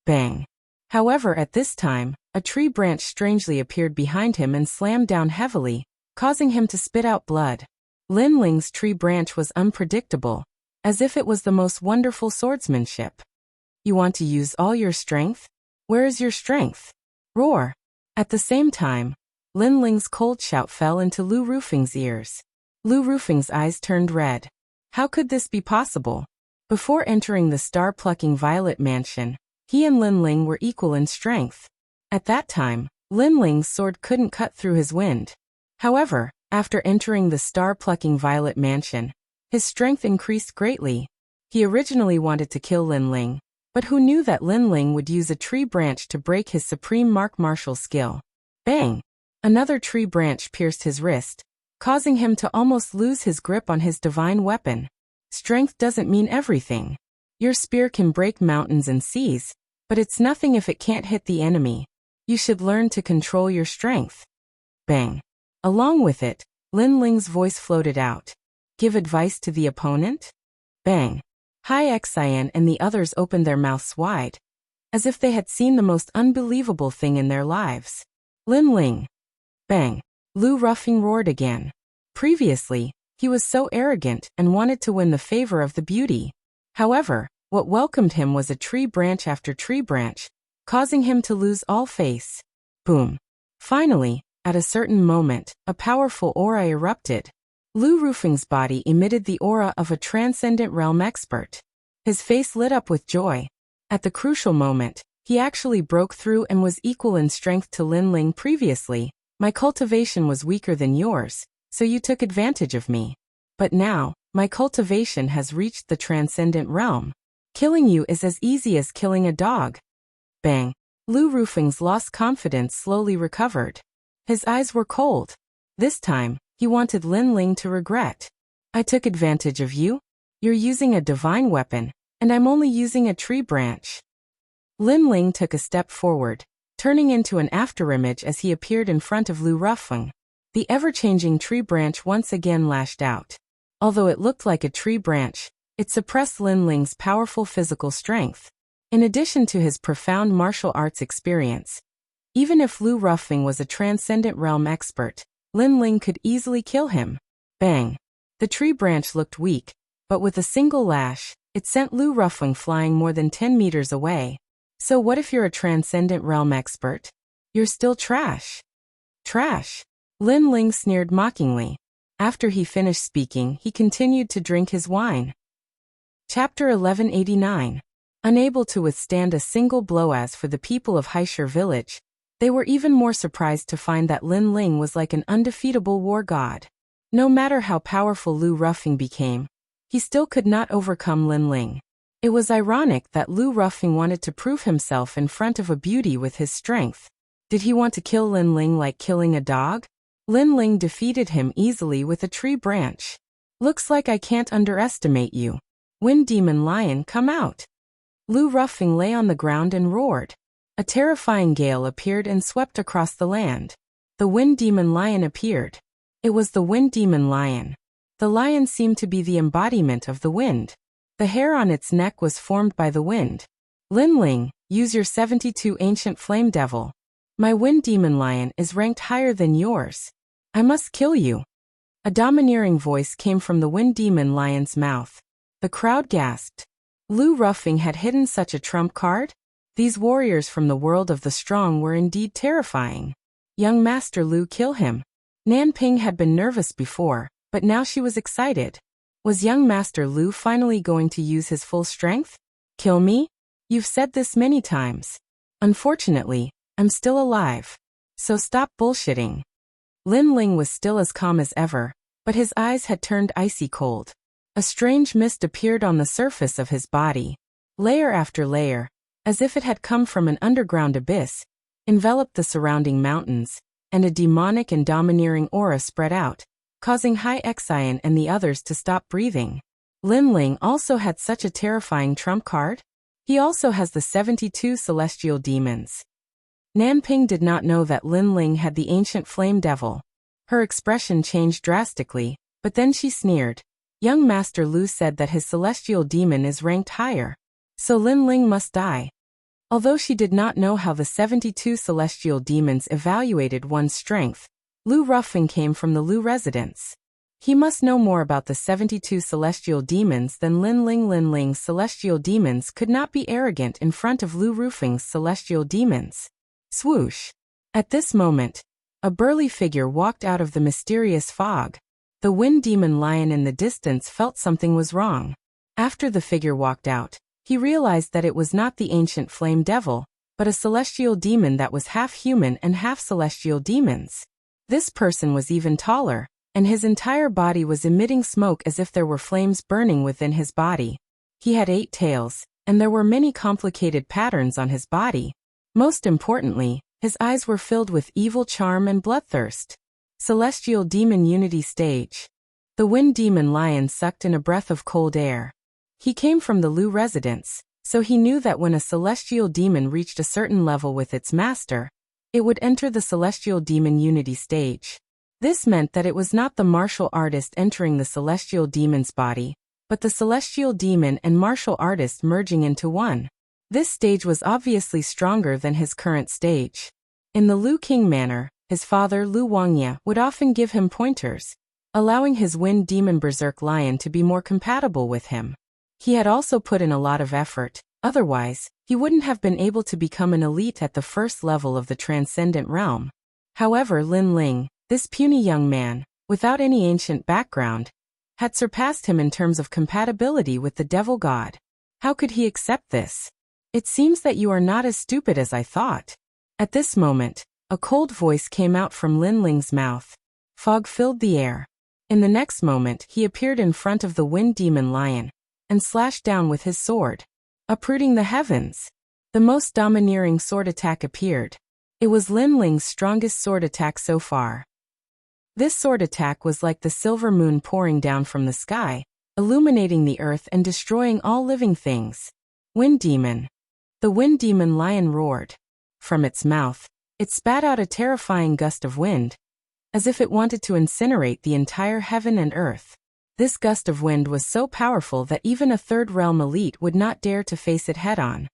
Bang! However, at this time, a tree branch strangely appeared behind him and slammed down heavily, causing him to spit out blood. Lin Ling's tree branch was unpredictable, as if it was the most wonderful swordsmanship. You want to use all your strength? Where is your strength? Roar! At the same time, Lin Ling's cold shout fell into Lu Rufing's ears. Lu Rufing's eyes turned red. How could this be possible? Before entering the star-plucking Violet Mansion, he and Lin Ling were equal in strength. At that time, Lin Ling's sword couldn't cut through his wind. However, after entering the star-plucking Violet Mansion, his strength increased greatly. He originally wanted to kill Lin Ling, but who knew that Lin Ling would use a tree branch to break his supreme martial skill? Bang! Another tree branch pierced his wrist, causing him to almost lose his grip on his divine weapon. Strength doesn't mean everything. Your spear can break mountains and seas, but it's nothing if it can't hit the enemy. You should learn to control your strength. Bang. Along with it, Lin Ling's voice floated out. Give advice to the opponent? Bang. Hai Xian and the others opened their mouths wide, as if they had seen the most unbelievable thing in their lives. Lin Ling. Bang. Lu Ruffing roared again. Previously, he was so arrogant and wanted to win the favor of the beauty. However, what welcomed him was a tree branch after tree branch, causing him to lose all face. Boom. Finally, at a certain moment, a powerful aura erupted. Lu Rufing's body emitted the aura of a transcendent realm expert. His face lit up with joy. At the crucial moment, he actually broke through and was equal in strength to Lin Ling previously. My cultivation was weaker than yours, so you took advantage of me. But now, my cultivation has reached the transcendent realm. Killing you is as easy as killing a dog. Bang. Lu Rufing's lost confidence slowly recovered. His eyes were cold. This time, he wanted Lin Ling to regret. I took advantage of you? You're using a divine weapon, and I'm only using a tree branch. Lin Ling took a step forward, turning into an afterimage as he appeared in front of Lu Rufing. The ever-changing tree branch once again lashed out. Although it looked like a tree branch, it suppressed Lin Ling's powerful physical strength. In addition to his profound martial arts experience, even if Lu Rufing was a transcendent realm expert, Lin Ling could easily kill him. Bang! The tree branch looked weak, but with a single lash, it sent Lu Rufing flying more than 10 meters away. So what if you're a transcendent realm expert? You're still trash. Trash. Lin Ling sneered mockingly. After he finished speaking, he continued to drink his wine. Chapter 1189. Unable to withstand a single blow. As for the people of Haishir village, they were even more surprised to find that Lin Ling was like an undefeatable war god. No matter how powerful Lu Rufing became, he still could not overcome Lin Ling. It was ironic that Lu Rufing wanted to prove himself in front of a beauty with his strength. Did he want to kill Lin Ling like killing a dog? Lin Ling defeated him easily with a tree branch. Looks like I can't underestimate you. Wind Demon Lion, come out. Lu Rufing lay on the ground and roared. A terrifying gale appeared and swept across the land. The Wind Demon Lion appeared. It was the Wind Demon Lion. The lion seemed to be the embodiment of the wind. The hair on its neck was formed by the wind. Lin Ling, use your 72 ancient flame devil. My Wind Demon Lion is ranked higher than yours. I must kill you. A domineering voice came from the Wind Demon Lion's mouth. The crowd gasped. Lu Rufing had hidden such a trump card? These warriors from the world of the strong were indeed terrifying. Young Master Lu, kill him. Nanping had been nervous before, but now she was excited. Was young Master Lu finally going to use his full strength? Kill me? You've said this many times. Unfortunately, I'm still alive. So stop bullshitting. Lin Ling was still as calm as ever, but his eyes had turned icy cold. A strange mist appeared on the surface of his body. Layer after layer, as if it had come from an underground abyss, enveloped the surrounding mountains, and a demonic and domineering aura spread out, causing Hai Xian and the others to stop breathing. Lin Ling also had such a terrifying trump card? He also has the 72 celestial demons. Nanping did not know that Lin Ling had the ancient flame devil. Her expression changed drastically, but then she sneered. Young Master Lu said that his celestial demon is ranked higher. So Lin Ling must die. Although she did not know how the 72 celestial demons evaluated one's strength, Lu Rufing came from the Lu residence. He must know more about the 72 celestial demons than Lin Ling. Lin Ling's celestial demons could not be arrogant in front of Lu Rufing's celestial demons. Swoosh! At this moment, a burly figure walked out of the mysterious fog. The Wind Demon Lion in the distance felt something was wrong. After the figure walked out, he realized that it was not the ancient flame devil, but a celestial demon that was half human and half celestial demons. This person was even taller, and his entire body was emitting smoke as if there were flames burning within his body. He had 8 tails, and there were many complicated patterns on his body. Most importantly, his eyes were filled with evil charm and bloodthirst. Celestial Demon Unity Stage. The Wind Demon Lion sucked in a breath of cold air. He came from the Lu residence, so he knew that when a celestial demon reached a certain level with its master, it would enter the celestial demon unity stage. This meant that it was not the martial artist entering the celestial demon's body, but the celestial demon and martial artist merging into one. This stage was obviously stronger than his current stage. In the Lu King manner, his father Lu Wangya would often give him pointers, allowing his wind demon berserk lion to be more compatible with him. He had also put in a lot of effort, otherwise, he wouldn't have been able to become an elite at the first level of the transcendent realm. However, Lin Ling, this puny young man, without any ancient background, had surpassed him in terms of compatibility with the devil god. How could he accept this? It seems that you are not as stupid as I thought. At this moment, a cold voice came out from Lin Ling's mouth. Fog filled the air. In the next moment, he appeared in front of the wind demon lion and slashed down with his sword, uprooting the heavens. The most domineering sword attack appeared. It was Lin Ling's strongest sword attack so far. This sword attack was like the silver moon pouring down from the sky, illuminating the earth and destroying all living things. Wind demon. The wind demon lion roared. From its mouth, it spat out a terrifying gust of wind, as if it wanted to incinerate the entire heaven and earth. This gust of wind was so powerful that even a third realm elite would not dare to face it head-on.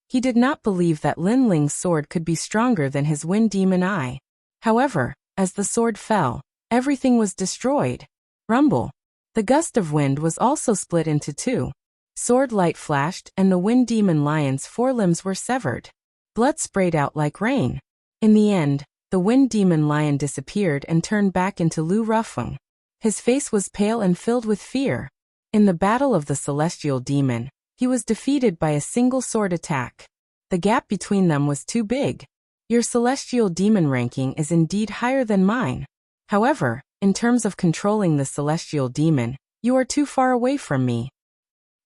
He did not believe that Lin Ling's sword could be stronger than his wind demon eye. However, as the sword fell, everything was destroyed. Rumble. The gust of wind was also split into two. Sword light flashed and the wind demon lion's forelimbs were severed. Blood sprayed out like rain. In the end, the wind demon lion disappeared and turned back into Lu Rufeng. His face was pale and filled with fear. In the battle of the celestial demon, he was defeated by a single sword attack. The gap between them was too big. Your celestial demon ranking is indeed higher than mine. However, in terms of controlling the celestial demon, you are too far away from me.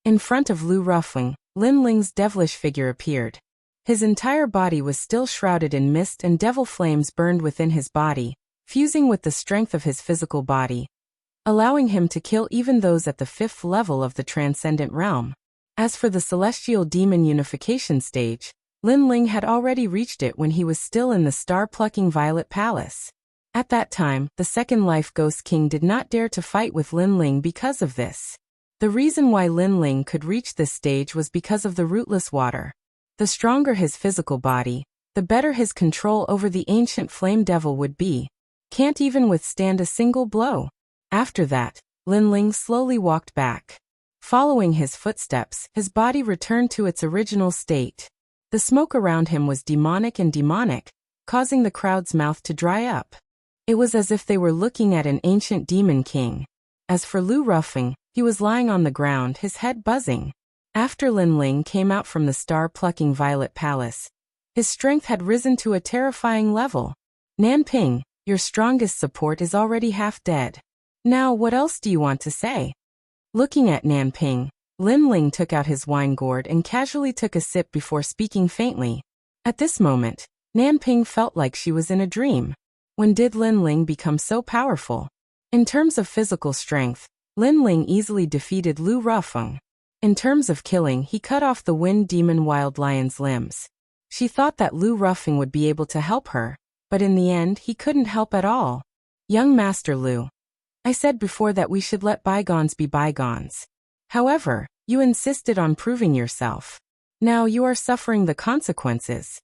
In front of Lu Rufeng, Lin Ling's devilish figure appeared. His entire body was still shrouded in mist and devil flames burned within his body, fusing with the strength of his physical body, allowing him to kill even those at the 5th level of the transcendent realm. As for the celestial demon unification stage, Lin Ling had already reached it when he was still in the star-plucking Violet Palace. At that time, the Second Life Ghost King did not dare to fight with Lin Ling because of this. The reason why Lin Ling could reach this stage was because of the rootless water. The stronger his physical body, the better his control over the ancient flame devil would be. Can't even withstand a single blow. After that, Lin Ling slowly walked back. Following his footsteps, his body returned to its original state. The smoke around him was demonic, causing the crowd's mouth to dry up. It was as if they were looking at an ancient demon king. As for Lu Rufeng, he was lying on the ground, his head buzzing. After Lin Ling came out from the star-plucking Violet Palace, his strength had risen to a terrifying level. Nanping, your strongest support is already half dead. Now what else do you want to say? Looking at Nanping, Lin Ling took out his wine gourd and casually took a sip before speaking faintly. At this moment, Nanping felt like she was in a dream. When did Lin Ling become so powerful? In terms of physical strength, Lin Ling easily defeated Lu Rufeng. In terms of killing, he cut off the wind demon wild lion's limbs. She thought that Lu Rufeng would be able to help her, but in the end he couldn't help at all. Young Master Lu, I said before that we should let bygones be bygones. However, you insisted on proving yourself. Now you are suffering the consequences.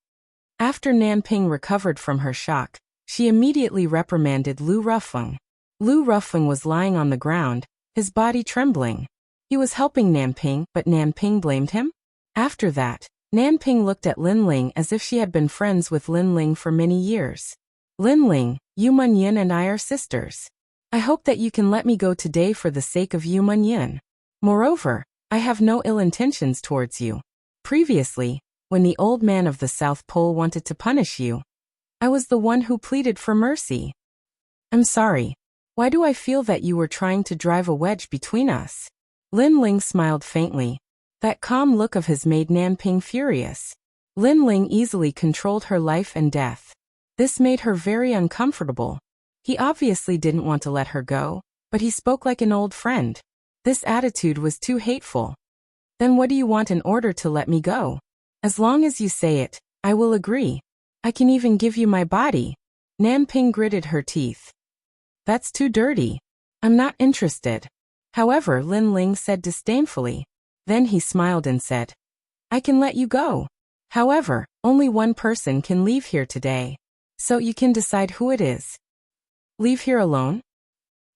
After Nanping recovered from her shock, she immediately reprimanded Lu Rufeng. Lu Rufeng was lying on the ground, his body trembling. He was helping Nanping, but Nanping blamed him? After that, Nanping looked at Lin Ling as if she had been friends with Lin Ling for many years. Lin Ling, Yu Munyin and I are sisters. I hope that you can let me go today for the sake of Yu Munyin. Moreover, I have no ill intentions towards you. Previously, when the old man of the South Pole wanted to punish you, I was the one who pleaded for mercy. I'm sorry. Why do I feel that you were trying to drive a wedge between us? Lin Ling smiled faintly. That calm look of his made Nanping furious. Lin Ling easily controlled her life and death. This made her very uncomfortable. He obviously didn't want to let her go, but he spoke like an old friend. This attitude was too hateful. Then what do you want in order to let me go? As long as you say it, I will agree. I can even give you my body. Nanping gritted her teeth. That's too dirty. I'm not interested. However, Lin Ling said disdainfully. Then he smiled and said, I can let you go. However, only one person can leave here today. So you can decide who it is. Leave here alone?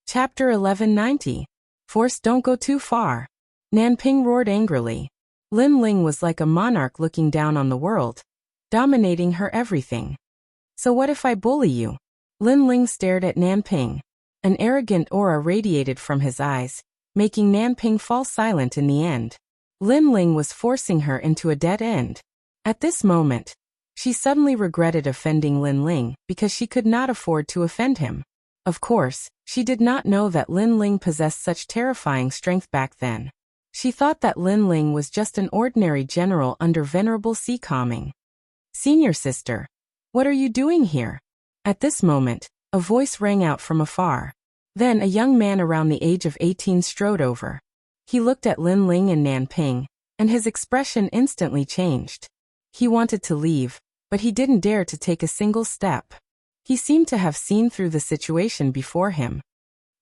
Chapter 1190. Force don't go too far. Nanping roared angrily. Lin Ling was like a monarch looking down on the world, dominating her everything. So what if I bully you? Lin Ling stared at Nanping. An arrogant aura radiated from his eyes, making Nanping fall silent in the end. Lin Ling was forcing her into a dead end. At this moment, she suddenly regretted offending Lin Ling because she could not afford to offend him. Of course, she did not know that Lin Ling possessed such terrifying strength back then. She thought that Lin Ling was just an ordinary general under Venerable Sea Calming. Senior sister, what are you doing here? At this moment, a voice rang out from afar. Then a young man around the age of 18 strode over. He looked at Lin Ling and Nanping, and his expression instantly changed. He wanted to leave, but he didn't dare to take a single step. He seemed to have seen through the situation before him.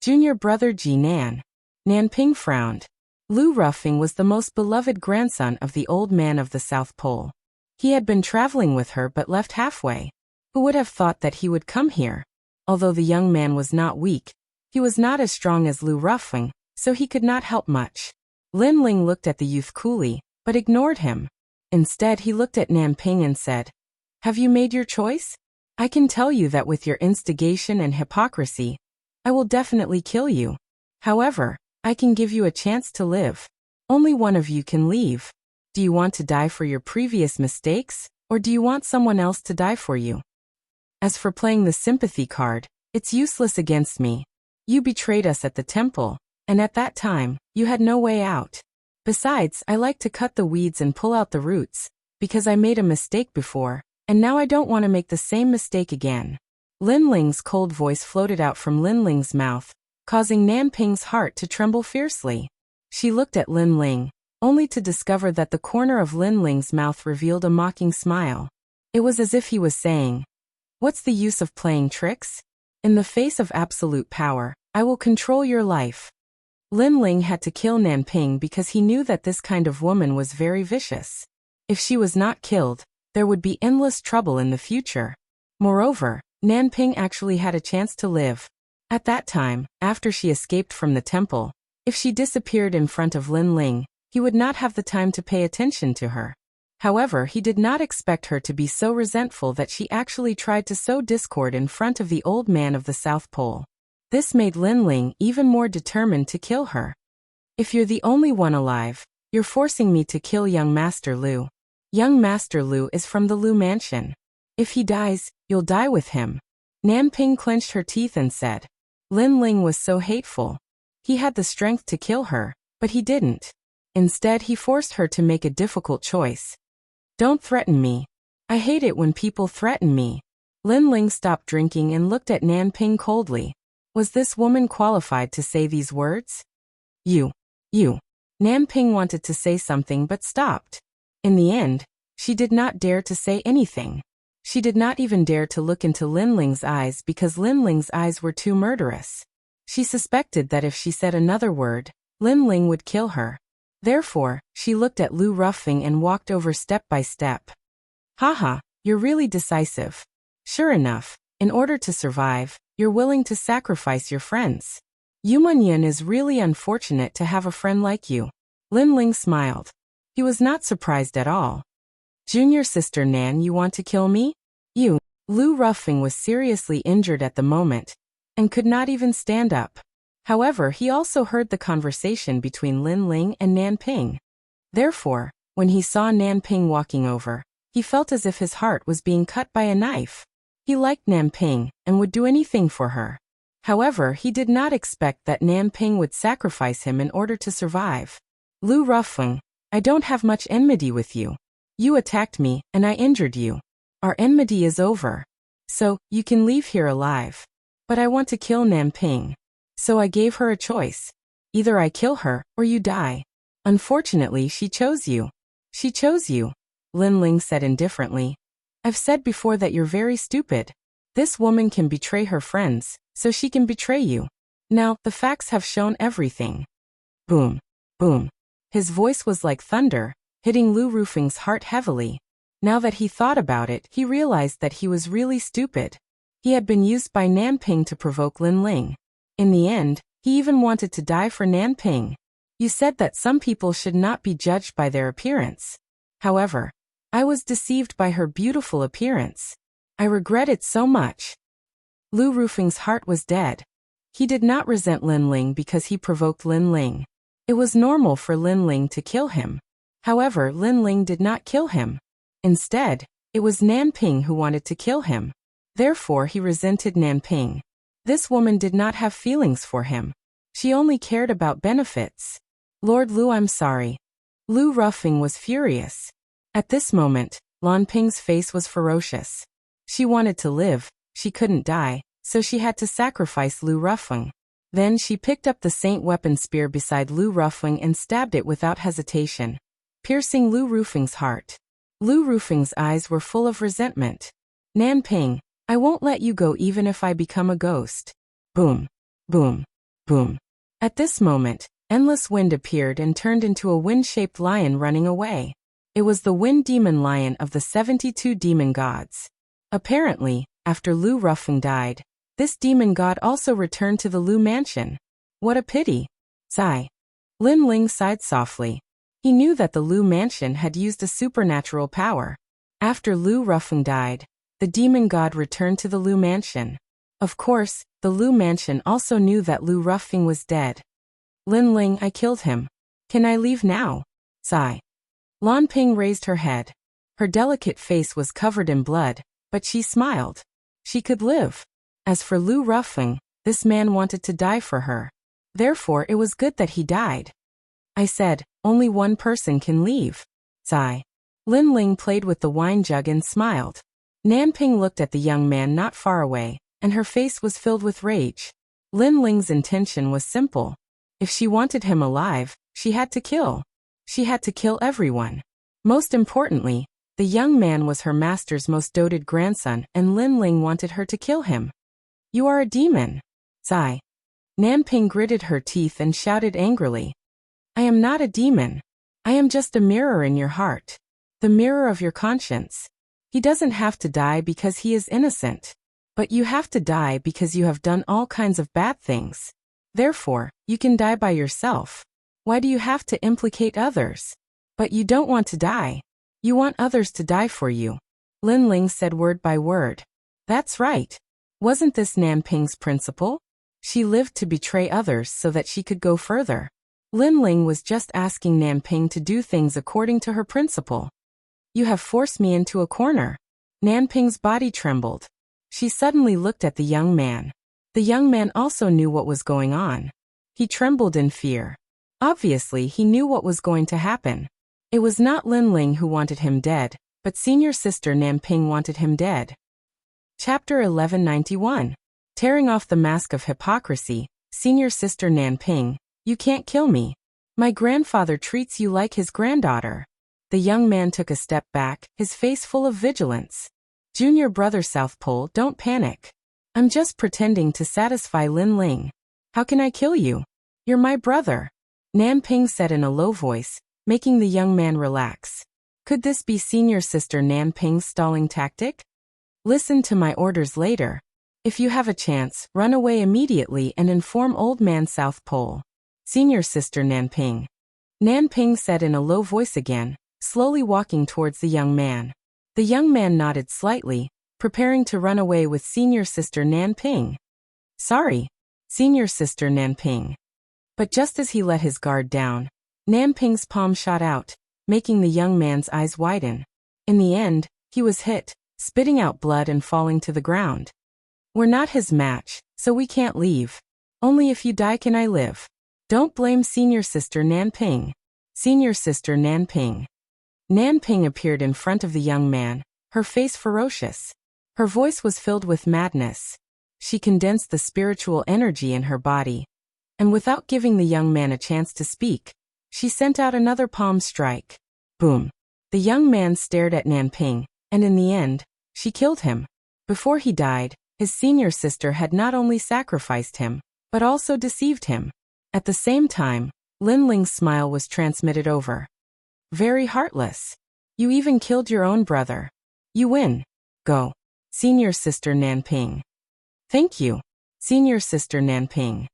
Junior brother Ji Nan. Nanping frowned. Lu Ruffing was the most beloved grandson of the old man of the South Pole. He had been traveling with her but left halfway. Who would have thought that he would come here? Although the young man was not weak, he was not as strong as Lu Ruffing, so he could not help much. Lin Ling looked at the youth coolly, but ignored him. Instead, he looked at Nanping and said, Have you made your choice? I can tell you that with your instigation and hypocrisy, I will definitely kill you. However, I can give you a chance to live. Only one of you can leave. Do you want to die for your previous mistakes, or do you want someone else to die for you? As for playing the sympathy card, it's useless against me. You betrayed us at the temple, and at that time, you had no way out. Besides, I like to cut the weeds and pull out the roots, because I made a mistake before, and now I don't want to make the same mistake again. Lin Ling's cold voice floated out from Lin Ling's mouth, causing Nanping's heart to tremble fiercely. She looked at Lin Ling, only to discover that the corner of Lin Ling's mouth revealed a mocking smile. It was as if he was saying, What's the use of playing tricks? In the face of absolute power, I will control your life. Lin Ling had to kill Nanping because he knew that this kind of woman was very vicious. If she was not killed, there would be endless trouble in the future. Moreover, Nanping actually had a chance to live. At that time, after she escaped from the temple, if she disappeared in front of Lin Ling, he would not have the time to pay attention to her. However, he did not expect her to be so resentful that she actually tried to sow discord in front of the old man of the South Pole. This made Lin Ling even more determined to kill her. If you're the only one alive, you're forcing me to kill young Master Lu. Young Master Lu is from the Lu Mansion. If he dies, you'll die with him. Nanping clenched her teeth and said. Lin Ling was so hateful. He had the strength to kill her, but he didn't. Instead, he forced her to make a difficult choice. Don't threaten me. I hate it when people threaten me. Lin Ling stopped drinking and looked at Nanping coldly. Was this woman qualified to say these words? You. Nanping wanted to say something but stopped. In the end, she did not dare to say anything. She did not even dare to look into Lin Ling's eyes because Lin Ling's eyes were too murderous. She suspected that if she said another word, Lin Ling would kill her. Therefore, she looked at Lu Ruffing and walked over step by step. Haha, you're really decisive. Sure enough, in order to survive, you're willing to sacrifice your friends. Yumunyan is really unfortunate to have a friend like you. Lin Ling smiled. He was not surprised at all. Junior sister Nan, you want to kill me? You. Lu Ruffing was seriously injured at the moment, and could not even stand up. However, he also heard the conversation between Lin Ling and Nanping. Therefore, when he saw Nanping walking over, he felt as if his heart was being cut by a knife. He liked Nanping and would do anything for her. However, he did not expect that Nanping would sacrifice him in order to survive. Lu Ruffing, I don't have much enmity with you. You attacked me, and I injured you. Our enmity is over. So, you can leave here alive. But I want to kill Nanping. So I gave her a choice. Either I kill her, or you die. Unfortunately, she chose you. She chose you, Lin Ling said indifferently. I've said before that you're very stupid. This woman can betray her friends, so she can betray you. Now, the facts have shown everything. Boom. Boom. His voice was like thunder, hitting Lu Rufeng's heart heavily. Now that he thought about it, he realized that he was really stupid. He had been used by Nanping to provoke Lin Ling. In the end, he even wanted to die for Nanping. You said that some people should not be judged by their appearance. However, I was deceived by her beautiful appearance. I regret it so much. Lu Rufeng's heart was dead. He did not resent Lin Ling because he provoked Lin Ling. It was normal for Lin Ling to kill him. However, Lin Ling did not kill him. Instead, it was Nanping who wanted to kill him. Therefore, he resented Nanping. This woman did not have feelings for him. She only cared about benefits. Lord Lu, I'm sorry. Lu Rufeng was furious. At this moment, Lan Ping's face was ferocious. She wanted to live, she couldn't die, so she had to sacrifice Lu Rufeng. Then she picked up the saint weapon spear beside Lu Rufeng and stabbed it without hesitation, piercing Lu Rufeng's heart. Lu Rufeng's eyes were full of resentment. Nanping, I won't let you go even if I become a ghost. Boom. Boom. Boom. At this moment, endless wind appeared and turned into a wind-shaped lion running away. It was the wind demon lion of the 72 demon gods. Apparently, after Lu Rufeng died, this demon god also returned to the Lu mansion. What a pity. Sigh. Lin Ling sighed softly. He knew that the Lu mansion had used a supernatural power. After Lu Rufeng died, the demon god returned to the Lu mansion. Of course, the Lu mansion also knew that Lu Rufeng was dead. Lin Ling, I killed him. Can I leave now? Sigh. Lan Ping raised her head. Her delicate face was covered in blood, but she smiled. She could live. As for Lu Rufeng, this man wanted to die for her. Therefore, it was good that he died. I said, only one person can leave. Sigh. Lin Ling played with the wine jug and smiled. Nanping looked at the young man not far away, and her face was filled with rage. Lin Ling's intention was simple. If she wanted him alive, she had to kill. She had to kill everyone. Most importantly, the young man was her master's most doted grandson, and Lin Ling wanted her to kill him. You are a demon. Sigh. Nanping gritted her teeth and shouted angrily. I am not a demon. I am just a mirror in your heart. The mirror of your conscience. He doesn't have to die because he is innocent. But you have to die because you have done all kinds of bad things. Therefore, you can die by yourself. Why do you have to implicate others? But you don't want to die. You want others to die for you. Lin Ling said word by word. That's right. Wasn't this Nanping's principle? She lived to betray others so that she could go further. Lin Ling was just asking Nanping to do things according to her principle. You have forced me into a corner. Nanping's body trembled. She suddenly looked at the young man. The young man also knew what was going on. He trembled in fear. Obviously, he knew what was going to happen. It was not Lin Ling who wanted him dead, but senior sister Nanping wanted him dead. Chapter 1191. Tearing off the mask of hypocrisy, senior sister Nanping, you can't kill me. My grandfather treats you like his granddaughter. The young man took a step back, his face full of vigilance. Junior brother South Pole, don't panic. I'm just pretending to satisfy Lin Ling. How can I kill you? You're my brother. Nanping said in a low voice, making the young man relax. Could this be senior sister Nanping's stalling tactic? Listen to my orders later. If you have a chance, run away immediately and inform old man South Pole. Senior sister Nanping. Nanping said in a low voice again, slowly walking towards the young man. The young man nodded slightly, preparing to run away with senior sister Nanping. Sorry, senior sister Nanping. But just as he let his guard down, Nanping's palm shot out, making the young man's eyes widen. In the end, he was hit, spitting out blood and falling to the ground. We're not his match, so we can't leave. Only if you die can I live. Don't blame senior sister Nanping. Senior sister Nanping. Nanping appeared in front of the young man, her face ferocious. Her voice was filled with madness. She condensed the spiritual energy in her body. And without giving the young man a chance to speak, she sent out another palm strike. Boom. The young man stared at Nanping, and in the end, She killed him. Before he died, his senior sister had not only sacrificed him, but also deceived him. At the same time, Lin Ling's smile was transmitted over. Very heartless. You even killed your own brother. You win. Go. Senior sister Nanping. Thank you. Senior sister Nanping.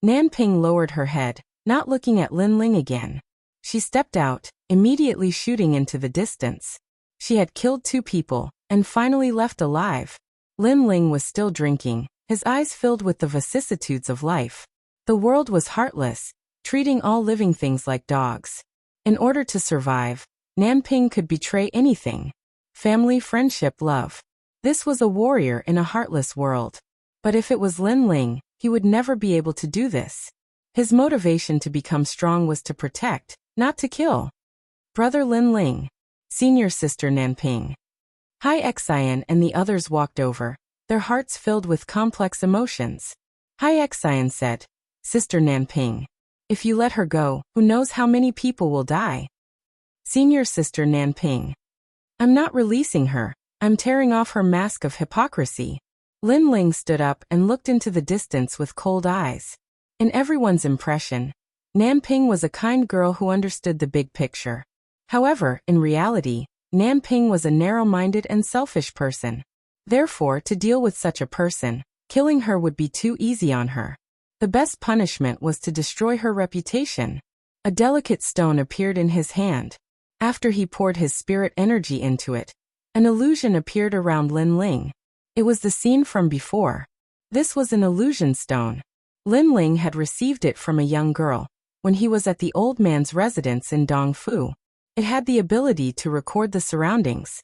Nanping lowered her head, not looking at Lin Ling again. She stepped out, immediately shooting into the distance. She had killed 2 people, and finally left alive. Lin Ling was still drinking, his eyes filled with the vicissitudes of life. The world was heartless, treating all living things like dogs. In order to survive, Nanping could betray anything. Family, friendship, love. This was a warrior in a heartless world. But if it was Lin Ling, he would never be able to do this. His motivation to become strong was to protect, not to kill. Brother Lin Ling. Senior sister Nanping. Hai Xian and the others walked over, their hearts filled with complex emotions. Hai Xian said, Sister Nanping. If you let her go, who knows how many people will die? Senior sister Nanping. I'm not releasing her, I'm tearing off her mask of hypocrisy. Lin Ling stood up and looked into the distance with cold eyes. In everyone's impression, Nanping was a kind girl who understood the big picture. However, in reality, Nanping was a narrow-minded and selfish person. Therefore, to deal with such a person, killing her would be too easy on her. The best punishment was to destroy her reputation. A delicate stone appeared in his hand. After he poured his spirit energy into it, an illusion appeared around Lin Ling. It was the scene from before. This was an illusion stone. Lin Ling had received it from a young girl, when he was at the old man's residence in Dongfu. It had the ability to record the surroundings.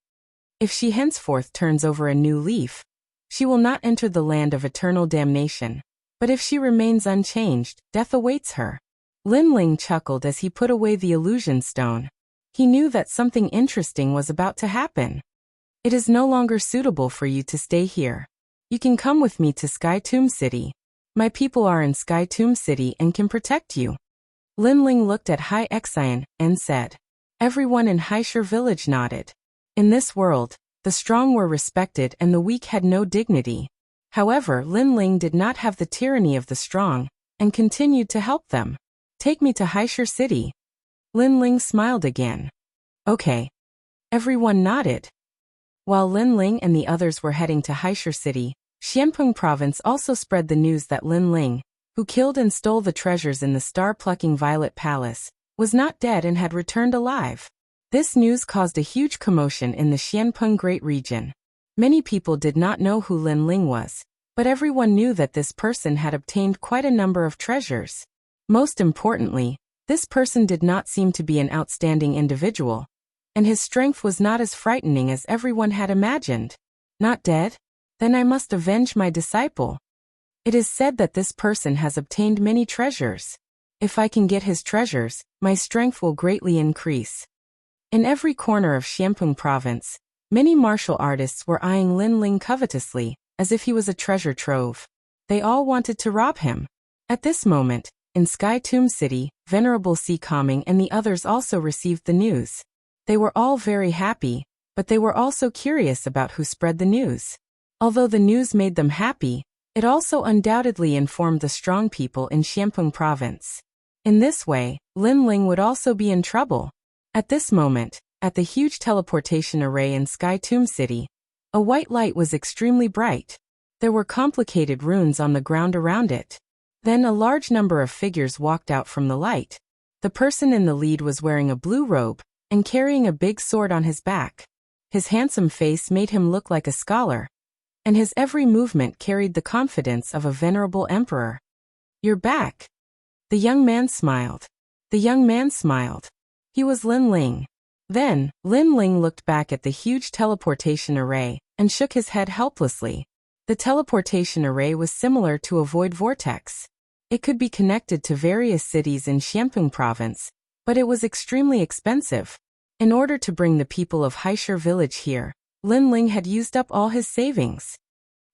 If she henceforth turns over a new leaf, she will not enter the land of eternal damnation. But if she remains unchanged, death awaits her. Lin Ling chuckled as he put away the illusion stone. He knew that something interesting was about to happen. It is no longer suitable for you to stay here. You can come with me to Sky Tomb City. My people are in Sky Tomb City and can protect you. Lin Ling looked at Hai Xian and said. Everyone in Haishur village nodded. In this world, the strong were respected and the weak had no dignity. However, Lin Ling did not have the tyranny of the strong, and continued to help them. Take me to Haishur City. Lin Ling smiled again. Okay. Everyone nodded. While Lin Ling and the others were heading to Haishur City, Xianpeng Province also spread the news that Lin Ling, who killed and stole the treasures in the star-plucking Violet Palace, was not dead and had returned alive. This news caused a huge commotion in the Xianpeng Great Region. Many people did not know who Lin Ling was, but everyone knew that this person had obtained quite a number of treasures. Most importantly, this person did not seem to be an outstanding individual, and his strength was not as frightening as everyone had imagined. Not dead? Then I must avenge my disciple. It is said that this person has obtained many treasures. If I can get his treasures, my strength will greatly increase. In every corner of Xianpeng Province, many martial artists were eyeing Lin Ling covetously, as if he was a treasure trove. They all wanted to rob him. At this moment, in Sky Tomb City, Venerable Si Kaming and the others also received the news. They were all very happy, but they were also curious about who spread the news. Although the news made them happy, it also undoubtedly informed the strong people in Xianpeng Province. In this way, Lin Ling would also be in trouble. At this moment, at the huge teleportation array in Sky Tomb City, a white light was extremely bright. There were complicated runes on the ground around it. Then a large number of figures walked out from the light. The person in the lead was wearing a blue robe and carrying a big sword on his back. His handsome face made him look like a scholar, and his every movement carried the confidence of a venerable emperor. You're back. The young man smiled. The young man smiled. He was Lin Ling. Then, Lin Ling looked back at the huge teleportation array and shook his head helplessly. The teleportation array was similar to a void vortex. It could be connected to various cities in Xianpeng Province, but it was extremely expensive. In order to bring the people of Haishur village here, Lin Ling had used up all his savings.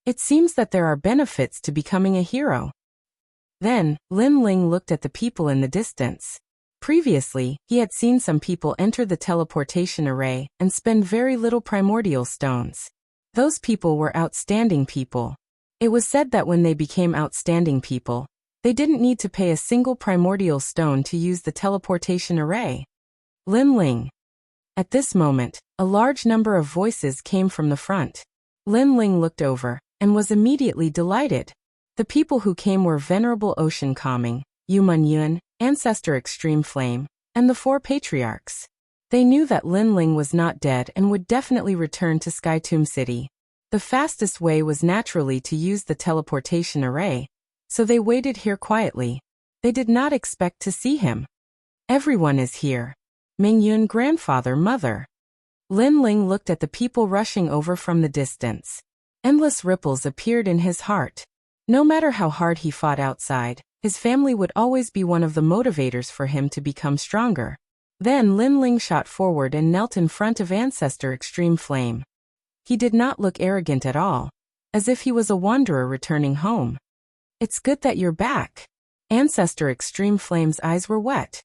It seems that there are benefits to becoming a hero. Then, Lin Ling looked at the people in the distance. Previously, he had seen some people enter the teleportation array and spend very little primordial stones. Those people were outstanding people. It was said that when they became outstanding people, they didn't need to pay a single primordial stone to use the teleportation array. Lin Ling. At this moment, a large number of voices came from the front. Lin Ling looked over, and was immediately delighted. The people who came were Venerable Ocean Calming, Yu Yun, Ancestor Extreme Flame, and the 4 patriarchs. They knew that Lin Ling was not dead and would definitely return to Sky Tomb City. The fastest way was naturally to use the teleportation array, so they waited here quietly. They did not expect to see him. Everyone is here. Mingyun grandfather, mother. Lin Ling looked at the people rushing over from the distance. Endless ripples appeared in his heart. No matter how hard he fought outside, his family would always be one of the motivators for him to become stronger. Then Lin Ling shot forward and knelt in front of Ancestor Extreme Flame. He did not look arrogant at all, as if he was a wanderer returning home. It's good that you're back. Ancestor Extreme Flame's eyes were wet.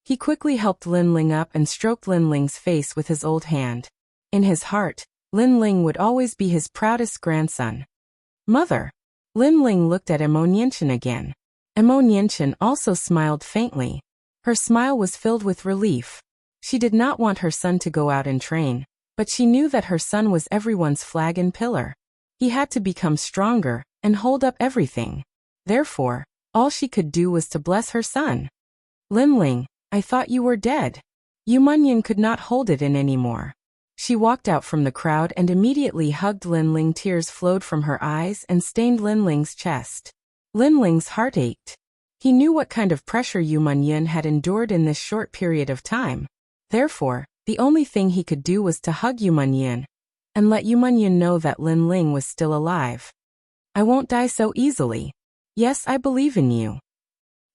He quickly helped Lin Ling up and stroked Lin Ling's face with his old hand. In his heart, Lin Ling would always be his proudest grandson. Mother. Lin Ling looked at Emo Nianchen again. Emo Nianchen also smiled faintly. Her smile was filled with relief. She did not want her son to go out and train, but she knew that her son was everyone's flag and pillar. He had to become stronger and hold up everything. Therefore, all she could do was to bless her son. Lin Ling, I thought you were dead. Yu Munyan could not hold it in anymore. She walked out from the crowd and immediately hugged Lin Ling. Tears flowed from her eyes and stained Lin Ling's chest. Lin Ling's heart ached. He knew what kind of pressure Yu Munyan had endured in this short period of time. Therefore, the only thing he could do was to hug Yu Munyan and let Yu Munyan know that Lin Ling was still alive. I won't die so easily. Yes, I believe in you.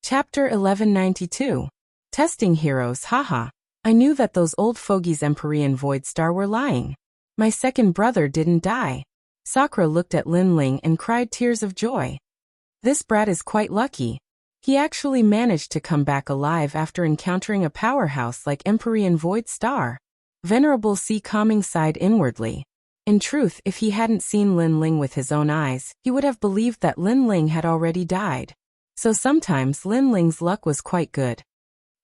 Chapter 1192. Testing heroes, haha. I knew that those old fogies Empyrean Void Star were lying. My second brother didn't die. Sakura looked at Lin Ling and cried tears of joy. This brat is quite lucky. He actually managed to come back alive after encountering a powerhouse like Empyrean Void Star. Venerable Sea Calming sighed inwardly. In truth, if he hadn't seen Lin Ling with his own eyes, he would have believed that Lin Ling had already died. So sometimes Lin Ling's luck was quite good.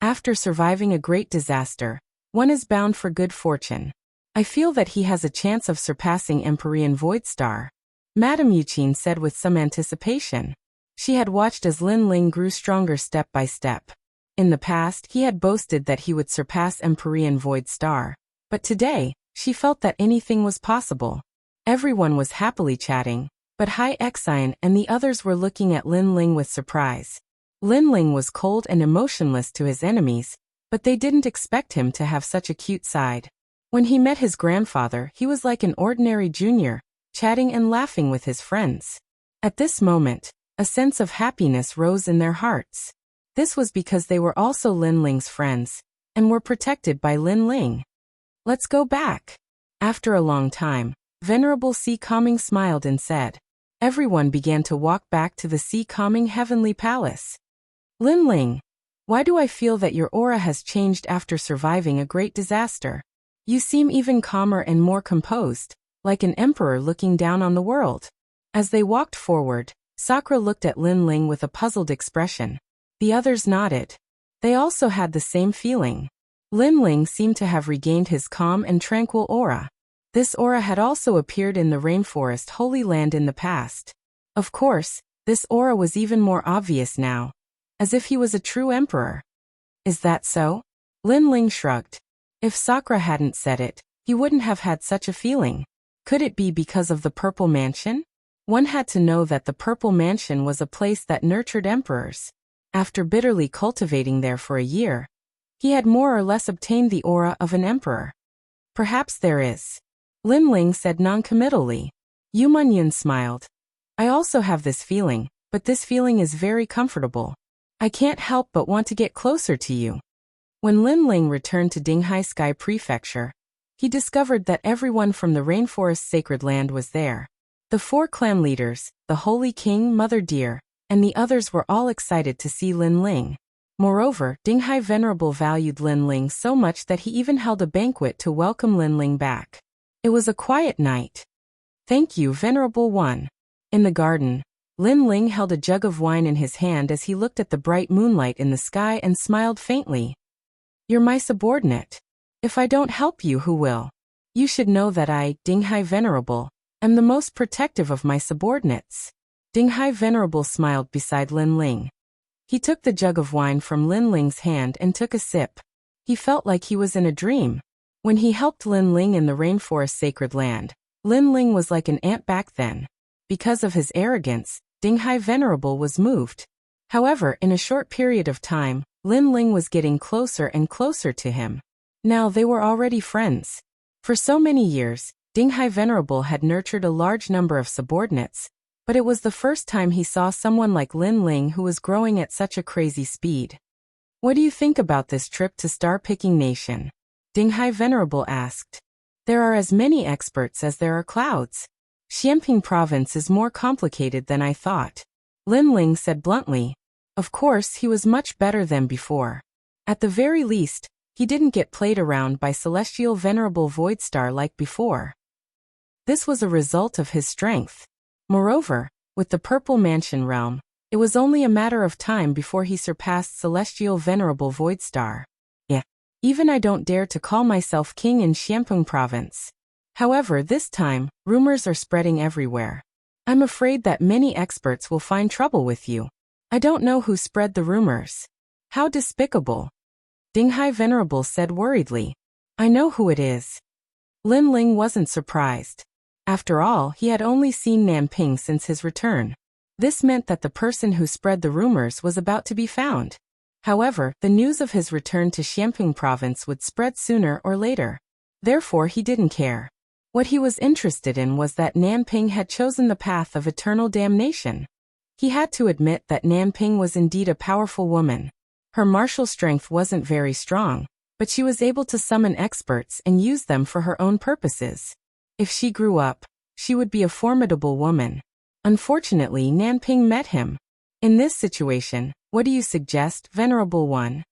After surviving a great disaster, one is bound for good fortune. I feel that he has a chance of surpassing Empyrean Void Star. Madame Yuqin said with some anticipation. She had watched as Lin Ling grew stronger step by step. In the past, he had boasted that he would surpass Empyrean Void Star. But today, she felt that anything was possible. Everyone was happily chatting, but Hai Exine and the others were looking at Lin Ling with surprise. Lin Ling was cold and emotionless to his enemies, but they didn't expect him to have such a cute side. When he met his grandfather, he was like an ordinary junior, chatting and laughing with his friends. At this moment, a sense of happiness rose in their hearts. This was because they were also Lin Ling's friends, and were protected by Lin Ling. Let's go back. After a long time, Venerable Sea Calming smiled and said. Everyone began to walk back to the Sea Calming Heavenly Palace. Lin Ling, why do I feel that your aura has changed after surviving a great disaster? You seem even calmer and more composed, like an emperor looking down on the world. As they walked forward, Sakura looked at Lin Ling with a puzzled expression. The others nodded. They also had the same feeling. Lin Ling seemed to have regained his calm and tranquil aura. This aura had also appeared in the Rainforest Holy Land in the past. Of course, this aura was even more obvious now, as if he was a true emperor. Is that so? Lin Ling shrugged. If Sakura hadn't said it, he wouldn't have had such a feeling. Could it be because of the Purple Mansion? One had to know that the Purple Mansion was a place that nurtured emperors. After bitterly cultivating there for a year, he had more or less obtained the aura of an emperor. Perhaps there is. Lin Ling said non-committally. Yu Munyun smiled. I also have this feeling, but this feeling is very comfortable. I can't help but want to get closer to you. When Lin Ling returned to Dinghai Sky Prefecture, he discovered that everyone from the Rainforest Sacred Land was there. The 4 clan leaders, the Holy King, Mother Deer, and the others were all excited to see Lin Ling. Moreover, Dinghai Venerable valued Lin Ling so much that he even held a banquet to welcome Lin Ling back. It was a quiet night. Thank you, Venerable One. In the garden, Lin Ling held a jug of wine in his hand as he looked at the bright moonlight in the sky and smiled faintly. You're my subordinate. If I don't help you, who will? You should know that I, Dinghai Venerable, am the most protective of my subordinates. Dinghai Venerable smiled beside Lin Ling. He took the jug of wine from Lin Ling's hand and took a sip. He felt like he was in a dream. When he helped Lin Ling in the rainforest sacred land, Lin Ling was like an ant back then. Because of his arrogance, Dinghai Venerable was moved. However, in a short period of time, Lin Ling was getting closer and closer to him. Now they were already friends. For so many years, Dinghai Venerable had nurtured a large number of subordinates, but it was the first time he saw someone like Lin Ling who was growing at such a crazy speed. What do you think about this trip to Star-Picking Nation? Dinghai Venerable asked. There are as many experts as there are clouds. Xianping Province is more complicated than I thought. Lin Ling said bluntly. Of course, he was much better than before. At the very least, he didn't get played around by Celestial Venerable Voidstar like before. This was a result of his strength. Moreover, with the Purple Mansion realm, it was only a matter of time before he surpassed Celestial Venerable Voidstar. Yeah. Even I don't dare to call myself king in Xianping Province. However, this time, rumors are spreading everywhere. I'm afraid that many experts will find trouble with you. I don't know who spread the rumors. How despicable. Dinghai Venerable said worriedly. I know who it is. Lin Ling wasn't surprised. After all, he had only seen Nanping since his return. This meant that the person who spread the rumors was about to be found. However, the news of his return to Xianping Province would spread sooner or later. Therefore, he didn't care. What he was interested in was that Nanping had chosen the path of eternal damnation. He had to admit that Nanping was indeed a powerful woman. Her martial strength wasn't very strong, but she was able to summon experts and use them for her own purposes. If she grew up, she would be a formidable woman. Unfortunately, Nanping met him. In this situation, what do you suggest, Venerable One?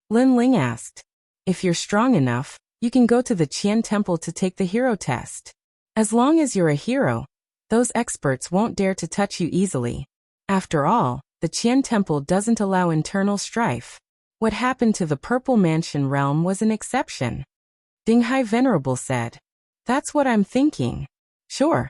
Lin Ling asked. If you're strong enough, you can go to the Qian Temple to take the hero test. As long as you're a hero, those experts won't dare to touch you easily. After all, the Qian Temple doesn't allow internal strife. What happened to the Purple Mansion realm was an exception. Dinghai Venerable said. That's what I'm thinking. Sure.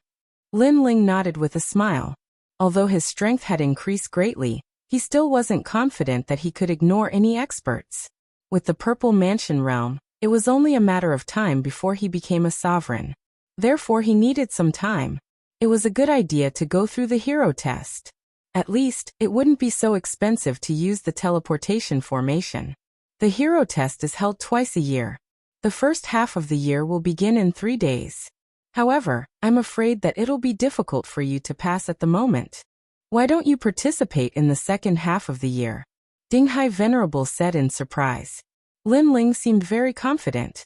Lin Ling nodded with a smile. Although his strength had increased greatly, he still wasn't confident that he could ignore any experts. With the Purple Mansion realm, it was only a matter of time before he became a sovereign. Therefore, he needed some time. It was a good idea to go through the hero test. At least, it wouldn't be so expensive to use the teleportation formation. The hero test is held twice a year. The first half of the year will begin in 3 days. However, I'm afraid that it'll be difficult for you to pass at the moment. Why don't you participate in the second half of the year? Dinghai Venerable said in surprise. Lin Ling seemed very confident.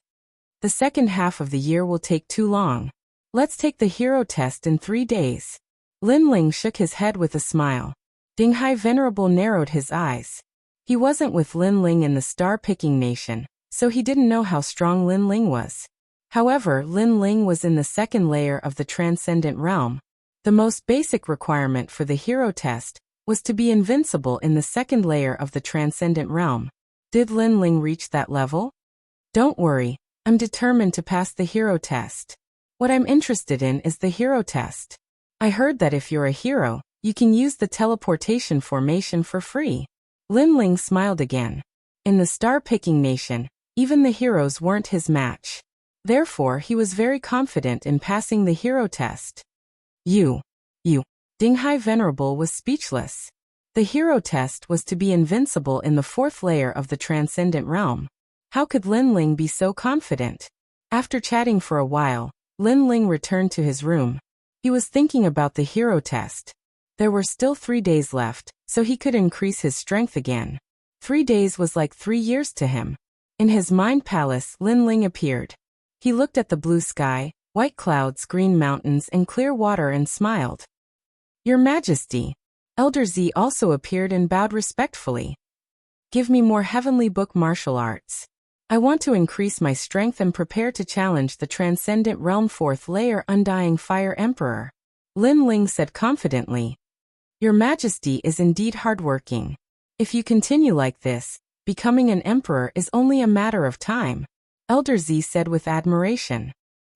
The second half of the year will take too long. Let's take the hero test in 3 days. Lin Ling shook his head with a smile. Dinghai Venerable narrowed his eyes. He wasn't with Lin Ling in the Star-Picking Nation, so he didn't know how strong Lin Ling was. However, Lin Ling was in the second layer of the Transcendent Realm. The most basic requirement for the hero test was to be invincible in the second layer of the Transcendent Realm. Did Lin Ling reach that level? Don't worry, I'm determined to pass the hero test. What I'm interested in is the hero test. I heard that if you're a hero, you can use the teleportation formation for free. Lin Ling smiled again. In the Star-Picking Nation, even the heroes weren't his match. Therefore, he was very confident in passing the hero test. You. Dinghai Venerable was speechless. The hero test was to be invincible in the fourth layer of the Transcendent Realm. How could Lin Ling be so confident? After chatting for a while, Lin Ling returned to his room. He was thinking about the hero test. There were still 3 days left, so he could increase his strength again. 3 days was like 3 years to him. In his mind palace, Lin Ling appeared. He looked at the blue sky, white clouds, green mountains, and clear water and smiled. Your Majesty. Elder Z also appeared and bowed respectfully. Give me more heavenly book martial arts. I want to increase my strength and prepare to challenge the Transcendent Realm 4th Layer Undying Fire Emperor. Lin Ling said confidently. Your Majesty is indeed hardworking. If you continue like this, becoming an emperor is only a matter of time, Elder Z said with admiration.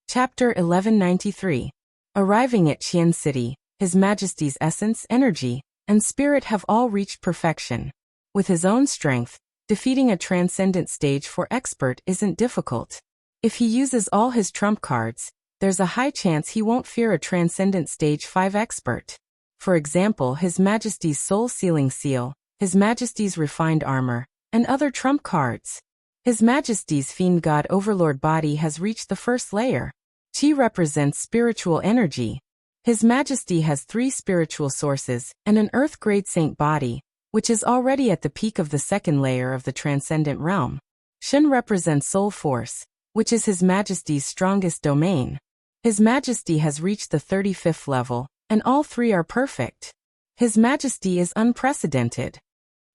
Chapter 1193. Arriving at Qian City, His Majesty's essence, energy, and spirit have all reached perfection. With his own strength, defeating a Transcendent Stage 4 expert isn't difficult. If he uses all his trump cards, there's a high chance he won't fear a Transcendent Stage 5 expert. For example, His Majesty's Soul Sealing Seal, His Majesty's Refined Armor, and other trump cards. His Majesty's Fiend God Overlord body has reached the 1st layer. Qi represents spiritual energy. His Majesty has 3 spiritual sources and an Earth-grade saint body, which is already at the peak of the 2nd layer of the Transcendent Realm. Shen represents soul force, which is His Majesty's strongest domain. His Majesty has reached the 35th level, and all 3 are perfect. His Majesty is unprecedented.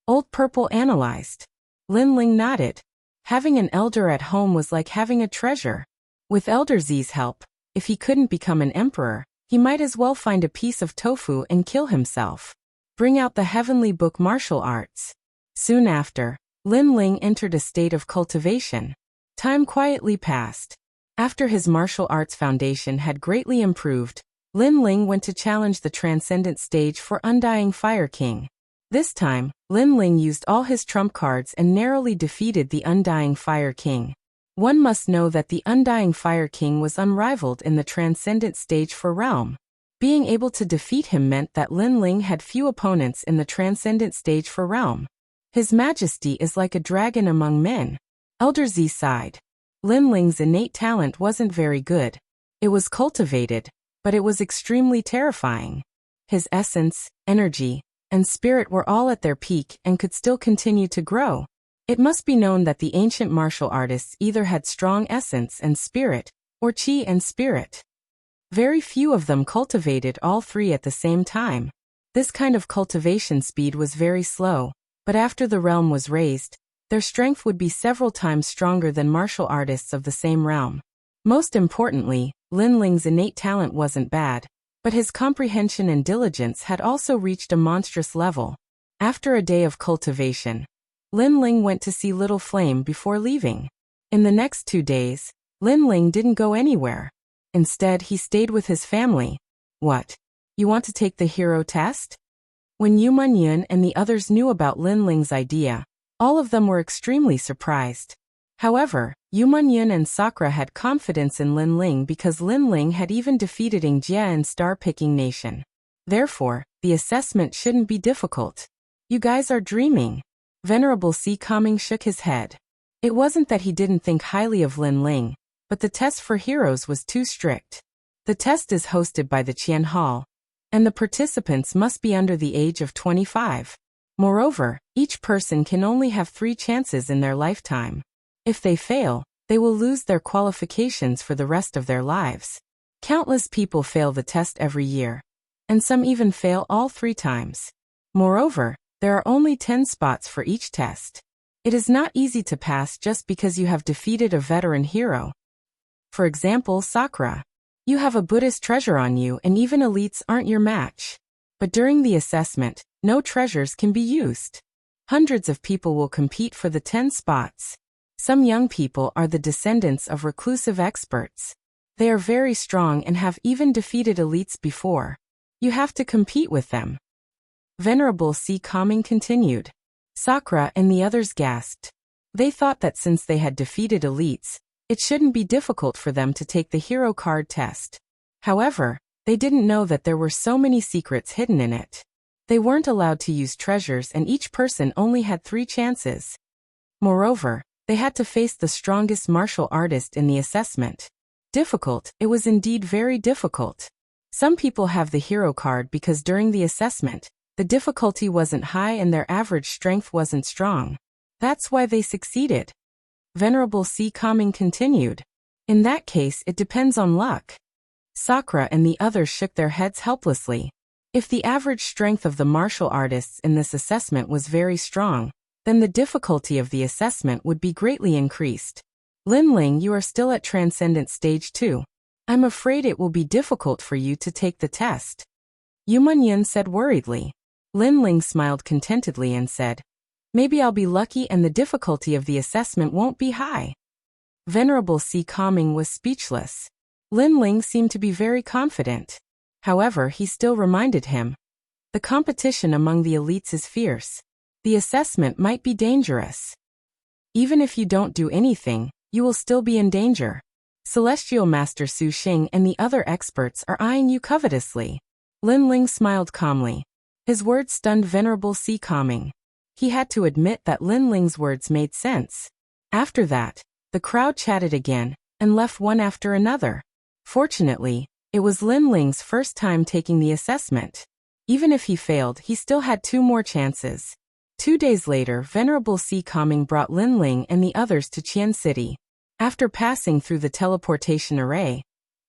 Old Purple analyzed. Lin Ling nodded. Having an elder at home was like having a treasure. With Elder Z's help, if he couldn't become an emperor, he might as well find a piece of tofu and kill himself. Bring out the Heavenly Book martial arts. Soon after, Lin Ling entered a state of cultivation. Time quietly passed. After his martial arts foundation had greatly improved, Lin Ling went to challenge the Transcendent Stage for Undying Fire King. This time, Lin Ling used all his trump cards and narrowly defeated the Undying Fire King. One must know that the Undying Fire King was unrivaled in the Transcendent Stage 4 realm. Being able to defeat him meant that Lin Ling had few opponents in the Transcendent Stage 4 realm. His Majesty is like a dragon among men. Elder Z sighed. Lin Ling's innate talent wasn't very good. It was cultivated, but it was extremely terrifying. His essence, energy, and spirit were all at their peak and could still continue to grow. It must be known that the ancient martial artists either had strong essence and spirit, or qi and spirit. Very few of them cultivated all 3 at the same time. This kind of cultivation speed was very slow, but after the realm was raised, their strength would be several times stronger than martial artists of the same realm. Most importantly, Lin Ling's innate talent wasn't bad, but his comprehension and diligence had also reached a monstrous level. After a day of cultivation, Lin Ling went to see Little Flame before leaving. In the next 2 days, Lin Ling didn't go anywhere. Instead, he stayed with his family. What? You want to take the hero test? When Yu Munyun and the others knew about Lin Ling's idea, all of them were extremely surprised. However, Yu Munyun and Sakura had confidence in Lin Ling because Lin Ling had even defeated Jia in Star Picking Nation. Therefore, the assessment shouldn't be difficult. You guys are dreaming. Venerable C. Kangming shook his head. It wasn't that he didn't think highly of Lin Ling, but the test for heroes was too strict. The test is hosted by the Qian Hall, and the participants must be under the age of 25. Moreover, each person can only have 3 chances in their lifetime. If they fail, they will lose their qualifications for the rest of their lives. Countless people fail the test every year, and some even fail all 3 times. Moreover, there are only 10 spots for each test. It is not easy to pass just because you have defeated a veteran hero. For example, Sakura. You have a Buddhist treasure on you and even elites aren't your match. But during the assessment, no treasures can be used. Hundreds of people will compete for the 10 spots. Some young people are the descendants of reclusive experts. They are very strong and have even defeated elites before. You have to compete with them. Venerable C. Kangming continued. Sakura and the others gasped. They thought that since they had defeated elites, it shouldn't be difficult for them to take the hero card test. However, they didn't know that there were so many secrets hidden in it. They weren't allowed to use treasures and each person only had 3 chances. Moreover, they had to face the strongest martial artist in the assessment. Difficult, it was indeed very difficult. Some people have the hero card because during the assessment, the difficulty wasn't high and their average strength wasn't strong. That's why they succeeded. Venerable C. Kangming continued. In that case, it depends on luck. Sakura and the others shook their heads helplessly. If the average strength of the martial artists in this assessment was very strong, then the difficulty of the assessment would be greatly increased. Linling, you are still at Transcendent Stage 2. I'm afraid it will be difficult for you to take the test. Yumanyan said worriedly. Linling smiled contentedly and said, maybe I'll be lucky and the difficulty of the assessment won't be high. Venerable Si Kaming was speechless. Linling seemed to be very confident. However, he still reminded him. The competition among the elites is fierce. The assessment might be dangerous. Even if you don't do anything, you will still be in danger. Celestial Master Su Xing and the other experts are eyeing you covetously. Linling smiled calmly. His words stunned Venerable Si Kaming. He had to admit that Linling's words made sense. After that, the crowd chatted again, and left one after another. Fortunately, it was Linling's first time taking the assessment. Even if he failed, he still had 2 more chances. 2 days later, Venerable Si Kaming brought Linling and the others to Qian City. After passing through the teleportation array,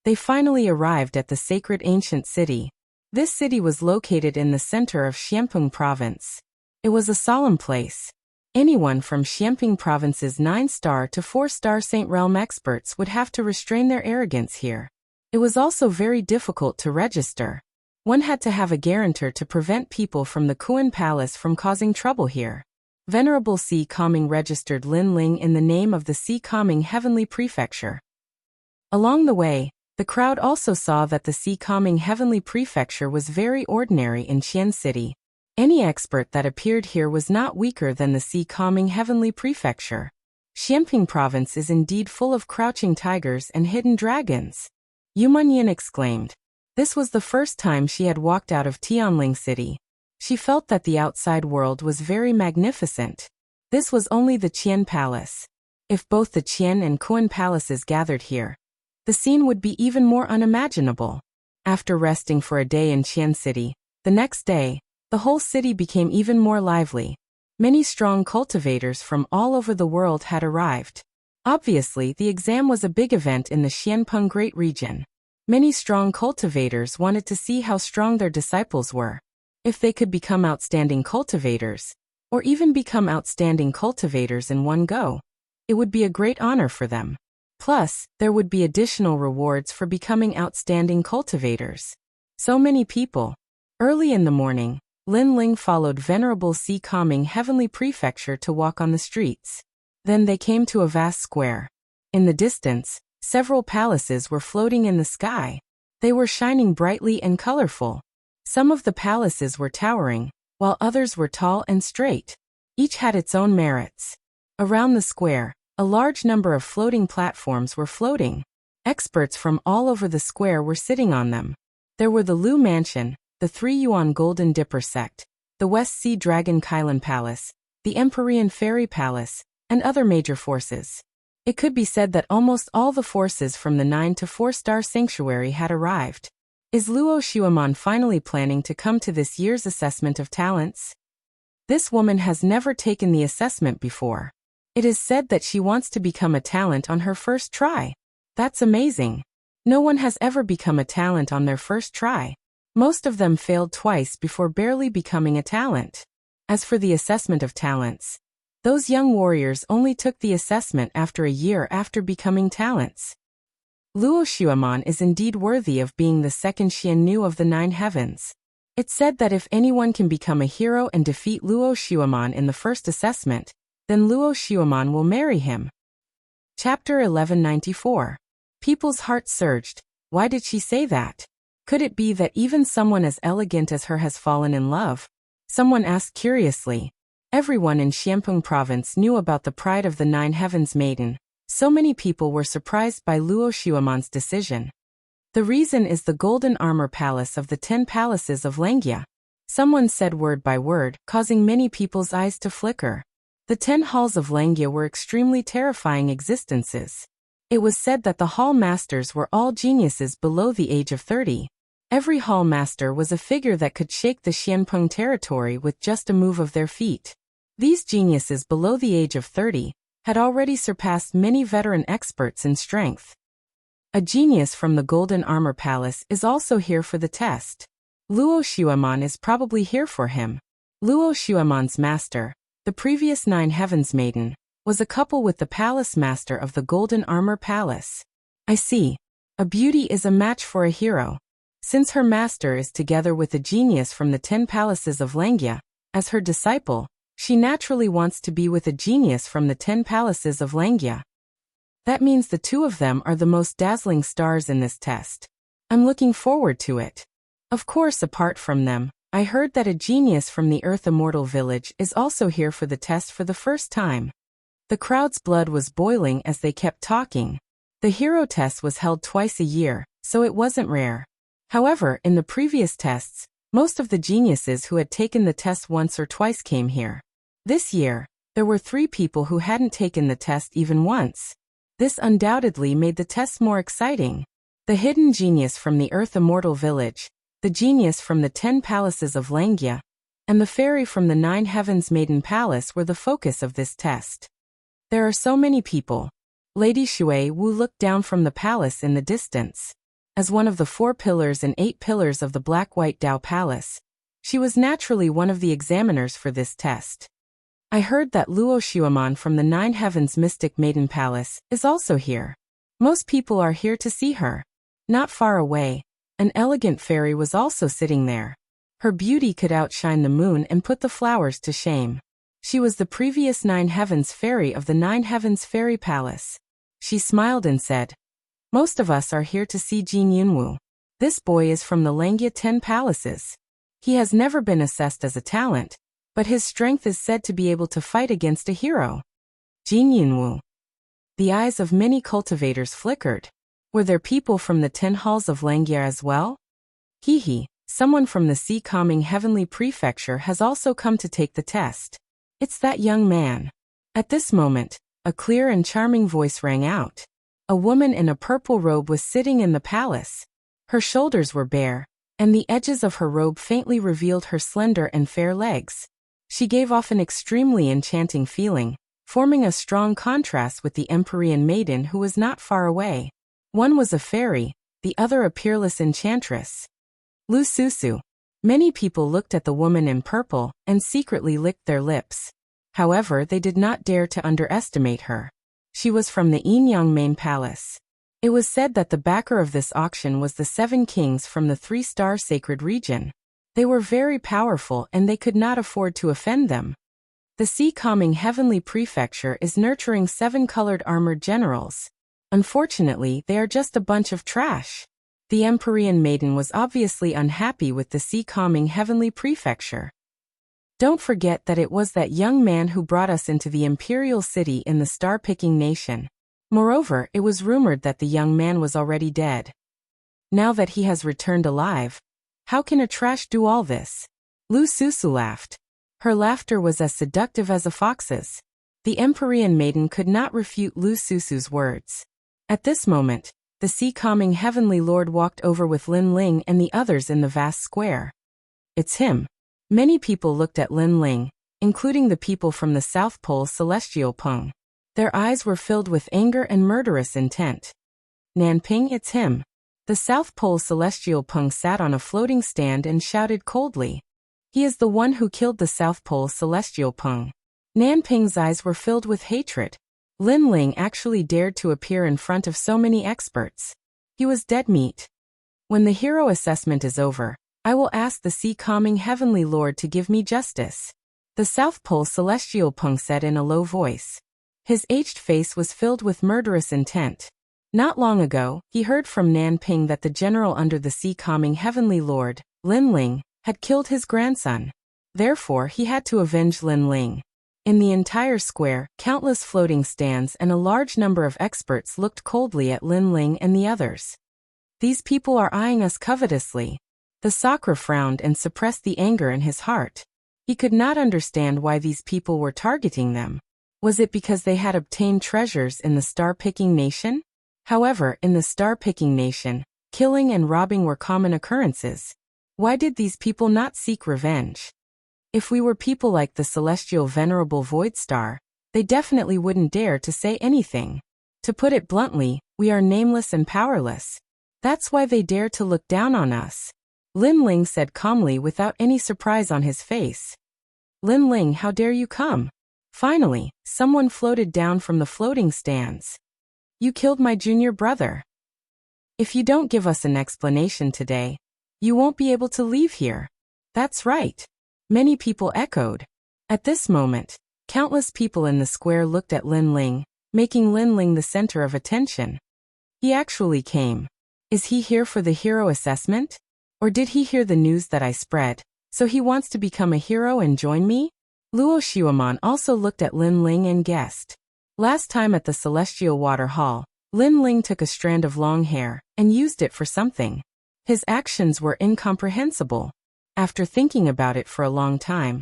they finally arrived at the sacred ancient city. This city was located in the center of Xianpeng Province. It was a solemn place. Anyone from Xianpeng Province's 9-star to 4-star Saint Realm experts would have to restrain their arrogance here. It was also very difficult to register. One had to have a guarantor to prevent people from the Kuan Palace from causing trouble here. Venerable Si Kaming registered Linling in the name of the Si Kaming Heavenly Prefecture. Along the way, the crowd also saw that the Si Kaming Heavenly Prefecture was very ordinary in Qian City. Any expert that appeared here was not weaker than the Si Kaming Heavenly Prefecture. Xianping Province is indeed full of crouching tigers and hidden dragons. Yumanyan exclaimed. This was the first time she had walked out of Tianling City. She felt that the outside world was very magnificent. This was only the Qian Palace. If both the Qian and Kuan Palaces gathered here, the scene would be even more unimaginable. After resting for a day in Qian City, the next day, the whole city became even more lively. Many strong cultivators from all over the world had arrived. Obviously, the exam was a big event in the Xianpeng Great Region. Many strong cultivators wanted to see how strong their disciples were. If they could become outstanding cultivators, or even become outstanding cultivators in one go, it would be a great honor for them. Plus, there would be additional rewards for becoming outstanding cultivators. So many people. Early in the morning, Linling followed Venerable Si Kaming Heavenly Prefecture to walk on the streets. Then they came to a vast square. In the distance, several palaces were floating in the sky. They were shining brightly and colorful. Some of the palaces were towering, while others were tall and straight. Each had its own merits. Around the square, a large number of floating platforms were floating. Experts from all over the square were sitting on them. There were the Lu Mansion, the 3 Yuan Golden Dipper Sect, the West Sea Dragon Kylan Palace, the Empyrean Fairy Palace, and other major forces. It could be said that almost all the forces from the 9 to 4-star sanctuary had arrived. Is Luo Xuemon finally planning to come to this year's assessment of talents? This woman has never taken the assessment before. It is said that she wants to become a talent on her first try. That's amazing. No one has ever become a talent on their first try. Most of them failed twice before barely becoming a talent. As for the assessment of talents, those young warriors only took the assessment after a year after becoming talents. Luo Xuemon is indeed worthy of being the second Xiannu of the 9 heavens. It's said that if anyone can become a hero and defeat Luo Xuemon in the first assessment, then Luo Xuemon will marry him. Chapter 1194. People's hearts surged. Why did she say that? Could it be that even someone as elegant as her has fallen in love? Someone asked curiously. Everyone in Xianpeng Province knew about the pride of the 9 heavens maiden. So many people were surprised by Luo Xuemon's decision. The reason is the golden armor palace of the 10 palaces of Langia. Someone said word by word, causing many people's eyes to flicker. The 10 halls of Langia were extremely terrifying existences. It was said that the hall masters were all geniuses below the age of 30. Every hall master was a figure that could shake the Xianpeng territory with just a move of their feet. These geniuses below the age of 30 had already surpassed many veteran experts in strength. A genius from the Golden Armor Palace is also here for the test. Luo Xuemon is probably here for him. Luo Xuemon's master, The previous 9 Heavens Maiden was a couple with the palace master of the Golden Armor Palace. I see. A beauty is a match for a hero. Since her master is together with a genius from the 10 palaces of Langia, as her disciple, she naturally wants to be with a genius from the 10 palaces of Langia. That means the two of them are the most dazzling stars in this test. I'm looking forward to it. Of course, apart from them, I heard that a genius from the Earth Immortal Village is also here for the test for the first time. The crowd's blood was boiling as they kept talking. The hero test was held twice a year, so it wasn't rare. However, in the previous tests, most of the geniuses who had taken the test once or twice came here. This year, there were 3 people who hadn't taken the test even once. This undoubtedly made the test more exciting. The hidden genius from the Earth Immortal Village, the genius from the 10 palaces of Langia, and the fairy from the 9 Heavens Maiden Palace were the focus of this test. There are so many people. Lady Shui Wu looked down from the palace in the distance. As one of the 4 pillars and 8 pillars of the Black-White Dao Palace, she was naturally one of the examiners for this test. I heard that Luo Xuaman from the 9 Heavens Mystic Maiden Palace is also here. Most people are here to see her. Not far away, an elegant fairy was also sitting there. Her beauty could outshine the moon and put the flowers to shame. She was the previous 9 Heavens fairy of the 9 Heavens Fairy Palace. She smiled and said, "Most of us are here to see Jin Yunwu. This boy is from the Langia 10 palaces. He has never been assessed as a talent, but his strength is said to be able to fight against a hero." Jin Yunwu. The eyes of many cultivators flickered. Were there people from the 10 halls of Langia as well? Hee, someone from the Sea Calming Heavenly Prefecture has also come to take the test. It's that young man. At this moment, a clear and charming voice rang out. A woman in a purple robe was sitting in the palace. Her shoulders were bare, and the edges of her robe faintly revealed her slender and fair legs. She gave off an extremely enchanting feeling, forming a strong contrast with the Empyrean maiden who was not far away. One was a fairy, the other a peerless enchantress. Lu Susu. Many people looked at the woman in purple and secretly licked their lips. However, they did not dare to underestimate her. She was from the Yinyang Main Palace. It was said that the backer of this auction was the 7 kings from the 3-star sacred region. They were very powerful and they could not afford to offend them. The Sea Calming Heavenly Prefecture is nurturing 7 colored armored generals. Unfortunately, they are just a bunch of trash. The Empyrean maiden was obviously unhappy with the Sea Calming Heavenly Prefecture. Don't forget that it was that young man who brought us into the Imperial City in the Star-Picking Nation. Moreover, it was rumored that the young man was already dead. Now that he has returned alive, how can a trash do all this? Lu Susu laughed. Her laughter was as seductive as a fox's. The Empyrean maiden could not refute Lu Susu's words. At this moment, the Sea Calming Heavenly Lord walked over with Lin Ling and the others in the vast square. It's him. Many people looked at Lin Ling, including the people from the South Pole Celestial Peng. Their eyes were filled with anger and murderous intent. Nanping, it's him. The South Pole Celestial Peng sat on a floating stand and shouted coldly. He is the one who killed the South Pole Celestial Peng. Nanping's eyes were filled with hatred. Lin Ling actually dared to appear in front of so many experts. He was dead meat. When the hero assessment is over, I will ask the Sea Calming Heavenly Lord to give me justice. The South Pole Celestial Peng said in a low voice. His aged face was filled with murderous intent. Not long ago, he heard from Nanping that the general under the Sea Calming Heavenly Lord, Lin Ling, had killed his grandson. Therefore, he had to avenge Lin Ling. In the entire square, countless floating stands and a large number of experts looked coldly at Lin Ling and the others. These people are eyeing us covetously. The Sakura frowned and suppressed the anger in his heart. He could not understand why these people were targeting them. Was it because they had obtained treasures in the Star-Picking Nation? However, in the Star-Picking Nation, killing and robbing were common occurrences. Why did these people not seek revenge? If we were people like the Celestial Venerable Void Star, they definitely wouldn't dare to say anything. To put it bluntly, we are nameless and powerless. That's why they dare to look down on us. Lin Ling said calmly without any surprise on his face. Lin Ling, how dare you come? Finally, someone floated down from the floating stands. You killed my junior brother. If you don't give us an explanation today, you won't be able to leave here. That's right. Many people echoed. At this moment, countless people in the square looked at Lin Ling, making Lin Ling the center of attention. He actually came. Is he here for the hero assessment? Or did he hear the news that I spread, so he wants to become a hero and join me? Luo Xiaoman also looked at Lin Ling and guessed. Last time at the Celestial Water Hall, Lin Ling took a strand of long hair and used it for something. His actions were incomprehensible. After thinking about it for a long time,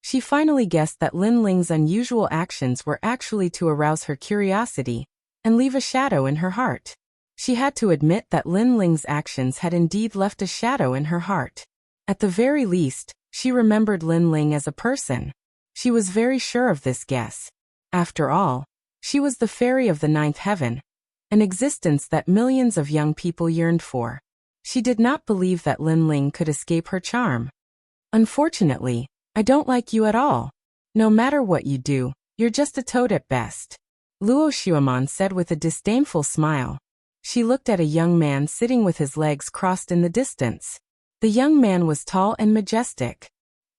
she finally guessed that Lin Ling's unusual actions were actually to arouse her curiosity and leave a shadow in her heart. She had to admit that Lin Ling's actions had indeed left a shadow in her heart. At the very least, she remembered Lin Ling as a person. She was very sure of this guess. After all, she was the fairy of the ninth heaven, an existence that millions of young people yearned for. She did not believe that Lin Ling could escape her charm. Unfortunately, I don't like you at all. No matter what you do, you're just a toad at best. Luo Xiaoman said with a disdainful smile. She looked at a young man sitting with his legs crossed in the distance. The young man was tall and majestic.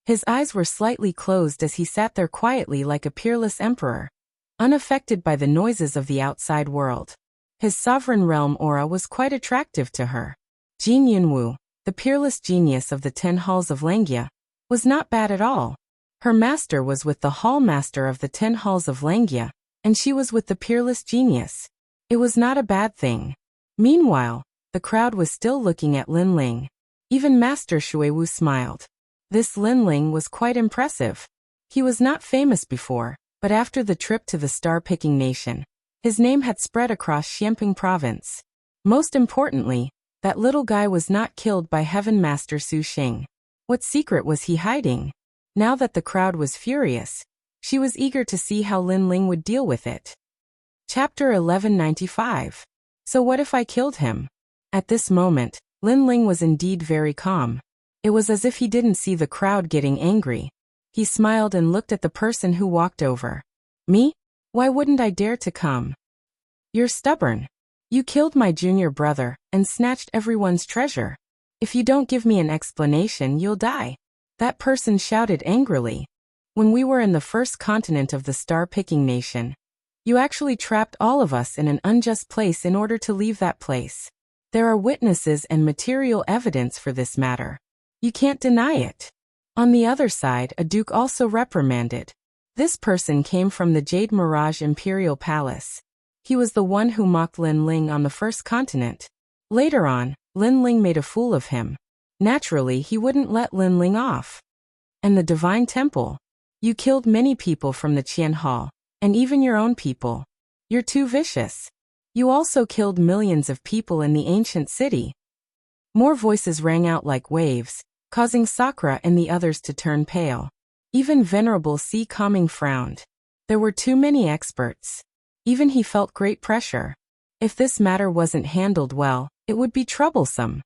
His eyes were slightly closed as he sat there quietly like a peerless emperor, unaffected by the noises of the outside world. His sovereign realm aura was quite attractive to her. Jin Yunwu, the peerless genius of the 10 halls of Langia, was not bad at all. Her master was with the hall master of the 10 halls of Langia, and she was with the peerless genius. It was not a bad thing. Meanwhile, the crowd was still looking at Lin Ling. Even Master Shuiwu smiled. This Lin Ling was quite impressive. He was not famous before, but after the trip to the star-picking nation, his name had spread across Xianping province. Most importantly, that little guy was not killed by Heaven Master Su Xing. What secret was he hiding? Now that the crowd was furious, she was eager to see how Lin Ling would deal with it. Chapter 1195. So what if I killed him? At this moment, Lin Ling was indeed very calm. It was as if he didn't see the crowd getting angry. He smiled and looked at the person who walked over. Me? Why wouldn't I dare to come? You're stubborn. You killed my junior brother and snatched everyone's treasure. If you don't give me an explanation, you'll die. That person shouted angrily. When we were in the first continent of the star-picking nation, you actually trapped all of us in an unjust place in order to leave that place. There are witnesses and material evidence for this matter. You can't deny it. On the other side, a duke also reprimanded. This person came from the Jade Mirage Imperial Palace. He was the one who mocked Lin Ling on the first continent. Later on, Lin Ling made a fool of him. Naturally, he wouldn't let Lin Ling off. And the Divine Temple. You killed many people from the Qian Hall, and even your own people. You're too vicious. You also killed millions of people in the ancient city. More voices rang out like waves, causing Sakura and the others to turn pale. Even Venerable Si Kongming frowned. There were too many experts. Even he felt great pressure. If this matter wasn't handled well, it would be troublesome.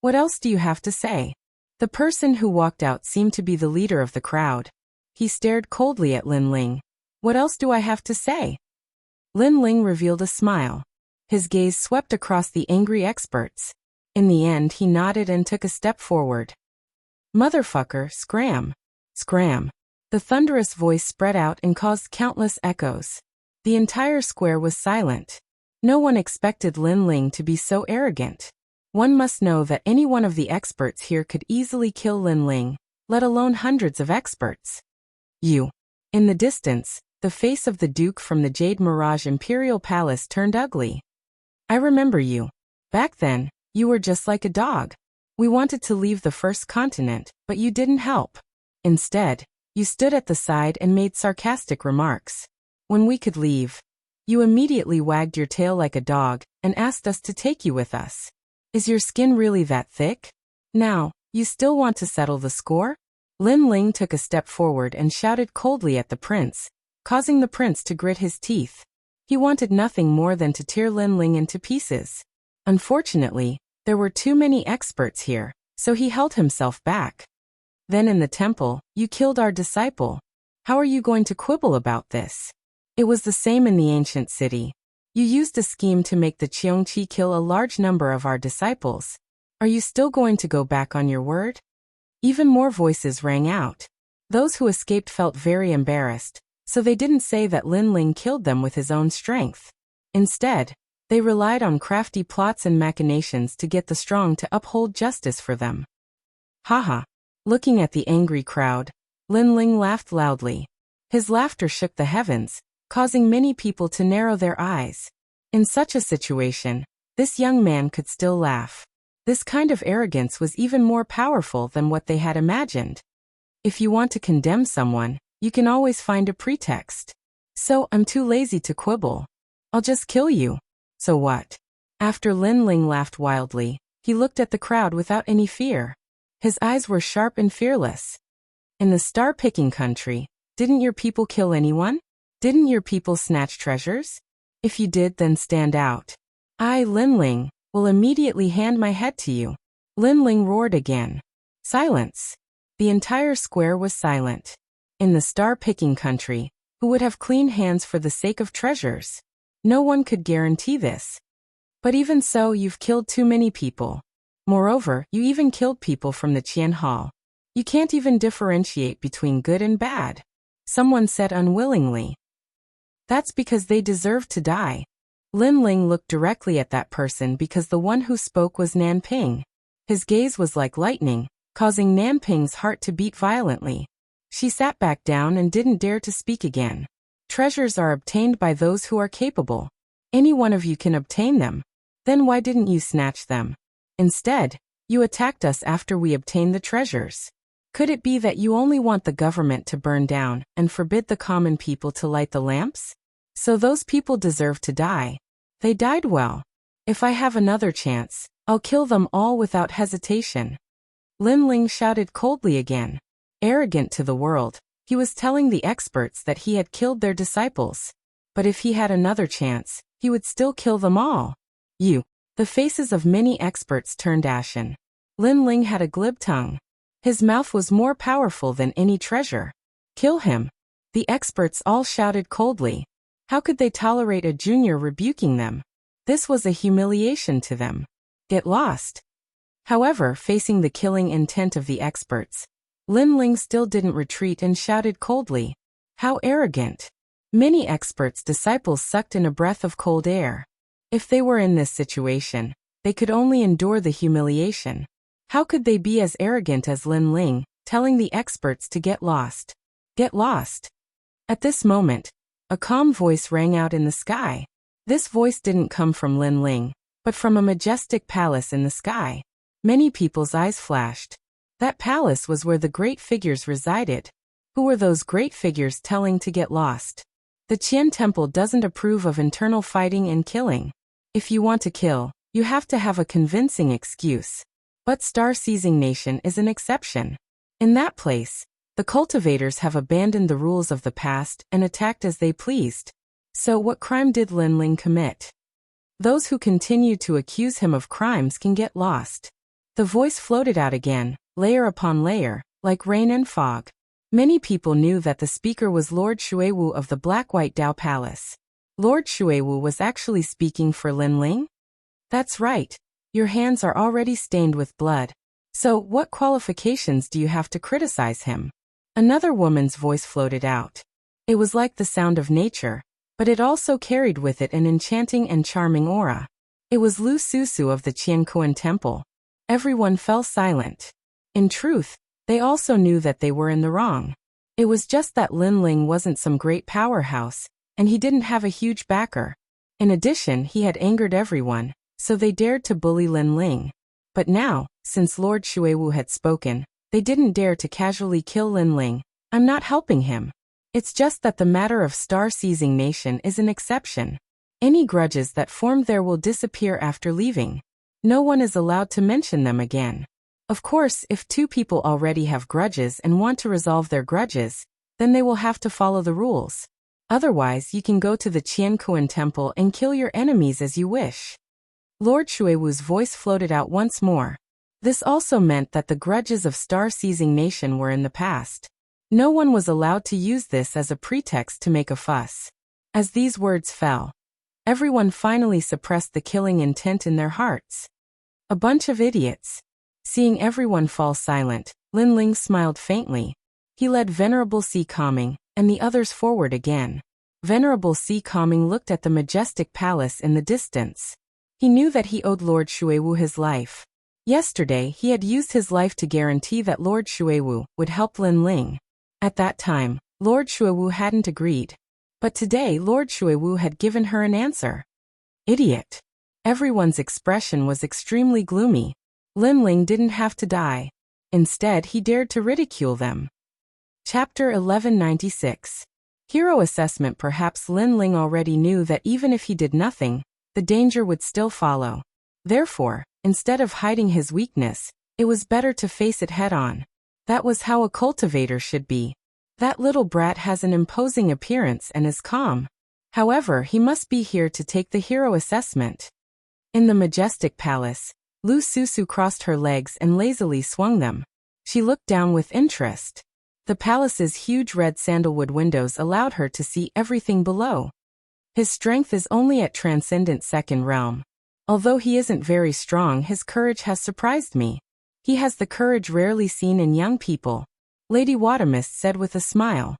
What else do you have to say? The person who walked out seemed to be the leader of the crowd. He stared coldly at Lin Ling. What else do I have to say? Lin Ling revealed a smile. His gaze swept across the angry experts. In the end, he nodded and took a step forward. Motherfucker, scram. Scram. The thunderous voice spread out and caused countless echoes. The entire square was silent. No one expected Lin Ling to be so arrogant. One must know that any one of the experts here could easily kill Lin Ling, let alone hundreds of experts. You. In the distance, the face of the Duke from the Jade Mirage Imperial Palace turned ugly. I remember you. Back then, you were just like a dog. We wanted to leave the first continent, but you didn't help. Instead, you stood at the side and made sarcastic remarks. When we could leave, you immediately wagged your tail like a dog and asked us to take you with us. Is your skin really that thick? Now, you still want to settle the score? Lin Ling took a step forward and shouted coldly at the prince, causing the prince to grit his teeth. He wanted nothing more than to tear Lin Ling into pieces. Unfortunately, there were too many experts here, so he held himself back. Then in the temple, you killed our disciple. How are you going to quibble about this? It was the same in the ancient city. You used a scheme to make the Qiongqi kill a large number of our disciples. Are you still going to go back on your word? Even more voices rang out. Those who escaped felt very embarrassed, so they didn't say that Lin Ling killed them with his own strength. Instead, they relied on crafty plots and machinations to get the strong to uphold justice for them. Haha. Looking at the angry crowd, Lin Ling laughed loudly. His laughter shook the heavens, causing many people to narrow their eyes. In such a situation, this young man could still laugh. This kind of arrogance was even more powerful than what they had imagined. If you want to condemn someone, you can always find a pretext. So, I'm too lazy to quibble. I'll just kill you. So what? After Lin Ling laughed wildly, he looked at the crowd without any fear. His eyes were sharp and fearless. In the star-picking country, didn't your people kill anyone? Didn't your people snatch treasures? If you did, then stand out. I, Lin Ling, will immediately hand my head to you. Lin Ling roared again. Silence. The entire square was silent. In the star-picking country, who would have clean hands for the sake of treasures? No one could guarantee this. But even so, you've killed too many people. Moreover, you even killed people from the Qian Hall. You can't even differentiate between good and bad. Someone said unwillingly. That's because they deserve to die. Lin Ling looked directly at that person because the one who spoke was Nanping. His gaze was like lightning, causing Nanping's heart to beat violently. She sat back down and didn't dare to speak again. Treasures are obtained by those who are capable. Any one of you can obtain them. Then why didn't you snatch them? Instead, you attacked us after we obtained the treasures. Could it be that you only want the government to burn down and forbid the common people to light the lamps? So those people deserve to die. They died well. If I have another chance, I'll kill them all without hesitation. Lin Ling shouted coldly again. Arrogant to the world, he was telling the experts that he had killed their disciples. But if he had another chance, he would still kill them all. The faces of many experts turned ashen. Lin Ling had a glib tongue. His mouth was more powerful than any treasure. Kill him. The experts all shouted coldly. How could they tolerate a junior rebuking them? This was a humiliation to them. Get lost. However, facing the killing intent of the experts, Lin Ling still didn't retreat and shouted coldly. How arrogant. Many experts' disciples sucked in a breath of cold air. If they were in this situation, they could only endure the humiliation. How could they be as arrogant as Lin Ling, telling the experts to get lost? Get lost. At this moment, a calm voice rang out in the sky. This voice didn't come from Lin Ling, but from a majestic palace in the sky. Many people's eyes flashed. That palace was where the great figures resided. Who were those great figures telling to get lost? The Qian Temple doesn't approve of internal fighting and killing. If you want to kill, you have to have a convincing excuse. But Star-Seizing Nation is an exception. In that place, the cultivators have abandoned the rules of the past and attacked as they pleased. So what crime did Lin Ling commit? Those who continue to accuse him of crimes can get lost. The voice floated out again, layer upon layer, like rain and fog. Many people knew that the speaker was Lord Xuewu of the Black-White Dao Palace. Lord Xuewu was actually speaking for Lin Ling? That's right. Your hands are already stained with blood. So, what qualifications do you have to criticize him? Another woman's voice floated out. It was like the sound of nature, but it also carried with it an enchanting and charming aura. It was Lu Susu of the Qiankuan Temple. Everyone fell silent. In truth, they also knew that they were in the wrong. It was just that Lin Ling wasn't some great powerhouse, and he didn't have a huge backer. In addition, he had angered everyone, so they dared to bully Lin Ling. But now, since Lord Xuewu had spoken, they didn't dare to casually kill Lin Ling. I'm not helping him. It's just that the matter of Star-Seizing Nation is an exception. Any grudges that formed there will disappear after leaving. No one is allowed to mention them again. Of course, if two people already have grudges and want to resolve their grudges, then they will have to follow the rules. Otherwise, you can go to the Qiankuan Temple and kill your enemies as you wish. Lord Xuewu's voice floated out once more. This also meant that the grudges of Star-Seizing Nation were in the past. No one was allowed to use this as a pretext to make a fuss. As these words fell, everyone finally suppressed the killing intent in their hearts. A bunch of idiots. Seeing everyone fall silent, Lin Ling smiled faintly. He led Venerable Si Kaming and the others forward again. Venerable Si Kaming looked at the majestic palace in the distance. He knew that he owed Lord Xuewu his life. Yesterday he had used his life to guarantee that Lord Xuewu would help Lin Ling. At that time, Lord Xuewu hadn't agreed. But today Lord Xuewu had given her an answer. Idiot. Everyone's expression was extremely gloomy. Lin Ling didn't have to die. Instead he dared to ridicule them. Chapter 1196. Hero Assessment. Perhaps Lin Ling already knew that even if he did nothing, the danger would still follow. Therefore, instead of hiding his weakness, it was better to face it head-on. That was how a cultivator should be. That little brat has an imposing appearance and is calm. However, he must be here to take the hero assessment. In the majestic palace, Lu Susu crossed her legs and lazily swung them. She looked down with interest. The palace's huge red sandalwood windows allowed her to see everything below. His strength is only at Transcendent Second Realm. Although he isn't very strong, his courage has surprised me. He has the courage rarely seen in young people, Lady Watermist said with a smile.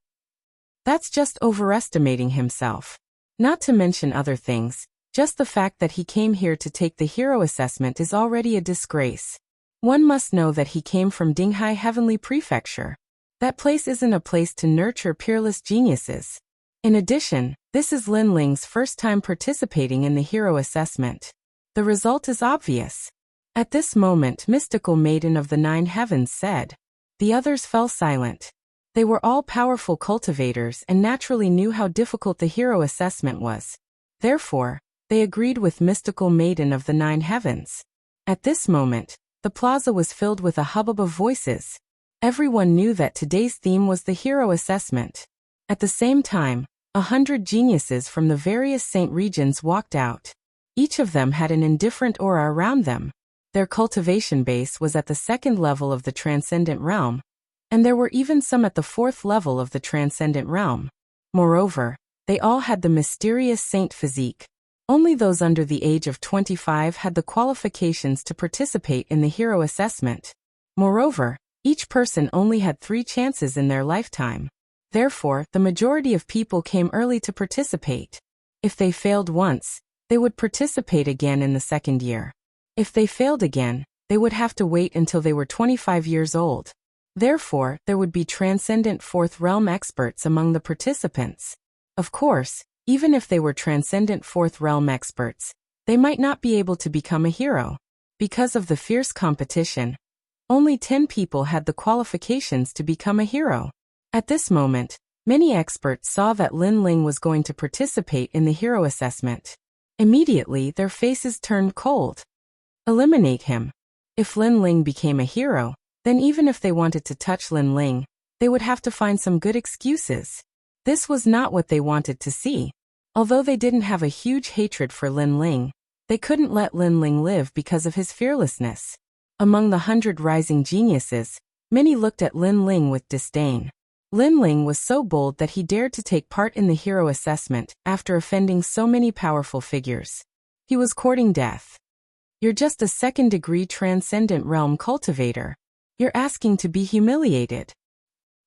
That's just overestimating himself. Not to mention other things, just the fact that he came here to take the hero assessment is already a disgrace. One must know that he came from Dinghai Heavenly Prefecture. That place isn't a place to nurture peerless geniuses. In addition, this is Lin Ling's first time participating in the hero assessment. The result is obvious. At this moment, Mystical Maiden of the Nine Heavens said. The others fell silent. They were all powerful cultivators and naturally knew how difficult the hero assessment was. Therefore, they agreed with Mystical Maiden of the Nine Heavens. At this moment, the plaza was filled with a hubbub of voices. Everyone knew that today's theme was the hero assessment. At the same time, 100 geniuses from the various saint regions walked out. Each of them had an indifferent aura around them. Their cultivation base was at the second level of the Transcendent Realm, and there were even some at the fourth level of the Transcendent Realm. Moreover, they all had the mysterious saint physique. Only those under the age of 25 had the qualifications to participate in the hero assessment. Moreover, each person only had 3 chances in their lifetime. Therefore, the majority of people came early to participate. If they failed once, they would participate again in the second year. If they failed again, they would have to wait until they were 25 years old. Therefore, there would be Transcendent Fourth Realm experts among the participants. Of course, even if they were Transcendent Fourth Realm experts, they might not be able to become a hero. Because of the fierce competition, only 10 people had the qualifications to become a hero. At this moment, many experts saw that Lin Ling was going to participate in the hero assessment. Immediately, their faces turned cold. Eliminate him. If Lin Ling became a hero, then even if they wanted to touch Lin Ling, they would have to find some good excuses. This was not what they wanted to see. Although they didn't have a huge hatred for Lin Ling, they couldn't let Lin Ling live because of his fearlessness. Among the 100 rising geniuses, many looked at Lin Ling with disdain. Lin Ling was so bold that he dared to take part in the hero assessment after offending so many powerful figures. He was courting death. You're just a second-degree Transcendent Realm cultivator. You're asking to be humiliated.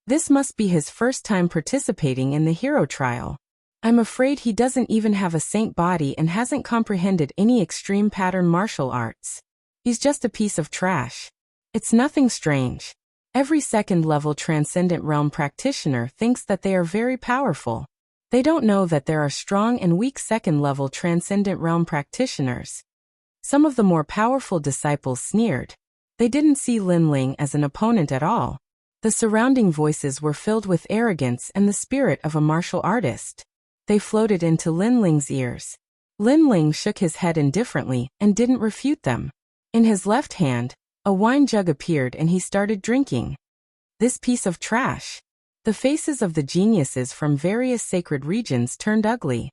This must be his first time participating in the hero trial. I'm afraid he doesn't even have a saint body and hasn't comprehended any extreme pattern martial arts. He's just a piece of trash. It's nothing strange. Every second-level Transcendent Realm practitioner thinks that they are very powerful. They don't know that there are strong and weak second-level Transcendent Realm practitioners. Some of the more powerful disciples sneered. They didn't see Lin Ling as an opponent at all. The surrounding voices were filled with arrogance and the spirit of a martial artist. They floated into Lin Ling's ears. Lin Ling shook his head indifferently and didn't refute them. In his left hand, a wine jug appeared and he started drinking. This piece of trash. The faces of the geniuses from various sacred regions turned ugly.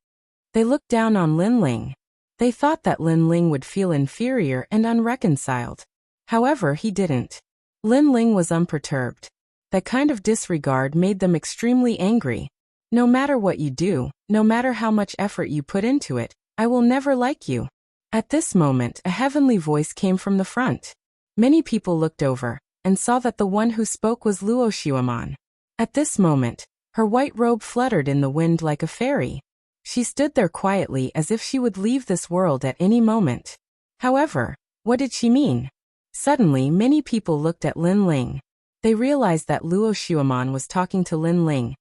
They looked down on Lin Ling. They thought that Lin Ling would feel inferior and unreconciled. However, he didn't. Lin Ling was unperturbed. That kind of disregard made them extremely angry. No matter what you do, no matter how much effort you put into it, I will never like you. At this moment, a heavenly voice came from the front. Many people looked over and saw that the one who spoke was Luo Xueman. At this moment, her white robe fluttered in the wind like a fairy. She stood there quietly as if she would leave this world at any moment. However, what did she mean? Suddenly, many people looked at Lin Ling. They realized that Luo Xueman was talking to Lin Ling.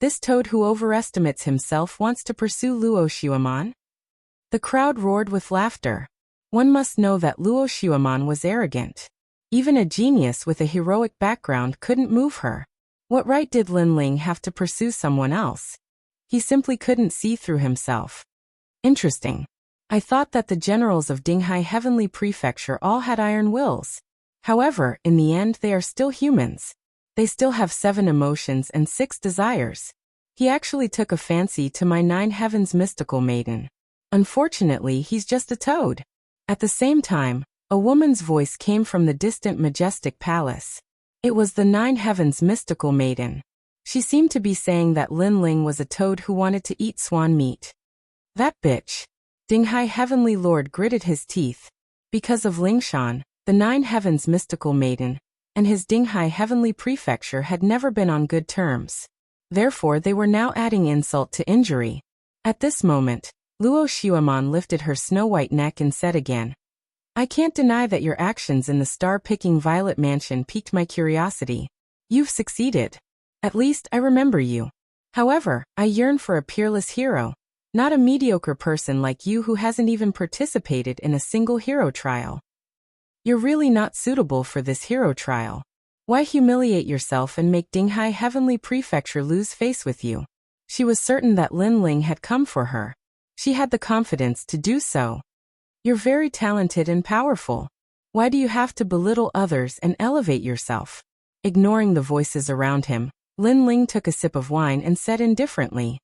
This toad who overestimates himself wants to pursue Luo Xueman? The crowd roared with laughter. One must know that Luo Xueman was arrogant. Even a genius with a heroic background couldn't move her. What right did Lin Ling have to pursue someone else? He simply couldn't see through himself. Interesting. I thought that the generals of Dinghai Heavenly Prefecture all had iron wills. However, in the end they are still humans. They still have 7 emotions and 6 desires. He actually took a fancy to my 9 Heavens mystical maiden. Unfortunately, he's just a toad. At the same time, a woman's voice came from the distant majestic palace. It was the 9 Heavens mystical maiden. She seemed to be saying that Lin Ling was a toad who wanted to eat swan meat. That bitch. Dinghai Heavenly Lord gritted his teeth. Because of Lingshan, the 9 Heavens mystical maiden, and his Dinghai Heavenly Prefecture had never been on good terms. Therefore they were now adding insult to injury. At this moment, Luo Xueman lifted her snow-white neck and said again, I can't deny that your actions in the star-picking Violet Mansion piqued my curiosity. You've succeeded. At least I remember you. However, I yearn for a peerless hero, not a mediocre person like you who hasn't even participated in a single hero trial. You're really not suitable for this hero trial. Why humiliate yourself and make Dinghai Heavenly Prefecture lose face with you? She was certain that Lin Ling had come for her. She had the confidence to do so. You're very talented and powerful. Why do you have to belittle others and elevate yourself? Ignoring the voices around him, Lin Ling took a sip of wine and said indifferently,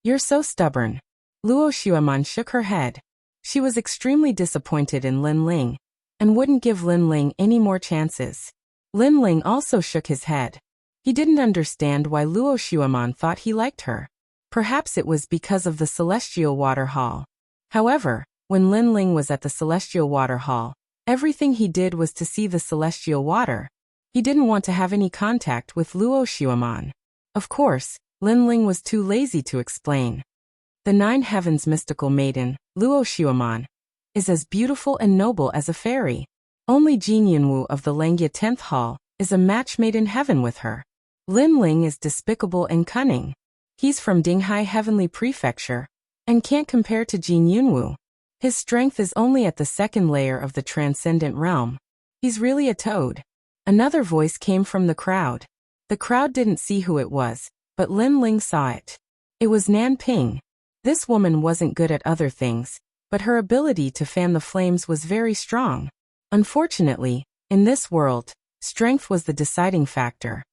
You're so stubborn. Luo Xueman shook her head. She was extremely disappointed in Lin Ling, and wouldn't give Lin Ling any more chances. Lin Ling also shook his head. He didn't understand why Luo Xueman thought he liked her. Perhaps it was because of the Celestial Water Hall. However, when Lin Ling was at the Celestial Water Hall, everything he did was to see the celestial water. He didn't want to have any contact with Luo Xueman. Of course, Lin Ling was too lazy to explain. The 9 Heavens mystical maiden, Luo Xueman, is as beautiful and noble as a fairy. Only Jin Yunwu of the Langya 10th Hall is a match made in heaven with her. Lin Ling is despicable and cunning. He's from Dinghai Heavenly Prefecture, and can't compare to Jin Yunwu. His strength is only at the 2nd layer of the transcendent realm. He's really a toad. Another voice came from the crowd. The crowd didn't see who it was, but Lin Ling saw it. It was Nan Ping. This woman wasn't good at other things, but her ability to fan the flames was very strong. Unfortunately, in this world, strength was the deciding factor.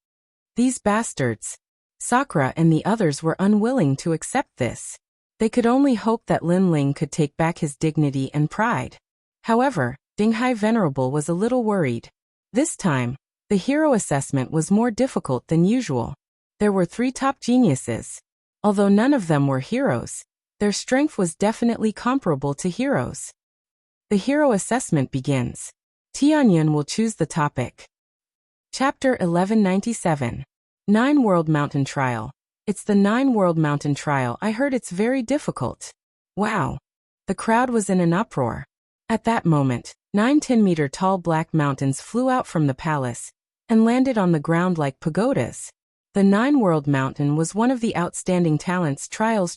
These bastards. Sakura and the others were unwilling to accept this. They could only hope that Lin Ling could take back his dignity and pride. However, Dinghai Venerable was a little worried. This time, the hero assessment was more difficult than usual. There were 3 top geniuses. Although none of them were heroes, their strength was definitely comparable to heroes. The hero assessment begins. Tianyun will choose the topic. Chapter 1197. 9 World Mountain Trial. It's the 9 World Mountain Trial. I heard it's very difficult. Wow. The crowd was in an uproar. At that moment, 9 10-meter-tall black mountains flew out from the palace and landed on the ground like pagodas. The 9 World Mountain was one of the outstanding talents trials.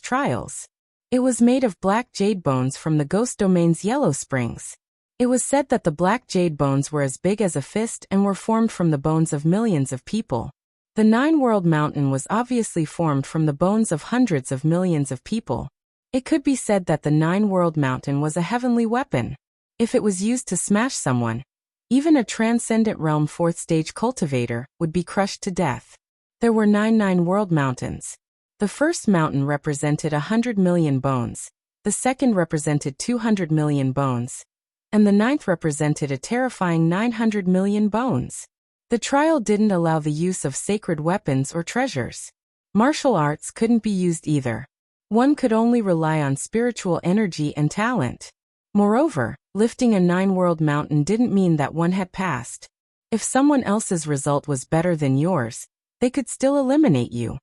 It was made of black jade bones from the Ghost Domain's Yellow Springs. It was said that the black jade bones were as big as a fist and were formed from the bones of millions of people. The 9 World Mountain was obviously formed from the bones of hundreds of millions of people. It could be said that the 9 World Mountain was a heavenly weapon. If it was used to smash someone, even a transcendent realm 4th stage cultivator would be crushed to death. There were 9 World Mountains. The first mountain represented 100 million bones, the second represented 200 million bones, and the 9th represented a terrifying 900 million bones. The trial didn't allow the use of sacred weapons or treasures. Martial arts couldn't be used either. One could only rely on spiritual energy and talent. Moreover, lifting a 9-world mountain didn't mean that one had passed. If someone else's result was better than yours, they could still eliminate you.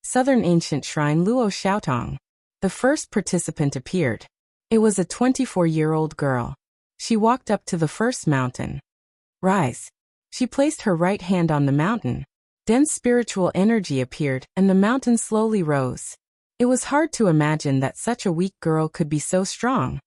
Southern Ancient Shrine Luo Xiaotong. The first participant appeared. It was a 24-year-old girl. She walked up to the first mountain. Rise. She placed her right hand on the mountain. Dense spiritual energy appeared, and the mountain slowly rose. It was hard to imagine that such a weak girl could be so strong.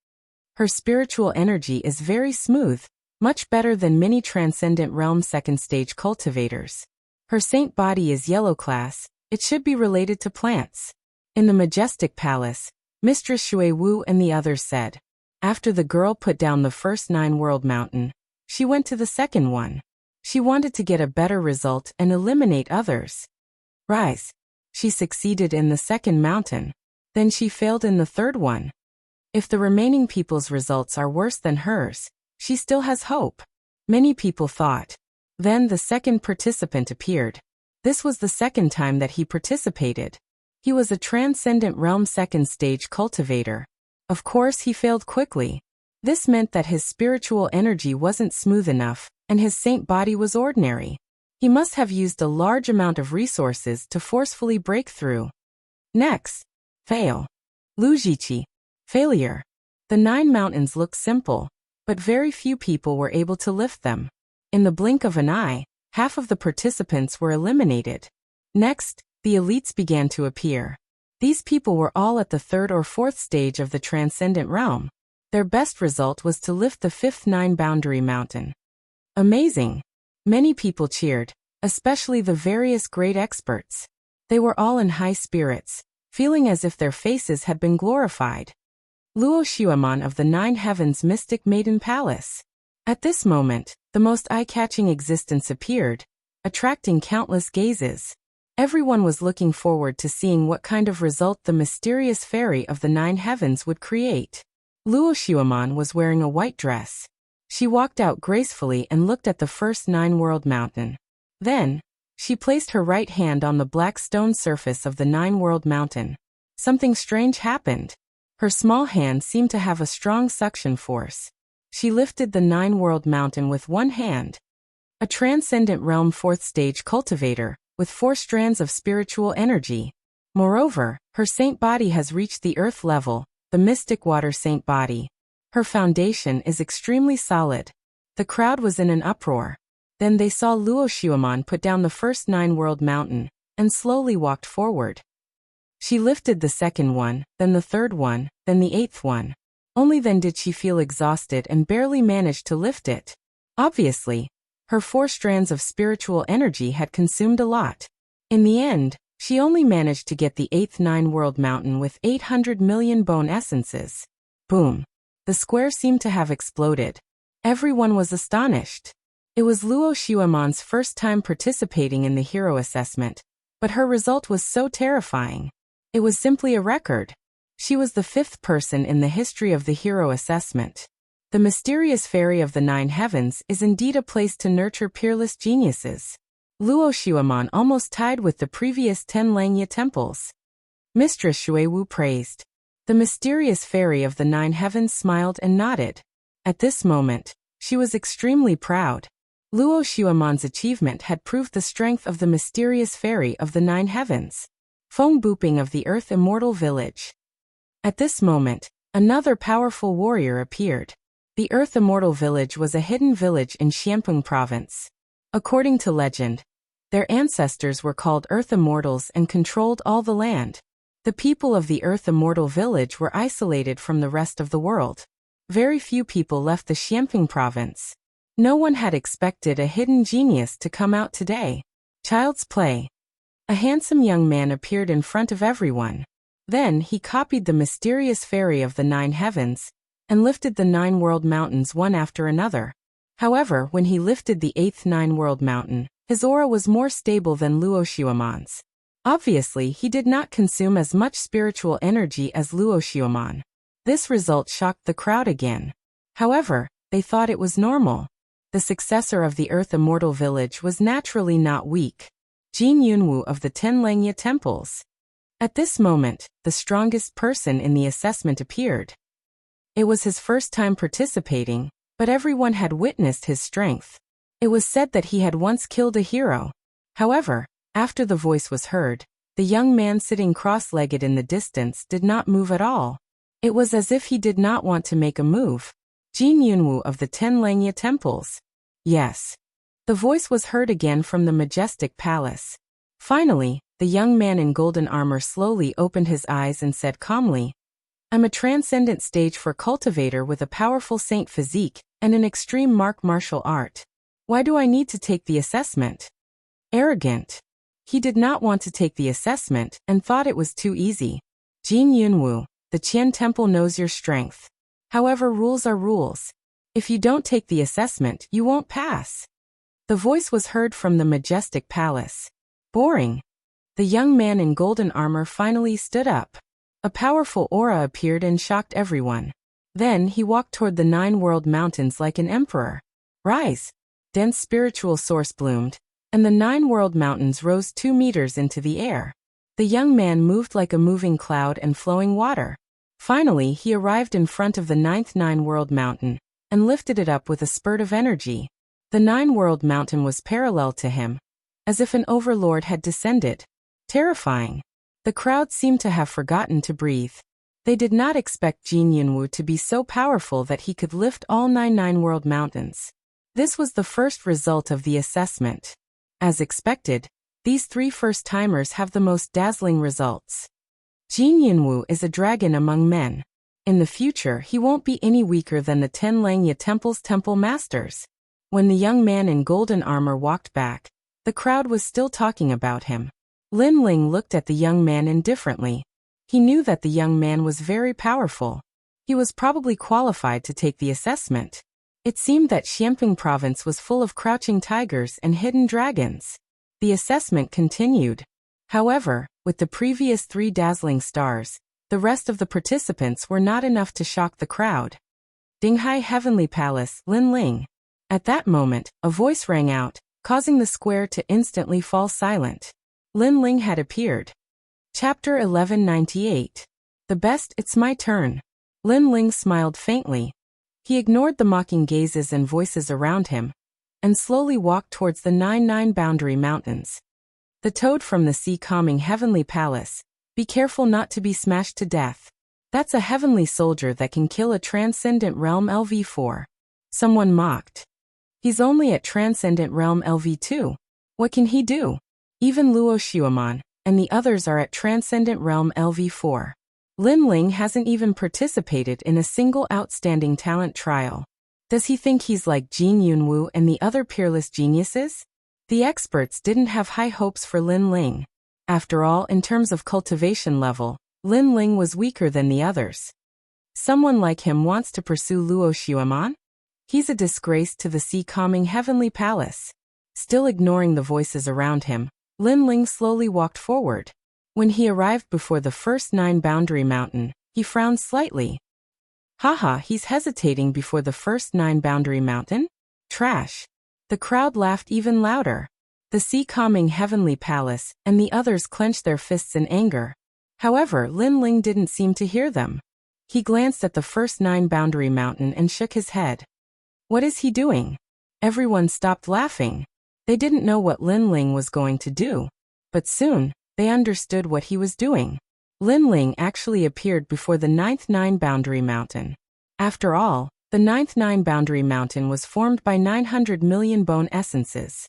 Her spiritual energy is very smooth, much better than many Transcendent Realm second stage cultivators. Her saint body is yellow class. It should be related to plants. In the majestic palace, Mistress Shui Wu and the others said. After the girl put down the first 9-world mountain, she went to the second one. She wanted to get a better result and eliminate others. Rise. She succeeded in the second mountain. Then she failed in the third one. If the remaining people's results are worse than hers, she still has hope. Many people thought. Then the second participant appeared. This was the second time that he participated. He was a Transcendent Realm second stage cultivator. Of course he failed quickly. This meant that his spiritual energy wasn't smooth enough, and his saint body was ordinary. He must have used a large amount of resources to forcefully break through. Next. Fail. Lujiqi. Failure. The 9 mountains looked simple, but very few people were able to lift them. In the blink of an eye, half of the participants were eliminated. Next, the elites began to appear. These people were all at the 3rd or 4th stage of the Transcendent Realm. Their best result was to lift the 5th 9-boundary mountain. Amazing! Many people cheered, especially the various great experts. They were all in high spirits, feeling as if their faces had been glorified. Luo Xuaman of the 9 Heavens Mystic Maiden Palace. At this moment, the most eye-catching existence appeared, attracting countless gazes. Everyone was looking forward to seeing what kind of result the mysterious fairy of the 9 heavens would create. Luo Xuaman was wearing a white dress. She walked out gracefully and looked at the first 9-world mountain. Then, she placed her right hand on the black stone surface of the 9-world mountain. Something strange happened. Her small hand seemed to have a strong suction force. She lifted the 9-world mountain with one hand. A Transcendent Realm 4th stage cultivator, with 4 strands of spiritual energy. Moreover, her saint body has reached the earth level, the mystic water saint body. Her foundation is extremely solid. The crowd was in an uproar. Then they saw Luo Xuaman put down the first 9-world mountain, and slowly walked forward. She lifted the second one, then the third one, then the 8th one. Only then did she feel exhausted and barely managed to lift it. Obviously, her 4 strands of spiritual energy had consumed a lot. In the end, she only managed to get the 8th 9-world mountain with 800 million bone essences. Boom. The square seemed to have exploded. Everyone was astonished. It was Luo Xuaman's first time participating in the hero assessment, but her result was so terrifying. It was simply a record. She was the 5th person in the history of the hero assessment. The mysterious fairy of the 9 heavens is indeed a place to nurture peerless geniuses. Luo Xuaman almost tied with the previous 10 Langya temples. Mistress Shui Wu praised. The mysterious fairy of the 9 heavens smiled and nodded. At this moment, she was extremely proud. Luo Xuaman's achievement had proved the strength of the mysterious fairy of the 9 heavens. Feng Buping of the Earth Immortal Village. At this moment, another powerful warrior appeared. The Earth Immortal Village was a hidden village in Xianpeng Province. According to legend, their ancestors were called Earth Immortals and controlled all the land. The people of the Earth Immortal Village were isolated from the rest of the world. Very few people left the Xianpeng Province. No one had expected a hidden genius to come out today. Child's play. A handsome young man appeared in front of everyone. Then he copied the mysterious fairy of the 9 heavens, and lifted the 9 world mountains one after another. However, when he lifted the 8th 9-world mountain, his aura was more stable than Luo Xuaman's. Obviously, he did not consume as much spiritual energy as Luo Xuaman. This result shocked the crowd again. However, they thought it was normal. the successor of the Earth Immortal Village, was naturally not weak. Jin Yunwu of the 10 Lengya temples. At this moment, the strongest person in the assessment appeared. It was his first time participating, but everyone had witnessed his strength. It was said that he had once killed a hero. However, after the voice was heard, the young man sitting cross-legged in the distance did not move at all. It was as if he did not want to make a move. Jin Yunwu of the 10 Lengya temples. Yes. The voice was heard again from the majestic palace. Finally, the young man in golden armor slowly opened his eyes and said calmly, "I'm a transcendent stage 4 cultivator with a powerful saint physique and an extreme martial art. Why do I need to take the assessment?" Arrogant. He did not want to take the assessment and thought it was too easy. Jin Yunwu, the Qian Temple knows your strength. However, rules are rules. If you don't take the assessment, you won't pass. The voice was heard from the majestic palace. Boring. The young man in golden armor finally stood up. A powerful aura appeared and shocked everyone. Then he walked toward the 9 world mountains like an emperor. Rise. Dense spiritual source bloomed, and the 9 world mountains rose 2 meters into the air. The young man moved like a moving cloud and flowing water. Finally, he arrived in front of the 9th 9 world mountain, and lifted it up with a spurt of energy. The 9 world mountain was parallel to him, as if an overlord had descended. Terrifying. The crowd seemed to have forgotten to breathe. They did not expect Jin Yunwu to be so powerful that he could lift all 9 world mountains. This was the first result of the assessment. As expected, these 3 first-timers have the most dazzling results. Jin Yunwu is a dragon among men. In the future, he won't be any weaker than the 10 Lengya temple's temple masters. When the young man in golden armor walked back, the crowd was still talking about him. Lin Ling looked at the young man indifferently. He knew that the young man was very powerful. He was probably qualified to take the assessment. It seemed that Xianping province was full of crouching tigers and hidden dragons. The assessment continued. However, with the previous 3 dazzling stars, the rest of the participants were not enough to shock the crowd. Dinghai Heavenly Palace, Lin Ling. At that moment, a voice rang out, causing the square to instantly fall silent. Lin Ling had appeared. Chapter 1198. The best, it's my turn. Lin Ling smiled faintly. He ignored the mocking gazes and voices around him, and slowly walked towards the 9 boundary mountains. The toad from the sea calming Heavenly Palace. Be careful not to be smashed to death. That's a heavenly soldier that can kill a transcendent realm LV4. Someone mocked. He's only at transcendent realm LV2. What can he do? Even Luo Xuaman and the others are at transcendent realm LV4. Lin Ling hasn't even participated in a single outstanding talent trial. Does he think he's like Jin Yunwu and the other peerless geniuses? The experts didn't have high hopes for Lin Ling. After all, in terms of cultivation level, Lin Ling was weaker than the others. Someone like him wants to pursue Luo Xuaman? He's a disgrace to the sea-calming Heavenly Palace. Still ignoring the voices around him, Lin Ling slowly walked forward. When he arrived before the first 9 boundary mountain, he frowned slightly. Haha, he's hesitating before the first 9 boundary mountain? Trash. The crowd laughed even louder. The sea-calming Heavenly Palace and the others clenched their fists in anger. However, Lin Ling didn't seem to hear them. He glanced at the first 9 boundary mountain and shook his head. What is he doing? Everyone stopped laughing. They didn't know what Lin Ling was going to do. But soon, they understood what he was doing. Lin Ling actually appeared before the 9th 9 boundary mountain. After all, the 9th 9 boundary mountain was formed by 900 million bone essences.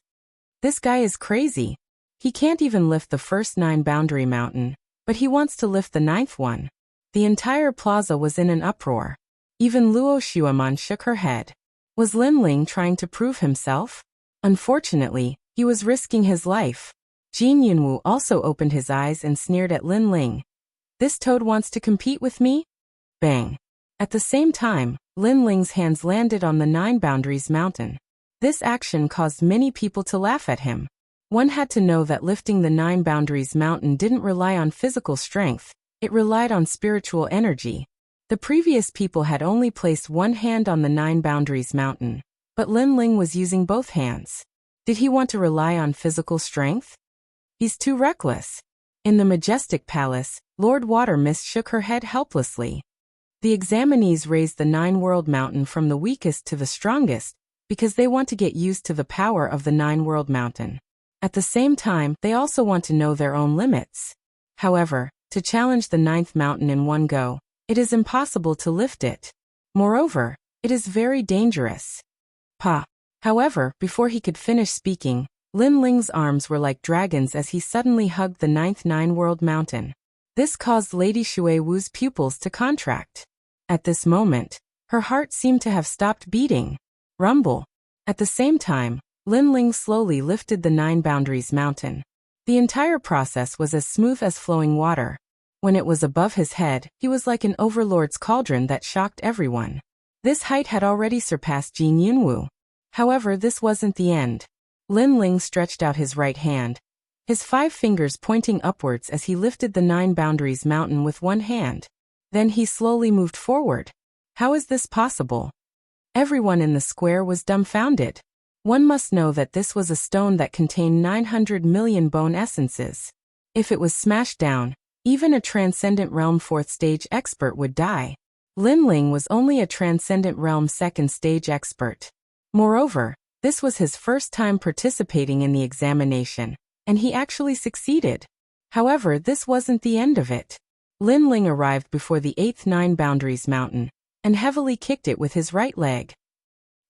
This guy is crazy. He can't even lift the first 9 boundary mountain, but he wants to lift the 9th one. The entire plaza was in an uproar. Even Luo Xuaman shook her head. Was Lin Ling trying to prove himself? Unfortunately, he was risking his life. Jin Yunwu also opened his eyes and sneered at Lin Ling. This toad wants to compete with me? Bang. At the same time, Lin Ling's hands landed on the 9 boundaries mountain. This action caused many people to laugh at him. One had to know that lifting the 9 boundaries mountain didn't rely on physical strength, it relied on spiritual energy. The previous people had only placed one hand on the 9 boundaries mountain, But Lin Ling was using both hands. Did he want to rely on physical strength? He's too reckless. In the majestic palace, Lord Water Mist shook her head helplessly. The examinees raised the Nine-World Mountain from the weakest to the strongest, because they want to get used to the power of the Nine-World Mountain. At the same time, they also want to know their own limits. However, to challenge the ninth mountain in one go, it is impossible to lift it. Moreover, it is very dangerous. However, before he could finish speaking, Lin Ling's arms were like dragons as he suddenly hugged the ninth Nine-World Mountain. This caused Lady Shui Wu's pupils to contract. At this moment, her heart seemed to have stopped beating. Rumble. At the same time, Lin Ling slowly lifted the Nine Boundaries Mountain. The entire process was as smooth as flowing water. When it was above his head, he was like an overlord's cauldron that shocked everyone. This height had already surpassed Jin Yunwu. However, this wasn't the end. Lin Ling stretched out his right hand, his 5 fingers pointing upwards as he lifted the Nine Boundaries Mountain with one hand. Then he slowly moved forward. How is this possible? Everyone in the square was dumbfounded. One must know that this was a stone that contained 900 million bone essences. If it was smashed down, even a Transcendent Realm 4th stage expert would die. Lin Ling was only a Transcendent Realm 2nd stage expert. Moreover, this was his first time participating in the examination, and he actually succeeded. However, this wasn't the end of it. Lin Ling arrived before the 8th Nine Boundaries Mountain, and heavily kicked it with his right leg.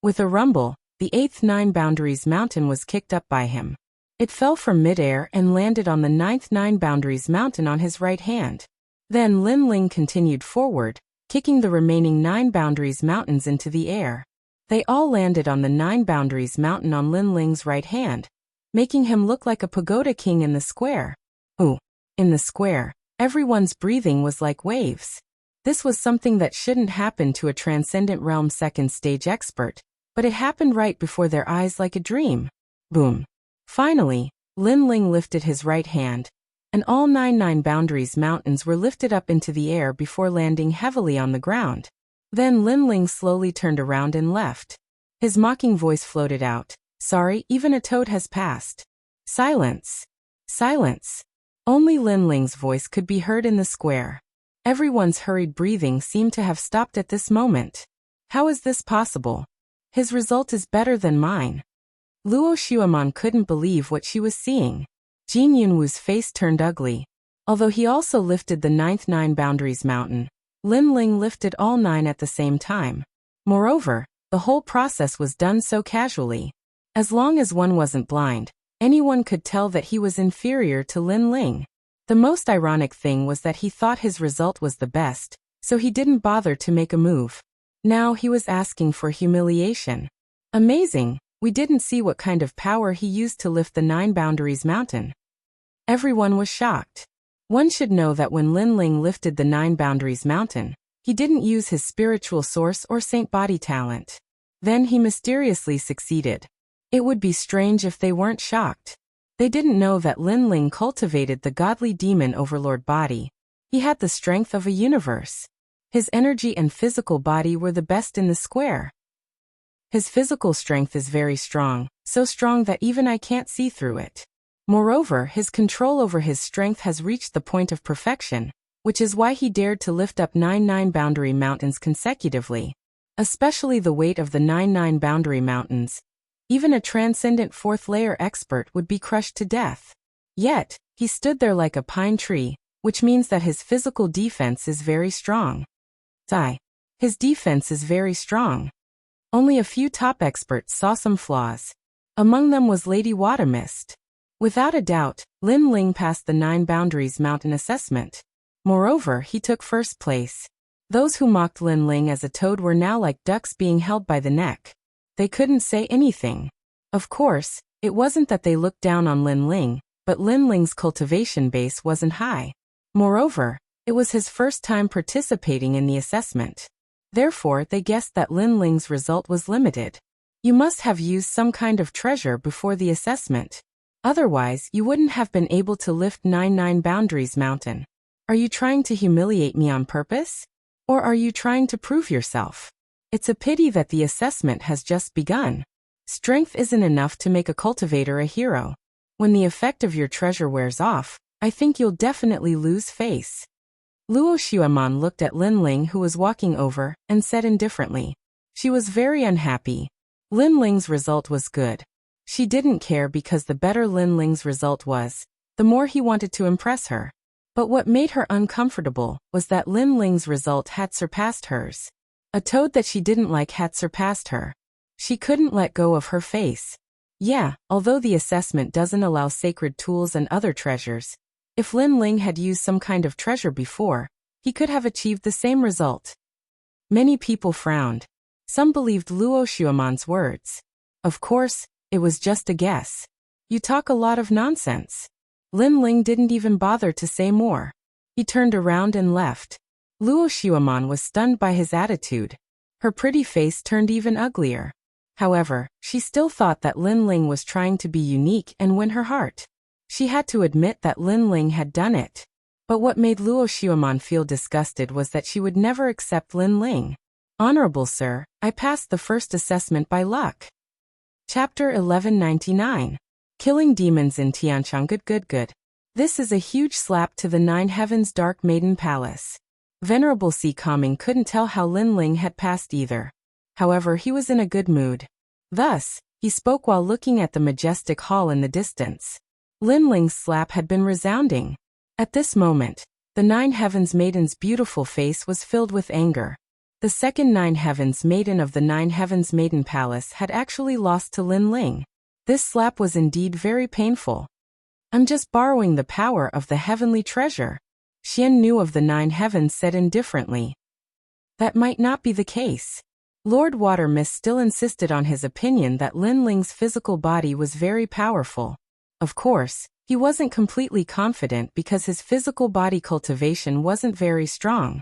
With a rumble, the 8th Nine Boundaries Mountain was kicked up by him. It fell from midair and landed on the 9th Nine Boundaries Mountain on his right hand. Then Lin Ling continued forward, kicking the remaining 9 Boundaries Mountains into the air. They all landed on the 9 Boundaries Mountain on Lin Ling's right hand, making him look like a pagoda king in the square. In the square, everyone's breathing was like waves. This was something that shouldn't happen to a Transcendent Realm 2nd stage expert, but it happened right before their eyes like a dream. Boom. Finally, Lin Ling lifted his right hand, and all 9 Boundaries Mountains were lifted up into the air before landing heavily on the ground. Then Lin Ling slowly turned around and left. His mocking voice floated out. Sorry, even a toad has passed. Silence. Silence. Only Lin Ling's voice could be heard in the square. Everyone's hurried breathing seemed to have stopped at this moment. How is this possible? His result is better than mine. Luo Xuemon couldn't believe what she was seeing. Jin Yunwu's face turned ugly. Although he also lifted the 9th Nine Boundaries Mountain, Lin Ling lifted all 9 at the same time. Moreover, the whole process was done so casually. As long as one wasn't blind, anyone could tell that he was inferior to Lin Ling. The most ironic thing was that he thought his result was the best, so he didn't bother to make a move. Now he was asking for humiliation. Amazing, we didn't see what kind of power he used to lift the 9 Boundaries Mountain. Everyone was shocked. One should know that when Lin Ling lifted the 9 Boundaries Mountain, he didn't use his spiritual source or saint body talent. Then he mysteriously succeeded. It would be strange if they weren't shocked. They didn't know that Lin Ling cultivated the godly demon overlord body. He had the strength of a universe. His energy and physical body were the best in the square. His physical strength is very strong, so strong that even I can't see through it. Moreover, his control over his strength has reached the point of perfection, which is why he dared to lift up 9 boundary mountains consecutively. Especially the weight of the 9 boundary mountains. Even a transcendent 4th layer expert would be crushed to death. Yet, he stood there like a pine tree, which means that his physical defense is very strong. His defense is very strong. Only a few top experts saw some flaws. Among them was Lady Watermist. Without a doubt, Lin Ling passed the 9 Boundaries Mountain assessment. Moreover, he took first place. Those who mocked Lin Ling as a toad were now like ducks being held by the neck. They couldn't say anything. Of course, it wasn't that they looked down on Lin Ling, but Lin Ling's cultivation base wasn't high. Moreover, it was his first time participating in the assessment. Therefore, they guessed that Lin Ling's result was limited. You must have used some kind of treasure before the assessment. Otherwise, you wouldn't have been able to lift 9 Boundaries Mountain. Are you trying to humiliate me on purpose? Or are you trying to prove yourself? It's a pity that the assessment has just begun. Strength isn't enough to make a cultivator a hero. When the effect of your treasure wears off, I think you'll definitely lose face. Luo Xueman looked at Lin Ling, who was walking over, and said indifferently. She was very unhappy. Lin Ling's result was good. She didn't care because the better Lin Ling's result was, the more he wanted to impress her. But what made her uncomfortable was that Lin Ling's result had surpassed hers. A toad that she didn't like had surpassed her. She couldn't let go of her face. Yeah, although the assessment doesn't allow sacred tools and other treasures, if Lin Ling had used some kind of treasure before, he could have achieved the same result. Many people frowned. Some believed Luo Xueman's words. Of course, it was just a guess. You talk a lot of nonsense. Lin Ling didn't even bother to say more. He turned around and left. Luo Xueman was stunned by his attitude. Her pretty face turned even uglier. However, she still thought that Lin Ling was trying to be unique and win her heart. She had to admit that Lin Ling had done it. But what made Luo Xueman feel disgusted was that she would never accept Lin Ling. Honorable sir, I passed the first assessment by luck. Chapter 1199. Killing Demons in Tianshan. Good. This is a huge slap to the Nine Heavens Dark Maiden Palace. Venerable Si Kaming couldn't tell how Lin Ling had passed either. However, he was in a good mood. Thus, he spoke while looking at the majestic hall in the distance. Lin Ling's slap had been resounding. At this moment, the Nine Heavens Maiden's beautiful face was filled with anger. The second Nine Heavens Maiden of the Nine Heavens Maiden Palace had actually lost to Lin Ling. This slap was indeed very painful. I'm just borrowing the power of the heavenly treasure. Xian Nu of the Nine Heavens said indifferently. That might not be the case. Lord Water Mist still insisted on his opinion that Lin Ling's physical body was very powerful. Of course, he wasn't completely confident because his physical body cultivation wasn't very strong.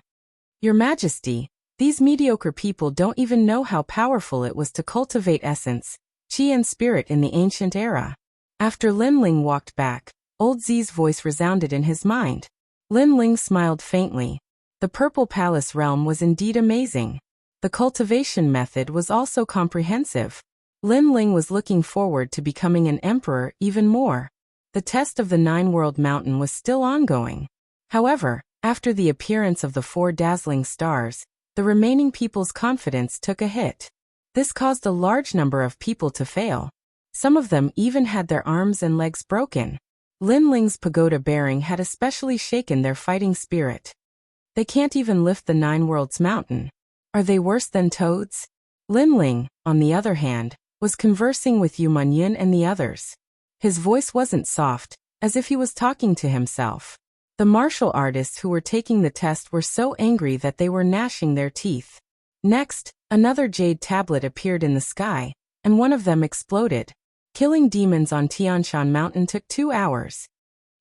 Your Majesty, these mediocre people don't even know how powerful it was to cultivate essence, chi and spirit in the ancient era. After Lin Ling walked back, Old Zi's voice resounded in his mind. Lin Ling smiled faintly. The Purple Palace realm was indeed amazing. The cultivation method was also comprehensive. Lin Ling was looking forward to becoming an emperor even more. The test of the Nine-World Mountain was still ongoing. However, after the appearance of the 4 dazzling stars, the remaining people's confidence took a hit. This caused a large number of people to fail. Some of them even had their arms and legs broken. Lin Ling's pagoda bearing had especially shaken their fighting spirit. They can't even lift the Nine Worlds Mountain. Are they worse than toads? Lin Ling, on the other hand, was conversing with Yu Manyun and the others. His voice wasn't soft, as if he was talking to himself. The martial artists who were taking the test were so angry that they were gnashing their teeth. Next, another jade tablet appeared in the sky, and one of them exploded. Killing demons on Tianshan Mountain took 2 hours.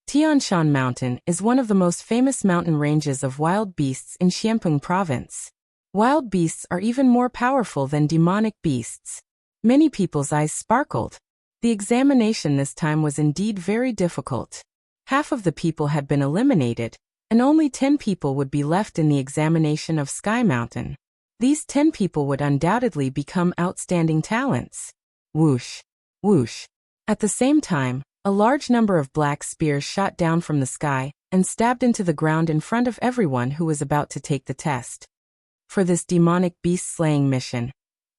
Tianshan Mountain is one of the most famous mountain ranges of wild beasts in Xianpeng Province. Wild beasts are even more powerful than demonic beasts. Many people's eyes sparkled. The examination this time was indeed very difficult. Half of the people had been eliminated, and only 10 people would be left in the examination of Sky Mountain. These 10 people would undoubtedly become outstanding talents. Whoosh. Whoosh. At the same time, a large number of black spears shot down from the sky and stabbed into the ground in front of everyone who was about to take the test. For this demonic beast-slaying mission,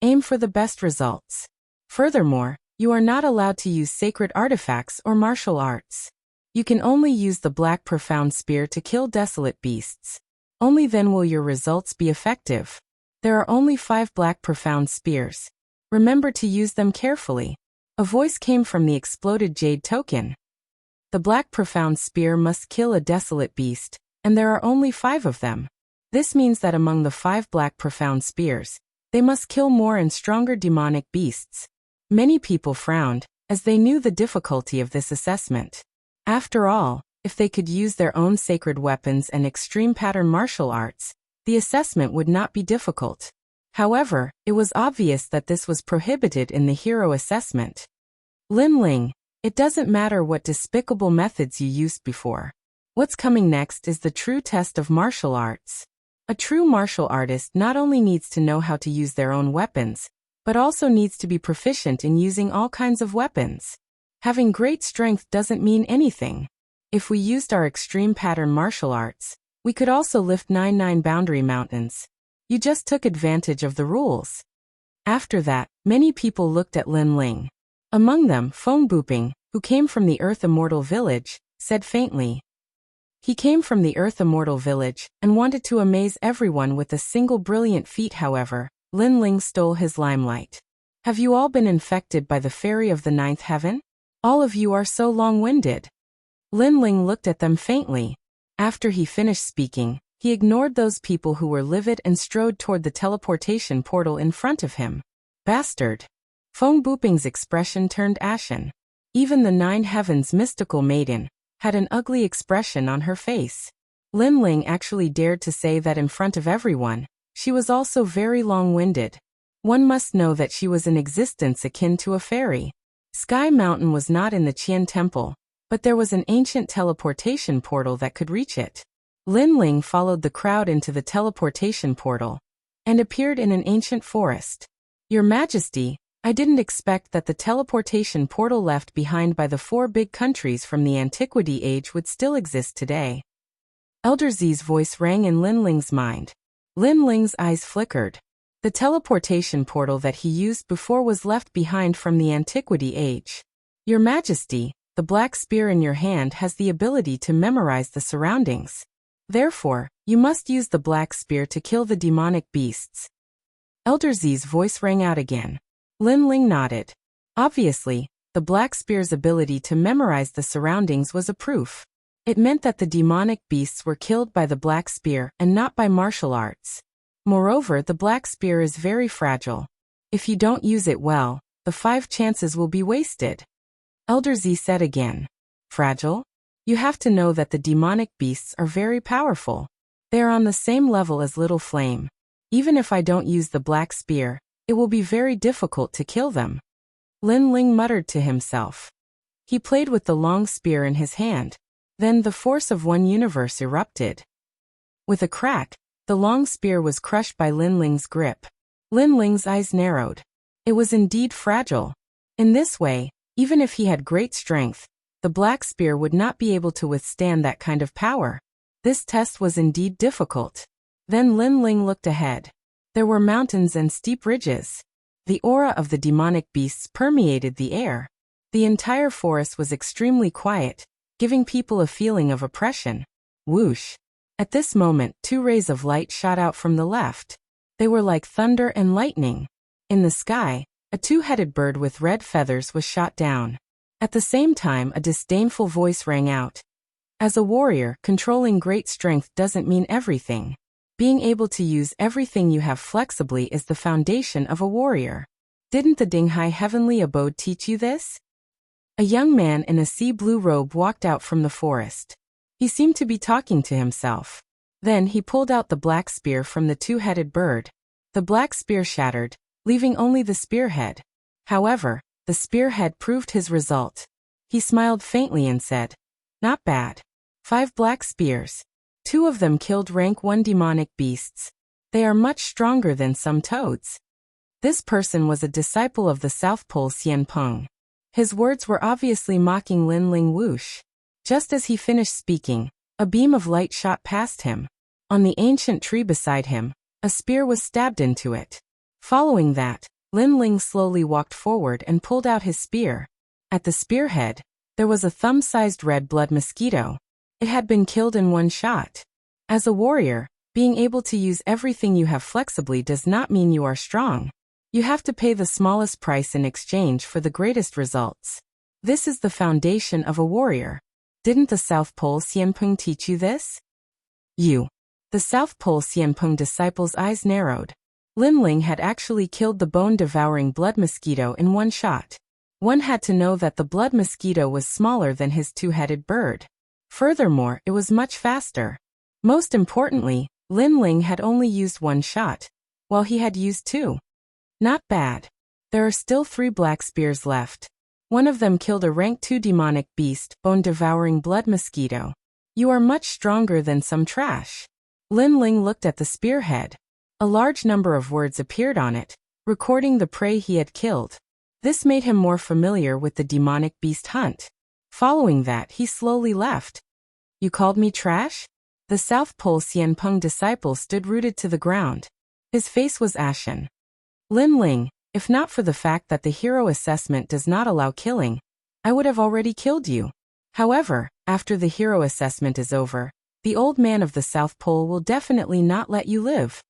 aim for the best results. Furthermore, you are not allowed to use sacred artifacts or martial arts. You can only use the black profound spear to kill desolate beasts. Only then will your results be effective. There are only 5 black profound spears. Remember to use them carefully. A voice came from the exploded jade token. The black profound spear must kill a desolate beast, and there are only 5 of them. This means that among the 5 black profound spears, they must kill more and stronger demonic beasts. Many people frowned, as they knew the difficulty of this assessment. After all, if they could use their own sacred weapons and extreme pattern martial arts, the assessment would not be difficult. However, it was obvious that this was prohibited in the hero assessment. Lin Ling, it doesn't matter what despicable methods you used before. What's coming next is the true test of martial arts. A true martial artist not only needs to know how to use their own weapons, but also needs to be proficient in using all kinds of weapons. Having great strength doesn't mean anything. If we used our extreme pattern martial arts, we could also lift 99 boundary mountains. You just took advantage of the rules. After that, many people looked at Lin Ling. Among them, Feng Buping, who came from the Earth Immortal Village, said faintly. He came from the Earth Immortal Village and wanted to amaze everyone with a single brilliant feat. However, Lin Ling stole his limelight. Have you all been infected by the fairy of the ninth heaven? All of you are so long-winded. Lin Ling looked at them faintly. After he finished speaking, he ignored those people who were livid and strode toward the teleportation portal in front of him. Bastard! Feng Buping's expression turned ashen. Even the Nine Heavens mystical maiden had an ugly expression on her face. Lin Ling actually dared to say that in front of everyone. She was also very long-winded. One must know that she was in existence akin to a fairy. Sky Mountain was not in the Qian Temple, but there was an ancient teleportation portal that could reach it. Lin Ling followed the crowd into the teleportation portal and appeared in an ancient forest. Your Majesty, I didn't expect that the teleportation portal left behind by the 4 big countries from the Antiquity Age would still exist today. Elder Z's voice rang in Lin Ling's mind. Lin Ling's eyes flickered. The teleportation portal that he used before was left behind from the Antiquity Age. Your Majesty, the black spear in your hand has the ability to memorize the surroundings. Therefore, you must use the black spear to kill the demonic beasts. Elder Z's voice rang out again. Lin Ling nodded. Obviously, the black spear's ability to memorize the surroundings was a proof. It meant that the demonic beasts were killed by the black spear and not by martial arts. Moreover, the black spear is very fragile. If you don't use it well, the 5 chances will be wasted. Elder Z said again. Fragile? You have to know that the demonic beasts are very powerful. They are on the same level as Little Flame. Even if I don't use the black spear, it will be very difficult to kill them. Lin Ling muttered to himself. He played with the long spear in his hand. Then the force of one universe erupted. With a crack, the long spear was crushed by Lin Ling's grip. Lin Ling's eyes narrowed. It was indeed fragile. In this way, even if he had great strength, the black spear would not be able to withstand that kind of power. This test was indeed difficult. Then Lin Ling looked ahead. There were mountains and steep ridges. The aura of the demonic beasts permeated the air. The entire forest was extremely quiet, giving people a feeling of oppression. Whoosh! At this moment, 2 rays of light shot out from the left. They were like thunder and lightning. In the sky, a 2-headed bird with red feathers was shot down. At the same time, a disdainful voice rang out. As a warrior, controlling great strength doesn't mean everything. Being able to use everything you have flexibly is the foundation of a warrior. Didn't the Dinghai Heavenly Abode teach you this? A young man in a sea blue robe walked out from the forest. He seemed to be talking to himself. Then he pulled out the black spear from the 2-headed bird. The black spear shattered, leaving only the spearhead. However, the spearhead proved his result. He smiled faintly and said, Not bad. 5 black spears. 2 of them killed rank 1 demonic beasts. They are much stronger than some toads. This person was a disciple of the South Pole Xian Peng. His words were obviously mocking Lin Ling. Whoosh. Just as he finished speaking, a beam of light shot past him. On the ancient tree beside him, a spear was stabbed into it. Following that, Lin Ling slowly walked forward and pulled out his spear. At the spearhead, there was a thumb-sized red blood mosquito. It had been killed in 1 shot. As a warrior, being able to use everything you have flexibly does not mean you are strong. You have to pay the smallest price in exchange for the greatest results. This is the foundation of a warrior. Didn't the South Pole Xianpeng teach you this? The South Pole Xianpeng disciple's eyes narrowed. Lin Ling had actually killed the bone-devouring blood mosquito in 1 shot. One had to know that the blood mosquito was smaller than his 2-headed bird. Furthermore, it was much faster. Most importantly, Lin Ling had only used 1 shot, while he had used 2. Not bad. There are still 3 black spears left. One of them killed a rank 2 demonic beast, bone-devouring blood mosquito. You are much stronger than some trash. Lin Ling looked at the spearhead. A large number of words appeared on it, recording the prey he had killed. This made him more familiar with the demonic beast hunt. Following that, he slowly left. You called me trash? The South Pole Xianpeng disciple stood rooted to the ground. His face was ashen. Lin Ling, if not for the fact that the hero assessment does not allow killing, I would have already killed you. However, after the hero assessment is over, the old man of the South Pole will definitely not let you live.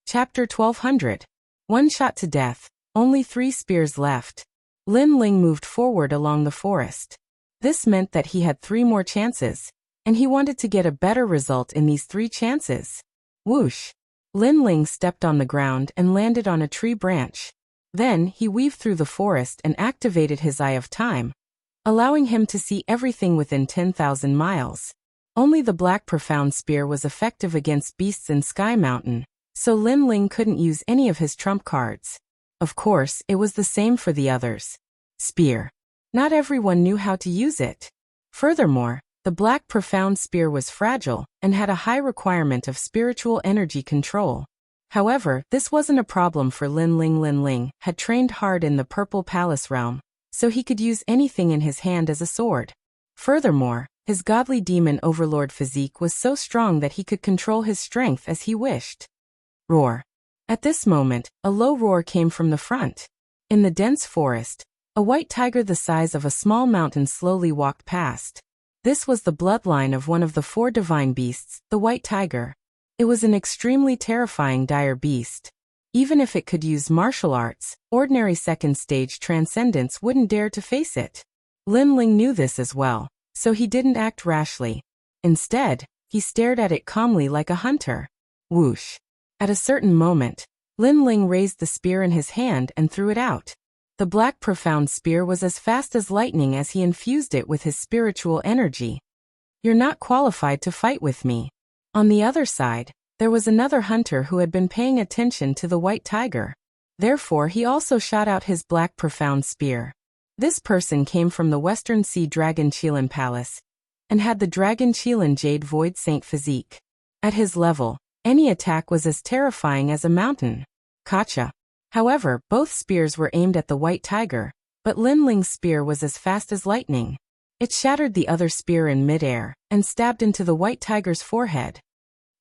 Chapter 1200. One shot to death. Only 3 spears left. Lin Ling moved forward along the forest. This meant that he had 3 more chances, and he wanted to get a better result in these 3 chances. Whoosh! Lin Ling stepped on the ground and landed on a tree branch. Then, he weaved through the forest and activated his Eye of Time, allowing him to see everything within 10,000 miles. Only the Black Profound Spear was effective against beasts in Sky Mountain, so Lin Ling couldn't use any of his trump cards. Of course, it was the same for the others. Spear. Not everyone knew how to use it. Furthermore, the Black Profound Spear was fragile and had a high requirement of spiritual energy control. However, this wasn't a problem for Lin Ling. Lin Ling had trained hard in the Purple Palace realm, so he could use anything in his hand as a sword. Furthermore, his godly demon overlord physique was so strong that he could control his strength as he wished. Roar. At this moment, a low roar came from the front. In the dense forest, a white tiger the size of a small mountain slowly walked past. This was the bloodline of one of the 4 divine beasts, the white tiger. It was an extremely terrifying dire beast. Even if it could use martial arts, ordinary second stage transcendence wouldn't dare to face it. Lin Ling knew this as well, so he didn't act rashly. Instead, he stared at it calmly like a hunter. Whoosh! At a certain moment, Lin Ling raised the spear in his hand and threw it out. The Black Profound Spear was as fast as lightning as he infused it with his spiritual energy. You're not qualified to fight with me. On the other side, there was another hunter who had been paying attention to the white tiger. Therefore, he also shot out his Black Profound Spear. This person came from the Western Sea Dragon Qilin Palace, and had the Dragon Qilin Jade Void Saint physique. At his level, any attack was as terrifying as a mountain. Gotcha. However, both spears were aimed at the white tiger, but Lin Ling's spear was as fast as lightning. It shattered the other spear in midair, and stabbed into the white tiger's forehead.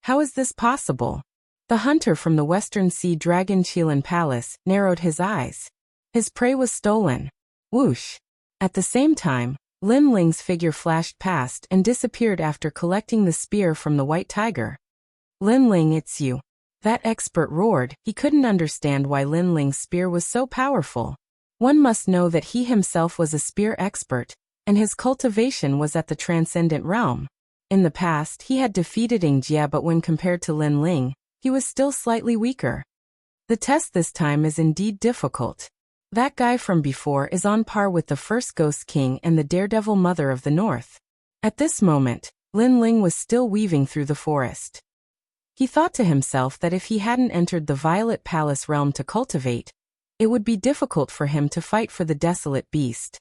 How is this possible? The hunter from the Western Sea Dragon Qilin Palace narrowed his eyes. His prey was stolen. Whoosh! At the same time, Lin Ling's figure flashed past and disappeared after collecting the spear from the white tiger. Lin Ling, it's you. That expert roared. He couldn't understand why Lin Ling's spear was so powerful. One must know that he himself was a spear expert, and his cultivation was at the transcendent realm. In the past, he had defeated Ying Jia, but when compared to Lin Ling, he was still slightly weaker. The test this time is indeed difficult. That guy from before is on par with the first Ghost King and the Daredevil Mother of the North. At this moment, Lin Ling was still weaving through the forest. He thought to himself that if he hadn't entered the Violet Palace realm to cultivate, it would be difficult for him to fight for the desolate beast.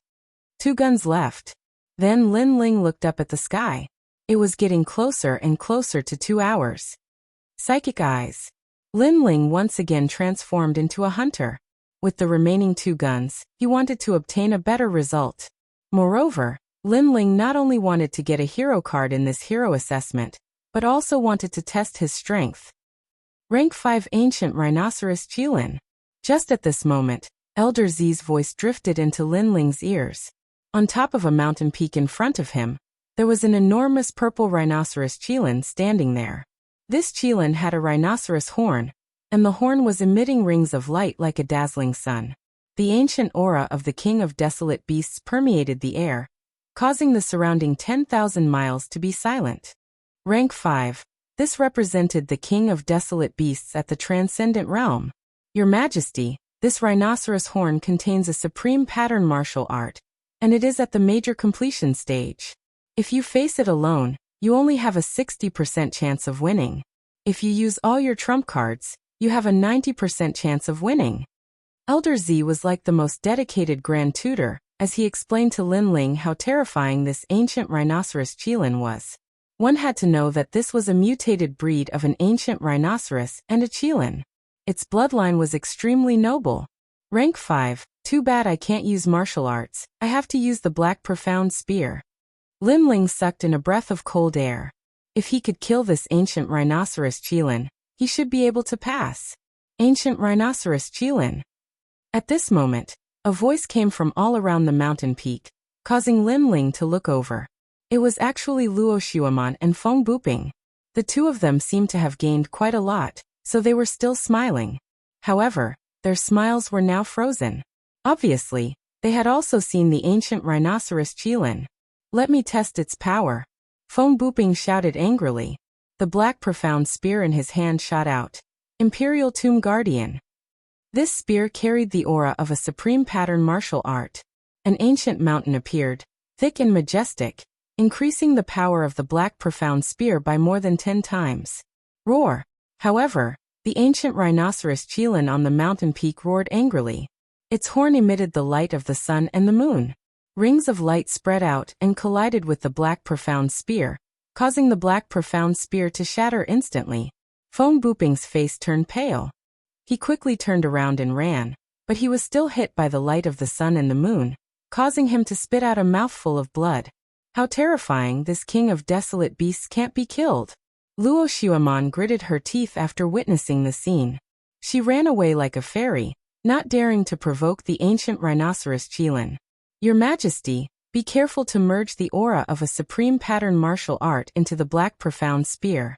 2 guns left. Then Lin Ling looked up at the sky. It was getting closer and closer to 2 hours. Psychic eyes. Lin Ling once again transformed into a hunter. With the remaining 2 guns, he wanted to obtain a better result. Moreover, Lin Ling not only wanted to get a hero card in this hero assessment, but also wanted to test his strength. Rank 5 Ancient Rhinoceros Qilin. Just at this moment, Elder Z's voice drifted into Lin Ling's ears. On top of a mountain peak in front of him, there was an enormous purple rhinoceros Qilin standing there. This Qilin had a rhinoceros horn, and the horn was emitting rings of light like a dazzling sun. The ancient aura of the King of Desolate Beasts permeated the air, causing the surrounding 10,000 miles to be silent. Rank 5. This represented the King of Desolate Beasts at the Transcendent Realm. Your Majesty, this rhinoceros horn contains a supreme pattern martial art, and it is at the major completion stage. If you face it alone, you only have a 60% chance of winning. If you use all your trump cards, you have a 90% chance of winning. Elder Z was like the most dedicated Grand Tutor, as he explained to Lin Ling how terrifying this ancient rhinoceros Qilin was. One had to know that this was a mutated breed of an ancient rhinoceros and a qilin. Its bloodline was extremely noble. Rank 5, too bad I can't use martial arts, I have to use the black profound spear. Lin Ling sucked in a breath of cold air. If he could kill this ancient rhinoceros qilin, he should be able to pass. Ancient rhinoceros qilin. At this moment, a voice came from all around the mountain peak, causing Lin Ling to look over. It was actually Luo Xueman and Feng Buping. The two of them seemed to have gained quite a lot, so they were still smiling. However, their smiles were now frozen. Obviously, they had also seen the ancient rhinoceros qilin. Let me test its power. Feng Buping shouted angrily. The black profound spear in his hand shot out. Imperial Tomb Guardian. This spear carried the aura of a supreme pattern martial art. An ancient mountain appeared, thick and majestic, increasing the power of the black profound spear by more than 10 times. Roar! However, the ancient rhinoceros qilin on the mountain peak roared angrily. Its horn emitted the light of the sun and the moon. Rings of light spread out and collided with the black profound spear, causing the black profound spear to shatter instantly. Feng Buping's face turned pale. He quickly turned around and ran, but he was still hit by the light of the sun and the moon, causing him to spit out a mouthful of blood. How terrifying, this king of desolate beasts can't be killed. Luo Xueman gritted her teeth after witnessing the scene. She ran away like a fairy, not daring to provoke the ancient rhinoceros qilin. Your Majesty, be careful to merge the aura of a supreme pattern martial art into the black profound spear.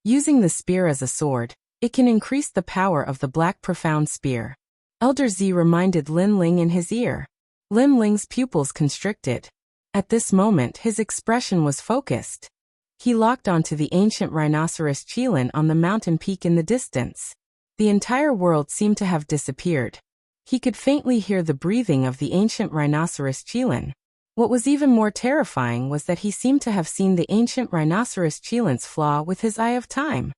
Using the spear as a sword, it can increase the power of the black profound spear. Elder Z reminded Lin Ling in his ear. Lin Ling's pupils constricted. At this moment his expression was focused. He locked onto the ancient rhinoceros qilin on the mountain peak in the distance. The entire world seemed to have disappeared. He could faintly hear the breathing of the ancient rhinoceros qilin. What was even more terrifying was that he seemed to have seen the ancient rhinoceros qilin's flaw with his eye of time.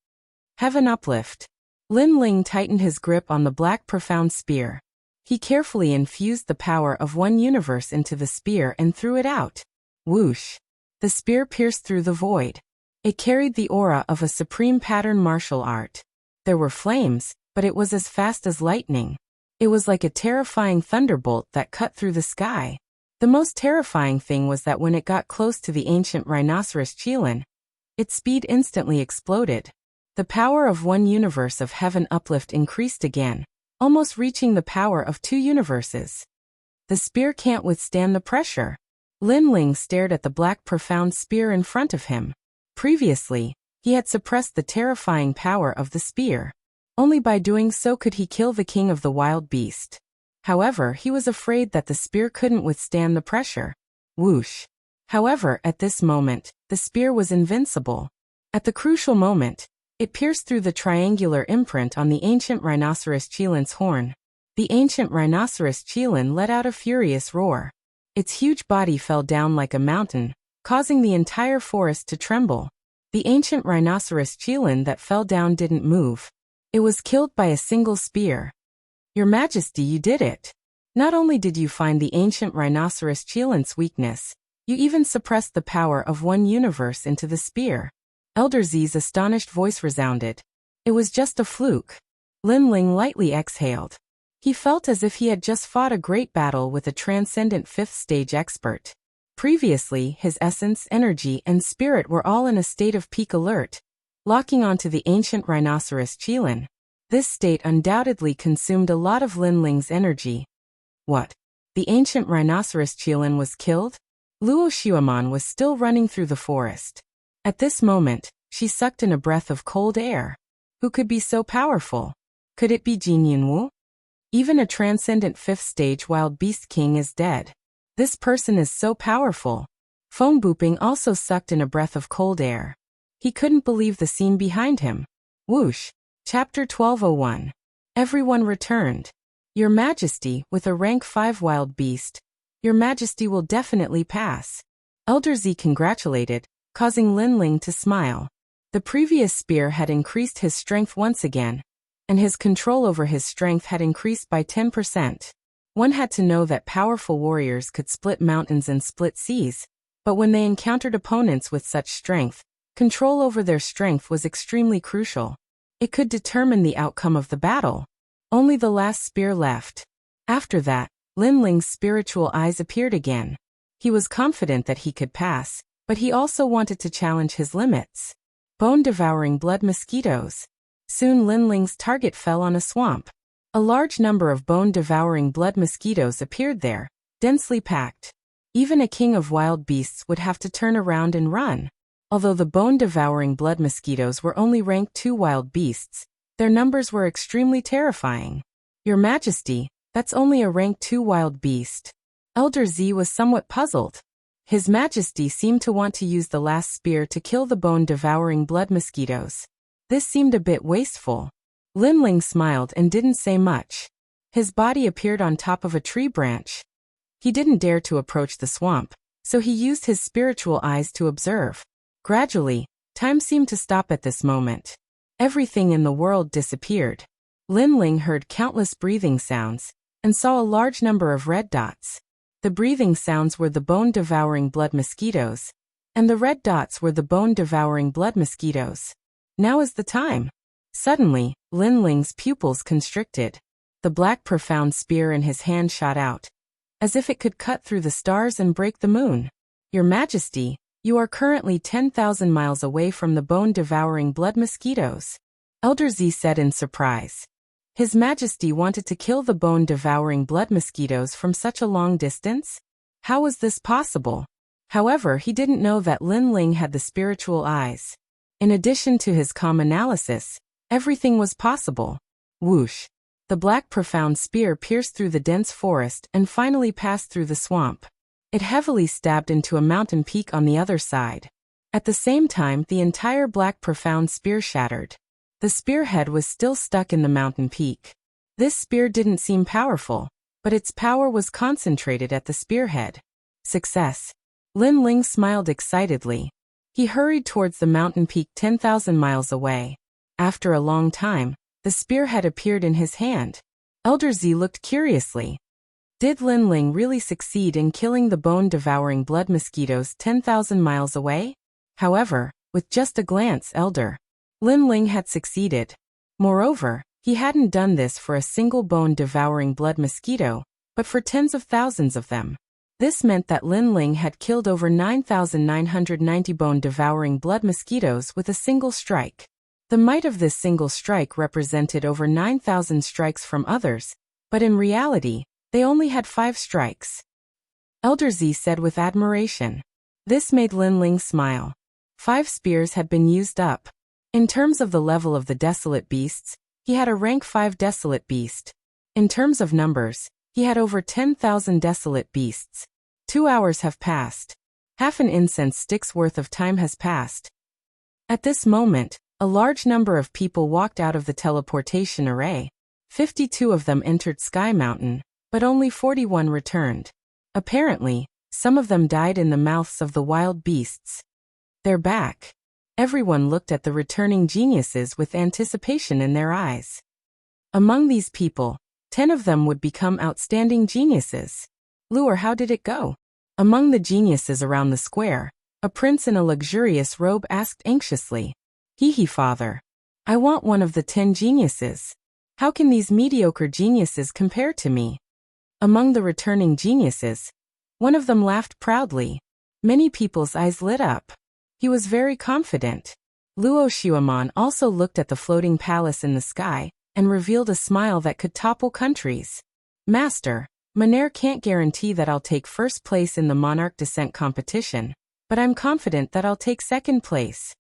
Heaven uplift. Lin Ling tightened his grip on the black profound spear. He carefully infused the power of one universe into the spear and threw it out. Whoosh! The spear pierced through the void. It carried the aura of a supreme pattern martial art. There were flames, but it was as fast as lightning. It was like a terrifying thunderbolt that cut through the sky. The most terrifying thing was that when it got close to the ancient rhinoceros qilin, its speed instantly exploded. The power of one universe of heaven uplift increased again, almost reaching the power of 2 universes. The spear can't withstand the pressure. Lin Ling stared at the black profound spear in front of him. Previously, he had suppressed the terrifying power of the spear. Only by doing so could he kill the king of the wild beast. However, he was afraid that the spear couldn't withstand the pressure. Whoosh! However, at this moment, the spear was invincible. At the crucial moment, it pierced through the triangular imprint on the ancient rhinoceros qilin's horn. The ancient rhinoceros qilin let out a furious roar. Its huge body fell down like a mountain, causing the entire forest to tremble. The ancient rhinoceros qilin that fell down didn't move. It was killed by a single spear. Your Majesty, you did it. Not only did you find the ancient rhinoceros qilin's weakness, you even suppressed the power of one universe into the spear. Elder Z's astonished voice resounded. It was just a fluke. Lin Ling lightly exhaled. He felt as if he had just fought a great battle with a transcendent 5th stage expert. Previously, his essence, energy, and spirit were all in a state of peak alert, locking onto the ancient rhinoceros qilin. This state undoubtedly consumed a lot of Lin Ling's energy. What? The ancient rhinoceros qilin was killed? Luo Xueman was still running through the forest. At this moment, she sucked in a breath of cold air. Who could be so powerful? Could it be Jin Yunwu? Even a transcendent 5th stage wild beast king is dead. This person is so powerful. Feng Buping also sucked in a breath of cold air. He couldn't believe the scene behind him. Whoosh! Chapter 1201. Everyone returned. Your Majesty, with a rank 5 wild beast, Your Majesty will definitely pass. Elder Z congratulated, causing Lin Ling to smile. The previous spear had increased his strength once again, and his control over his strength had increased by 10%. One had to know that powerful warriors could split mountains and split seas, But when they encountered opponents with such strength, control over their strength was extremely crucial. It could determine the outcome of the battle. Only the last spear left. After that, Lin Ling's spiritual eyes appeared again. He was confident that he could pass, but he also wanted to challenge his limits. Bone-devouring blood mosquitoes. Soon Lin Ling's target fell on a swamp. A large number of bone-devouring blood mosquitoes appeared there, densely packed. Even a king of wild beasts would have to turn around and run. Although the bone-devouring blood mosquitoes were only rank 2 wild beasts, their numbers were extremely terrifying. Your Majesty, that's only a rank 2 wild beast. Elder Z was somewhat puzzled. His Majesty seemed to want to use the last spear to kill the bone-devouring blood mosquitoes. This seemed a bit wasteful. Lin Ling smiled and didn't say much. His body appeared on top of a tree branch. He didn't dare to approach the swamp, so he used his spiritual eyes to observe. Gradually, time seemed to stop at this moment. Everything in the world disappeared. Lin Ling heard countless breathing sounds, and saw a large number of red dots. The breathing sounds were the bone-devouring blood mosquitoes, and the red dots were the bone-devouring blood mosquitoes. Now is the time. Suddenly, Lin Ling's pupils constricted. The black profound spear in his hand shot out, as if it could cut through the stars and break the moon. Your Majesty, you are currently 10,000 miles away from the bone-devouring blood mosquitoes. Elder Z said in surprise. His Majesty wanted to kill the bone-devouring blood mosquitoes from such a long distance? How was this possible? However, he didn't know that Lin Ling had the spiritual eyes. In addition to his calm analysis, everything was possible. Whoosh! The black profound spear pierced through the dense forest and finally passed through the swamp. It heavily stabbed into a mountain peak on the other side. At the same time, the entire black profound spear shattered. The spearhead was still stuck in the mountain peak. This spear didn't seem powerful, but its power was concentrated at the spearhead. Success! Lin Ling smiled excitedly. He hurried towards the mountain peak 10,000 miles away. After a long time, the spearhead appeared in his hand. Elder Z looked curiously. Did Lin Ling really succeed in killing the bone-devouring blood mosquitoes 10,000 miles away? However, with just a glance, Lin Ling had succeeded. Moreover, he hadn't done this for a single bone-devouring blood mosquito, but for tens of thousands of them. This meant that Lin Ling had killed over 9,990 bone-devouring blood mosquitoes with a single strike. The might of this single strike represented over 9,000 strikes from others, but in reality, they only had 5 strikes. Elder Z said with admiration. This made Lin Ling smile. 5 spears had been used up. In terms of the level of the desolate beasts, he had a rank 5 desolate beast. In terms of numbers, he had over 10,000 desolate beasts. 2 hours have passed. Half an incense stick's worth of time has passed. At this moment, a large number of people walked out of the teleportation array. 52 of them entered Sky Mountain, but only 41 returned. Apparently, some of them died in the mouths of the wild beasts. They're back. Everyone looked at the returning geniuses with anticipation in their eyes. Among these people, 10 of them would become outstanding geniuses. Lure, how did it go? Among the geniuses around the square, a prince in a luxurious robe asked anxiously. Hee, father. I want one of the 10 geniuses. How can these mediocre geniuses compare to me? Among the returning geniuses, one of them laughed proudly. Many people's eyes lit up. He was very confident. Luo Xuemon also looked at the floating palace in the sky and revealed a smile that could topple countries. Master, Monere can't guarantee that I'll take first place in the Monarch Descent competition, but I'm confident that I'll take second place.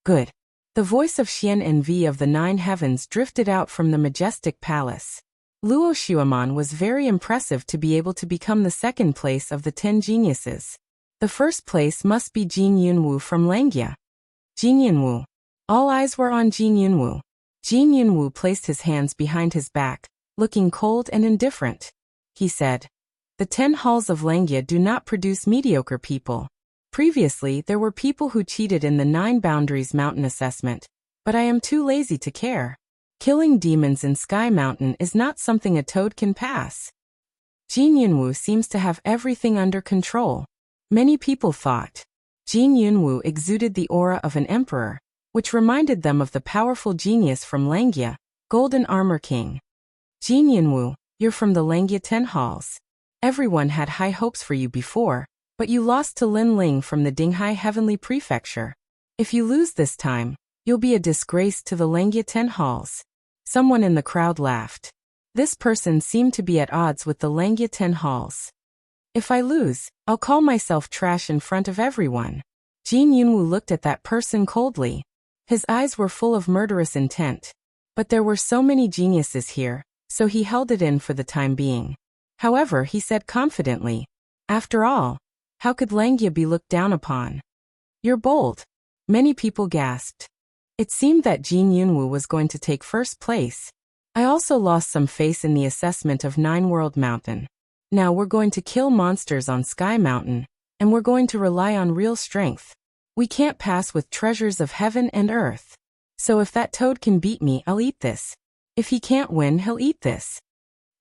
Good. The voice of Xian Envy of the 9 heavens drifted out from the majestic palace. Luo Xuemon was very impressive to be able to become the second place of the 10 geniuses. The first place must be Jin Yunwu from Langia. Jin Yunwu. All eyes were on Jin Yunwu. Jin Yunwu placed his hands behind his back, looking cold and indifferent. He said, "The 10 halls of Langia do not produce mediocre people. Previously, there were people who cheated in the 9 Boundaries Mountain assessment, but I am too lazy to care. Killing demons in Sky Mountain is not something a toad can pass." Jin Yunwu seems to have everything under control. Many people thought Jin Yunwu exuded the aura of an emperor, which reminded them of the powerful genius from Langya, Golden Armor King. Jin Yunwu, you're from the Langya 10 halls. Everyone had high hopes for you before, but you lost to Lin Ling from the Dinghai Heavenly Prefecture. If you lose this time, you'll be a disgrace to the Langya 10 halls. Someone in the crowd laughed. This person seemed to be at odds with the Langya 10 halls. If I lose, I'll call myself trash in front of everyone. Jin Yunwu looked at that person coldly. His eyes were full of murderous intent. But there were so many geniuses here, so he held it in for the time being. However, he said confidently, after all, how could Langya be looked down upon? You're bold. Many people gasped. It seemed that Jin Yunwu was going to take first place. I also lost some face in the assessment of 9 World Mountain. Now we're going to kill monsters on Sky Mountain, and we're going to rely on real strength. We can't pass with treasures of heaven and earth. So if that toad can beat me, I'll eat this. If he can't win, he'll eat this.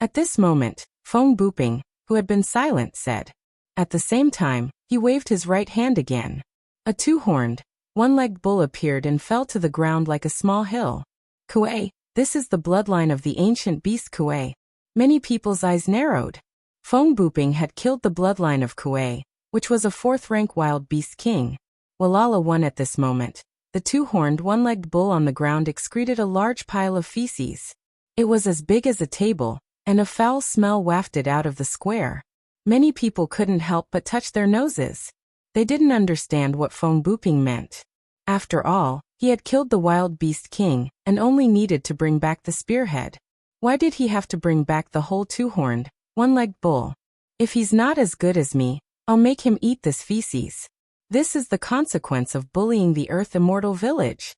At this moment, Feng Buping, who had been silent, said. At the same time, he waved his right hand again. A 2-horned, 1-legged bull appeared and fell to the ground like a small hill. Kuei, this is the bloodline of the ancient beast Kuei. Many people's eyes narrowed. Feng Buping had killed the bloodline of Kuei, which was a 4th-rank wild beast king. Walala won at this moment. The 2-horned, 1-legged bull on the ground excreted a large pile of feces. It was as big as a table, and a foul smell wafted out of the square. Many people couldn't help but touch their noses. They didn't understand what Feng Buping meant. After all, he had killed the wild beast king, and only needed to bring back the spearhead. Why did he have to bring back the whole 2-horned, 1-legged bull? If he's not as good as me, I'll make him eat this feces. This is the consequence of bullying the Earth Immortal Village.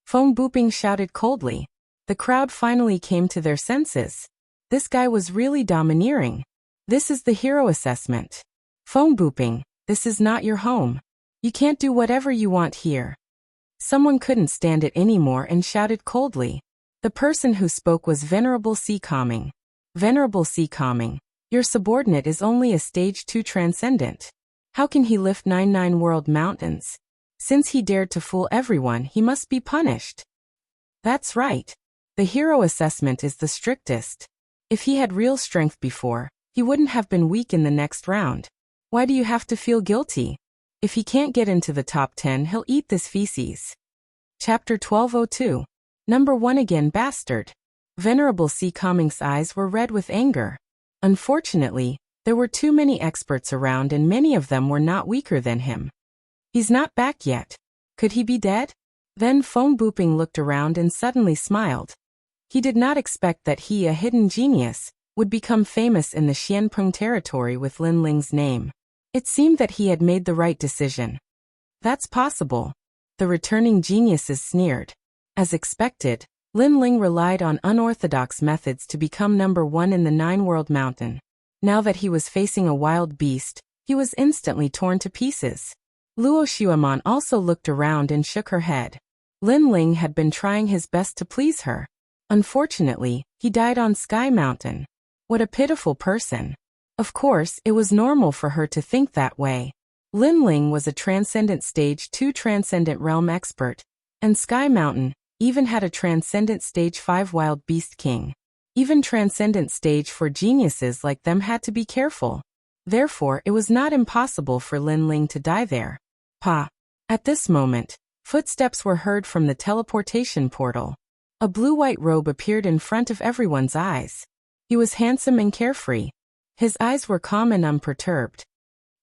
Feng Buping shouted coldly. The crowd finally came to their senses. This guy was really domineering. This is the hero assessment. Feng Buping, this is not your home. You can't do whatever you want here. Someone couldn't stand it anymore and shouted coldly. The person who spoke was Venerable Sea Calming. Venerable Sea Calming, your subordinate is only a stage 2 transcendent. How can he lift 9 world mountains? Since he dared to fool everyone, he must be punished. That's right. The hero assessment is the strictest. If he had real strength before, he wouldn't have been weak in the next round. Why do you have to feel guilty? If he can't get into the top 10, he'll eat this feces. Chapter 1202. Number 1 again, bastard. Venerable Sea Calming's eyes were red with anger. Unfortunately, there were too many experts around and many of them were not weaker than him. He's not back yet. Could he be dead? Then Feng Buping looked around and suddenly smiled. He did not expect that he, a hidden genius, would become famous in the Xianpeng territory with Lin Ling's name. It seemed that he had made the right decision. That's possible. The returning geniuses sneered. As expected, Lin Ling relied on unorthodox methods to become number 1 in the 9 World Mountain. Now that he was facing a wild beast, he was instantly torn to pieces. Luo Xuemon also looked around and shook her head. Lin Ling had been trying his best to please her. Unfortunately, he died on Sky Mountain. What a pitiful person. Of course, it was normal for her to think that way. Lin Ling was a Transcendent Stage 2 Transcendent Realm expert, and Sky Mountain even had a Transcendent Stage 5 Wild Beast King. Even Transcendent Stage 4 geniuses like them had to be careful. Therefore, it was not impossible for Lin Ling to die there. Pa. At this moment, footsteps were heard from the teleportation portal. A blue-white robe appeared in front of everyone's eyes. He was handsome and carefree. His eyes were calm and unperturbed.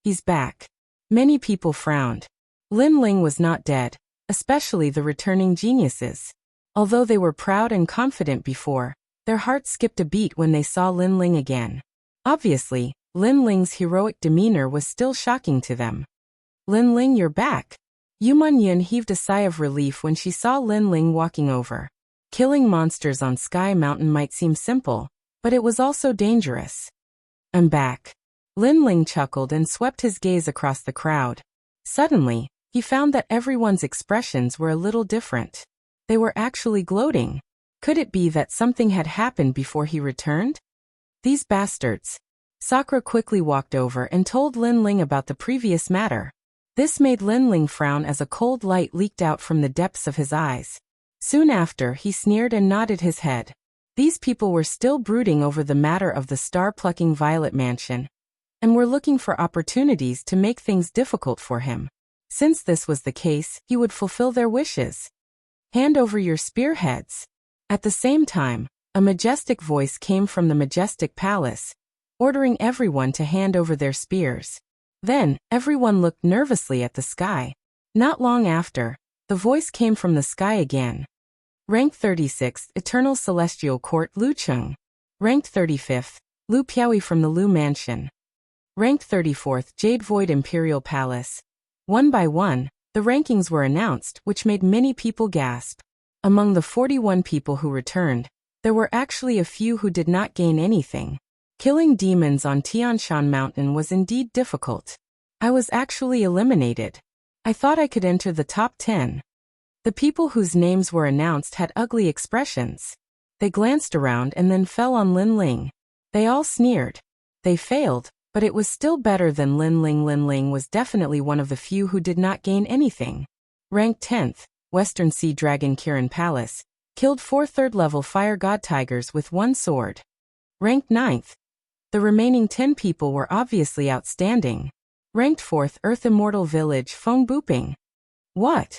He's back. Many people frowned. Lin Ling was not dead, especially the returning geniuses. Although they were proud and confident before, their hearts skipped a beat when they saw Lin Ling again. Obviously, Lin Ling's heroic demeanor was still shocking to them. Lin Ling, you're back. Yuman Yun heaved a sigh of relief when she saw Lin Ling walking over. Killing monsters on Sky Mountain might seem simple, but it was also dangerous. I'm back. Lin Ling chuckled and swept his gaze across the crowd. Suddenly, he found that everyone's expressions were a little different. They were actually gloating. Could it be that something had happened before he returned? These bastards. Sakura quickly walked over and told Lin Ling about the previous matter. This made Lin Ling frown as a cold light leaked out from the depths of his eyes. Soon after, he sneered and nodded his head. These people were still brooding over the matter of the star-plucking Violet Mansion, and were looking for opportunities to make things difficult for him. Since this was the case, he would fulfill their wishes. Hand over your spearheads. At the same time, a majestic voice came from the majestic palace, ordering everyone to hand over their spears. Then, everyone looked nervously at the sky. Not long after, the voice came from the sky again. Ranked 36th, Eternal Celestial Court, Lucheng. Ranked 35th, Lu Piaoi from the Lu Mansion. Ranked 34th, Jade Void Imperial Palace. One by one, the rankings were announced, which made many people gasp. Among the 41 people who returned, there were actually a few who did not gain anything. Killing demons on Tianshan Mountain was indeed difficult. I was actually eliminated. I thought I could enter the top 10. The people whose names were announced had ugly expressions. They glanced around and then fell on Lin Ling. They all sneered. They failed, but it was still better than Lin Ling. Lin Ling was definitely one of the few who did not gain anything. Ranked 10th, Western Sea Dragon Kirin Palace. Killed 4 third-level Fire God Tigers with 1 sword. Ranked 9th. The remaining 10 people were obviously outstanding. Ranked 4th, Earth Immortal Village, Feng Buping. What?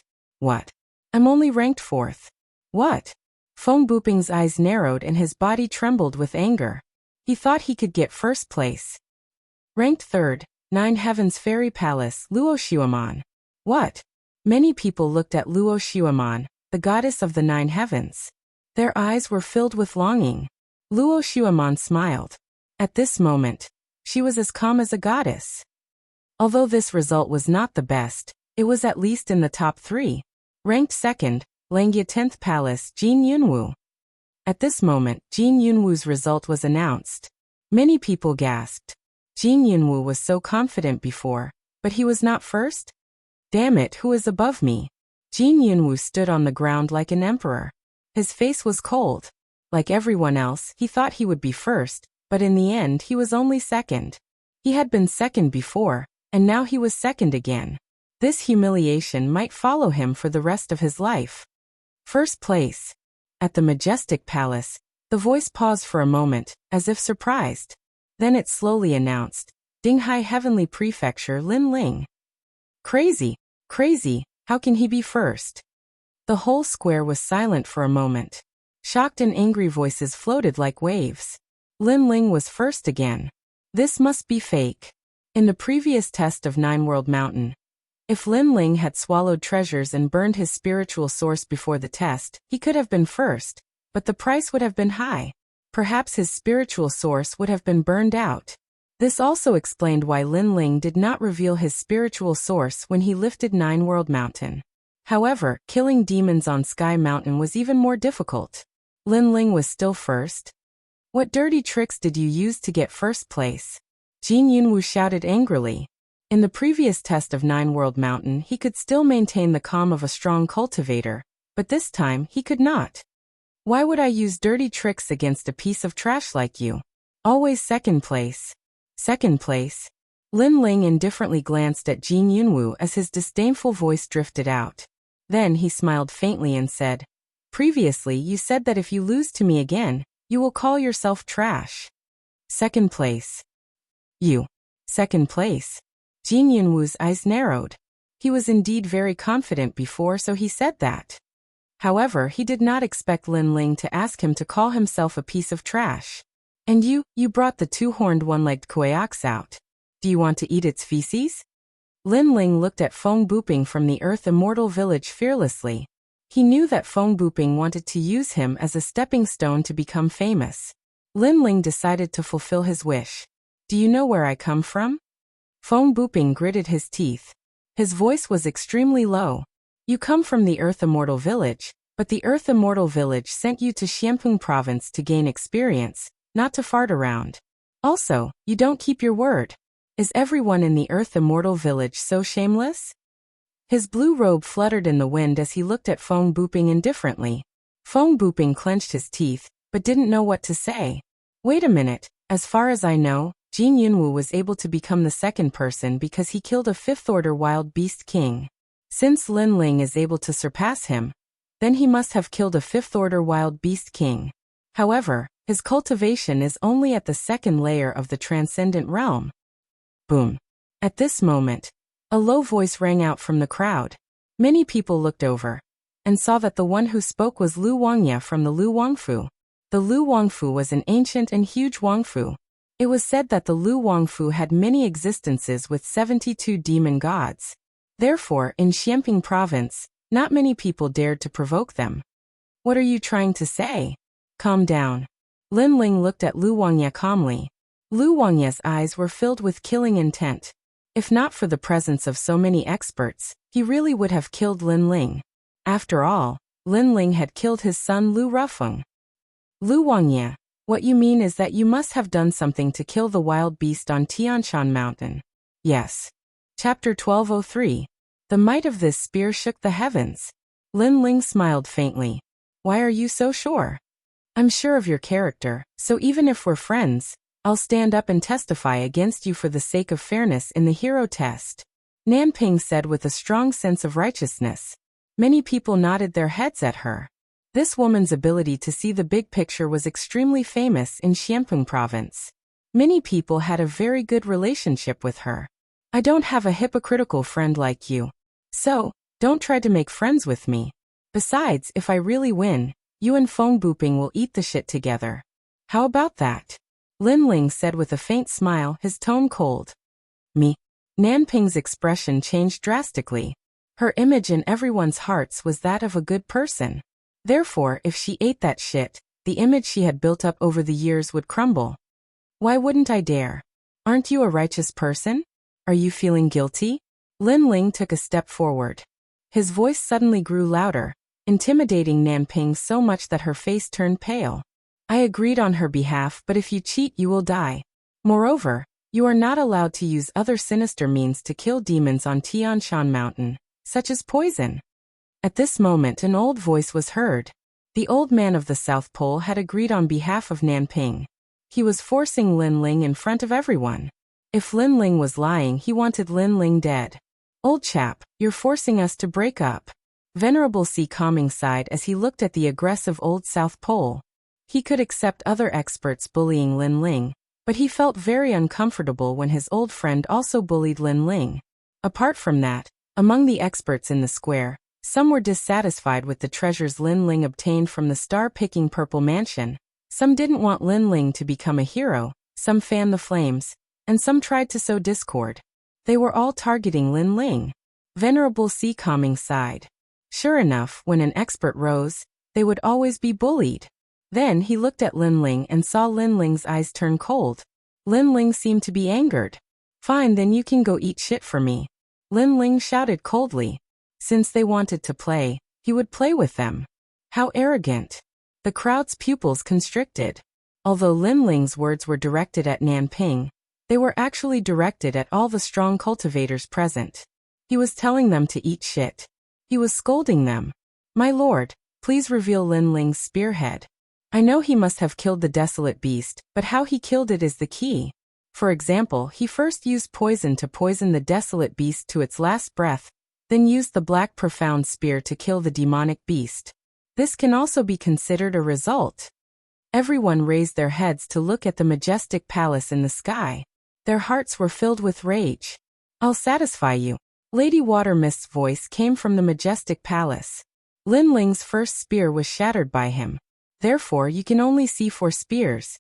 I'm only ranked 4th. What? Feng Buping's eyes narrowed and his body trembled with anger. He thought he could get first place. Ranked 3rd, Nine Heavens Fairy Palace, Luo Xuaman. What? Many people looked at Luo Xuaman, the goddess of the 9 heavens. Their eyes were filled with longing. Luo Xuaman smiled. At this moment, she was as calm as a goddess. Although this result was not the best, it was at least in the top 3. Ranked 2nd, Langia 10th Palace, Jin Yunwu. At this moment, Jin Yunwu's result was announced. Many people gasped. Jin Yunwu was so confident before, but he was not first? Damn it, who is above me? Jin Yunwu stood on the ground like an emperor. His face was cold. Like everyone else, he thought he would be first, but in the end he was only second. He had been second before, and now he was second again. This humiliation might follow him for the rest of his life. First place. At the majestic palace, the voice paused for a moment, as if surprised. Then it slowly announced, Dinghai Heavenly Prefecture, Lin Ling. Crazy, how can he be first? The whole square was silent for a moment. Shocked and angry voices floated like waves. Lin Ling was first again. This must be fake. In the previous test of Nine World Mountain, if Lin Ling had swallowed treasures and burned his spiritual source before the test, he could have been first, but the price would have been high. Perhaps his spiritual source would have been burned out. This also explained why Lin Ling did not reveal his spiritual source when he lifted Nine World Mountain. However, killing demons on Sky Mountain was even more difficult. Lin Ling was still first. What dirty tricks did you use to get first place? Jin Yunwu shouted angrily. In the previous test of Nine World Mountain, he could still maintain the calm of a strong cultivator, but this time he could not. Why would I use dirty tricks against a piece of trash like you? Always second place. Second place. Lin Ling indifferently glanced at Jin Yunwu as his disdainful voice drifted out. Then he smiled faintly and said, Previously you said that if you lose to me again, you will call yourself trash. Second place. You. Second place. Jin Yunwu's eyes narrowed. He was indeed very confident before, so he said that. However, he did not expect Lin Ling to ask him to call himself a piece of trash. And you brought the 2-horned one-legged Koyax out. Do you want to eat its feces? Lin Ling looked at Feng Buping from the Earth Immortal Village fearlessly. He knew that Feng Buping wanted to use him as a stepping stone to become famous. Lin Ling decided to fulfill his wish. Do you know where I come from? Feng Buping gritted his teeth. His voice was extremely low. You come from the Earth Immortal Village, but the Earth Immortal Village sent you to Xianpeng Province to gain experience, not to fart around. Also, you don't keep your word. Is everyone in the Earth Immortal Village so shameless? His blue robe fluttered in the wind as he looked at Feng Buping indifferently. Feng Buping clenched his teeth, but didn't know what to say. Wait a minute, as far as I know, Jin Yunwu was able to become the second person because he killed a fifth-order wild beast king. Since Lin Ling is able to surpass him, then he must have killed a fifth-order wild beast king. However, his cultivation is only at the second layer of the transcendent realm. Boom. At this moment, a low voice rang out from the crowd. Many people looked over and saw that the one who spoke was Lu Wangya from the Lu Wangfu. The Lu Wangfu was an ancient and huge Wangfu. It was said that the Lu Wangfu had many existences with 72 demon gods. Therefore, in Xianping province, not many people dared to provoke them. What are you trying to say? Calm down. Lin Ling looked at Lu Wangya calmly. Lu Wangya's eyes were filled with killing intent. If not for the presence of so many experts, he really would have killed Lin Ling. After all, Lin Ling had killed his son Lu Rufeng. Lu Wangya, what you mean is that you must have done something to kill the wild beast on Tianshan Mountain. Yes. Chapter 1203. The might of this spear shook the heavens. Lin Ling smiled faintly. Why are you so sure? I'm sure of your character, so even if we're friends, I'll stand up and testify against you for the sake of fairness in the hero test. Nanping said with a strong sense of righteousness. Many people nodded their heads at her. This woman's ability to see the big picture was extremely famous in Xianping province. Many people had a very good relationship with her. I don't have a hypocritical friend like you. So, don't try to make friends with me. Besides, if I really win, you and Feng Buping will eat the shit together. How about that? Lin Ling said with a faint smile, his tone cold. Me? Nanping's expression changed drastically. Her image in everyone's hearts was that of a good person. Therefore, if she ate that shit, the image she had built up over the years would crumble. Why wouldn't I dare? Aren't you a righteous person? Are you feeling guilty? Lin Ling took a step forward. His voice suddenly grew louder, intimidating Nanping so much that her face turned pale. I agreed on her behalf, but if you cheat you will die. Moreover, you are not allowed to use other sinister means to kill demons on Tianshan Mountain, such as poison. At this moment an old voice was heard. The old man of the South Pole had agreed on behalf of Nanping. He was forcing Lin Ling in front of everyone. If Lin Ling was lying, he wanted Lin Ling dead. Old chap, you're forcing us to break up. Venerable C. Calming sighed as he looked at the aggressive old South Pole. He could accept other experts bullying Lin Ling, but he felt very uncomfortable when his old friend also bullied Lin Ling. Apart from that, among the experts in the square, some were dissatisfied with the treasures Lin Ling obtained from the star-picking Purple Mansion. Some didn't want Lin Ling to become a hero, some fanned the flames, and some tried to sow discord. They were all targeting Lin Ling. Venerable C. Calming sighed. Sure enough, when an expert rose, they would always be bullied. Then he looked at Lin Ling and saw Lin Ling's eyes turn cold. Lin Ling seemed to be angered. Fine, then you can go eat shit for me. Lin Ling shouted coldly. Since they wanted to play, he would play with them. How arrogant. The crowd's pupils constricted. Although Lin Ling's words were directed at Nanping, they were actually directed at all the strong cultivators present. He was telling them to eat shit. He was scolding them. My lord, please reveal Lin Ling's spearhead. I know he must have killed the desolate beast, but how he killed it is the key. For example, he first used poison to poison the desolate beast to its last breath, then used the black profound spear to kill the demonic beast. This can also be considered a result. Everyone raised their heads to look at the majestic palace in the sky. Their hearts were filled with rage. I'll satisfy you. Lady Watermist's voice came from the majestic palace. Lin Ling's first spear was shattered by him. Therefore you can only see 4 spears.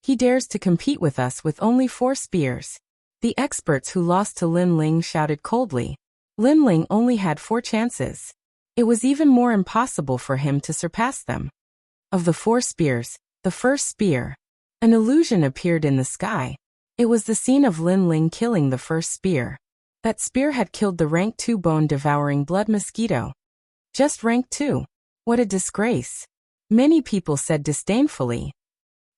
He dares to compete with us with only 4 spears. The experts who lost to Lin Ling shouted coldly. Lin Ling only had 4 chances. It was even more impossible for him to surpass them. Of the 4 spears, the first spear. An illusion appeared in the sky. It was the scene of Lin Ling killing the first spear. That spear had killed the rank 2 bone-devouring blood mosquito. Just rank 2. What a disgrace. Many people said disdainfully.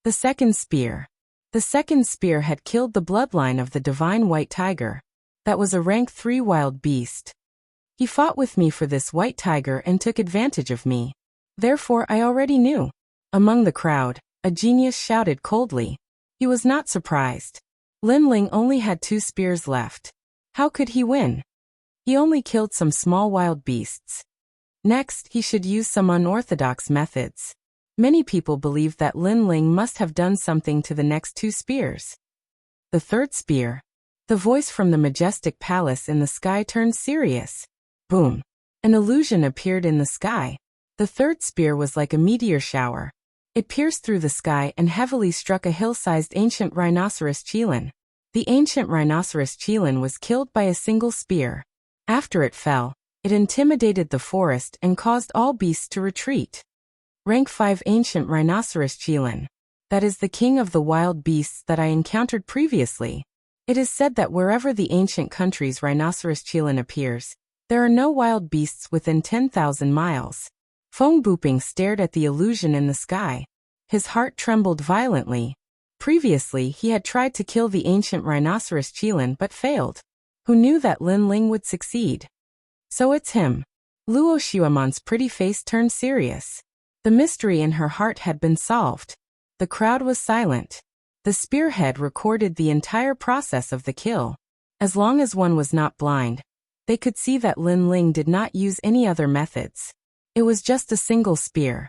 The second spear. The second spear had killed the bloodline of the divine white tiger. That was a rank 3 wild beast. He fought with me for this white tiger and took advantage of me. Therefore I already knew. Among the crowd, a genius shouted coldly. He was not surprised. Lin Ling only had 2 spears left. How could he win? He only killed some small wild beasts. Next, he should use some unorthodox methods. Many people believe that Lin Ling must have done something to the next 2 spears. The 3rd spear. The voice from the majestic palace in the sky turned serious. Boom. An illusion appeared in the sky. The 3rd spear was like a meteor shower. It pierced through the sky and heavily struck a hill-sized ancient rhinoceros qilin. The ancient rhinoceros qilin was killed by a single spear. After it fell, it intimidated the forest and caused all beasts to retreat. Rank 5 Ancient Rhinoceros qilin. That is the king of the wild beasts that I encountered previously. It is said that wherever the ancient country's rhinoceros qilin appears, there are no wild beasts within 10,000 miles. Feng Buping stared at the illusion in the sky. His heart trembled violently. Previously, he had tried to kill the ancient rhinoceros qilin but failed. Who knew that Lin Ling would succeed? So it's him. Luo Xuemon's pretty face turned serious. The mystery in her heart had been solved. The crowd was silent. The spearhead recorded the entire process of the kill. As long as one was not blind, they could see that Lin Ling did not use any other methods. It was just a single spear.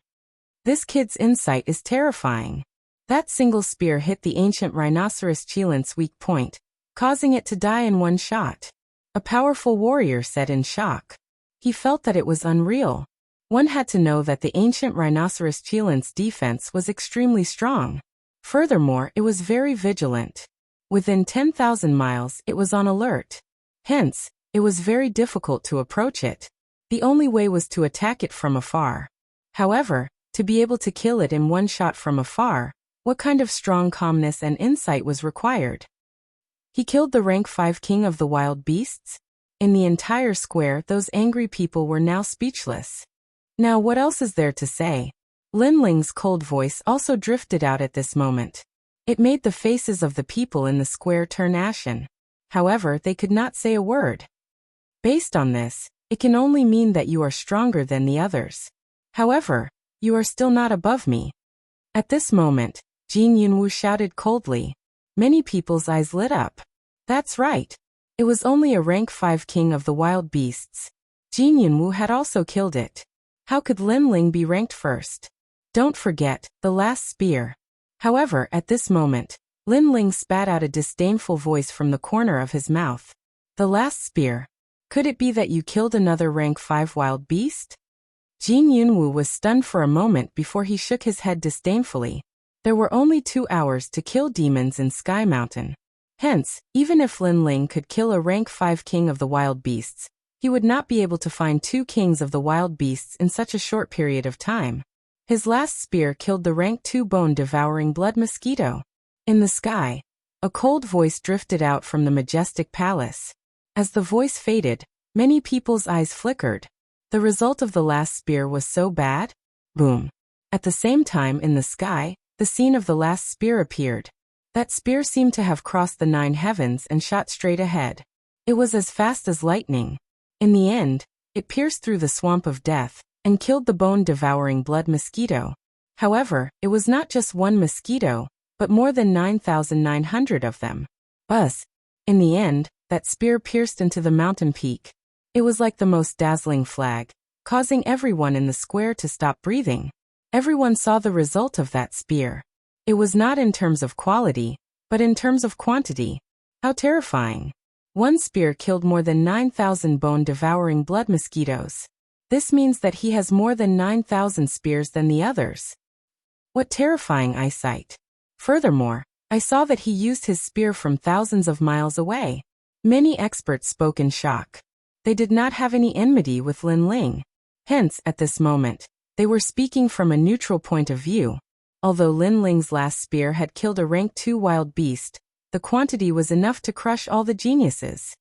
This kid's insight is terrifying. That single spear hit the ancient rhinoceros qilin's weak point, causing it to die in one shot. A powerful warrior said in shock. He felt that it was unreal. One had to know that the ancient rhinoceros qilin's defense was extremely strong. Furthermore, it was very vigilant. Within 10,000 miles, it was on alert. Hence, it was very difficult to approach it. The only way was to attack it from afar. However, to be able to kill it in one shot from afar, what kind of strong calmness and insight was required? He killed the rank 5 king of the wild beasts? In the entire square, those angry people were now speechless. Now what else is there to say? Lin Ling's cold voice also drifted out at this moment. It made the faces of the people in the square turn ashen. However, they could not say a word. Based on this, it can only mean that you are stronger than the others. However, you are still not above me. At this moment, Jin Yunwu shouted coldly. Many people's eyes lit up. That's right. It was only a rank 5 king of the wild beasts. Jin Yunwu had also killed it. How could Lin Ling be ranked first? Don't forget, the last spear. However, at this moment, Lin Ling spat out a disdainful voice from the corner of his mouth. The last spear. Could it be that you killed another rank 5 wild beast? Jin Yunwu was stunned for a moment before he shook his head disdainfully. There were only 2 hours to kill demons in Sky Mountain. Hence, even if Lin Ling could kill a rank 5 king of the wild beasts, he would not be able to find 2 kings of the wild beasts in such a short period of time. His last spear killed the rank 2 bone-devouring blood mosquito. In the sky, a cold voice drifted out from the majestic palace. As the voice faded, many people's eyes flickered. The result of the last spear was so bad? Boom. At the same time in the sky, the scene of the last spear appeared. That spear seemed to have crossed the 9 heavens and shot straight ahead. It was as fast as lightning. In the end, it pierced through the swamp of death and killed the bone-devouring blood mosquito. However, it was not just one mosquito, but more than 9,900 of them. Buzz. In the end, that spear pierced into the mountain peak. It was like the most dazzling flag, causing everyone in the square to stop breathing. Everyone saw the result of that spear. It was not in terms of quality, but in terms of quantity. How terrifying. One spear killed more than 9,000 bone-devouring blood mosquitoes. This means that he has more than 9,000 spears than the others. What terrifying eyesight. Furthermore, I saw that he used his spear from thousands of miles away. Many experts spoke in shock. They did not have any enmity with Lin Ling. Hence, at this moment, they were speaking from a neutral point of view. Although Lin Ling's last spear had killed a rank 2 wild beast, the quantity was enough to crush all the geniuses.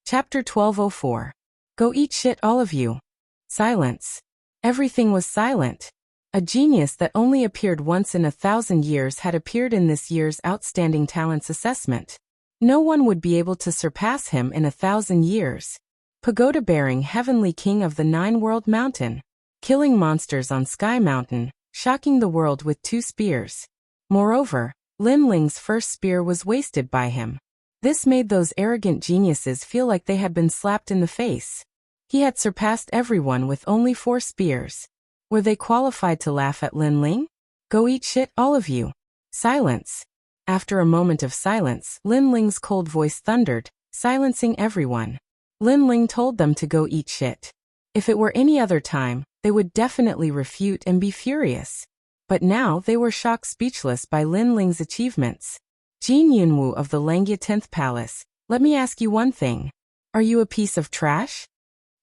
Chapter 1204. Go eat shit, all of you. Silence. Everything was silent. A genius that only appeared once in 1,000 years had appeared in this year's Outstanding Talents Assessment. No one would be able to surpass him in 1,000 years. Pagoda-bearing heavenly king of the 9-world mountain. Killing monsters on Sky Mountain, shocking the world with 2 spears. Moreover, Lin Ling's first spear was wasted by him. This made those arrogant geniuses feel like they had been slapped in the face. He had surpassed everyone with only 4 spears. Were they qualified to laugh at Lin Ling? Go eat shit, all of you. Silence. After a moment of silence, Lin Ling's cold voice thundered, silencing everyone. Lin Ling told them to go eat shit. If it were any other time, they would definitely refute and be furious. But now they were shocked speechless by Lin Ling's achievements. Jin Yunwu of the Langya 10th Palace, let me ask you one thing. Are you a piece of trash?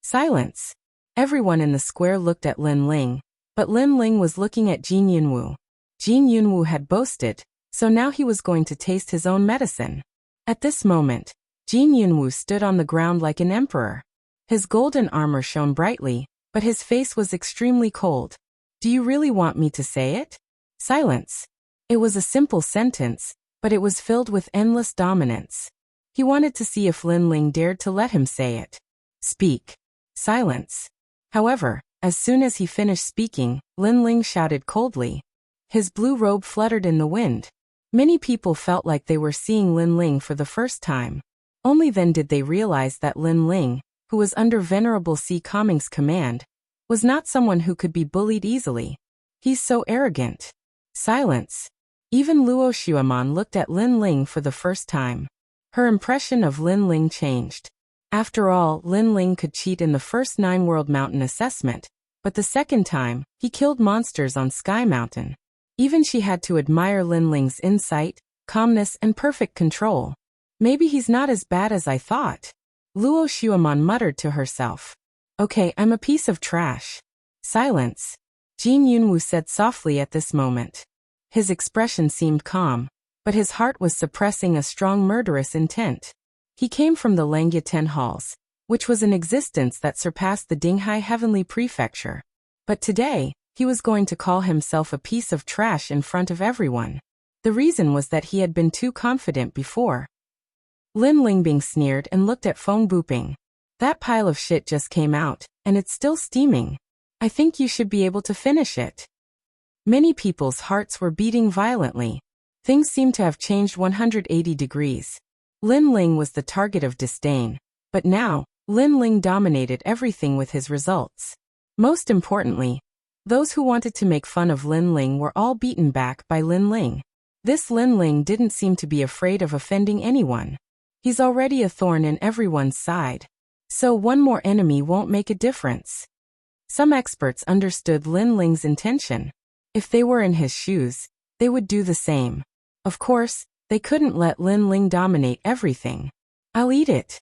Silence. Everyone in the square looked at Lin Ling, but Lin Ling was looking at Jin Yunwu. Jin Yunwu had boasted, so now he was going to taste his own medicine. At this moment, Jin Yunwu stood on the ground like an emperor. His golden armor shone brightly, but his face was extremely cold. Do you really want me to say it? Silence. It was a simple sentence, but it was filled with endless dominance. He wanted to see if Lin Ling dared to let him say it. Speak. Silence. However, as soon as he finished speaking, Lin Ling shouted coldly. His blue robe fluttered in the wind. Many people felt like they were seeing Lin Ling for the first time. Only then did they realize that Lin Ling, who was under Venerable Si Kaming's command, was not someone who could be bullied easily. He's so arrogant. Silence. Even Luo Xueman looked at Lin Ling for the first time. Her impression of Lin Ling changed. After all, Lin Ling could cheat in the first 9 World Mountain assessment, but the second time, he killed monsters on Sky Mountain. Even she had to admire Lin Ling's insight, calmness and perfect control. Maybe he's not as bad as I thought. Luo Xueman muttered to herself. Okay, I'm a piece of trash. Silence. Jin Yunwu said softly at this moment. His expression seemed calm, but his heart was suppressing a strong murderous intent. He came from the Langya 10 halls, which was an existence that surpassed the Dinghai Heavenly Prefecture. But today, he was going to call himself a piece of trash in front of everyone. The reason was that he had been too confident before. Lin Ling Bing sneered and looked at Feng Buping. That pile of shit just came out, and it's still steaming. I think you should be able to finish it. Many people's hearts were beating violently. Things seemed to have changed 180 degrees. Lin Ling was the target of disdain, but now, Lin Ling dominated everything with his results. Most importantly, those who wanted to make fun of Lin Ling were all beaten back by Lin Ling. This Lin Ling didn't seem to be afraid of offending anyone. He's already a thorn in everyone's side. So one more enemy won't make a difference. Some experts understood Lin Ling's intention. If they were in his shoes, they would do the same. Of course, they couldn't let Lin Ling dominate everything. I'll eat it.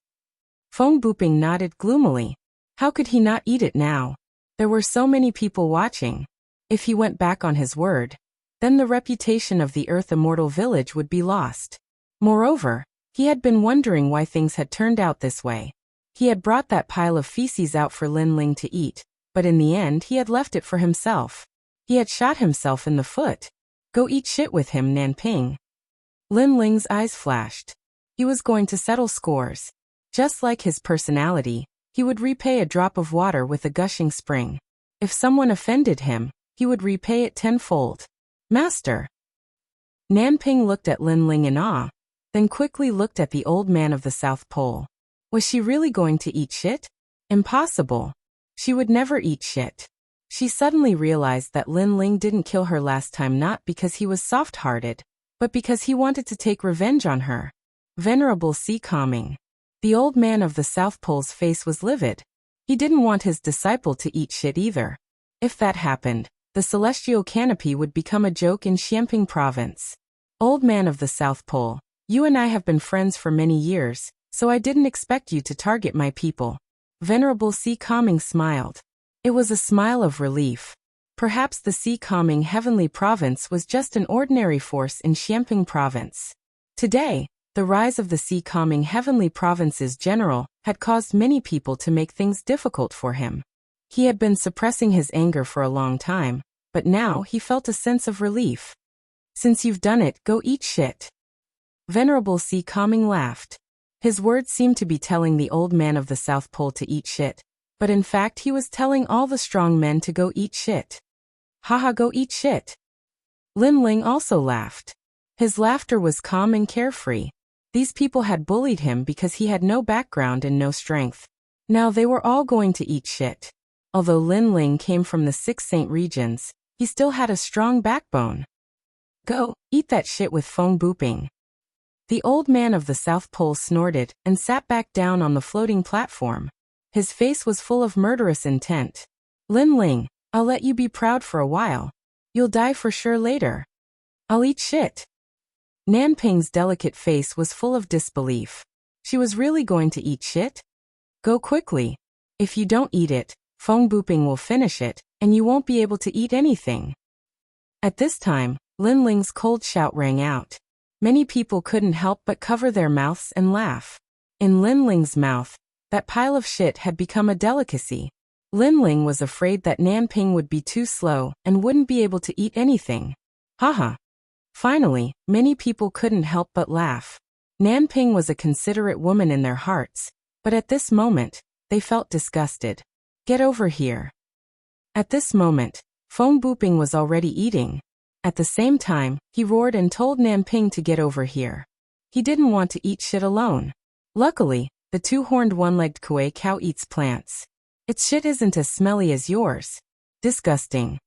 Feng Buping nodded gloomily. How could he not eat it now? There were so many people watching. If he went back on his word, then the reputation of the Earth Immortal Village would be lost. Moreover, he had been wondering why things had turned out this way. He had brought that pile of feces out for Lin Ling to eat, but in the end he had left it for himself. He had shot himself in the foot. Go eat shit with him, Nanping. Lin Ling's eyes flashed. He was going to settle scores. Just like his personality, he would repay a drop of water with a gushing spring. If someone offended him, he would repay it tenfold. Master. Nanping looked at Lin Ling in awe, then quickly looked at the old man of the South Pole. Was she really going to eat shit? Impossible. She would never eat shit. She suddenly realized that Lin Ling didn't kill her last time not because he was soft-hearted, but because he wanted to take revenge on her. Venerable Si Kaming. The old man of the South Pole's face was livid. He didn't want his disciple to eat shit either. If that happened, the celestial canopy would become a joke in Xiamping province. Old man of the South Pole, you and I have been friends for many years, so I didn't expect you to target my people. Venerable Si Kaming smiled. It was a smile of relief. Perhaps the Si Kaming Heavenly Province was just an ordinary force in Xiamping province. Today, the rise of the Si Kaming Heavenly Province's general had caused many people to make things difficult for him. He had been suppressing his anger for a long time, but now he felt a sense of relief. Since you've done it, go eat shit. Venerable Si Kaming laughed. His words seemed to be telling the old man of the South Pole to eat shit, but in fact he was telling all the strong men to go eat shit. Haha, go eat shit. Lin Ling also laughed. His laughter was calm and carefree. These people had bullied him because he had no background and no strength. Now they were all going to eat shit. Although Lin Ling came from the 6 Saint regions, he still had a strong backbone. Go, eat that shit with Feng Buping. The old man of the South Pole snorted and sat back down on the floating platform. His face was full of murderous intent. Lin Ling, I'll let you be proud for a while. You'll die for sure later. I'll eat shit. Nanping's delicate face was full of disbelief. She was really going to eat shit? Go quickly. If you don't eat it, Feng Buping will finish it, and you won't be able to eat anything. At this time, Lin Ling's cold shout rang out. Many people couldn't help but cover their mouths and laugh. In Lin Ling's mouth, that pile of shit had become a delicacy. Lin Ling was afraid that Nanping would be too slow and wouldn't be able to eat anything. Haha. Finally, many people couldn't help but laugh. Nanping was a considerate woman in their hearts, but at this moment, they felt disgusted. Get over here. At this moment, Feng Buping was already eating. At the same time, he roared and told Nanping to get over here. He didn't want to eat shit alone. Luckily, the 2-horned one-legged kuei cow eats plants. Its shit isn't as smelly as yours. Disgusting.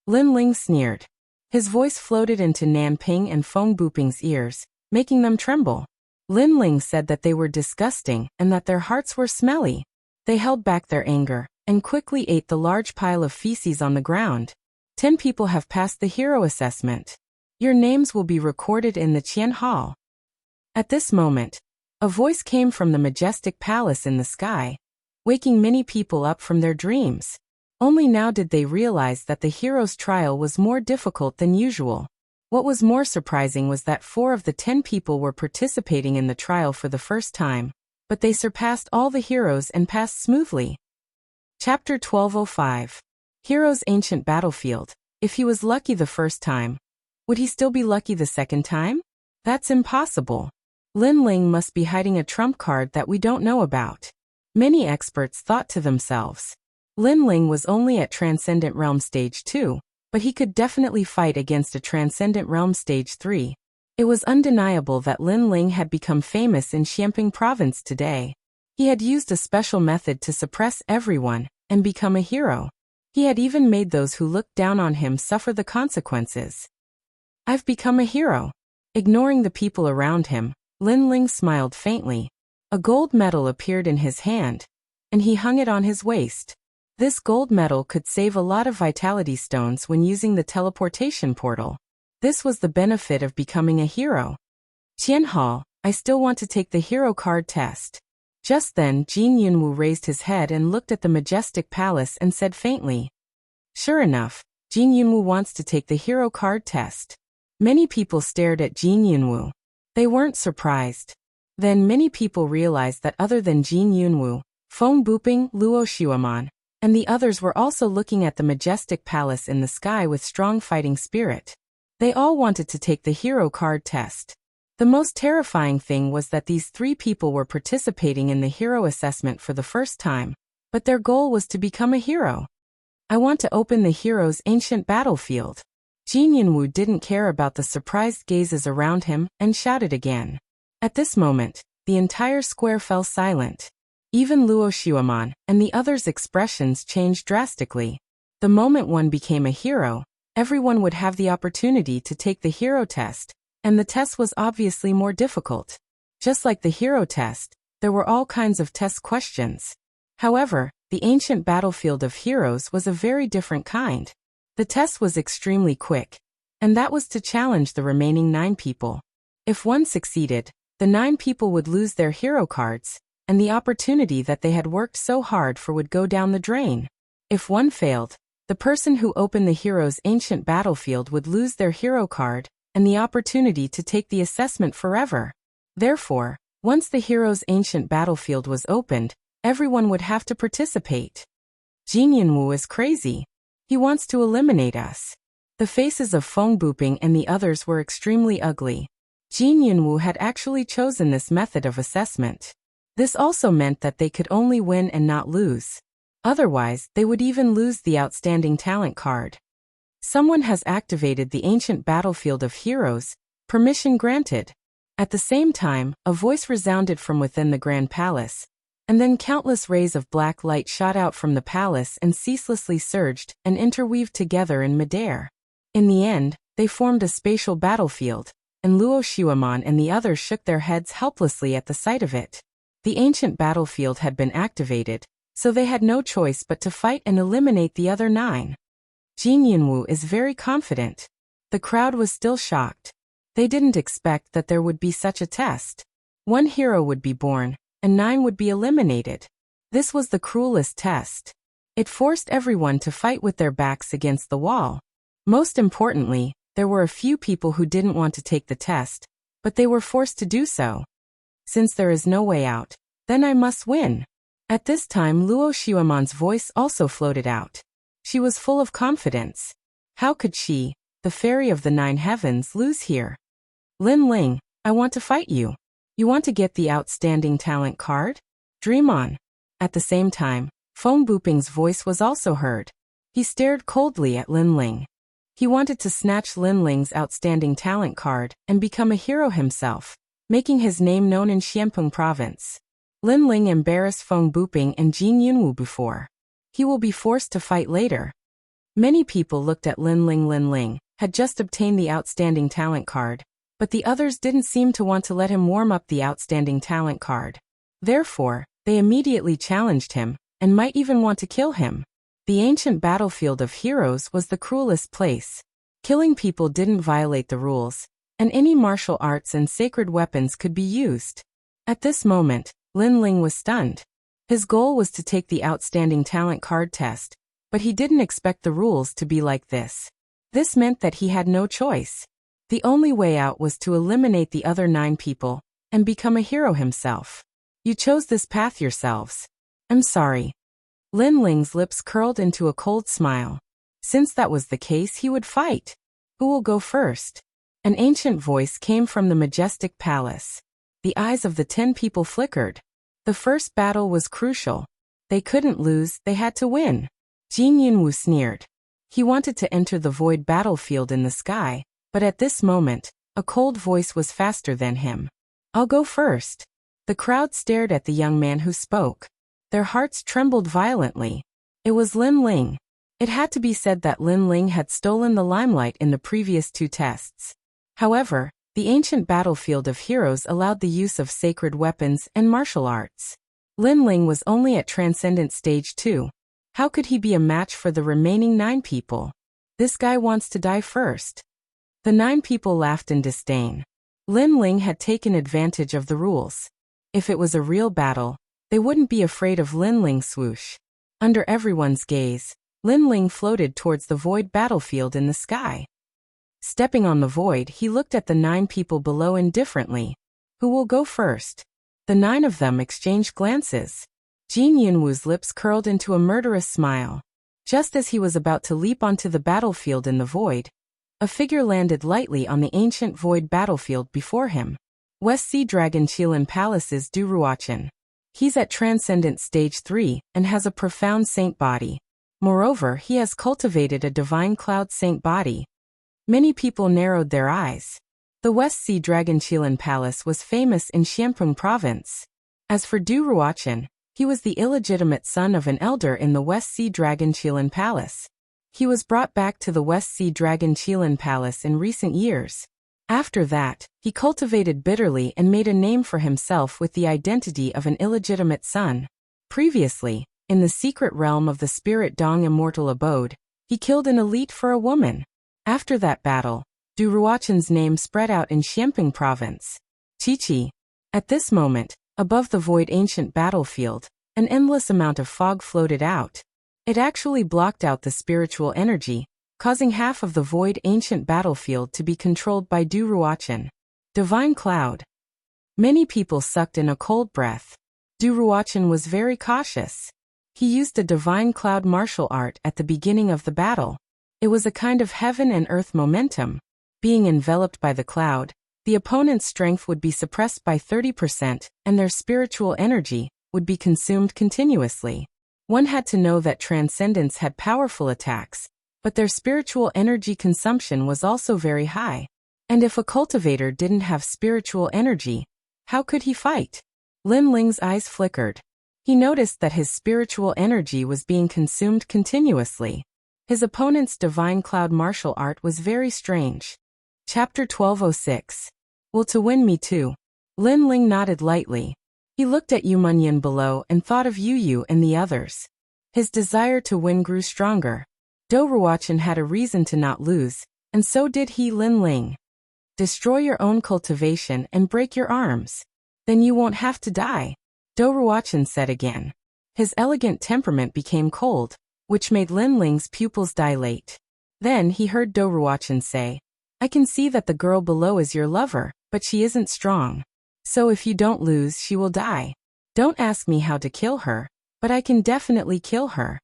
Lin Ling sneered. His voice floated into Nanping and Feng Buping's ears, making them tremble. Lin Ling said that they were disgusting and that their hearts were smelly. They held back their anger and quickly ate the large pile of feces on the ground. 10 people have passed the hero assessment. Your names will be recorded in the Qian Hall. At this moment, a voice came from the majestic palace in the sky, waking many people up from their dreams. Only now did they realize that the hero's trial was more difficult than usual. What was more surprising was that 4 of the 10 people were participating in the trial for the first time, but they surpassed all the heroes and passed smoothly. Chapter 1205. Hero's Ancient Battlefield. If he was lucky the first time, would he still be lucky the second time? That's impossible. Lin Ling must be hiding a trump card that we don't know about. Many experts thought to themselves. Lin Ling was only at Transcendent Realm Stage 2, but he could definitely fight against a Transcendent Realm Stage 3. It was undeniable that Lin Ling had become famous in Xiamping Province today. He had used a special method to suppress everyone and become a hero. He had even made those who looked down on him suffer the consequences. I've become a hero. Ignoring the people around him, Lin Ling smiled faintly. A gold medal appeared in his hand, and he hung it on his waist. This gold medal could save a lot of vitality stones when using the teleportation portal. This was the benefit of becoming a hero. Qian Hall, I still want to take the hero card test. Just then Jin Yunwu raised his head and looked at the majestic palace and said faintly. Sure enough, Jin Yunwu wants to take the hero card test. Many people stared at Jin Yunwu. They weren't surprised. Then many people realized that other than Jin Yunwu, Feng Buping, Luo Xuaman, and the others were also looking at the majestic palace in the sky with strong fighting spirit. They all wanted to take the hero card test. The most terrifying thing was that these 3 people were participating in the hero assessment for the first time, but their goal was to become a hero. I want to open the hero's ancient battlefield. Jin Yunwu didn't care about the surprised gazes around him and shouted again. At this moment, the entire square fell silent. Even Luo Xuaman and the others' expressions changed drastically. The moment one became a hero, everyone would have the opportunity to take the hero test, and the test was obviously more difficult. Just like the hero test, there were all kinds of test questions. However, the ancient battlefield of heroes was a very different kind. The test was extremely quick, and that was to challenge the remaining 9 people. If one succeeded, the 9 people would lose their hero cards, and the opportunity that they had worked so hard for would go down the drain. If one failed, the person who opened the hero's ancient battlefield would lose their hero card, and the opportunity to take the assessment forever. Therefore, once the hero's ancient battlefield was opened, everyone would have to participate. Jin Yunwu is crazy. He wants to eliminate us. The faces of Feng Buping and the others were extremely ugly. Jin Yunwu had actually chosen this method of assessment. This also meant that they could only win and not lose. Otherwise, they would even lose the outstanding talent card. Someone has activated the ancient battlefield of heroes. Permission granted. At the same time, a voice resounded from within the grand palace, and then countless rays of black light shot out from the palace and ceaselessly surged and interweaved together in midair. In the end, they formed a spatial battlefield, and Luo Xiaoman and the others shook their heads helplessly at the sight of it. The ancient battlefield had been activated, so they had no choice but to fight and eliminate the other 9. Jin Yunwu is very confident. The crowd was still shocked. They didn't expect that there would be such a test. 1 hero would be born, and 9 would be eliminated. This was the cruelest test. It forced everyone to fight with their backs against the wall. Most importantly, there were a few people who didn't want to take the test, but they were forced to do so. Since there is no way out, then I must win. At this time Luo Xiaoman's voice also floated out. She was full of confidence. How could she, the fairy of the 9 heavens, lose here? Lin Ling, I want to fight you. You want to get the outstanding talent card? Dream on. At the same time, Feng Buping's voice was also heard. He stared coldly at Lin Ling. He wanted to snatch Lin Ling's outstanding talent card and become a hero himself, making his name known in Xianpeng province. Lin Ling embarrassed Feng Buping and Jin Yunwu before. He will be forced to fight later. Many people looked at Lin Ling. Lin Ling had just obtained the outstanding talent card, but the others didn't seem to want to let him warm up the outstanding talent card. Therefore, they immediately challenged him, and might even want to kill him. The ancient battlefield of heroes was the cruelest place. Killing people didn't violate the rules, and any martial arts and sacred weapons could be used. At this moment, Lin Ling was stunned. His goal was to take the outstanding talent card test, but he didn't expect the rules to be like this. This meant that he had no choice. The only way out was to eliminate the other 9 people, and become a hero himself. You chose this path yourselves. I'm sorry. Lin Ling's lips curled into a cold smile. Since that was the case, he would fight. Who will go first? An ancient voice came from the majestic palace. The eyes of the 10 people flickered. The first battle was crucial. They couldn't lose, they had to win. Jin Yunwu sneered. He wanted to enter the void battlefield in the sky, but at this moment, a cold voice was faster than him. I'll go first. The crowd stared at the young man who spoke. Their hearts trembled violently. It was Lin Ling. It had to be said that Lin Ling had stolen the limelight in the previous 2 tests. However, the ancient battlefield of heroes allowed the use of sacred weapons and martial arts. Lin Ling was only at Transcendent Stage 2. How could he be a match for the remaining 9 people? This guy wants to die first. The 9 people laughed in disdain. Lin Ling had taken advantage of the rules. If it was a real battle, they wouldn't be afraid of Lin Ling's swoosh. Under everyone's gaze, Lin Ling floated towards the void battlefield in the sky. Stepping on the void, he looked at the 9 people below indifferently. Who will go first? The 9 of them exchanged glances. Jin Yunwu's lips curled into a murderous smile. Just as he was about to leap onto the battlefield in the void, a figure landed lightly on the ancient void battlefield before him. West Sea Dragon Qilin Palace's Du Ruochen. He's at Transcendent Stage 3 and has a profound saint body. Moreover, he has cultivated a divine cloud saint body. Many people narrowed their eyes. The West Sea Dragon Qilin Palace was famous in Xianpeng province. As for Du Ruochen, he was the illegitimate son of an elder in the West Sea Dragon Qilin Palace. He was brought back to the West Sea Dragon Qilin Palace in recent years. After that, he cultivated bitterly and made a name for himself with the identity of an illegitimate son. Previously, in the secret realm of the Spirit Dong Immortal Abode, he killed an elite for a woman. After that battle, Du Ruochen's name spread out in Xianpeng province. Chi-Chi. At this moment, above the void ancient battlefield, an endless amount of fog floated out. It actually blocked out the spiritual energy, causing half of the void ancient battlefield to be controlled by Du Ruochen. Divine Cloud. Many people sucked in a cold breath. Du Ruochen was very cautious. He used a divine cloud martial art at the beginning of the battle. It was a kind of heaven and earth momentum. Being enveloped by the cloud, the opponent's strength would be suppressed by 30%, and their spiritual energy would be consumed continuously. One had to know that Transcendence had powerful attacks, but their spiritual energy consumption was also very high. And if a cultivator didn't have spiritual energy, how could he fight? Lin Ling's eyes flickered. He noticed that his spiritual energy was being consumed continuously. His opponent's divine cloud martial art was very strange. Chapter 1206. Will to win me too? Lin Ling nodded lightly. He looked at Yu Munyan below and thought of Yu Yu and the others. His desire to win grew stronger. Do Ruochen had a reason to not lose, and so did he. Lin Ling. Destroy your own cultivation and break your arms. Then you won't have to die, Do Ruochen said again. His elegant temperament became cold, which made Lin Ling's pupils dilate. Then he heard Do Ruochen say, I can see that the girl below is your lover, but she isn't strong. So if you don't lose, she will die. Don't ask me how to kill her, but I can definitely kill her.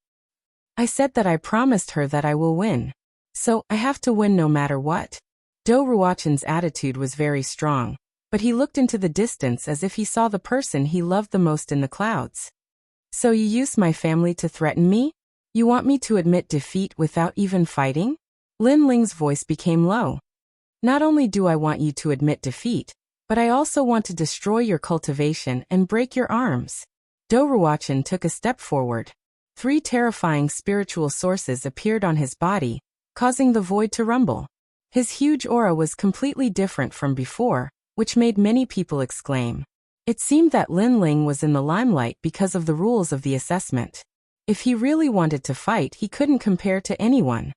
I said that I promised her that I will win. So I have to win no matter what. Do Ruochen's attitude was very strong, but he looked into the distance as if he saw the person he loved the most in the clouds. So you use my family to threaten me? You want me to admit defeat without even fighting? Lin Ling's voice became low. Not only do I want you to admit defeat, but I also want to destroy your cultivation and break your arms. Do Ruochen took a step forward. 3 terrifying spiritual sources appeared on his body, causing the void to rumble. His huge aura was completely different from before, which made many people exclaim. It seemed that Lin Ling was in the limelight because of the rules of the assessment. If he really wanted to fight, he couldn't compare to anyone.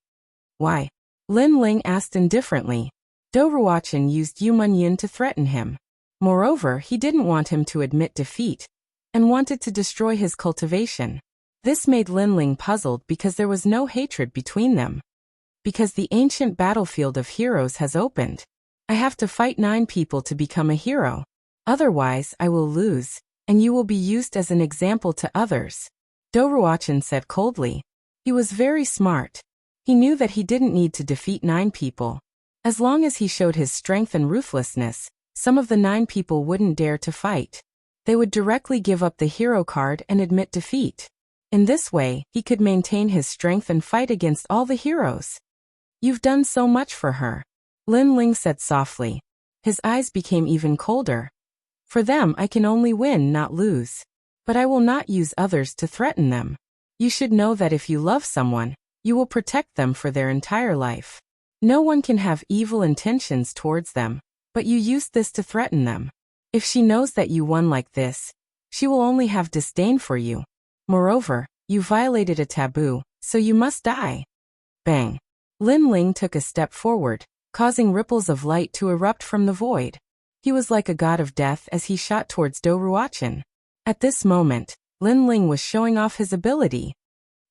Why? Lin Ling asked indifferently. Do Ruochen used Yu Munyan to threaten him. Moreover, he didn't want him to admit defeat, and wanted to destroy his cultivation. This made Lin Ling puzzled because there was no hatred between them. Because the ancient battlefield of heroes has opened. I have to fight 9 people to become a hero. Otherwise, I will lose, and you will be used as an example to others. Do Ruochen said coldly. He was very smart. He knew that he didn't need to defeat 9 people. As long as he showed his strength and ruthlessness, some of the 9 people wouldn't dare to fight. They would directly give up the hero card and admit defeat. In this way, he could maintain his strength and fight against all the heroes. You've done so much for her, Lin Ling said softly. His eyes became even colder. For them, I can only win, not lose. But I will not use others to threaten them. You should know that if you love someone, you will protect them for their entire life. No one can have evil intentions towards them, but you used this to threaten them. If she knows that you won like this, she will only have disdain for you. Moreover, you violated a taboo, so you must die. Bang. Lin Ling took a step forward, causing ripples of light to erupt from the void. He was like a god of death as he shot towards Do Ruochen. At this moment, Lin Ling was showing off his ability.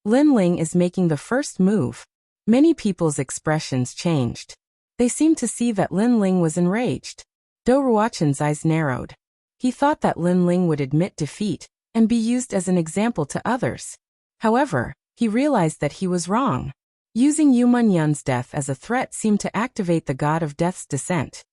Lin Ling is making the first move. Many people's expressions changed. They seemed to see that Lin Ling was enraged. Do Ruochen's eyes narrowed. He thought that Lin Ling would admit defeat and be used as an example to others. However, he realized that he was wrong. Using Yu Munyan's death as a threat seemed to activate the god of death's descent.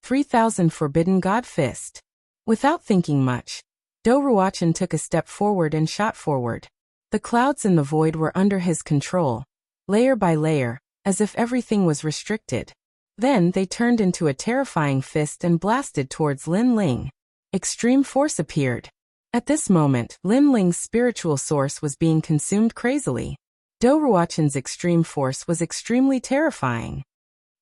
3000 Forbidden God Fist. Without thinking much, Do Ruochen took a step forward and shot forward. The clouds in the void were under his control, layer by layer, as if everything was restricted. Then they turned into a terrifying fist and blasted towards Lin Ling. Extreme force appeared. At this moment, Lin Ling's spiritual source was being consumed crazily. Do Ruochen's extreme force was extremely terrifying.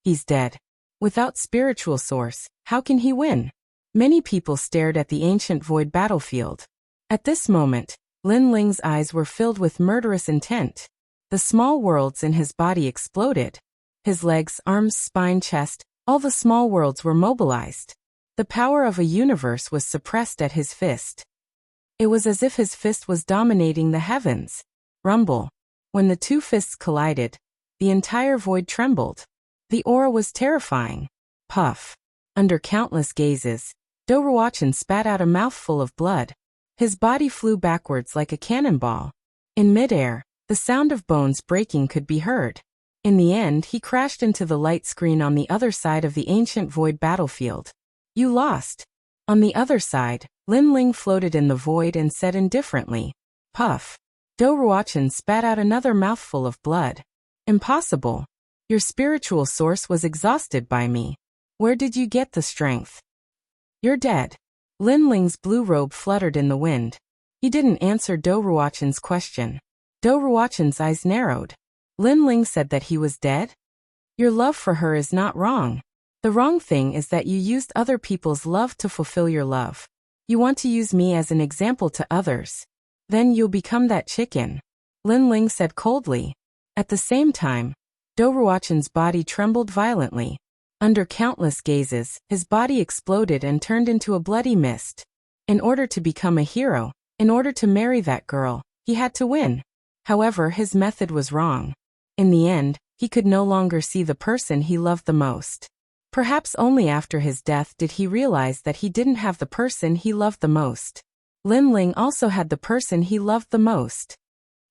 He's dead. Without spiritual source, how can he win? Many people stared at the ancient void battlefield. At this moment, Lin Ling's eyes were filled with murderous intent. The small worlds in his body exploded. His legs, arms, spine, chest, all the small worlds were mobilized. The power of a universe was suppressed at his fist. It was as if his fist was dominating the heavens. Rumble. When the 2 fists collided, the entire void trembled. The aura was terrifying. Puff. Under countless gazes, Do Ruochen spat out a mouthful of blood. His body flew backwards like a cannonball. In midair, the sound of bones breaking could be heard. In the end, he crashed into the light screen on the other side of the ancient void battlefield. You lost. On the other side, Lin Ling floated in the void and said indifferently, Puff. Do Ruochen spat out another mouthful of blood. Impossible. Your spiritual source was exhausted by me. Where did you get the strength? You're dead. Lin Ling's blue robe fluttered in the wind. He didn't answer Do Ruochen's question. Do Ruochen's eyes narrowed. Lin Ling said that he was dead? Your love for her is not wrong. The wrong thing is that you used other people's love to fulfill your love. You want to use me as an example to others. Then you'll become that chicken. Lin Ling said coldly. At the same time, Do Ruochen's body trembled violently. Under countless gazes, his body exploded and turned into a bloody mist. In order to become a hero, in order to marry that girl, he had to win. However, his method was wrong. In the end, he could no longer see the person he loved the most. Perhaps only after his death did he realize that he didn't have the person he loved the most. Lin Ling also had the person he loved the most.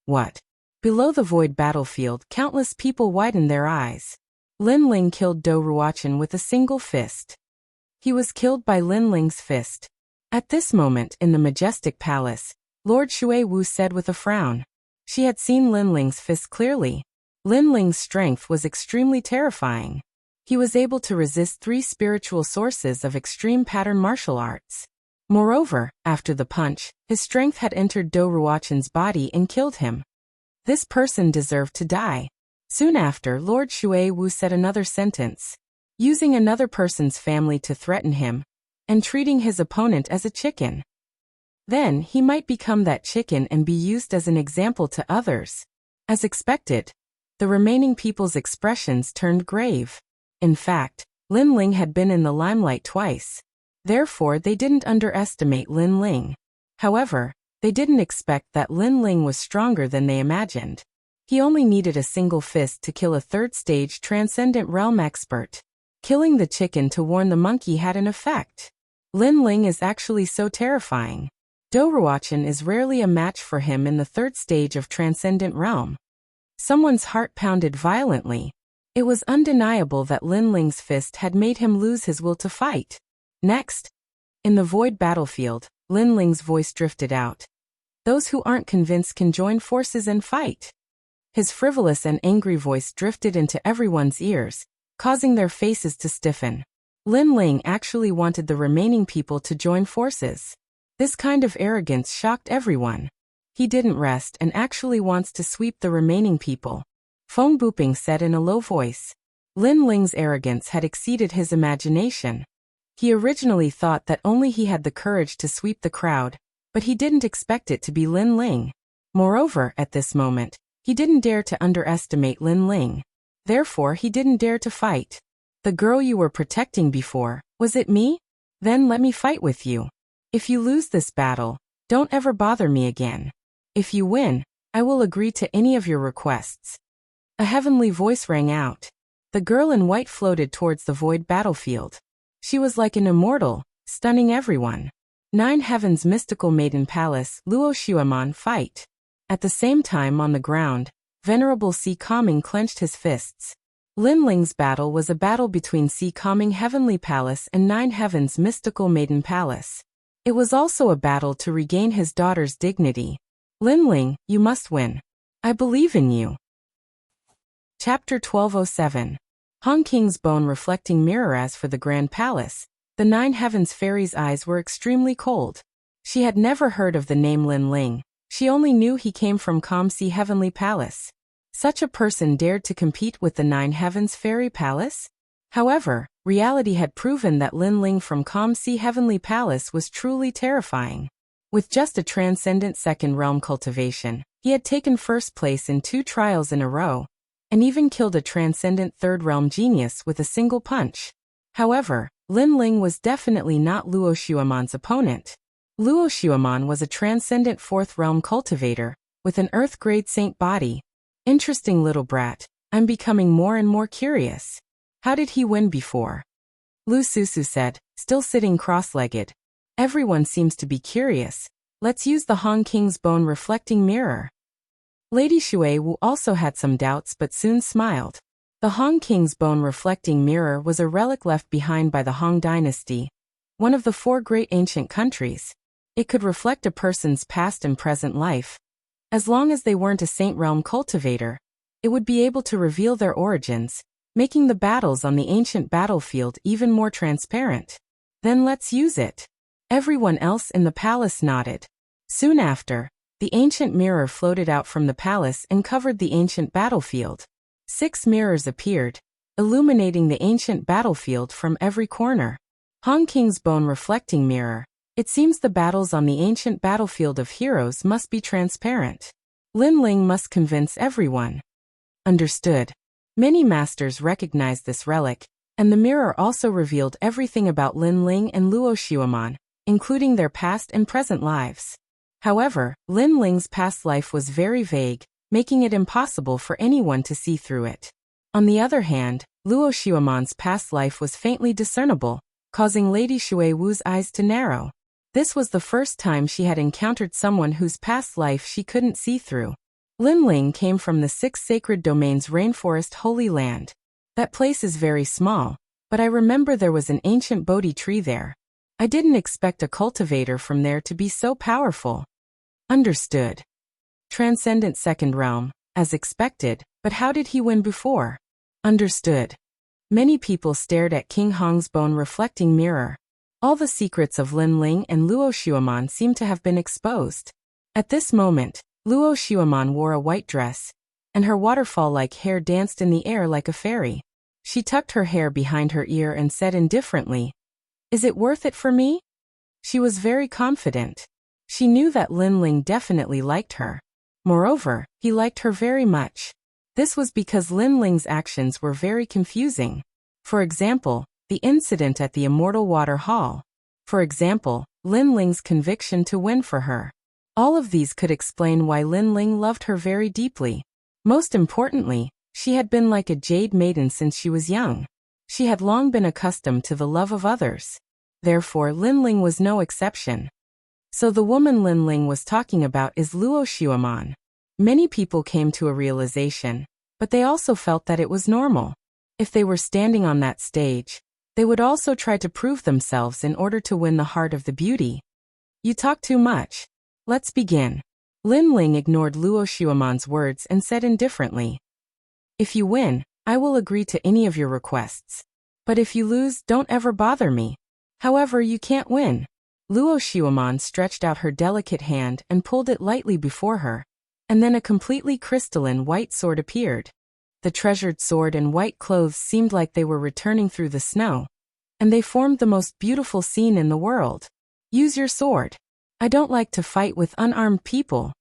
What? Below the void battlefield, countless people widened their eyes. Lin Ling killed Do Ruochen with a single fist. He was killed by Lin Ling's fist. At this moment in the majestic palace, Lord Shui Wu said with a frown. She had seen Lin Ling's fist clearly. Lin Ling's strength was extremely terrifying. He was able to resist 3 spiritual sources of extreme pattern martial arts. Moreover, after the punch, his strength had entered Do Ruochen's body and killed him. This person deserved to die. Soon after, Lord Shui Wu said another sentence. Using another person's family to threaten him, and treating his opponent as a chicken. Then, he might become that chicken and be used as an example to others. As expected, the remaining people's expressions turned grave. In fact, Lin Ling had been in the limelight twice. Therefore, they didn't underestimate Lin Ling. However, they didn't expect that Lin Ling was stronger than they imagined. He only needed a single fist to kill a third-stage transcendent realm expert. Killing the chicken to warn the monkey had an effect. Lin Ling is actually so terrifying. Do Ruochen is rarely a match for him in the third stage of transcendent realm. Someone's heart pounded violently. It was undeniable that Lin Ling's fist had made him lose his will to fight. Next, in the void battlefield, Lin Ling's voice drifted out. Those who aren't convinced can join forces and fight. His frivolous and angry voice drifted into everyone's ears, causing their faces to stiffen. Lin Ling actually wanted the remaining people to join forces. This kind of arrogance shocked everyone. He didn't rest and actually wants to sweep the remaining people. Feng Buping said in a low voice. Lin Ling's arrogance had exceeded his imagination. He originally thought that only he had the courage to sweep the crowd, but he didn't expect it to be Lin Ling. Moreover, at this moment, he didn't dare to underestimate Lin Ling. Therefore, he didn't dare to fight. The girl you were protecting before, was it me? Then let me fight with you. If you lose this battle, don't ever bother me again. If you win, I will agree to any of your requests. A heavenly voice rang out. The girl in white floated towards the void battlefield. She was like an immortal, stunning everyone. 9 Heavens Mystical Maiden Palace, Luo Xueman fight. At the same time on the ground, Venerable Si Kaming clenched his fists. Lin Ling's battle was a battle between Si Kaming Heavenly Palace and 9 Heavens Mystical Maiden Palace. It was also a battle to regain his daughter's dignity. Lin Ling, you must win. I believe in you. Chapter 1207. Hong King's bone reflecting mirror. As for the Grand Palace, the 9 Heavens Fairy's eyes were extremely cold. She had never heard of the name Lin Ling. She only knew he came from Kamsi Heavenly Palace. Such a person dared to compete with the 9 Heavens Fairy Palace? However, reality had proven that Lin Ling from Kamsi Heavenly Palace was truly terrifying. With just a transcendent second realm cultivation, he had taken first place in 2 trials in a row, and even killed a transcendent third realm genius with a single punch. However, Lin Ling was definitely not Luo Xueman's opponent. Luo Xueman was a transcendent fourth realm cultivator, with an earth-grade saint body. Interesting little brat, I'm becoming more and more curious. How did he win before? Lu Susu said, still sitting cross-legged. Everyone seems to be curious. Let's use the Hong King's bone reflecting mirror. Lady Shui Wu also had some doubts but soon smiled. The Hong King's bone reflecting mirror was a relic left behind by the Han dynasty, one of the 4 great ancient countries. It could reflect a person's past and present life. As long as they weren't a saint realm cultivator, it would be able to reveal their origins, making the battles on the ancient battlefield even more transparent. Then let's use it. Everyone else in the palace nodded. Soon after, the ancient mirror floated out from the palace and covered the ancient battlefield. 6 mirrors appeared, illuminating the ancient battlefield from every corner. Hong King's bone reflecting mirror. It seems the battles on the ancient battlefield of heroes must be transparent. Lin Ling must convince everyone. Understood. Many masters recognized this relic, and the mirror also revealed everything about Lin Ling and Luo Xueman, including their past and present lives. However, Lin Ling's past life was very vague, making it impossible for anyone to see through it. On the other hand, Luo Xueman's past life was faintly discernible, causing Lady Shui Wu's eyes to narrow. This was the first time she had encountered someone whose past life she couldn't see through. Lin Ling came from the 6 sacred domains Rainforest Holy Land. That place is very small, but I remember there was an ancient Bodhi tree there. I didn't expect a cultivator from there to be so powerful. Understood. Transcendent Second Realm, as expected, but how did he win before? Understood. Many people stared at King Hong's bone reflecting mirror. All the secrets of Lin Ling and Luo Xueman seemed to have been exposed. At this moment, Luo Xueman wore a white dress, and her waterfall-like hair danced in the air like a fairy. She tucked her hair behind her ear and said indifferently, "Is it worth it for me?" She was very confident. She knew that Lin Ling definitely liked her. Moreover, he liked her very much. This was because Lin Ling's actions were very confusing. For example, the incident at the Immortal Water Hall. For example, Lin Ling's conviction to win for her. All of these could explain why Lin Ling loved her very deeply. Most importantly, she had been like a jade maiden since she was young. She had long been accustomed to the love of others. Therefore, Lin Ling was no exception. So the woman Lin Ling was talking about is Luo Xueman. Many people came to a realization, but they also felt that it was normal. If they were standing on that stage, they would also try to prove themselves in order to win the heart of the beauty. You talk too much. Let's begin. Lin Ling ignored Luo Xueman's words and said indifferently, "If you win, I will agree to any of your requests. But if you lose, don't ever bother me. However, you can't win." Luo Xueman stretched out her delicate hand and pulled it lightly before her, and then a completely crystalline white sword appeared. The treasured sword and white clothes seemed like they were returning through the snow, and they formed the most beautiful scene in the world. "Use your sword. I don't like to fight with unarmed people."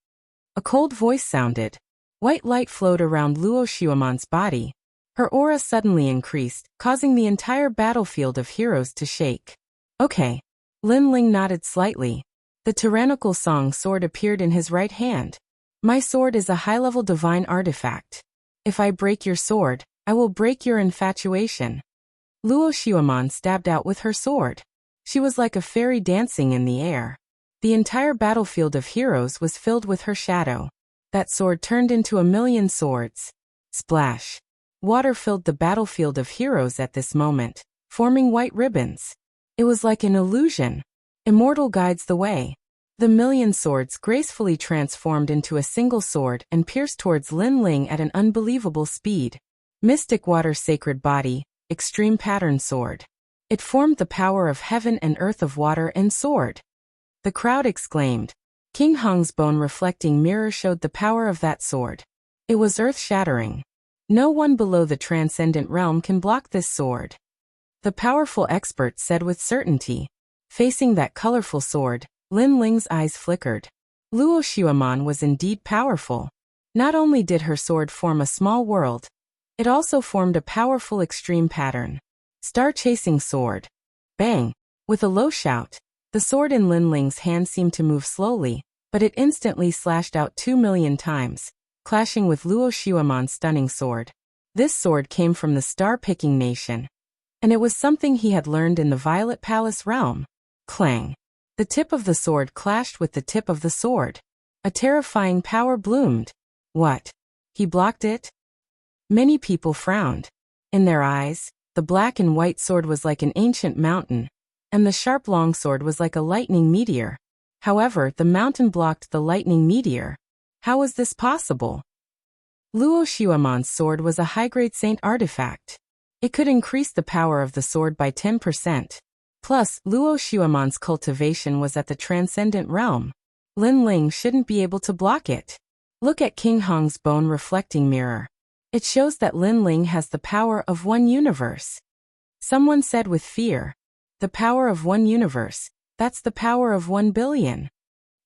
A cold voice sounded. White light flowed around Luo Xueman's body. Her aura suddenly increased, causing the entire battlefield of heroes to shake. "Okay." Lin Ling nodded slightly. The tyrannical song sword appeared in his right hand. "My sword is a high-level divine artifact. If I break your sword, I will break your infatuation." Luo Xueman stabbed out with her sword. She was like a fairy dancing in the air. The entire battlefield of heroes was filled with her shadow. That sword turned into a million swords. Splash. Water filled the battlefield of heroes at this moment, forming white ribbons. It was like an illusion. Immortal guides the way. The million swords gracefully transformed into a single sword and pierced towards Lin Ling at an unbelievable speed. Mystic Water Sacred Body, Extreme Pattern Sword. It formed the power of heaven and earth of water and sword. The crowd exclaimed. King Hong's bone reflecting mirror showed the power of that sword. It was earth-shattering. No one below the transcendent realm can block this sword. The powerful expert said with certainty. Facing that colorful sword, Lin Ling's eyes flickered. Luo Xueman was indeed powerful. Not only did her sword form a small world, it also formed a powerful extreme pattern. Star-chasing sword. Bang! With a low shout, the sword in Lin Ling's hand seemed to move slowly, but it instantly slashed out 2 million times, clashing with Luo Xueman's stunning sword. This sword came from the star-picking nation, and it was something he had learned in the Violet Palace realm. Clang! The tip of the sword clashed with the tip of the sword. A terrifying power bloomed. What? He blocked it? Many people frowned. In their eyes, the black and white sword was like an ancient mountain, and the sharp longsword was like a lightning meteor. However, the mountain blocked the lightning meteor. How was this possible? Luo Xueman's sword was a high-grade saint artifact. It could increase the power of the sword by 10%. Plus, Luo Xueman's cultivation was at the transcendent realm. Lin Ling shouldn't be able to block it. Look at King Hong's bone reflecting mirror. It shows that Lin Ling has the power of one universe. Someone said with fear, "The power of one universe, that's the power of 1 billion.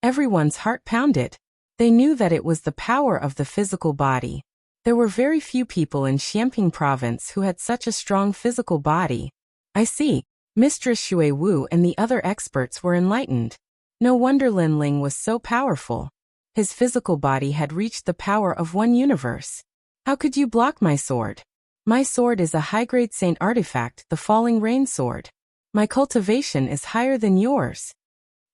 Everyone's heart pounded. They knew that it was the power of the physical body. There were very few people in Xiamping province who had such a strong physical body. I see. Mistress Xue Wu and the other experts were enlightened. No wonder Lin Ling was so powerful. His physical body had reached the power of one universe. How could you block my sword? My sword is a high-grade saint artifact, the falling rain sword. My cultivation is higher than yours."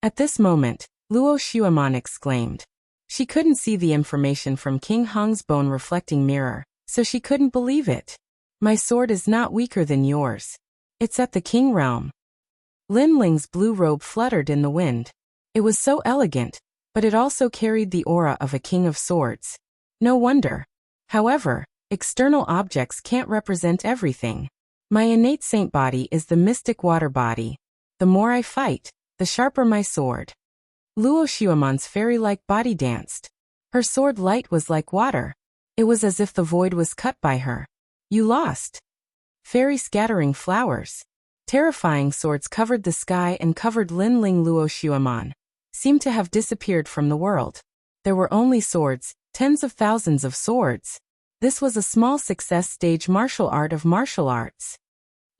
At this moment, Luo Xueman exclaimed. She couldn't see the information from King Hong's bone reflecting mirror, so she couldn't believe it. "My sword is not weaker than yours. It's at the king realm." Lin Ling's blue robe fluttered in the wind. It was so elegant, but it also carried the aura of a king of swords. No wonder. However, external objects can't represent everything. My innate saint body is the mystic water body. The more I fight, the sharper my sword. Luo Xueman's fairy-like body danced. Her sword light was like water. It was as if the void was cut by her. "You lost." Fairy scattering flowers. Terrifying swords covered the sky and covered Lin Ling. Luo Xueman seemed to have disappeared from the world. There were only swords, tens of thousands of swords. This was a small success stage martial art of martial arts.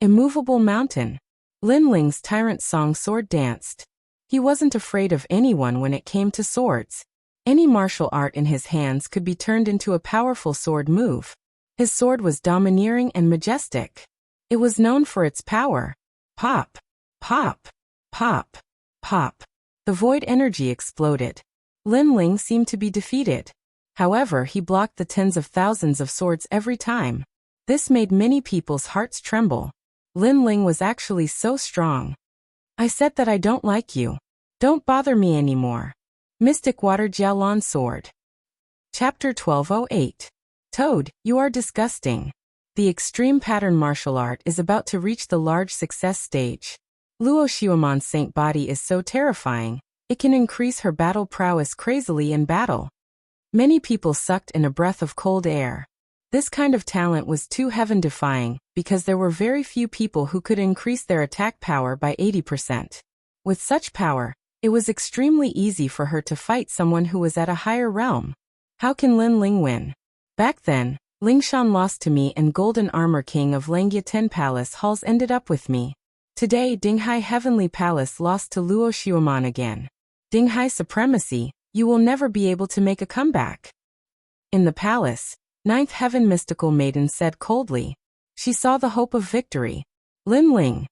Immovable mountain. Lin Ling's tyrant song sword danced. He wasn't afraid of anyone when it came to swords. Any martial art in his hands could be turned into a powerful sword move. His sword was domineering and majestic. It was known for its power. Pop, pop, pop, pop. The void energy exploded. Lin Ling seemed to be defeated. However, he blocked the tens of thousands of swords every time. This made many people's hearts tremble. Lin Ling was actually so strong. "I said that I don't like you. Don't bother me anymore." Mystic Water Jialan Sword. Chapter 1208. Toad, you are disgusting. The extreme pattern martial art is about to reach the large success stage. Luo Xueman's saint body is so terrifying, it can increase her battle prowess crazily in battle. Many people sucked in a breath of cold air. This kind of talent was too heaven-defying, because there were very few people who could increase their attack power by 80%. With such power, it was extremely easy for her to fight someone who was at a higher realm. How can Lin Ling win? Back then, Lingshan lost to me and Golden Armor King of Langia 10 Palace Halls ended up with me. Today Dinghai Heavenly Palace lost to Luo Xueman again. Dinghai Supremacy, you will never be able to make a comeback. In the palace, Ninth Heaven Mystical Maiden said coldly. She saw the hope of victory. Lin Ling.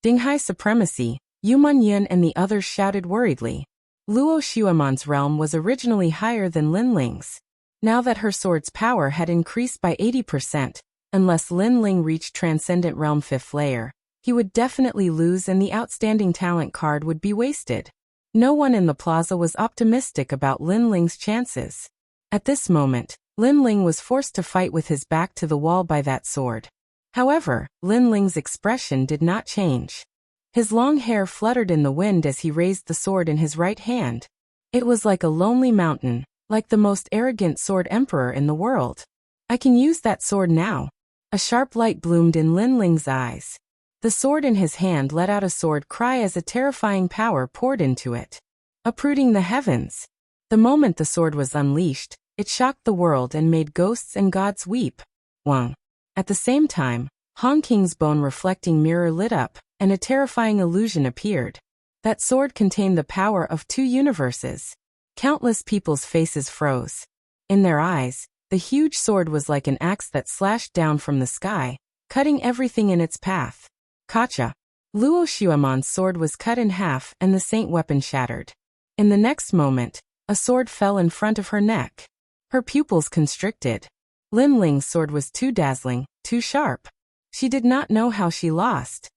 Dinghai Supremacy, Yuman Yun and the others shouted worriedly. Luo Xueman's realm was originally higher than Lin Ling's. Now that her sword's power had increased by 80%, unless Lin Ling reached Transcendent Realm 5th layer, he would definitely lose and the outstanding talent card would be wasted. No one in the plaza was optimistic about Lin Ling's chances. At this moment, Lin Ling was forced to fight with his back to the wall by that sword. However, Lin Ling's expression did not change. His long hair fluttered in the wind as he raised the sword in his right hand. It was like a lonely mountain, like the most arrogant sword emperor in the world. "I can use that sword now." A sharp light bloomed in Lin Ling's eyes. The sword in his hand let out a sword cry as a terrifying power poured into it, uprooting the heavens. The moment the sword was unleashed, it shocked the world and made ghosts and gods weep. Wang. At the same time, Hong King's bone reflecting mirror lit up, and a terrifying illusion appeared. That sword contained the power of 2 universes. Countless people's faces froze. In their eyes, the huge sword was like an axe that slashed down from the sky, cutting everything in its path. Kacha. Luo Xueman's sword was cut in half and the saint weapon shattered. In the next moment, a sword fell in front of her neck. Her pupils constricted. Lin Ling's sword was too dazzling, too sharp. She did not know how she lost.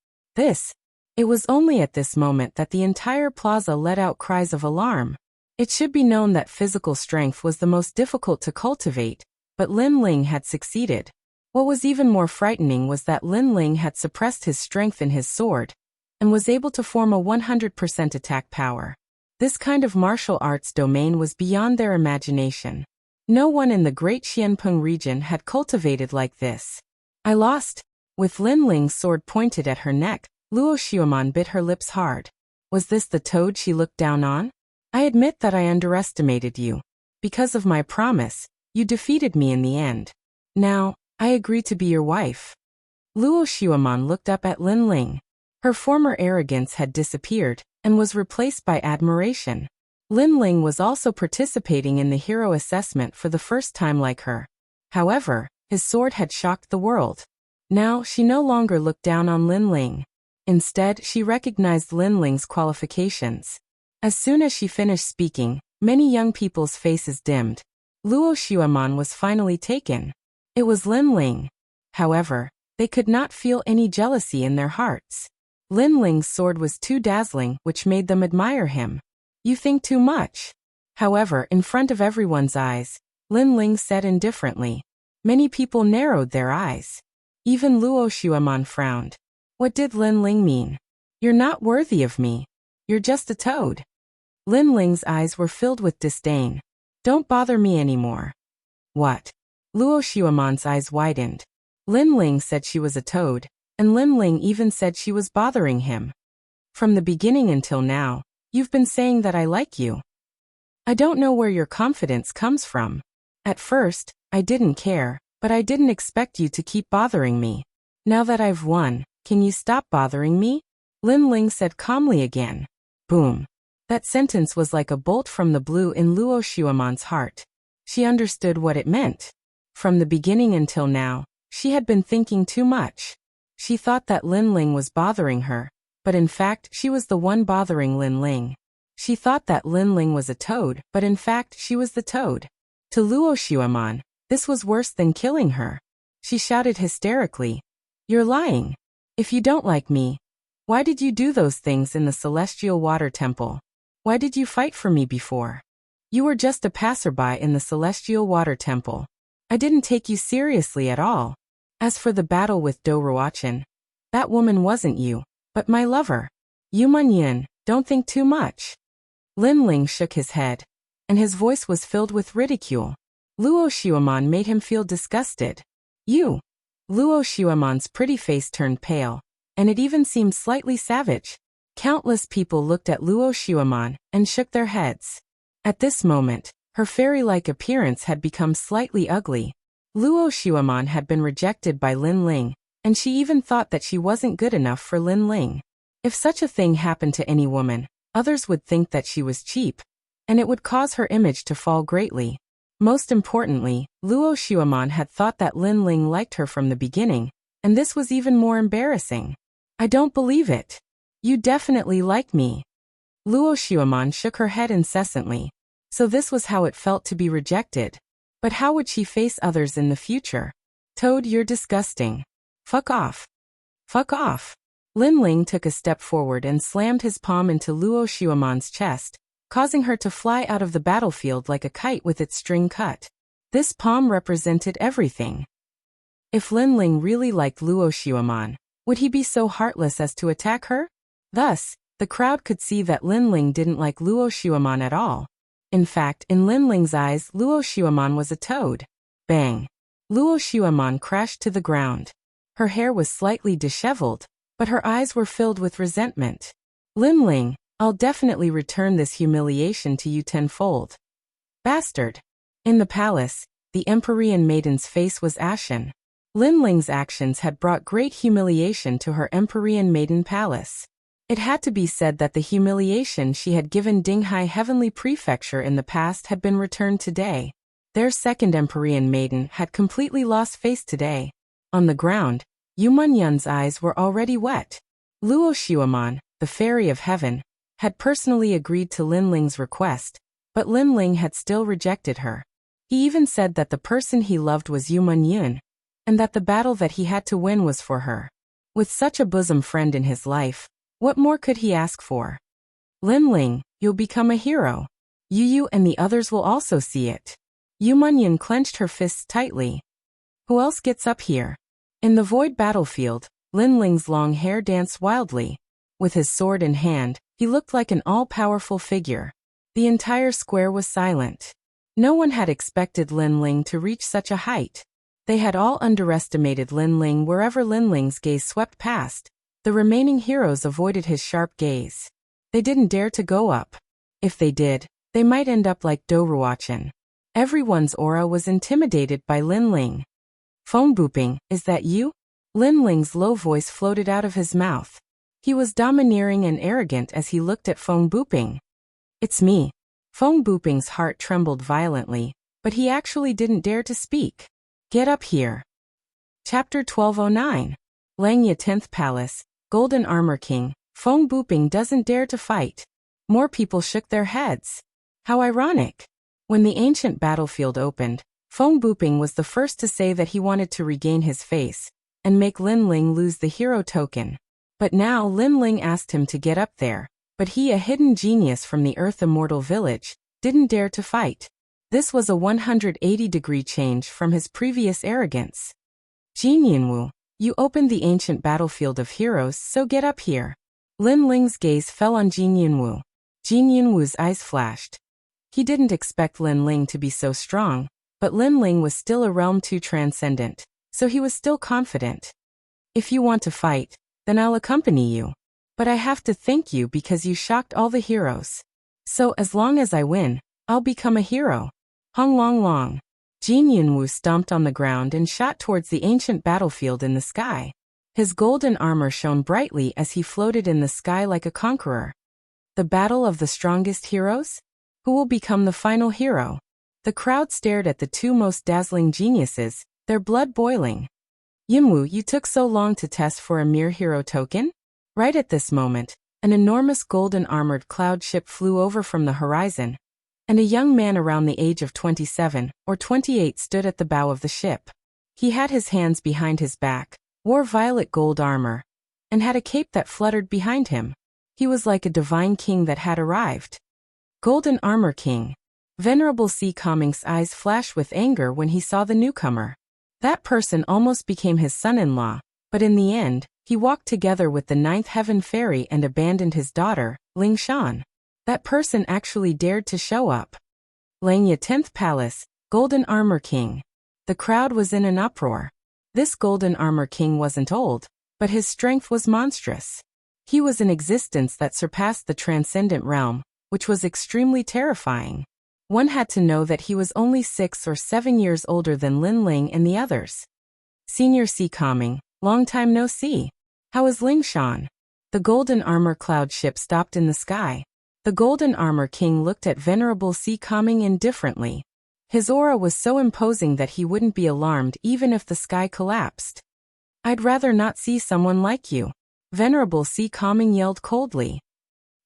It was only at this moment that the entire plaza let out cries of alarm. It should be known that physical strength was the most difficult to cultivate, but Lin Ling had succeeded. What was even more frightening was that Lin Ling had suppressed his strength in his sword, and was able to form a 100% attack power. This kind of martial arts domain was beyond their imagination. No one in the Great Xianpeng region had cultivated like this. I lost. With Lin Ling's sword pointed at her neck, Luo Xiaoman bit her lips hard. Was this the toad she looked down on? I admit that I underestimated you. Because of my promise, you defeated me in the end. Now, I agree to be your wife. Luo Xiaoman looked up at Lin Ling. Her former arrogance had disappeared, and was replaced by admiration. Lin Ling was also participating in the hero assessment for the first time like her. However, his sword had shocked the world. Now, she no longer looked down on Lin Ling. Instead, she recognized Lin Ling's qualifications. As soon as she finished speaking, many young people's faces dimmed. Luo Xiaoman was finally taken. It was Lin Ling. However, they could not feel any jealousy in their hearts. Lin Ling's sword was too dazzling, which made them admire him. You think too much. However, in front of everyone's eyes, Lin Ling said indifferently. Many people narrowed their eyes. Even Luo Xiaoman frowned. What did Lin Ling mean? You're not worthy of me. You're just a toad. Lin Ling's eyes were filled with disdain. Don't bother me anymore. What? Luo Xiaoman's eyes widened. Lin Ling said she was a toad, and Lin Ling even said she was bothering him. From the beginning until now, you've been saying that I like you. I don't know where your confidence comes from. At first, I didn't care, but I didn't expect you to keep bothering me. Now that I've won, can you stop bothering me? Lin Ling said calmly again. Boom. That sentence was like a bolt from the blue in Luo Xiaoman's heart. She understood what it meant. From the beginning until now, she had been thinking too much. She thought that Lin Ling was bothering her, but in fact she was the one bothering Lin Ling. She thought that Lin Ling was a toad, but in fact she was the toad. To Luo Xiaoman, this was worse than killing her. She shouted hysterically. You're lying. If you don't like me, why did you do those things in the Celestial Water Temple? Why did you fight for me before? You were just a passerby in the Celestial Water Temple. I didn't take you seriously at all. As for the battle with Do Ruochen, that woman wasn't you, but my lover. Yu Munyin, don't think too much. Lin Ling shook his head, and his voice was filled with ridicule. Luo Xiaoman made him feel disgusted. You. Luo Xiaoman's pretty face turned pale, and it even seemed slightly savage. Countless people looked at Luo Xiaoman and shook their heads. At this moment, her fairy-like appearance had become slightly ugly. Luo Xiaoman had been rejected by Lin Ling, and she even thought that she wasn't good enough for Lin Ling. If such a thing happened to any woman, others would think that she was cheap, and it would cause her image to fall greatly. Most importantly, Luo Xiaoman had thought that Lin Ling liked her from the beginning, and this was even more embarrassing. I don't believe it. You definitely like me. Luo Xiaoman shook her head incessantly. So this was how it felt to be rejected. But how would she face others in the future? Toad, you're disgusting. Fuck off. Fuck off. Lin Ling took a step forward and slammed his palm into Luo Xiaoman's chest, causing her to fly out of the battlefield like a kite with its string cut. This palm represented everything. If Lin Ling really liked Luo Xiaoman, would he be so heartless as to attack her? Thus, the crowd could see that Lin Ling didn't like Luo Xiaoman at all. In fact, in Lin Ling's eyes, Luo Xiaoman was a toad. Bang! Luo Xiaoman crashed to the ground. Her hair was slightly disheveled, but her eyes were filled with resentment. Lin Ling, I'll definitely return this humiliation to you tenfold. Bastard! In the palace, the Empyrean maiden's face was ashen. Lin Ling's actions had brought great humiliation to her Empyrean maiden palace. It had to be said that the humiliation she had given Dinghai Heavenly Prefecture in the past had been returned today. Their second Empyrean maiden had completely lost face today. On the ground, Yu Munyun's eyes were already wet. Luo Xiaoman, the fairy of heaven, had personally agreed to Lin Ling's request, but Lin Ling had still rejected her. He even said that the person he loved was Yu Munyun, and that the battle that he had to win was for her. With such a bosom friend in his life, what more could he ask for? Lin Ling, you'll become a hero. Yu and the others will also see it. Yu Munyun clenched her fists tightly. Who else gets up here? In the void battlefield, Lin Ling's long hair danced wildly. With his sword in hand, he looked like an all-powerful figure. The entire square was silent. No one had expected Lin Ling to reach such a height. They had all underestimated Lin Ling wherever Lin Ling's gaze swept past. The remaining heroes avoided his sharp gaze. They didn't dare to go up. If they did, they might end up like Doruachin. Everyone's aura was intimidated by Lin Ling. Phone booping, is that you? Lin Ling's low voice floated out of his mouth. He was domineering and arrogant as he looked at Phone booping. It's me. Phone booping's heart trembled violently, but he actually didn't dare to speak. Get up here. Chapter 1209. Langya 10th Palace, Golden Armor King. Phone booping doesn't dare to fight. More people shook their heads. How ironic. When the ancient battlefield opened, Phone booping was the first to say that he wanted to regain his face and make Lin Ling lose the hero token. But now Lin Ling asked him to get up there, but he, a hidden genius from the Earth Immortal Village, didn't dare to fight. This was a 180-degree change from his previous arrogance. Jin Yinwu, you opened the ancient battlefield of heroes, so get up here. Lin Ling's gaze fell on Jin Yinwu. Jin Yinwu's eyes flashed. He didn't expect Lin Ling to be so strong, but Lin Ling was still a realm too transcendent, so he was still confident. If you want to fight, then I'll accompany you. But I have to thank you because you shocked all the heroes. So as long as I win, I'll become a hero. Hong Long Long. Jin Yinwu stomped on the ground and shot towards the ancient battlefield in the sky. His golden armor shone brightly as he floated in the sky like a conqueror. The battle of the strongest heroes? Who will become the final hero? The crowd stared at the two most dazzling geniuses, their blood boiling. Yinwu, you took so long to test for a mere hero token? Right at this moment, an enormous golden armored cloud ship flew over from the horizon, and a young man around the age of 27 or 28 stood at the bow of the ship. He had his hands behind his back, wore violet gold armor, and had a cape that fluttered behind him. He was like a divine king that had arrived. Golden Armor King. Venerable C. Coming's eyes flashed with anger when he saw the newcomer. That person almost became his son-in-law, but in the end, he walked together with the ninth heaven fairy and abandoned his daughter, Ling Shan. That person actually dared to show up. Langya 10th Palace, Golden Armor King. The crowd was in an uproar. This Golden Armor King wasn't old, but his strength was monstrous. He was an existence that surpassed the transcendent realm, which was extremely terrifying. One had to know that he was only 6 or 7 years older than Lin Ling and the others. Senior C. Coming, long time no see. How is Ling Shan? The golden armor cloud ship stopped in the sky. The Golden Armor King looked at Venerable C. Coming indifferently. His aura was so imposing that he wouldn't be alarmed even if the sky collapsed. I'd rather not see someone like you. Venerable C. Coming yelled coldly.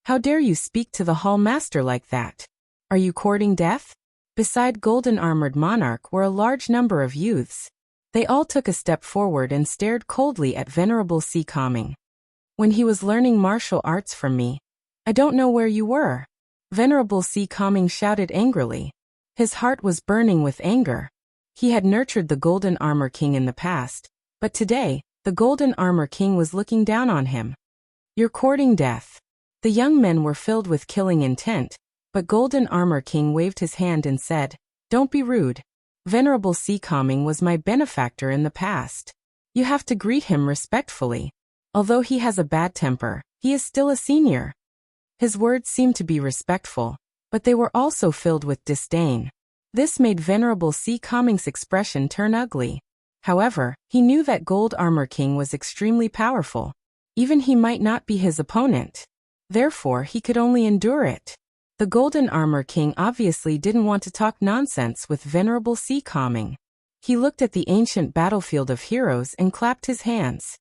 How dare you speak to the Hall Master like that? Are you courting death? Beside Golden Armored Monarch were a large number of youths. They all took a step forward and stared coldly at Venerable C. Coming. When he was learning martial arts from me, I don't know where you were. Venerable C. Coming shouted angrily. His heart was burning with anger. He had nurtured the Golden Armor King in the past, but today, the Golden Armor King was looking down on him. You're courting death. The young men were filled with killing intent, but Golden Armor King waved his hand and said, Don't be rude. Venerable C. Coming was my benefactor in the past. You have to greet him respectfully. Although he has a bad temper, he is still a senior. His words seemed to be respectful, but they were also filled with disdain. This made Venerable C. Coming's expression turn ugly. However, he knew that Gold Armor King was extremely powerful. Even he might not be his opponent. Therefore, he could only endure it. The Golden Armor King obviously didn't want to talk nonsense with Venerable C. Coming. He looked at the ancient battlefield of heroes and clapped his hands.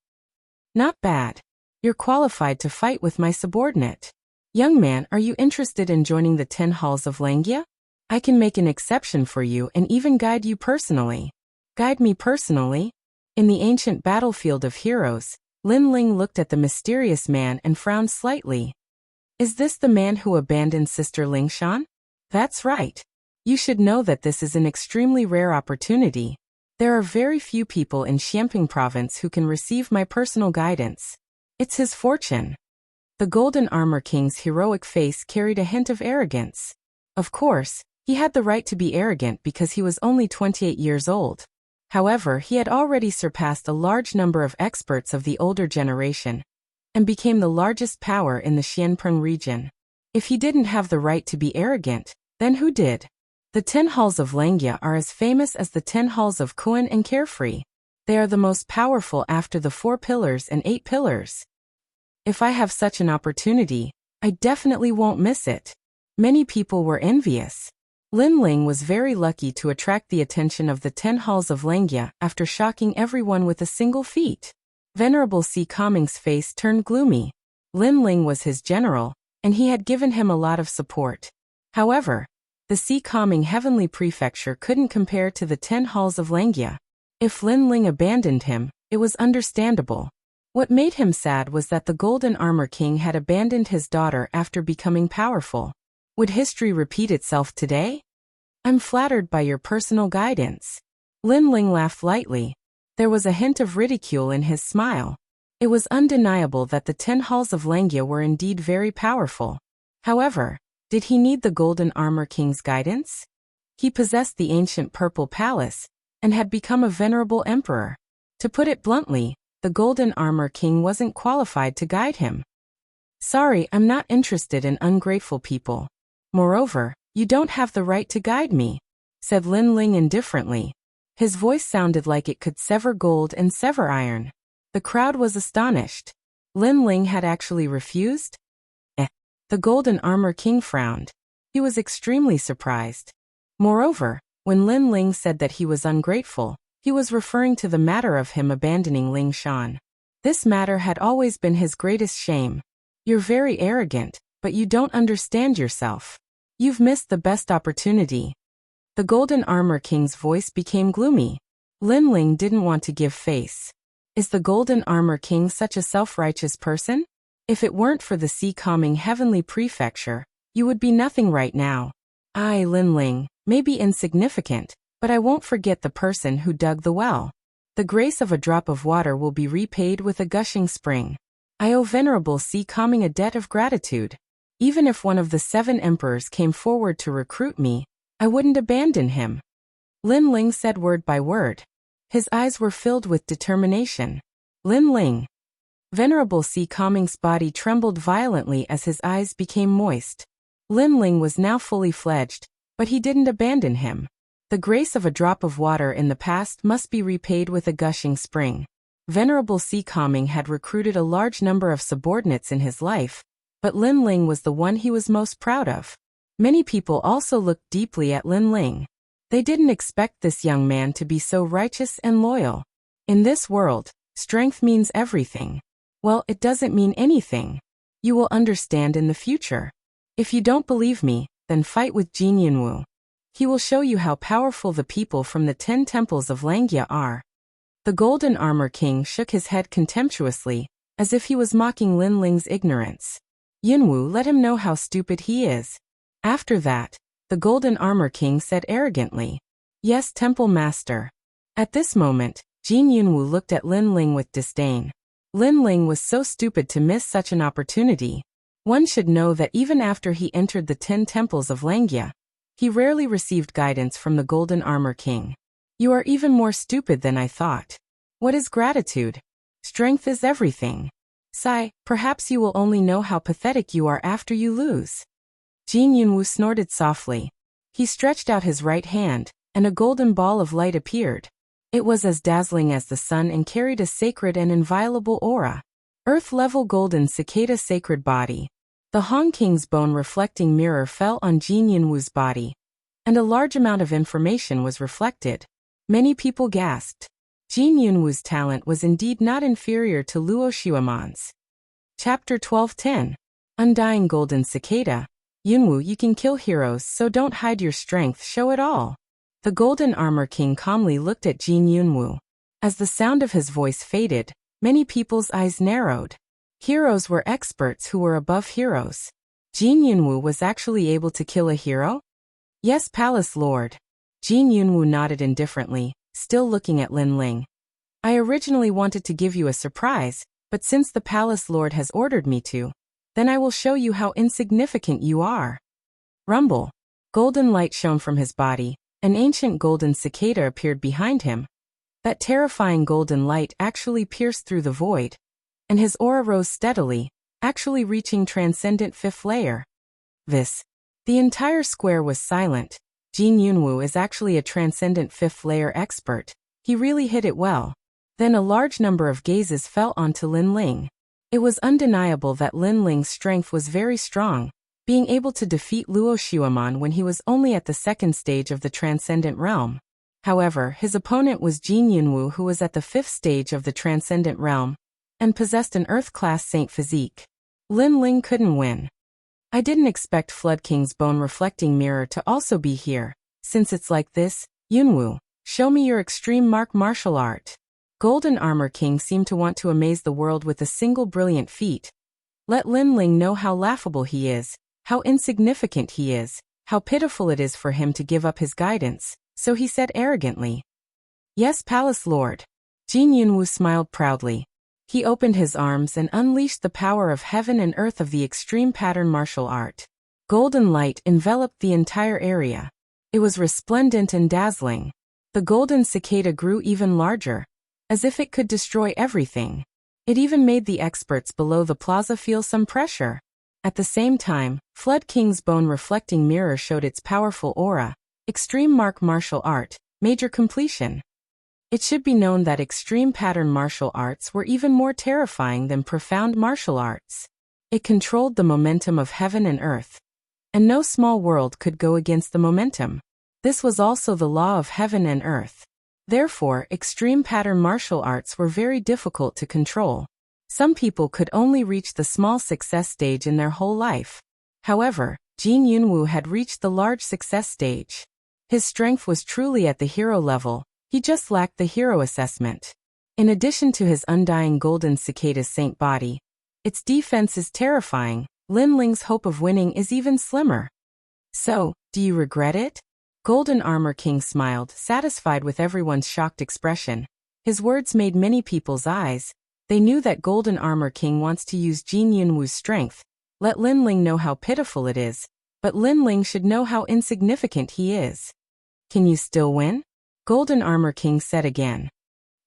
Not bad. You're qualified to fight with my subordinate. Young man, are you interested in joining the 10 halls of Langya? I can make an exception for you and even guide you personally. Guide me personally? In the ancient battlefield of heroes, Lin Ling looked at the mysterious man and frowned slightly. Is this the man who abandoned Sister Ling Shan? That's right. You should know that this is an extremely rare opportunity. There are very few people in Xianping province who can receive my personal guidance. It's his fortune. The Golden Armor King's heroic face carried a hint of arrogance. Of course, he had the right to be arrogant because he was only 28 years old. However, he had already surpassed a large number of experts of the older generation and became the largest power in the Xianpeng region. If he didn't have the right to be arrogant, then who did? The 10 halls of Langia are as famous as the 10 halls of Kuan and Carefree. They are the most powerful after the 4 pillars and 8 pillars. If I have such an opportunity, I definitely won't miss it. Many people were envious. Lin Ling was very lucky to attract the attention of the 10 halls of Langia after shocking everyone with a single feat. Venerable Si Kaming's face turned gloomy. Lin Ling was his general, and he had given him a lot of support. However, the Si Kaming Heavenly Prefecture couldn't compare to the 10 halls of Langia. If Lin Ling abandoned him, it was understandable. What made him sad was that the Golden Armor King had abandoned his daughter after becoming powerful. Would history repeat itself today? I'm flattered by your personal guidance. Lin Ling laughed lightly. There was a hint of ridicule in his smile. It was undeniable that the 10 halls of Langia were indeed very powerful. However, did he need the Golden Armor King's guidance? He possessed the ancient Purple Palace and had become a venerable emperor. To put it bluntly, the Golden Armor King wasn't qualified to guide him. Sorry, I'm not interested in ungrateful people. Moreover, you don't have the right to guide me, said Lin Ling indifferently. His voice sounded like it could sever gold and sever iron. The crowd was astonished. Lin Ling had actually refused? The Golden Armor King frowned. He was extremely surprised. Moreover, when Lin Ling said that he was ungrateful, he was referring to the matter of him abandoning Ling Shan. This matter had always been his greatest shame. You're very arrogant, but you don't understand yourself. You've missed the best opportunity. The Golden Armor King's voice became gloomy. Lin Ling didn't want to give face. Is the Golden Armor King such a self-righteous person? If it weren't for the Si Kaming Heavenly Prefecture, you would be nothing right now. I, Lin Ling, may be insignificant, but I won't forget the person who dug the well. The grace of a drop of water will be repaid with a gushing spring. I owe Venerable Si Kaming a debt of gratitude. Even if one of the 7 emperors came forward to recruit me, I wouldn't abandon him. Lin Ling said word by word. His eyes were filled with determination. Lin Ling. Venerable Si Kaming's body trembled violently as his eyes became moist. Lin Ling was now fully fledged, but he didn't abandon him. The grace of a drop of water in the past must be repaid with a gushing spring. Venerable Si Kaming had recruited a large number of subordinates in his life, but Lin Ling was the one he was most proud of. Many people also looked deeply at Lin Ling. They didn't expect this young man to be so righteous and loyal. In this world, strength means everything. Well, it doesn't mean anything. You will understand in the future. If you don't believe me, then fight with Jin Yunwu. He will show you how powerful the people from the 10 temples of Langia are. The Golden Armor King shook his head contemptuously, as if he was mocking Lin Ling's ignorance. Yunwu let him know how stupid he is. After that, the Golden Armor King said arrogantly, "Yes, Temple Master." At this moment, Jin Yunwu looked at Lin Ling with disdain. Lin Ling was so stupid to miss such an opportunity. One should know that even after he entered the 10 temples of Langia, he rarely received guidance from the Golden Armor King. You are even more stupid than I thought. What is gratitude? Strength is everything. Sigh, perhaps you will only know how pathetic you are after you lose. Jin Yunwu snorted softly. He stretched out his right hand, and a golden ball of light appeared. It was as dazzling as the sun and carried a sacred and inviolable aura. Earth-level golden cicada sacred body. The Han King's bone-reflecting mirror fell on Jin Yunwu's body, and a large amount of information was reflected. Many people gasped. Jin Yunwu's talent was indeed not inferior to Luo Xueman's. Chapter 12:10. Undying Golden Cicada. Yunwu, you can kill heroes, so don't hide your strength, show it all. The Golden Armor King calmly looked at Jin Yunwu. As the sound of his voice faded, many people's eyes narrowed. Heroes were experts who were above heroes. Jin Yunwu was actually able to kill a hero? Yes, Palace Lord. Jin Yunwu nodded indifferently, still looking at Lin Ling. I originally wanted to give you a surprise, but since the palace lord has ordered me to, then I will show you how insignificant you are. Rumble. Golden light shone from his body. An ancient golden cicada appeared behind him. That terrifying golden light actually pierced through the void, and his aura rose steadily, actually reaching transcendent fifth layer. The entire square was silent. Jin Yunwu is actually a transcendent fifth layer expert. He really hit it well. Then a large number of gazes fell onto Lin Ling. It was undeniable that Lin Ling's strength was very strong, being able to defeat Luo Xueman when he was only at the second stage of the transcendent realm. However, his opponent was Jin Yunwu, who was at the fifth stage of the transcendent realm, and possessed an Earth-class saint physique. Lin Ling couldn't win. I didn't expect Flood King's bone-reflecting mirror to also be here. Since it's like this, Yunwu, show me your extreme martial art. Golden Armor King seemed to want to amaze the world with a single brilliant feat. Let Lin Ling know how laughable he is, how insignificant he is, how pitiful it is for him to give up his guidance, so he said arrogantly. Yes, Palace Lord. Jin Yunwu smiled proudly. He opened his arms and unleashed the power of heaven and earth of the extreme pattern martial art. Golden light enveloped the entire area. It was resplendent and dazzling. The golden cicada grew even larger, as if it could destroy everything. It even made the experts below the plaza feel some pressure. At the same time, Flood King's bone-reflecting mirror showed its powerful aura. Extreme martial art, major completion. It should be known that extreme pattern martial arts were even more terrifying than profound martial arts. It controlled the momentum of heaven and earth. And no small world could go against the momentum. This was also the law of heaven and earth. Therefore, extreme pattern martial arts were very difficult to control. Some people could only reach the small success stage in their whole life. However, Jin Yunwu had reached the large success stage. His strength was truly at the hero level. He just lacked the hero assessment. In addition to his undying golden cicada saint body, its defense is terrifying. Lin Ling's hope of winning is even slimmer. So, do you regret it? Golden Armor King smiled, satisfied with everyone's shocked expression. His words made many people's eyes. They knew that Golden Armor King wants to use Jin Yunwu's strength. Let Lin Ling know how pitiful it is, but Lin Ling should know how insignificant he is. Can you still win? Golden Armor King said again.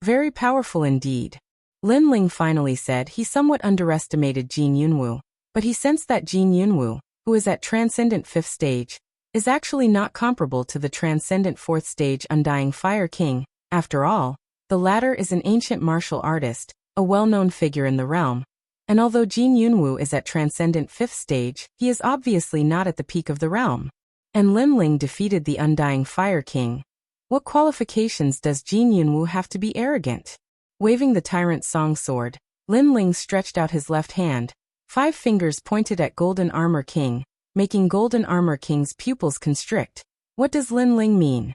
Very powerful indeed. Lin Ling finally said he somewhat underestimated Jin Yunwu, but he sensed that Jin Yunwu, who is at Transcendent 5th stage, is actually not comparable to the Transcendent 4th stage Undying Fire King. After all, the latter is an ancient martial artist, a well-known figure in the realm, and although Jin Yunwu is at Transcendent 5th stage, he is obviously not at the peak of the realm. And Lin Ling defeated the Undying Fire King. What qualifications does Jin Yunwu have to be arrogant? Waving the Tyrant Song Sword, Lin Ling stretched out his left hand. 5 fingers pointed at Golden Armor King, making Golden Armor King's pupils constrict. What does Lin Ling mean?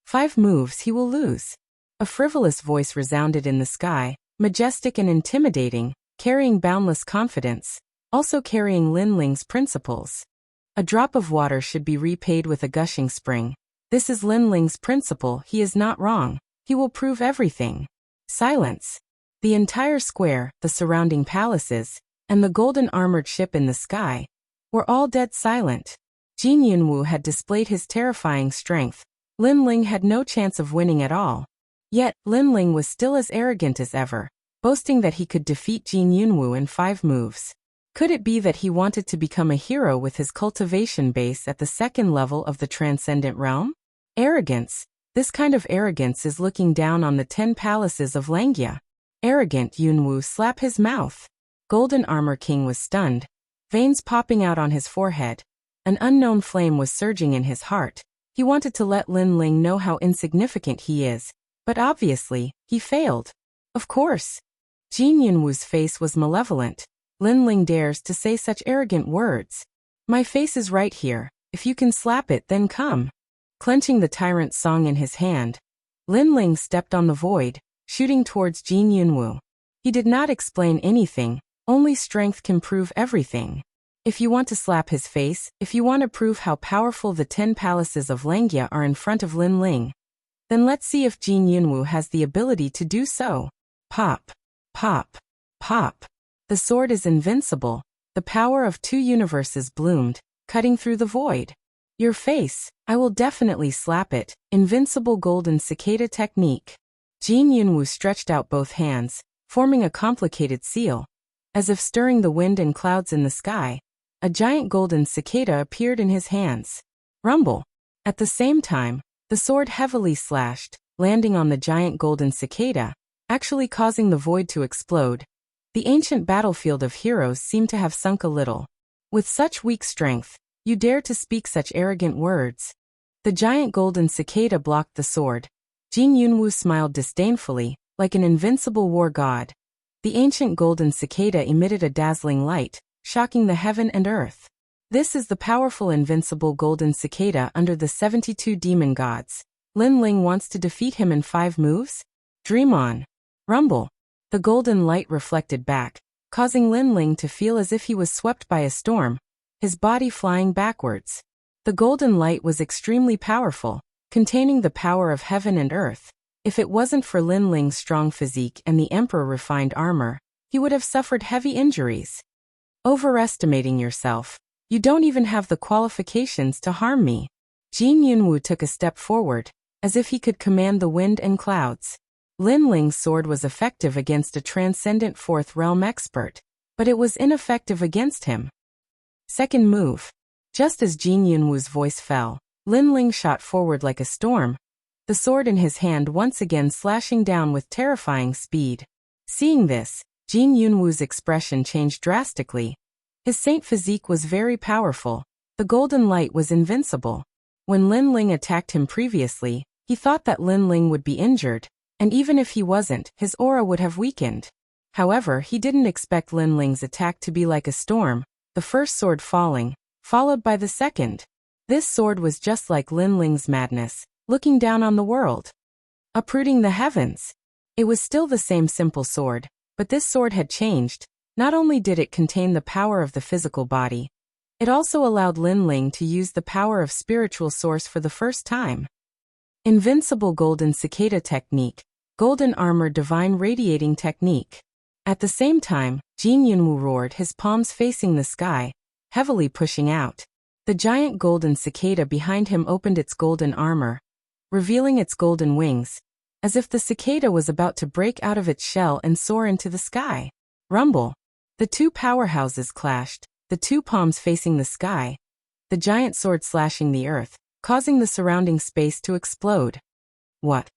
5 moves he will lose. A frivolous voice resounded in the sky, majestic and intimidating, carrying boundless confidence, also carrying Lin Ling's principles. A drop of water should be repaid with a gushing spring. This is Lin Ling's principle. He is not wrong. He will prove everything. Silence. The entire square, the surrounding palaces, and the golden armored ship in the sky were all dead silent. Jin Yunwu had displayed his terrifying strength. Lin Ling had no chance of winning at all. Yet, Lin Ling was still as arrogant as ever, boasting that he could defeat Jin Yunwu in 5 moves. Could it be that he wanted to become a hero with his cultivation base at the second level of the Transcendent Realm? Arrogance. This kind of arrogance is looking down on the 10 palaces of Langia. Arrogant Yunwu slap his mouth. Golden Armor King was stunned, veins popping out on his forehead. An unknown flame was surging in his heart. He wanted to let Lin Ling know how insignificant he is, but obviously, he failed. Of course. Jin Yunwu's face was malevolent. Lin Ling dares to say such arrogant words. My face is right here. If you can slap it, then come. Clenching the Tyrant Song in his hand, Lin Ling stepped on the void, shooting towards Jin Yunwu. He did not explain anything. Only strength can prove everything. If you want to slap his face, if you want to prove how powerful the 10 palaces of Langia are in front of Lin Ling, Then let's see if Jin Yunwu has the ability to do so. Pop, pop, pop. The sword is invincible. The power of 2 universes bloomed, cutting through the void. Your face, I will definitely slap it. Invincible golden cicada technique. Jin Yunwu stretched out both hands, forming a complicated seal. As if stirring the wind and clouds in the sky, a giant golden cicada appeared in his hands. Rumble. At the same time, the sword heavily slashed, landing on the giant golden cicada, actually causing the void to explode. The ancient battlefield of heroes seemed to have sunk a little. With such weak strength, you dare to speak such arrogant words. The giant golden cicada blocked the sword. Jin Yunwu smiled disdainfully, like an invincible war god. The ancient golden cicada emitted a dazzling light, shocking the heaven and earth. This is the powerful invincible golden cicada under the 72 demon gods. Lin Ling wants to defeat him in 5 moves? Dream on. Rumble. The golden light reflected back, causing Lin Ling to feel as if he was swept by a storm, his body flying backwards. The golden light was extremely powerful, containing the power of heaven and earth. If it wasn't for Lin Ling's strong physique and the Emperor refined armor, he would have suffered heavy injuries. Overestimating yourself. You don't even have the qualifications to harm me. Jin Yunwu took a step forward, as if he could command the wind and clouds. Lin Ling's sword was effective against a transcendent 4th realm expert, but it was ineffective against him. Second move. Just as Jin Yunwu's voice fell, Lin Ling shot forward like a storm, the sword in his hand once again slashing down with terrifying speed. Seeing this, Jin Yunwu's expression changed drastically. His saint physique was very powerful. The golden light was invincible. When Lin Ling attacked him previously, he thought that Lin Ling would be injured, and even if he wasn't, his aura would have weakened. However, he didn't expect Lin Ling's attack to be like a storm, the first sword falling, followed by the second. This sword was just like Lin Ling's madness, looking down on the world, uprooting the heavens. It was still the same simple sword, but this sword had changed. Not only did it contain the power of the physical body, it also allowed Lin Ling to use the power of spiritual source for the first time. Invincible golden cicada technique, golden armor divine radiating technique. At the same time, Jin Yunwu roared, his palms facing the sky, heavily pushing out. The giant golden cicada behind him opened its golden armor, revealing its golden wings, as if the cicada was about to break out of its shell and soar into the sky. Rumble. The 2 powerhouses clashed, the 2 palms facing the sky, the giant sword slashing the earth, causing the surrounding space to explode. What?